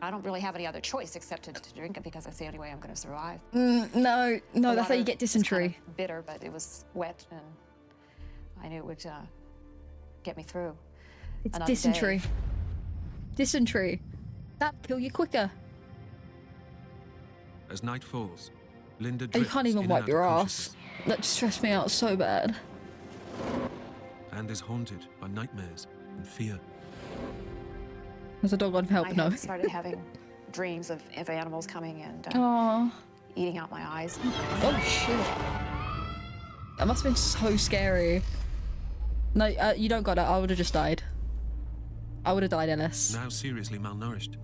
I don't really have any other choice except to drink it because that's the only way I'm going to survive. No, The that's how you water get was kind dysentery. of bitter, but it was wet, and I knew it would get me through. It's another day. dysentery. Dysentery. That'd kill you quicker. As night falls, Linda You drifts can't even in and wipe out your of ass. consciousness That stressed me out so bad. and is haunted by nightmares and fear. There's a dog on help. I No. started having dreams of animals coming and Aww. eating out my eyes. Oh shit. That must have been so scary. No, you don't got it. I would have just died. I would have died, Ellis. Now seriously malnourished,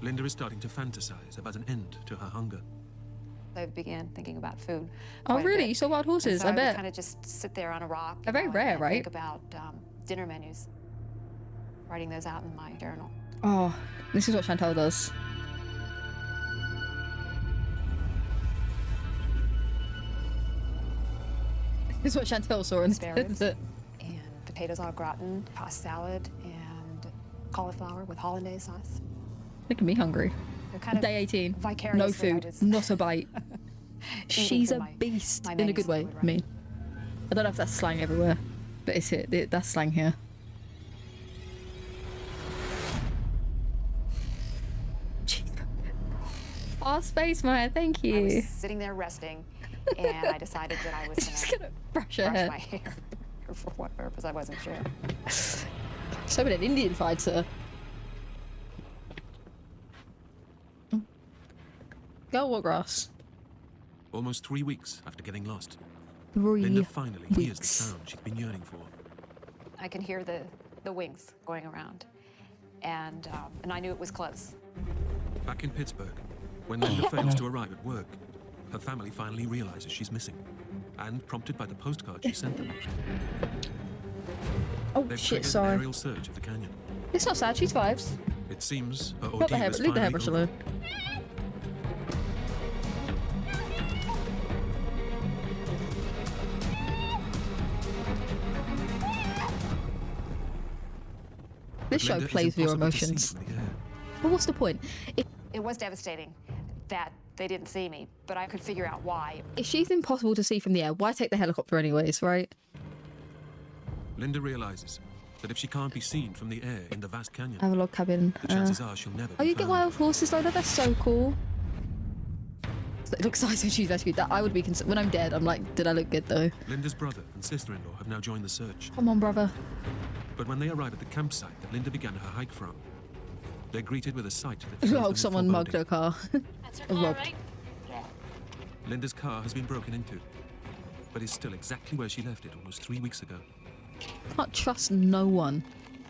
Linda is starting to fantasize about an end to her hunger. I began thinking about food. Oh, quite a really? bit. You saw wild horses? And so I would bet. kind of just sit there on a rock. They're very rare, and right? Think about dinner menus. Writing those out in my journal. Oh, this is what Chantelle does. This is what Chantelle saw in Spare ribs. the. And potatoes au gratin, pasta salad, and cauliflower with hollandaise sauce. Making me hungry. They're kind of Day 18. No vicariously, I food. was Not a bite. She's from a my- beast my in a good way. manuscript, I mean, I don't know if that's slang everywhere, but it's here. That's slang here. Oh, Space Maya, thank I you. was sitting there resting, and I decided that I was Just going gonna to brush her hair. my hair. For what purpose, I wasn't sure. So many Indian fighter. Go Wargrass. Almost 3 weeks after getting lost, 3 Linda finally hears the weeks. sound she's been yearning for. I can hear the wings going around, and I knew it was close. Back in Pittsburgh, When Linda fails to arrive at work, her family finally realizes she's missing, and prompted by the postcard she sent them, Oh they've shit, triggered sorry. an aerial search of the canyon. It's not sad, she survives. It seems her Not the ordeal hair, is leave the finally hairbrush over. alone. This show Linda is plays with your impossible to see emotions. from the air. But what's the point? It was devastating that they didn't see me, but I could figure out why. If she's impossible to see from the air, why take the helicopter anyways, right? Linda realizes that if she can't be seen from the air in the vast canyon, I have a log cabin. the chances are she'll never Oh, be you get found. wild horses though? That's so cool. It looks nice when she's rescued. That I would be concerned. When I'm dead, I'm like, did I look good though? Linda's brother and sister-in-law have now joined the search. Come on, brother. But when they arrive at the campsite that Linda began her hike from, they're greeted with a sight that fills them Oh, with someone mugged foreboding. her car. Or robbed. Linda's car has been broken into, but is still exactly where she left it almost 3 weeks ago. Can't trust no one.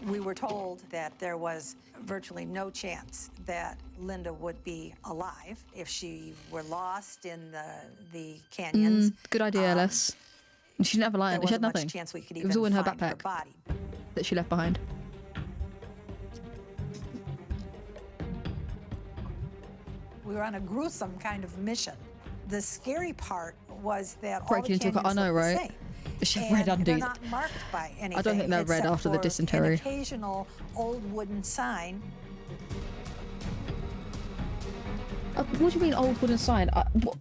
We were told that there was virtually no chance that Linda would be alive if she were lost in the canyons. Good idea, Alice. She didn't have a light. There She had wasn't nothing. much chance we could It was all in even her find her backpack body. that she left behind. We were on a gruesome kind of mission. The scary part was that Breaking all the into a car. canyons I know, look the right? same. She And red they're undied. not marked by anything. I don't think they're red except after the for dysentery. An occasional old wooden sign. What do you mean, old wooden sign?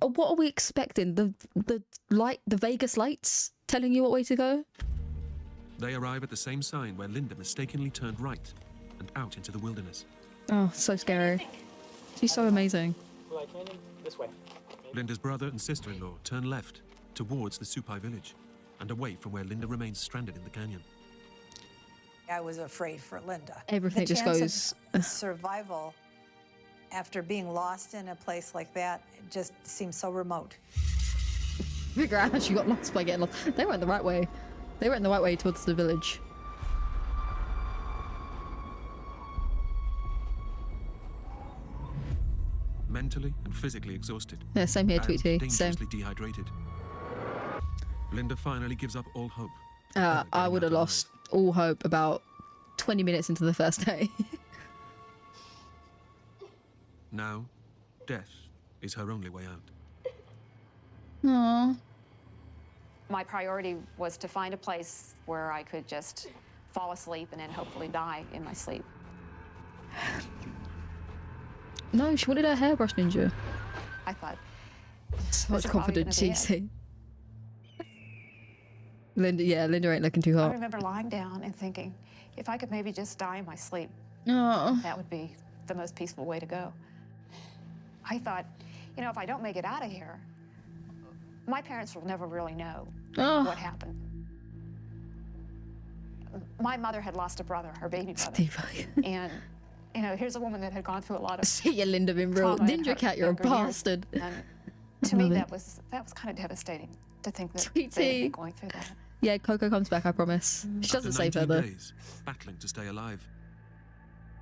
What are we expecting? The Vegas lights telling you what way to go? They arrive at the same sign where Linda mistakenly turned right and out into the wilderness. Oh, so scary. She's so amazing. This way. Linda's brother and sister-in-law turn left towards the Supai village and away from where Linda remains stranded in the canyon. I was afraid for Linda. Everything the just chance goes- of survival after being lost in a place like that just seems so remote. Figure out how she got lost by getting lost. They went the right way. They went the right way towards the village. Mentally and physically exhausted. Yeah, same here, and Tweety. Same. dangerously dehydrated. Linda finally gives up all hope. I would have lost all hope about 20 minutes into the first day. Now, death is her only way out. Aww. My priority was to find a place where I could just fall asleep and then hopefully die in my sleep. No, she wanted her hairbrush ninja. I thought, So much This is probably confidence, gonna be cheesy. Linda ain't looking too I hot. remember lying down and thinking, if I could maybe just die in my sleep, Oh. that would be the most peaceful way to go. I thought, you know, if I don't make it out of here, my parents will never really know Oh. what happened. My mother had lost a brother, her baby brother. And, you know, here's a woman that had gone through a lot of See ya, Linda, been real. trauma in Ninja her cat, you're a younger years. bastard. And to me, Love it. that was kind of devastating to think that Tweety. they would be going through that. Yeah, Coco comes back, I promise. She After doesn't save her 19 though. days, battling to stay alive,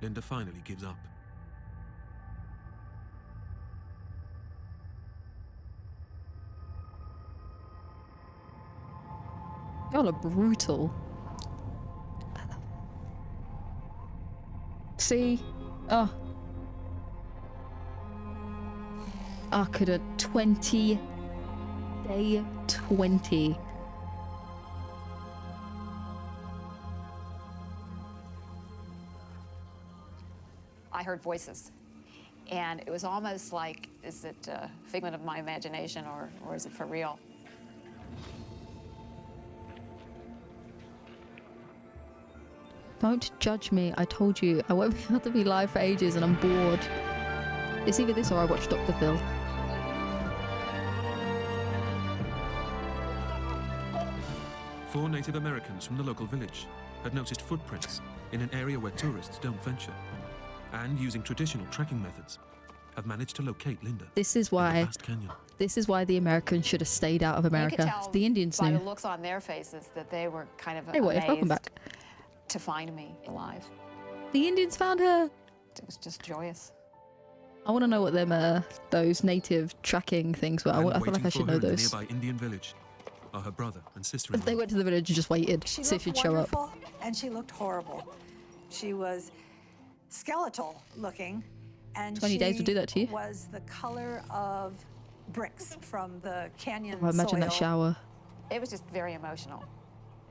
Linda finally gives up. Y'all are brutal. See? Oh. I could have 20. Day 20. I heard voices. And it was almost like, is it a figment of my imagination or is it for real? Don't judge me. I told you. I won't be able to be live for ages and I'm bored. It's either this or I watch Dr. Phil. Four Native Americans from the local village had noticed footprints in an area where tourists don't venture, and using traditional tracking methods, have managed to locate Linda. This is in the why. vast canyon. This is why the Americans should have stayed out of You America. could tell The Indians by knew. the looks on their faces that they were kind of Hey, what if? Welcome amazed back. to find me alive. The Indians found her. It was just joyous. I want to know what them those native tracking things were. I feel like I Waiting should for know her in the those. nearby Indian village are her brother and If sister-in-law. they went to the village and just waited, She see if looked she'd show up. wonderful, and she looked horrible. She was skeletal looking, and 20 days will do that to you. was the color of bricks from the canyon Oh, imagine that soil. shower. It was just very emotional.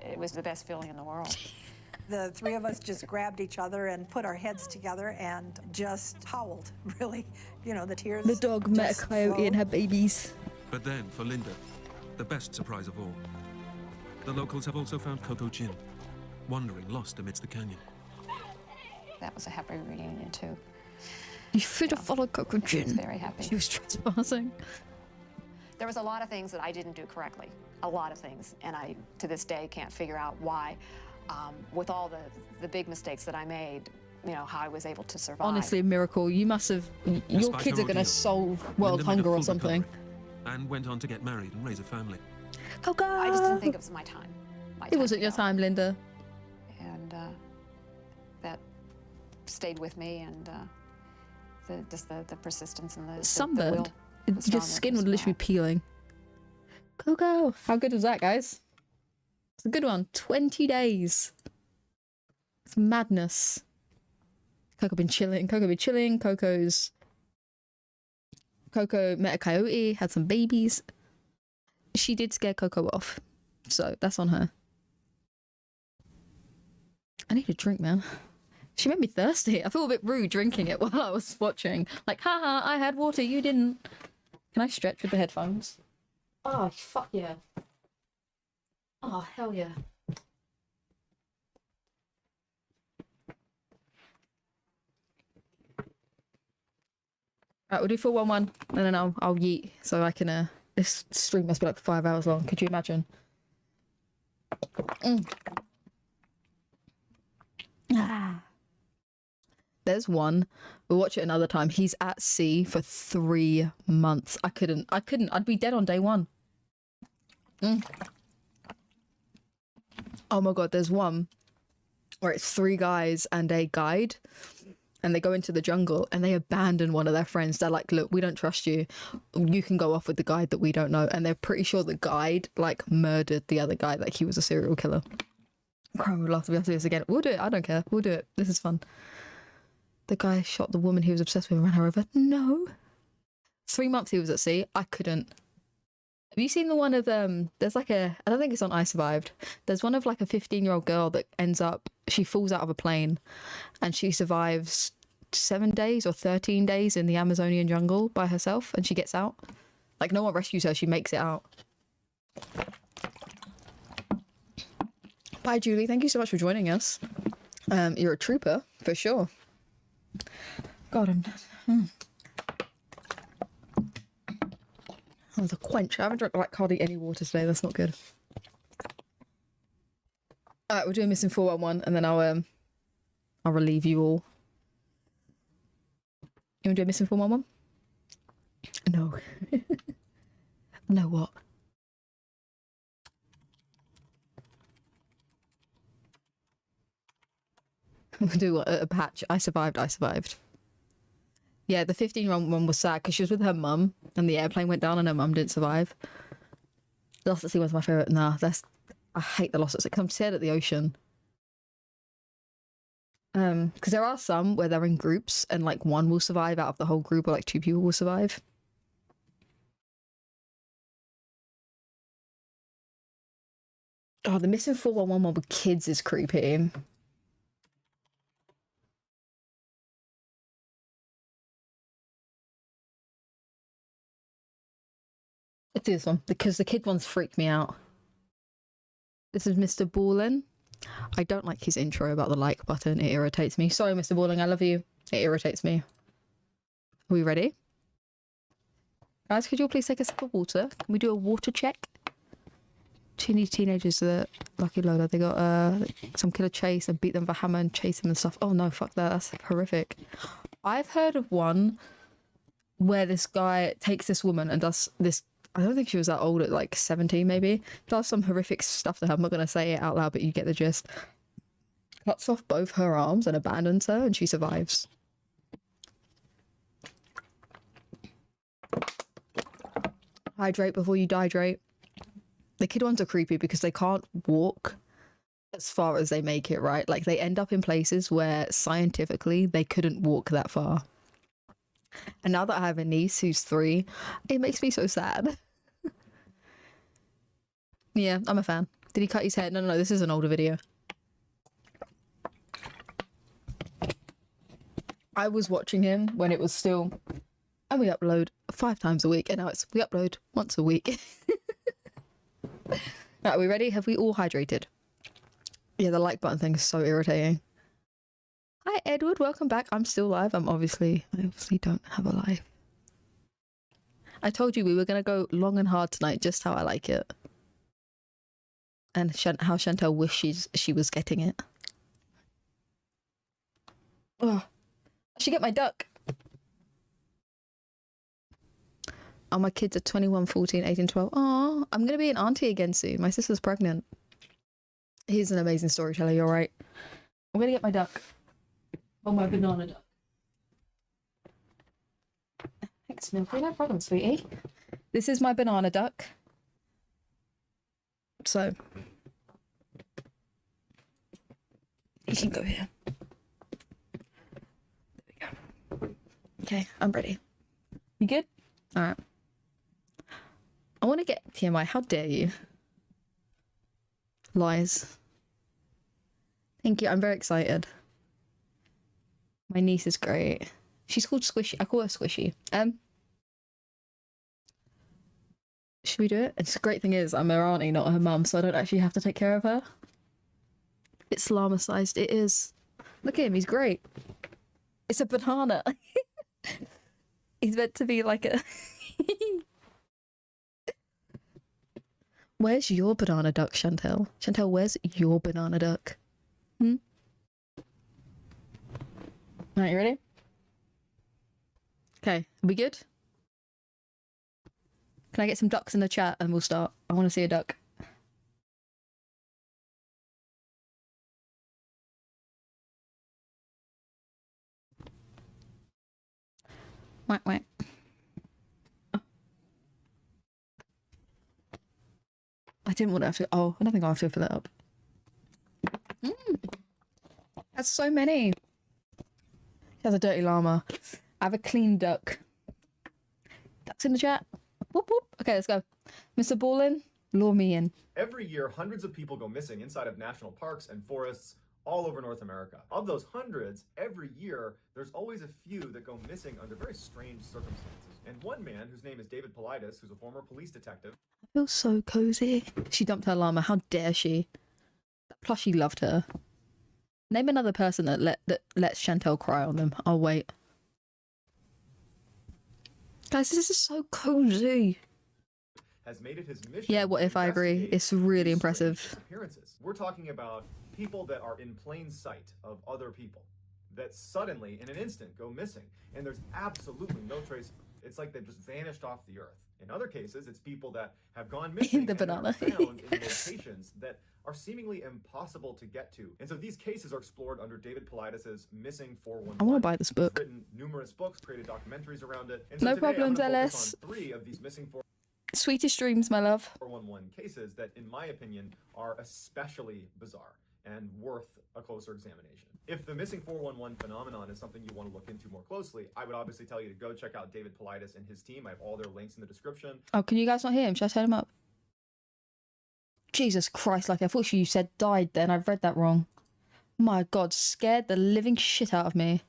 It was the best feeling in the world. The three of us just grabbed each other and put our heads together and just howled, really. You know, the tears. The dog met a just coyote flowed. and her babies. But then, for Linda, the best surprise of all, the locals have also found Coco Jin, wandering lost amidst the canyon. That was a happy reunion, too. You should have followed Coco She was Jin. very happy. She was trespassing. There was a lot of things that I didn't do correctly. A lot of things. And I, to this day, can't figure out why. With all the big mistakes that I made, you know, how I was able to survive. Honestly, a miracle. You must have. Your Despite kids her are going to ordeal, solve world Linda made a hunger or full something. recovery and went on to get married and raise a family. Coco! I just didn't think it was my time. It wasn't your time, Linda. And that stayed with me, and the persistence and the will. Sunburned. the strong Your skin will would literally be peeling. Coco! How good was that, guys? It's a good one. 20 days. It's madness. Coco been chilling. Coco met a coyote, had some babies. She did scare Coco off. So that's on her. I need a drink, man. She made me thirsty. I feel a bit rude drinking it while I was watching. Like, haha, I had water, you didn't. Can I stretch with the headphones? Oh, fuck yeah. Oh, hell yeah. Right, we'll do 411 and then I'll yeet so I can this stream must be like 5 hours long. Could you imagine? There's one. We'll watch it another time. He's at sea for 3 months. I couldn't. I'd be dead on day one. Oh my god, there's one where it's 3 guys and a guide. And they go into the jungle and they abandon one of their friends. They're like, look, we don't trust you. You can go off with the guide that we don't know. And they're pretty sure the guide like murdered the other guy, like he was a serial killer. I would love to be able to do this again. We'll do it. I don't care. We'll do it. This is fun. The guy shot the woman he was obsessed with and ran her over. No. 3 months he was at sea. I couldn't. Have you seen the one of there's like I don't think it's on I Survived. There's one of like a 15-year-old girl that ends up, she falls out of a plane and she survives 7 days or 13 days in the Amazonian jungle by herself, and she gets out. Like no one rescues her, she makes it out. Bye Julie, thank you so much for joining us. You're a trooper for sure. God, Oh, the quench. I haven't drunk like hardly any water today. That's not good. Alright, we're doing Missing 411 and then I'll relieve you all. You want to do Missing 411? No. No what? We'll do what? A patch. I survived. Yeah, the 15-year-old one was sad because she was with her mum and the airplane went down and her mum didn't survive. The Lost at Sea was my favourite. Nah, I hate the Lost at Sea because I'm scared at the ocean. Because there are some where they're in groups and like one will survive out of the whole group, or like 2 people will survive. Oh, the Missing 411 one with kids is creepy. Let's do this one because the kid ones freak me out. This is Mr. Ballin. I don't like his intro about the like button. It irritates me. Sorry, Mr. Balling, I love you. It irritates me. Are we ready? Guys, could you all please take a sip of water? Can we do a water check? Teenagers are lucky loader. They got some killer chase and beat them with a hammer and chase them and stuff. Oh no, fuck that. That's horrific. I've heard of one where this guy takes this woman and does this. I don't think she was that old, at like 17 maybe. Does some horrific stuff to her. I'm not going to say it out loud, but you get the gist. Cuts off both her arms and abandons her, and she survives. Hydrate before you dihydrate. The kid ones are creepy because they can't walk as far as they make it, right? Like they end up in places where scientifically they couldn't walk that far. And now that I have a niece who's 3, it makes me so sad. Yeah, I'm a fan. Did he cut his hair? No, this is an older video. I was watching him when it was still, and we upload 5 times a week, and now it's we upload once a week. Right, are we ready? Have we all hydrated? Yeah, the like button thing is so irritating. Hi Edward, welcome back. I'm still live. I obviously don't have a life. I told you we were gonna go long and hard tonight, just how I like it. And how Chantelle wishes she was getting it. Oh, I should get my duck. Oh, my kids are 21, 14, 18, 12. Oh, I'm going to be an auntie again soon. My sister's pregnant. He's an amazing storyteller, you're right. I'm going to get my duck. Oh, my banana duck. Thanks, Milky. No problem, sweetie. This is my banana duck. So, you can go here. There we go. Okay, I'm ready. You good? All right. I want to get TMI. How dare you? Lies. Thank you. I'm very excited. My niece is great. She's called Squishy. I call her Squishy. Should we do it? It's the great thing is I'm her auntie, not her mum, so I don't actually have to take care of her. It's llama-sized. It is. Look at him. He's great. It's a banana. He's meant to be like a... Where's your banana duck, Chantelle? Chantelle, where's your banana duck? Right, you ready? Okay, are we good? Can I get some ducks in the chat and we'll start? I want to see a duck. Wait, wait. I didn't want to have to. Oh, I don't think I'll have to fill it up. That's so many. She has a dirty llama. I have a clean duck. Ducks in the chat. Whoop whoop. Okay, let's go. Mr. Ballin, lure me in. Every year, hundreds of people go missing inside of national parks and forests all over North America. Of those hundreds, every year, there's always a few that go missing under very strange circumstances. And one man, whose name is David Politis, who's a former police detective. I feel so cozy. She dumped her llama. How dare she? That plushie loved her. Name another person that lets Chantelle cry on them. I'll wait. Guys, this is so cozy. Has made it his mission. Yeah, what if I agree? It's really impressive. Appearances. We're talking about people that are in plain sight of other people that suddenly, in an instant, go missing, and there's absolutely no trace. It's like they've just vanished off the earth. In other cases, it's people that have gone missing the banana. and are found in locations that are seemingly impossible to get to. And so these cases are explored under David Politis' Missing 411. I want to buy this book. He's written numerous books, created documentaries around it. And No so today problem, I'm gonna Zealous. focus on 3 of these Missing 411 Sweetest dreams, my love. 411 cases that, in my opinion, are especially bizarre and worth a closer examination. If the Missing 411 phenomenon is something you want to look into more closely, I would obviously tell you to go check out David Politis and his team. I have all their links in the description. Oh, can you guys not hear him? Should I turn him up? Jesus Christ, like I thought you said died then. I've read that wrong. My God, scared the living shit out of me.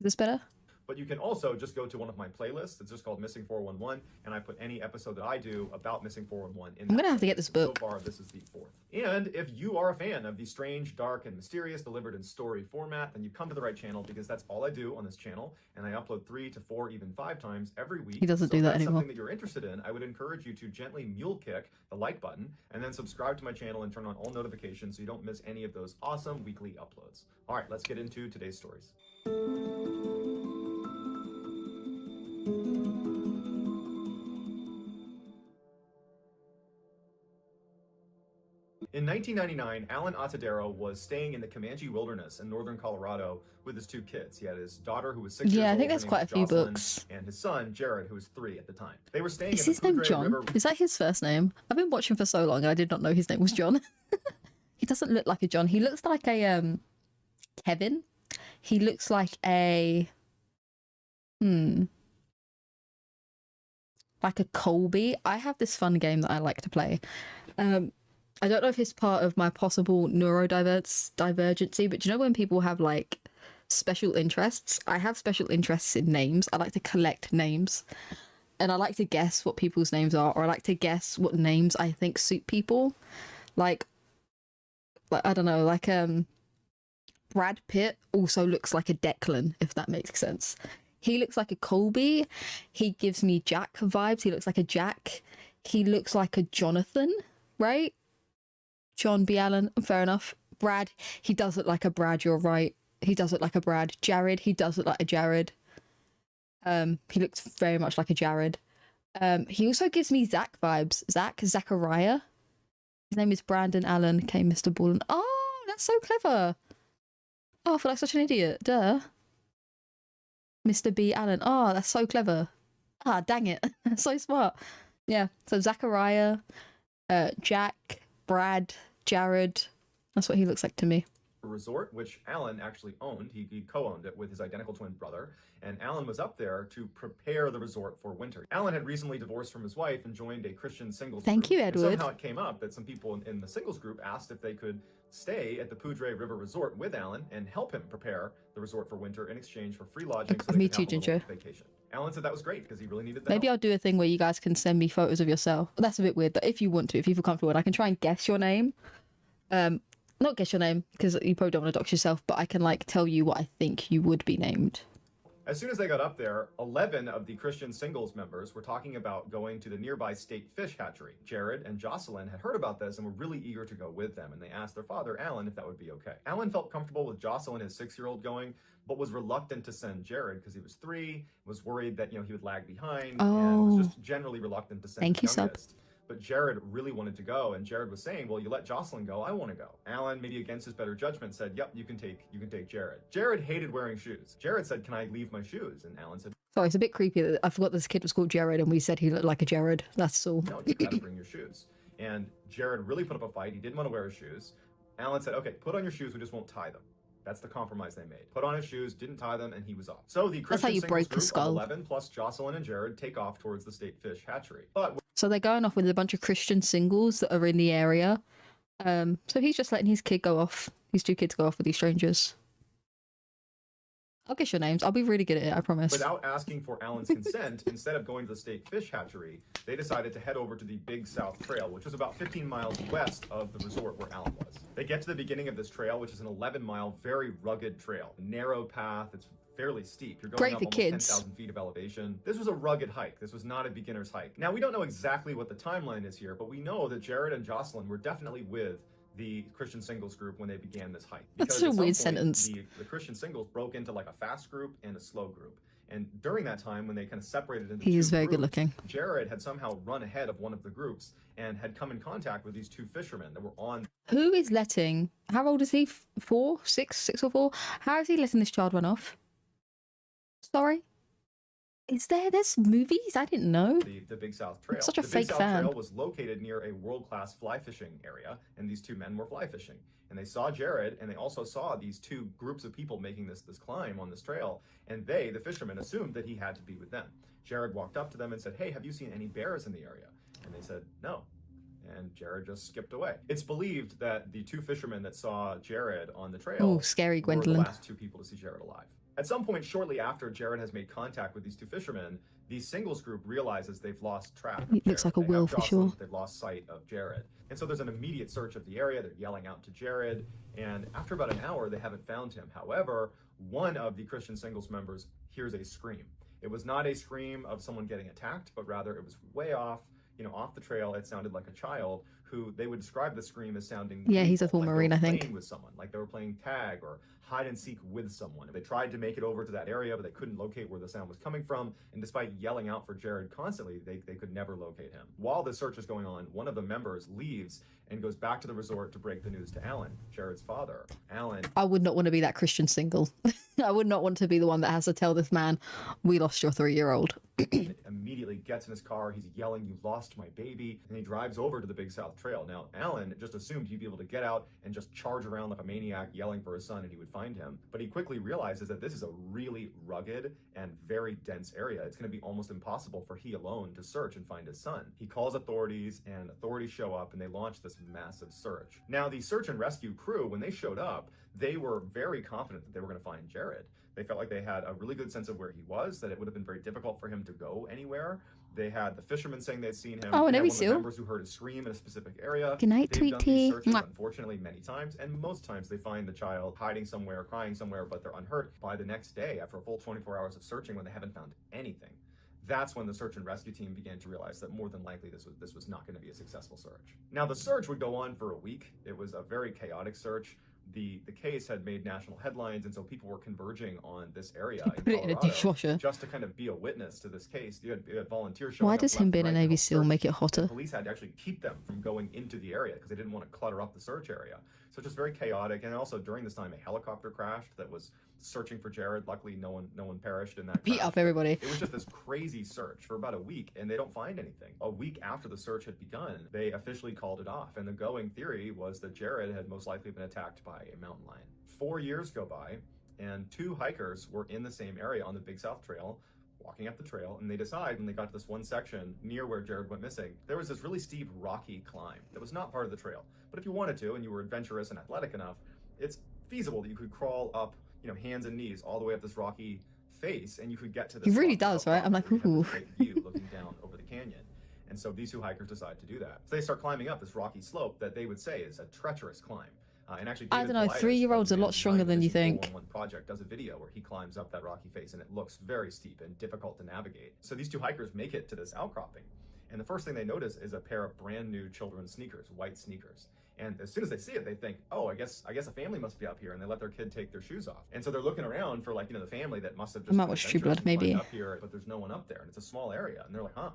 Is this better? But you can also just go to one of my playlists. It's just called Missing 411, and I put any episode that I do about Missing 411 in I'm gonna have to get this book. So far, this is the 4th. And if you are a fan of the strange, dark, and mysterious delivered in story format, then you've come to the right channel, because that's all I do on this channel, and I upload 3 to 4, even 5 times every week. He doesn't So do that if that's anymore. something that you're interested in, I would encourage you to gently mule kick the like button, and then subscribe to my channel and turn on all notifications so you don't miss any of those awesome weekly uploads. All right, let's get into today's stories. In 1999, Alan Atadero was staying in the Comanche wilderness in northern Colorado with his 2 kids. He had his daughter, who was 6 years old. Yeah, I think there's her name quite a was few Jocelyn, books. and his son, Jared, who was 3 at the time. They were staying Is at the his name Poudre John? River. Is that his first name? I've been watching for so long and I did not know his name was John. He doesn't look like a John. He looks like a Kevin. He looks like a like a Colby. I have this fun game that I like to play. I don't know if it's part of my possible neurodivergency, but do you know when people have like special interests? I have special interests in names. I like to collect names, and I like to guess what people's names are, or I like to guess what names I think suit people. Like I don't know, like Brad Pitt also looks like a Declan, if that makes sense. He looks like a Colby. He gives me Jack vibes. He looks like a Jack. He looks like a Jonathan, right? John B. Allen, fair enough. Brad, he does look like a Brad, you're right. He does look like a Brad. Jared, he does look like a Jared. He looks very much like a Jared. He also gives me Zach vibes. Zachariah. His name is Brandon Allen. Okay, Mr. Ball. Oh, that's so clever. Oh, I feel like such an idiot. Duh. Mr. B. Allen. Oh, that's so clever. Ah, dang it. So smart. Yeah, so Zachariah, Jack, Brad, Jared. That's what he looks like to me. Resort, which Alan actually owned. He co-owned it with his identical twin brother, and Alan was up there to prepare the resort for winter. Alan had recently divorced from his wife and joined a Christian singles group. Thank you, Edward. And somehow it came up that some people in the singles group asked if they could stay at the Poudre River Resort with Alan and help him prepare the resort for winter in exchange for free lodging so they Me could too, have a little Ginger. vacation. Alan said that was great because he really needed that. Maybe help. I'll do a thing where you guys can send me photos of yourself. That's a bit weird, but if you want to, if you feel comfortable, and I can try and guess your name. Not guess your name, because you probably don't want to dox yourself, but I can like tell you what I think you would be named. As soon as they got up there, 11 of the Christian singles members were talking about going to the nearby state fish hatchery. Jared and Jocelyn had heard about this and were really eager to go with them, and they asked their father, Alan, if that would be okay. Alan felt comfortable with Jocelyn, his 6-year-old, going, but was reluctant to send Jared because he was 3, was worried that, he would lag behind, and was just generally reluctant to send his youngest. But Jared really wanted to go, and Jared was saying, well, you let Jocelyn go, I want to go. Alan, maybe against his better judgment, said, yep, you can take Jared. Jared hated wearing shoes. Jared said, can I leave my shoes? And Alan said, Sorry, it's a bit creepy that I forgot this kid was called Jared and we said he looked like a Jared. That's all. no, you gotta bring your shoes. And Jared really put up a fight. He didn't want to wear his shoes. Alan said, okay, put on your shoes, we just won't tie them. That's the compromise they made. Put on his shoes, didn't tie them, and he was off. So the Christian singles group of 11 plus Jocelyn and Jared take off towards the state fish hatchery. But So they're going off with a bunch of Christian singles that are in the area. So he's just letting his kid go off. These 2 kids go off with these strangers. I'll guess your names. I'll be really good at it, I promise. without asking for Alan's consent, instead of going to the state fish hatchery, they decided to head over to the Big South Trail, which was about 15 miles west of the resort where Alan was. They get to the beginning of this trail, which is an 11-mile, very rugged trail. A narrow path, it's fairly steep. You're going Great up for almost kids. 10,000 feet of elevation. This was a rugged hike. This was not a beginner's hike. Now, we don't know exactly what the timeline is here, but we know that Jared and Jocelyn were definitely with the Christian singles group when they began this hike. That's Because a at some weird point, sentence. The Christian singles broke into like a fast group and a slow group. And during that time, when they kind of separated into He two is very groups, good looking. Jared had somehow run ahead of one of the groups and had come in contact with these 2 fishermen that were on. Who is letting... How old is he? 4? 6? 6 or 4? How is he letting this child run off? Sorry? There's movies? I didn't know. The Big South Trail. Such a the fake Big South fan. Trail was located near a world-class fly fishing area, and these 2 men were fly fishing. And they saw Jared, and they also saw these 2 groups of people making this climb on this trail, and they, the fishermen, assumed that he had to be with them. Jared walked up to them and said, hey, have you seen any bears in the area? And they said, no. And Jared just skipped away. It's believed that the 2 fishermen that saw Jared on the trail Oh, scary, were Gwendolyn. the last 2 people to see Jared alive. At some point shortly after Jared has made contact with these 2 fishermen, the singles group realizes they've lost track of He looks Jared. like a They have will for Jocelyn, sure. They've lost sight of Jared. And so there's an immediate search of the area. They're yelling out to Jared. And after about an hour, they haven't found him. However, one of the Christian singles members hears a scream. It was not a scream of someone getting attacked, but rather it was way off. You know, off the trail, it sounded like a child who they would describe the scream as sounding. Yeah, he's a playful, full like they Marine, were I think. playing with someone, like they were playing tag or hide and seek with someone. They tried to make it over to that area, but they couldn't locate where the sound was coming from. And despite yelling out for Jared constantly, they could never locate him. While the search is going on, one of the members leaves and goes back to the resort to break the news to Alan, Jared's father. Alan. I would not want to be that Christian single. I would not want to be the one that has to tell this man, we lost your 3-year-old. Immediately gets in his car, he's yelling, "You lost my baby," and he drives over to the Big South Trail. Now, Alan just assumed he'd be able to get out and just charge around like a maniac yelling for his son and he would find him. But he quickly realizes that this is a really rugged and very dense area. It's going to be almost impossible for he alone to search and find his son. He calls authorities and authorities show up and they launch this massive search. Now, the search and rescue crew, when they showed up, they were very confident that they were going to find Jared. They felt like they had a really good sense of where he was, that it would have been very difficult for him to go anywhere. They had the fishermen saying they'd seen him. Oh, and one of the seal. members who heard a scream in a specific area. Good night, They've done these Tweety. searches, Mwah. unfortunately, many times, and most times they find the child hiding somewhere, crying somewhere, but they're unhurt. By the next day, after a full 24 hours of searching, when they haven't found anything, that's when the search and rescue team began to realize that more than likely this was not going to be a successful search. Now, the search would go on for a week. It was a very chaotic search. The case had made national headlines, and so people were converging on this area in Put it in a Colorado dishwasher. just to kind of be a witness to this case. You had volunteers showing Why up does left him and being a right to Navy help SEAL search. make it hotter? The police had to actually keep them from going into the area because they didn't want to clutter up the search area. So it's just very chaotic. And also during this time, a helicopter crashed that was searching for Jared. Luckily, no one perished in that Beat crash. up everybody. It was just this crazy search for about a week, and they don't find anything. A week after the search had begun, they officially called it off. And the going theory was that Jared had most likely been attacked by a mountain lion. 4 years go by, and 2 hikers were in the same area on the Big South Trail, walking up the trail, and they decide when they got to this one section near where Jared went missing, there was this really steep rocky climb that was not part of the trail. But if you wanted to, and you were adventurous and athletic enough, it's feasible that you could crawl up, hands and knees all the way up this rocky face, and you could get to this. He really rocky does, outcrop right? I'm like, where you ooh. have this great view looking down over the canyon. And so these 2 hikers decide to do that. So they start climbing up this rocky slope that they would say is a treacherous climb. And actually, I David don't know, Elias, 3-year-olds are a lot stronger than you think. One project does a video where he climbs up that rocky face, and it looks very steep and difficult to navigate. So these 2 hikers make it to this outcropping, and the first thing they notice is a pair of brand new children's sneakers, white sneakers. And as soon as they see it, they think, "Oh, I guess a family must be up here," and they let their kid take their shoes off. And so they're looking around for the family that must have just I might been watch True adventurous Blood, and climbed maybe. up here, but there's no one up there, and it's a small area, and they're like, "Huh?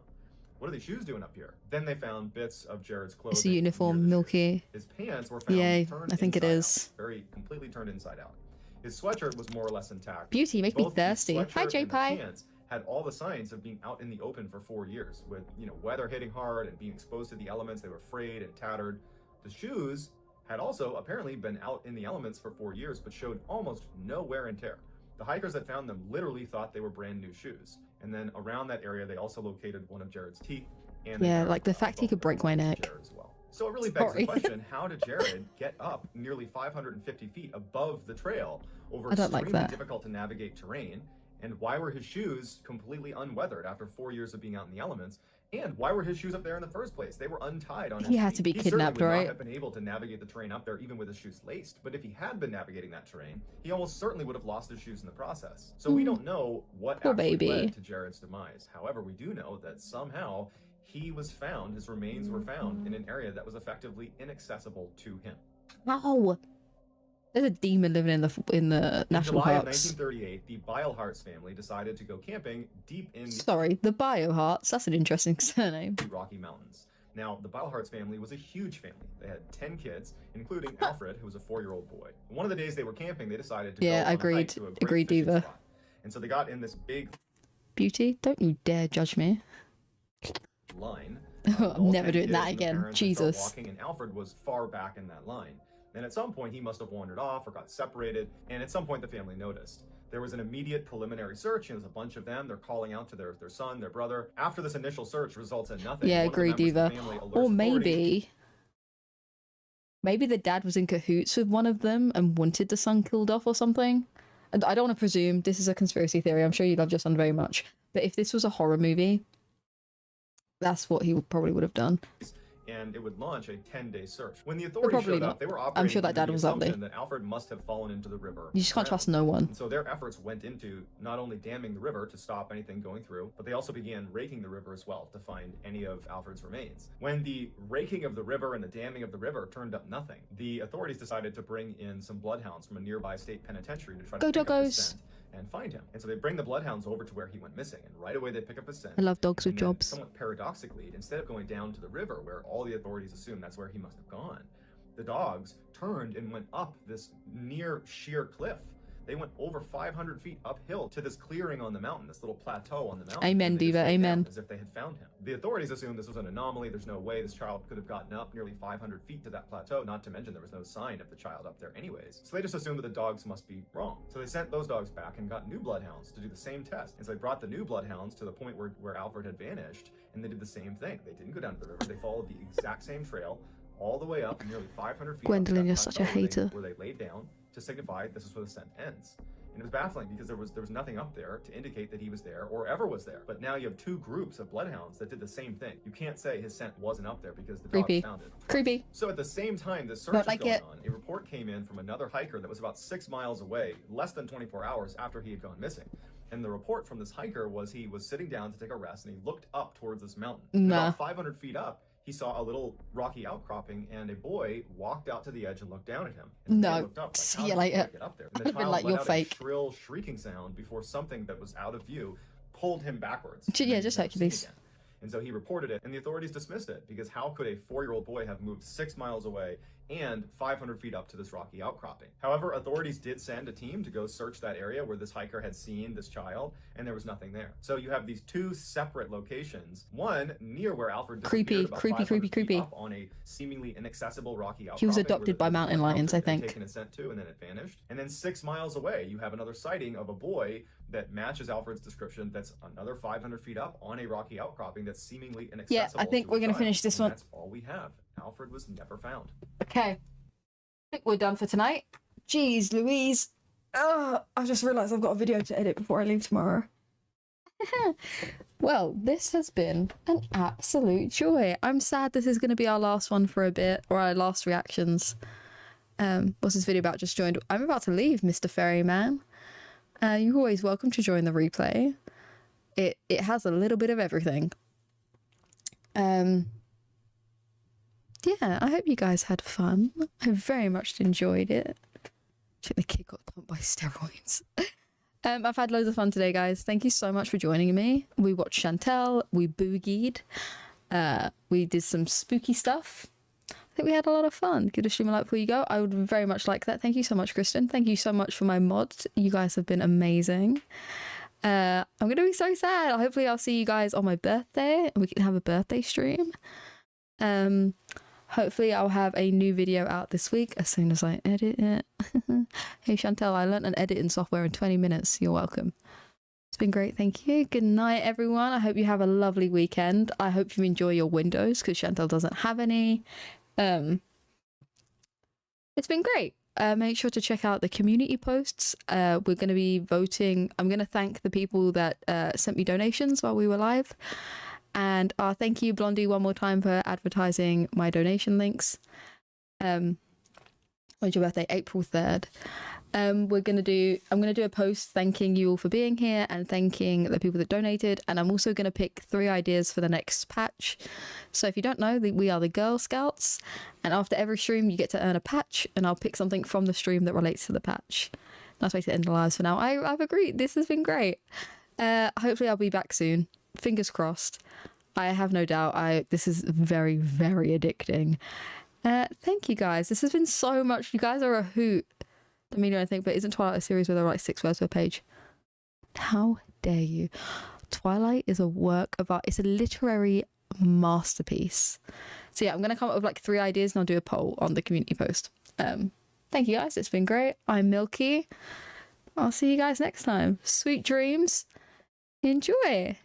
What are these shoes doing up here?" Then they found bits of Jared's clothing. It's a uniform, Milky. His pants were found Yeah, turned I think it inside is. out, very completely turned inside out. His sweatshirt was more or less intact. Beauty, make me Both the thirsty. Hi, sweatshirt J and the Pie. pants had all the signs of being out in the open for 4 years, with weather hitting hard and being exposed to the elements. They were frayed and tattered. The shoes had also apparently been out in the elements for 4 years, but showed almost no wear and tear. The hikers that found them literally thought they were brand new shoes. And then around that area, they also located one of Jared's teeth. And they Yeah, found like the fact he could break my neck. Jared as well. So it really begs Sorry. the question, how did Jared get up nearly 550 feet above the trail over I don't like extremely that. difficult to navigate terrain? And why were his shoes completely unweathered after 4 years of being out in the elements? And why were his shoes up there in the first place? They were untied on his He had feet. to be He certainly kidnapped, would not right? have been able to navigate the terrain up there even with his shoes laced. But if he had been navigating that terrain, he almost certainly would have lost his shoes in the process. So we don't know what Poor actually baby. led to Jared's demise. However, we do know that somehow he was found, his remains were found in an area that was effectively inaccessible to him. Ow! There's a demon living in the In national July of parks. 1938, the Beilhartz family decided to go camping deep in the Sorry, the Biohearts. That's an interesting surname. Rocky Mountains. Now, the Beilhartz family was a huge family. They had 10 kids, including Alfred, who was a 4-year-old boy. One of the days they were camping, they decided to Yeah, go on a hike agreed. to a great Agreed, fishing Diva. spot. And so they got in this big Beauty, don't you dare judge me. line. I'm never doing that Kids and the again. parents would start Jesus. Walking, and Alfred was far back in that line. And at some point, he must have wandered off or got separated. And at some point, the family noticed. There was an immediate preliminary search, and there's a bunch of them. They're calling out to their son, their brother. After this initial search results in nothing. Yeah, one of the agree, members of the Diva. family alerts Or authorities. maybe the dad was in cahoots with one of them and wanted the son killed off or something. And I don't want to presume, this is a conspiracy theory. I'm sure you love your son very much. But if this was a horror movie, that's what he probably would have done. and it would launch a 10-day search. When the authorities Probably showed not. up, they were I'm operating sure that under dad the was up there. assumption that Alfred must have fallen into the river. You just can't trust no one. And so their efforts went into not only damming the river to stop anything going through, but they also began raking the river as well to find any of Alfred's remains. When the raking of the river and the damming of the river turned up nothing, the authorities decided to bring in some bloodhounds from a nearby state penitentiary to try to pick up his scent and find him. And so they bring the bloodhounds over to where he went missing, and right away they pick up his scent. I love dogs with And then, jobs. somewhat paradoxically, instead of going down to the river where all the authorities assume that's where he must have gone, the dogs turned and went up this near sheer cliff. They went over 500 feet uphill to this clearing on the mountain, this little plateau on the mountain. Amen, and they just Diva, stayed down amen. As if they had found him. The authorities assumed this was an anomaly. There's no way this child could have gotten up nearly 500 feet to that plateau, not to mention there was no sign of the child up there anyways. So they just assumed that the dogs must be wrong. So they sent those dogs back and got new bloodhounds to do the same test. And so they brought the new bloodhounds to the point where Alfred had vanished, and they did the same thing. They didn't go down to the river. They followed the exact same trail all the way up nearly 500 feet. Gwendolyn, you're such a hater. Where they laid down to signify this is where the scent ends. And it was baffling because there was nothing up there to indicate that he was there or ever was there. But now you have two groups of bloodhounds that did the same thing. You can't say his scent wasn't up there because the dogs found it. Creepy. So at the same time this search Not was like going it. on, a report came in from another hiker that was about 6 miles away, less than 24 hours after he had gone missing. And the report from this hiker was he was sitting down to take a rest and he looked up towards this mountain. And Nah. about 500 feet up, he saw a little rocky outcropping, and a boy walked out to the edge and looked down at him. And the man No. looked up, like, See "How you did he later." get up there?" I'd And the have been child like, let "You're out fake." a shrill shrieking sound before something that was out of view pulled him backwards. Yeah, and he just was never seen Hercules. again. And so he reported it, and the authorities dismissed it, because how could a 4-year-old boy have moved 6 miles away and 500 feet up to this rocky outcropping? However, authorities did send a team to go search that area where this hiker had seen this child, and there was nothing there. So you have these two separate locations, one near where Alfred disappeared, Creepy, about creepy, 500 creepy, feet creepy. up on a seemingly inaccessible rocky outcropping. He was where adopted the by mountain lions, I had think. taken a scent to, and then it vanished. And then 6 miles away, you have another sighting of a boy that matches Alfred's description. That's another 500 feet up on a rocky outcropping that's seemingly inaccessible. Yeah, I think to we're a gonna child. finish this And one. That's all we have. Alfred was never found. Okay. I think we're done for tonight. Jeez Louise. I just realised I've got a video to edit before I leave tomorrow. Well, this has been an absolute joy. I'm sad this is going to be our last one for a bit, or our last reactions. What's this video about? Just joined. I'm about to leave, Mr. Ferryman. You're always welcome to join the replay. It has a little bit of everything. Yeah, I hope you guys had fun. I very much enjoyed it. I think the kid got dumped by steroids. I've had loads of fun today, guys. Thank you so much for joining me. We watched Chantelle. We boogied. We did some spooky stuff. I think we had a lot of fun. Give the stream a like before you go. I would very much like that. Thank you so much, Kristen. Thank you so much for my mods. You guys have been amazing. I'm going to be so sad. Hopefully I'll see you guys on my birthday and we can have a birthday stream. Hopefully I'll have a new video out this week as soon as I edit it. Hey Chantelle, I learnt an editing software in 20 minutes. You're welcome. It's been great, thank you. Good night, everyone. I hope you have a lovely weekend. I hope you enjoy your windows because Chantelle doesn't have any. It's been great. Make sure to check out the community posts. We're going to be voting. I'm going to thank the people that sent me donations while we were live. And thank you, Blondie, one more time for advertising my donation links. When's your birthday? April 3rd. I'm gonna do a post thanking you all for being here and thanking the people that donated. And I'm also gonna pick 3 ideas for the next patch. So if you don't know, we are the Girl Scouts. And after every stream, you get to earn a patch. And I'll pick something from the stream that relates to the patch. Nice way to end the lives for now. I've agreed. This has been great. Hopefully I'll be back soon. Fingers crossed. I have no doubt. This is very, very addicting. Thank you guys. This has been so much. You guys are a hoot. Don't mean anything, but isn't Twilight a series where there are like 6 words per page? How dare you? Twilight is a work of art. It's a literary masterpiece. So yeah, I'm going to come up with like 3 ideas and I'll do a poll on the community post. Thank you guys. It's been great. I'm Milky. I'll see you guys next time. Sweet dreams. Enjoy.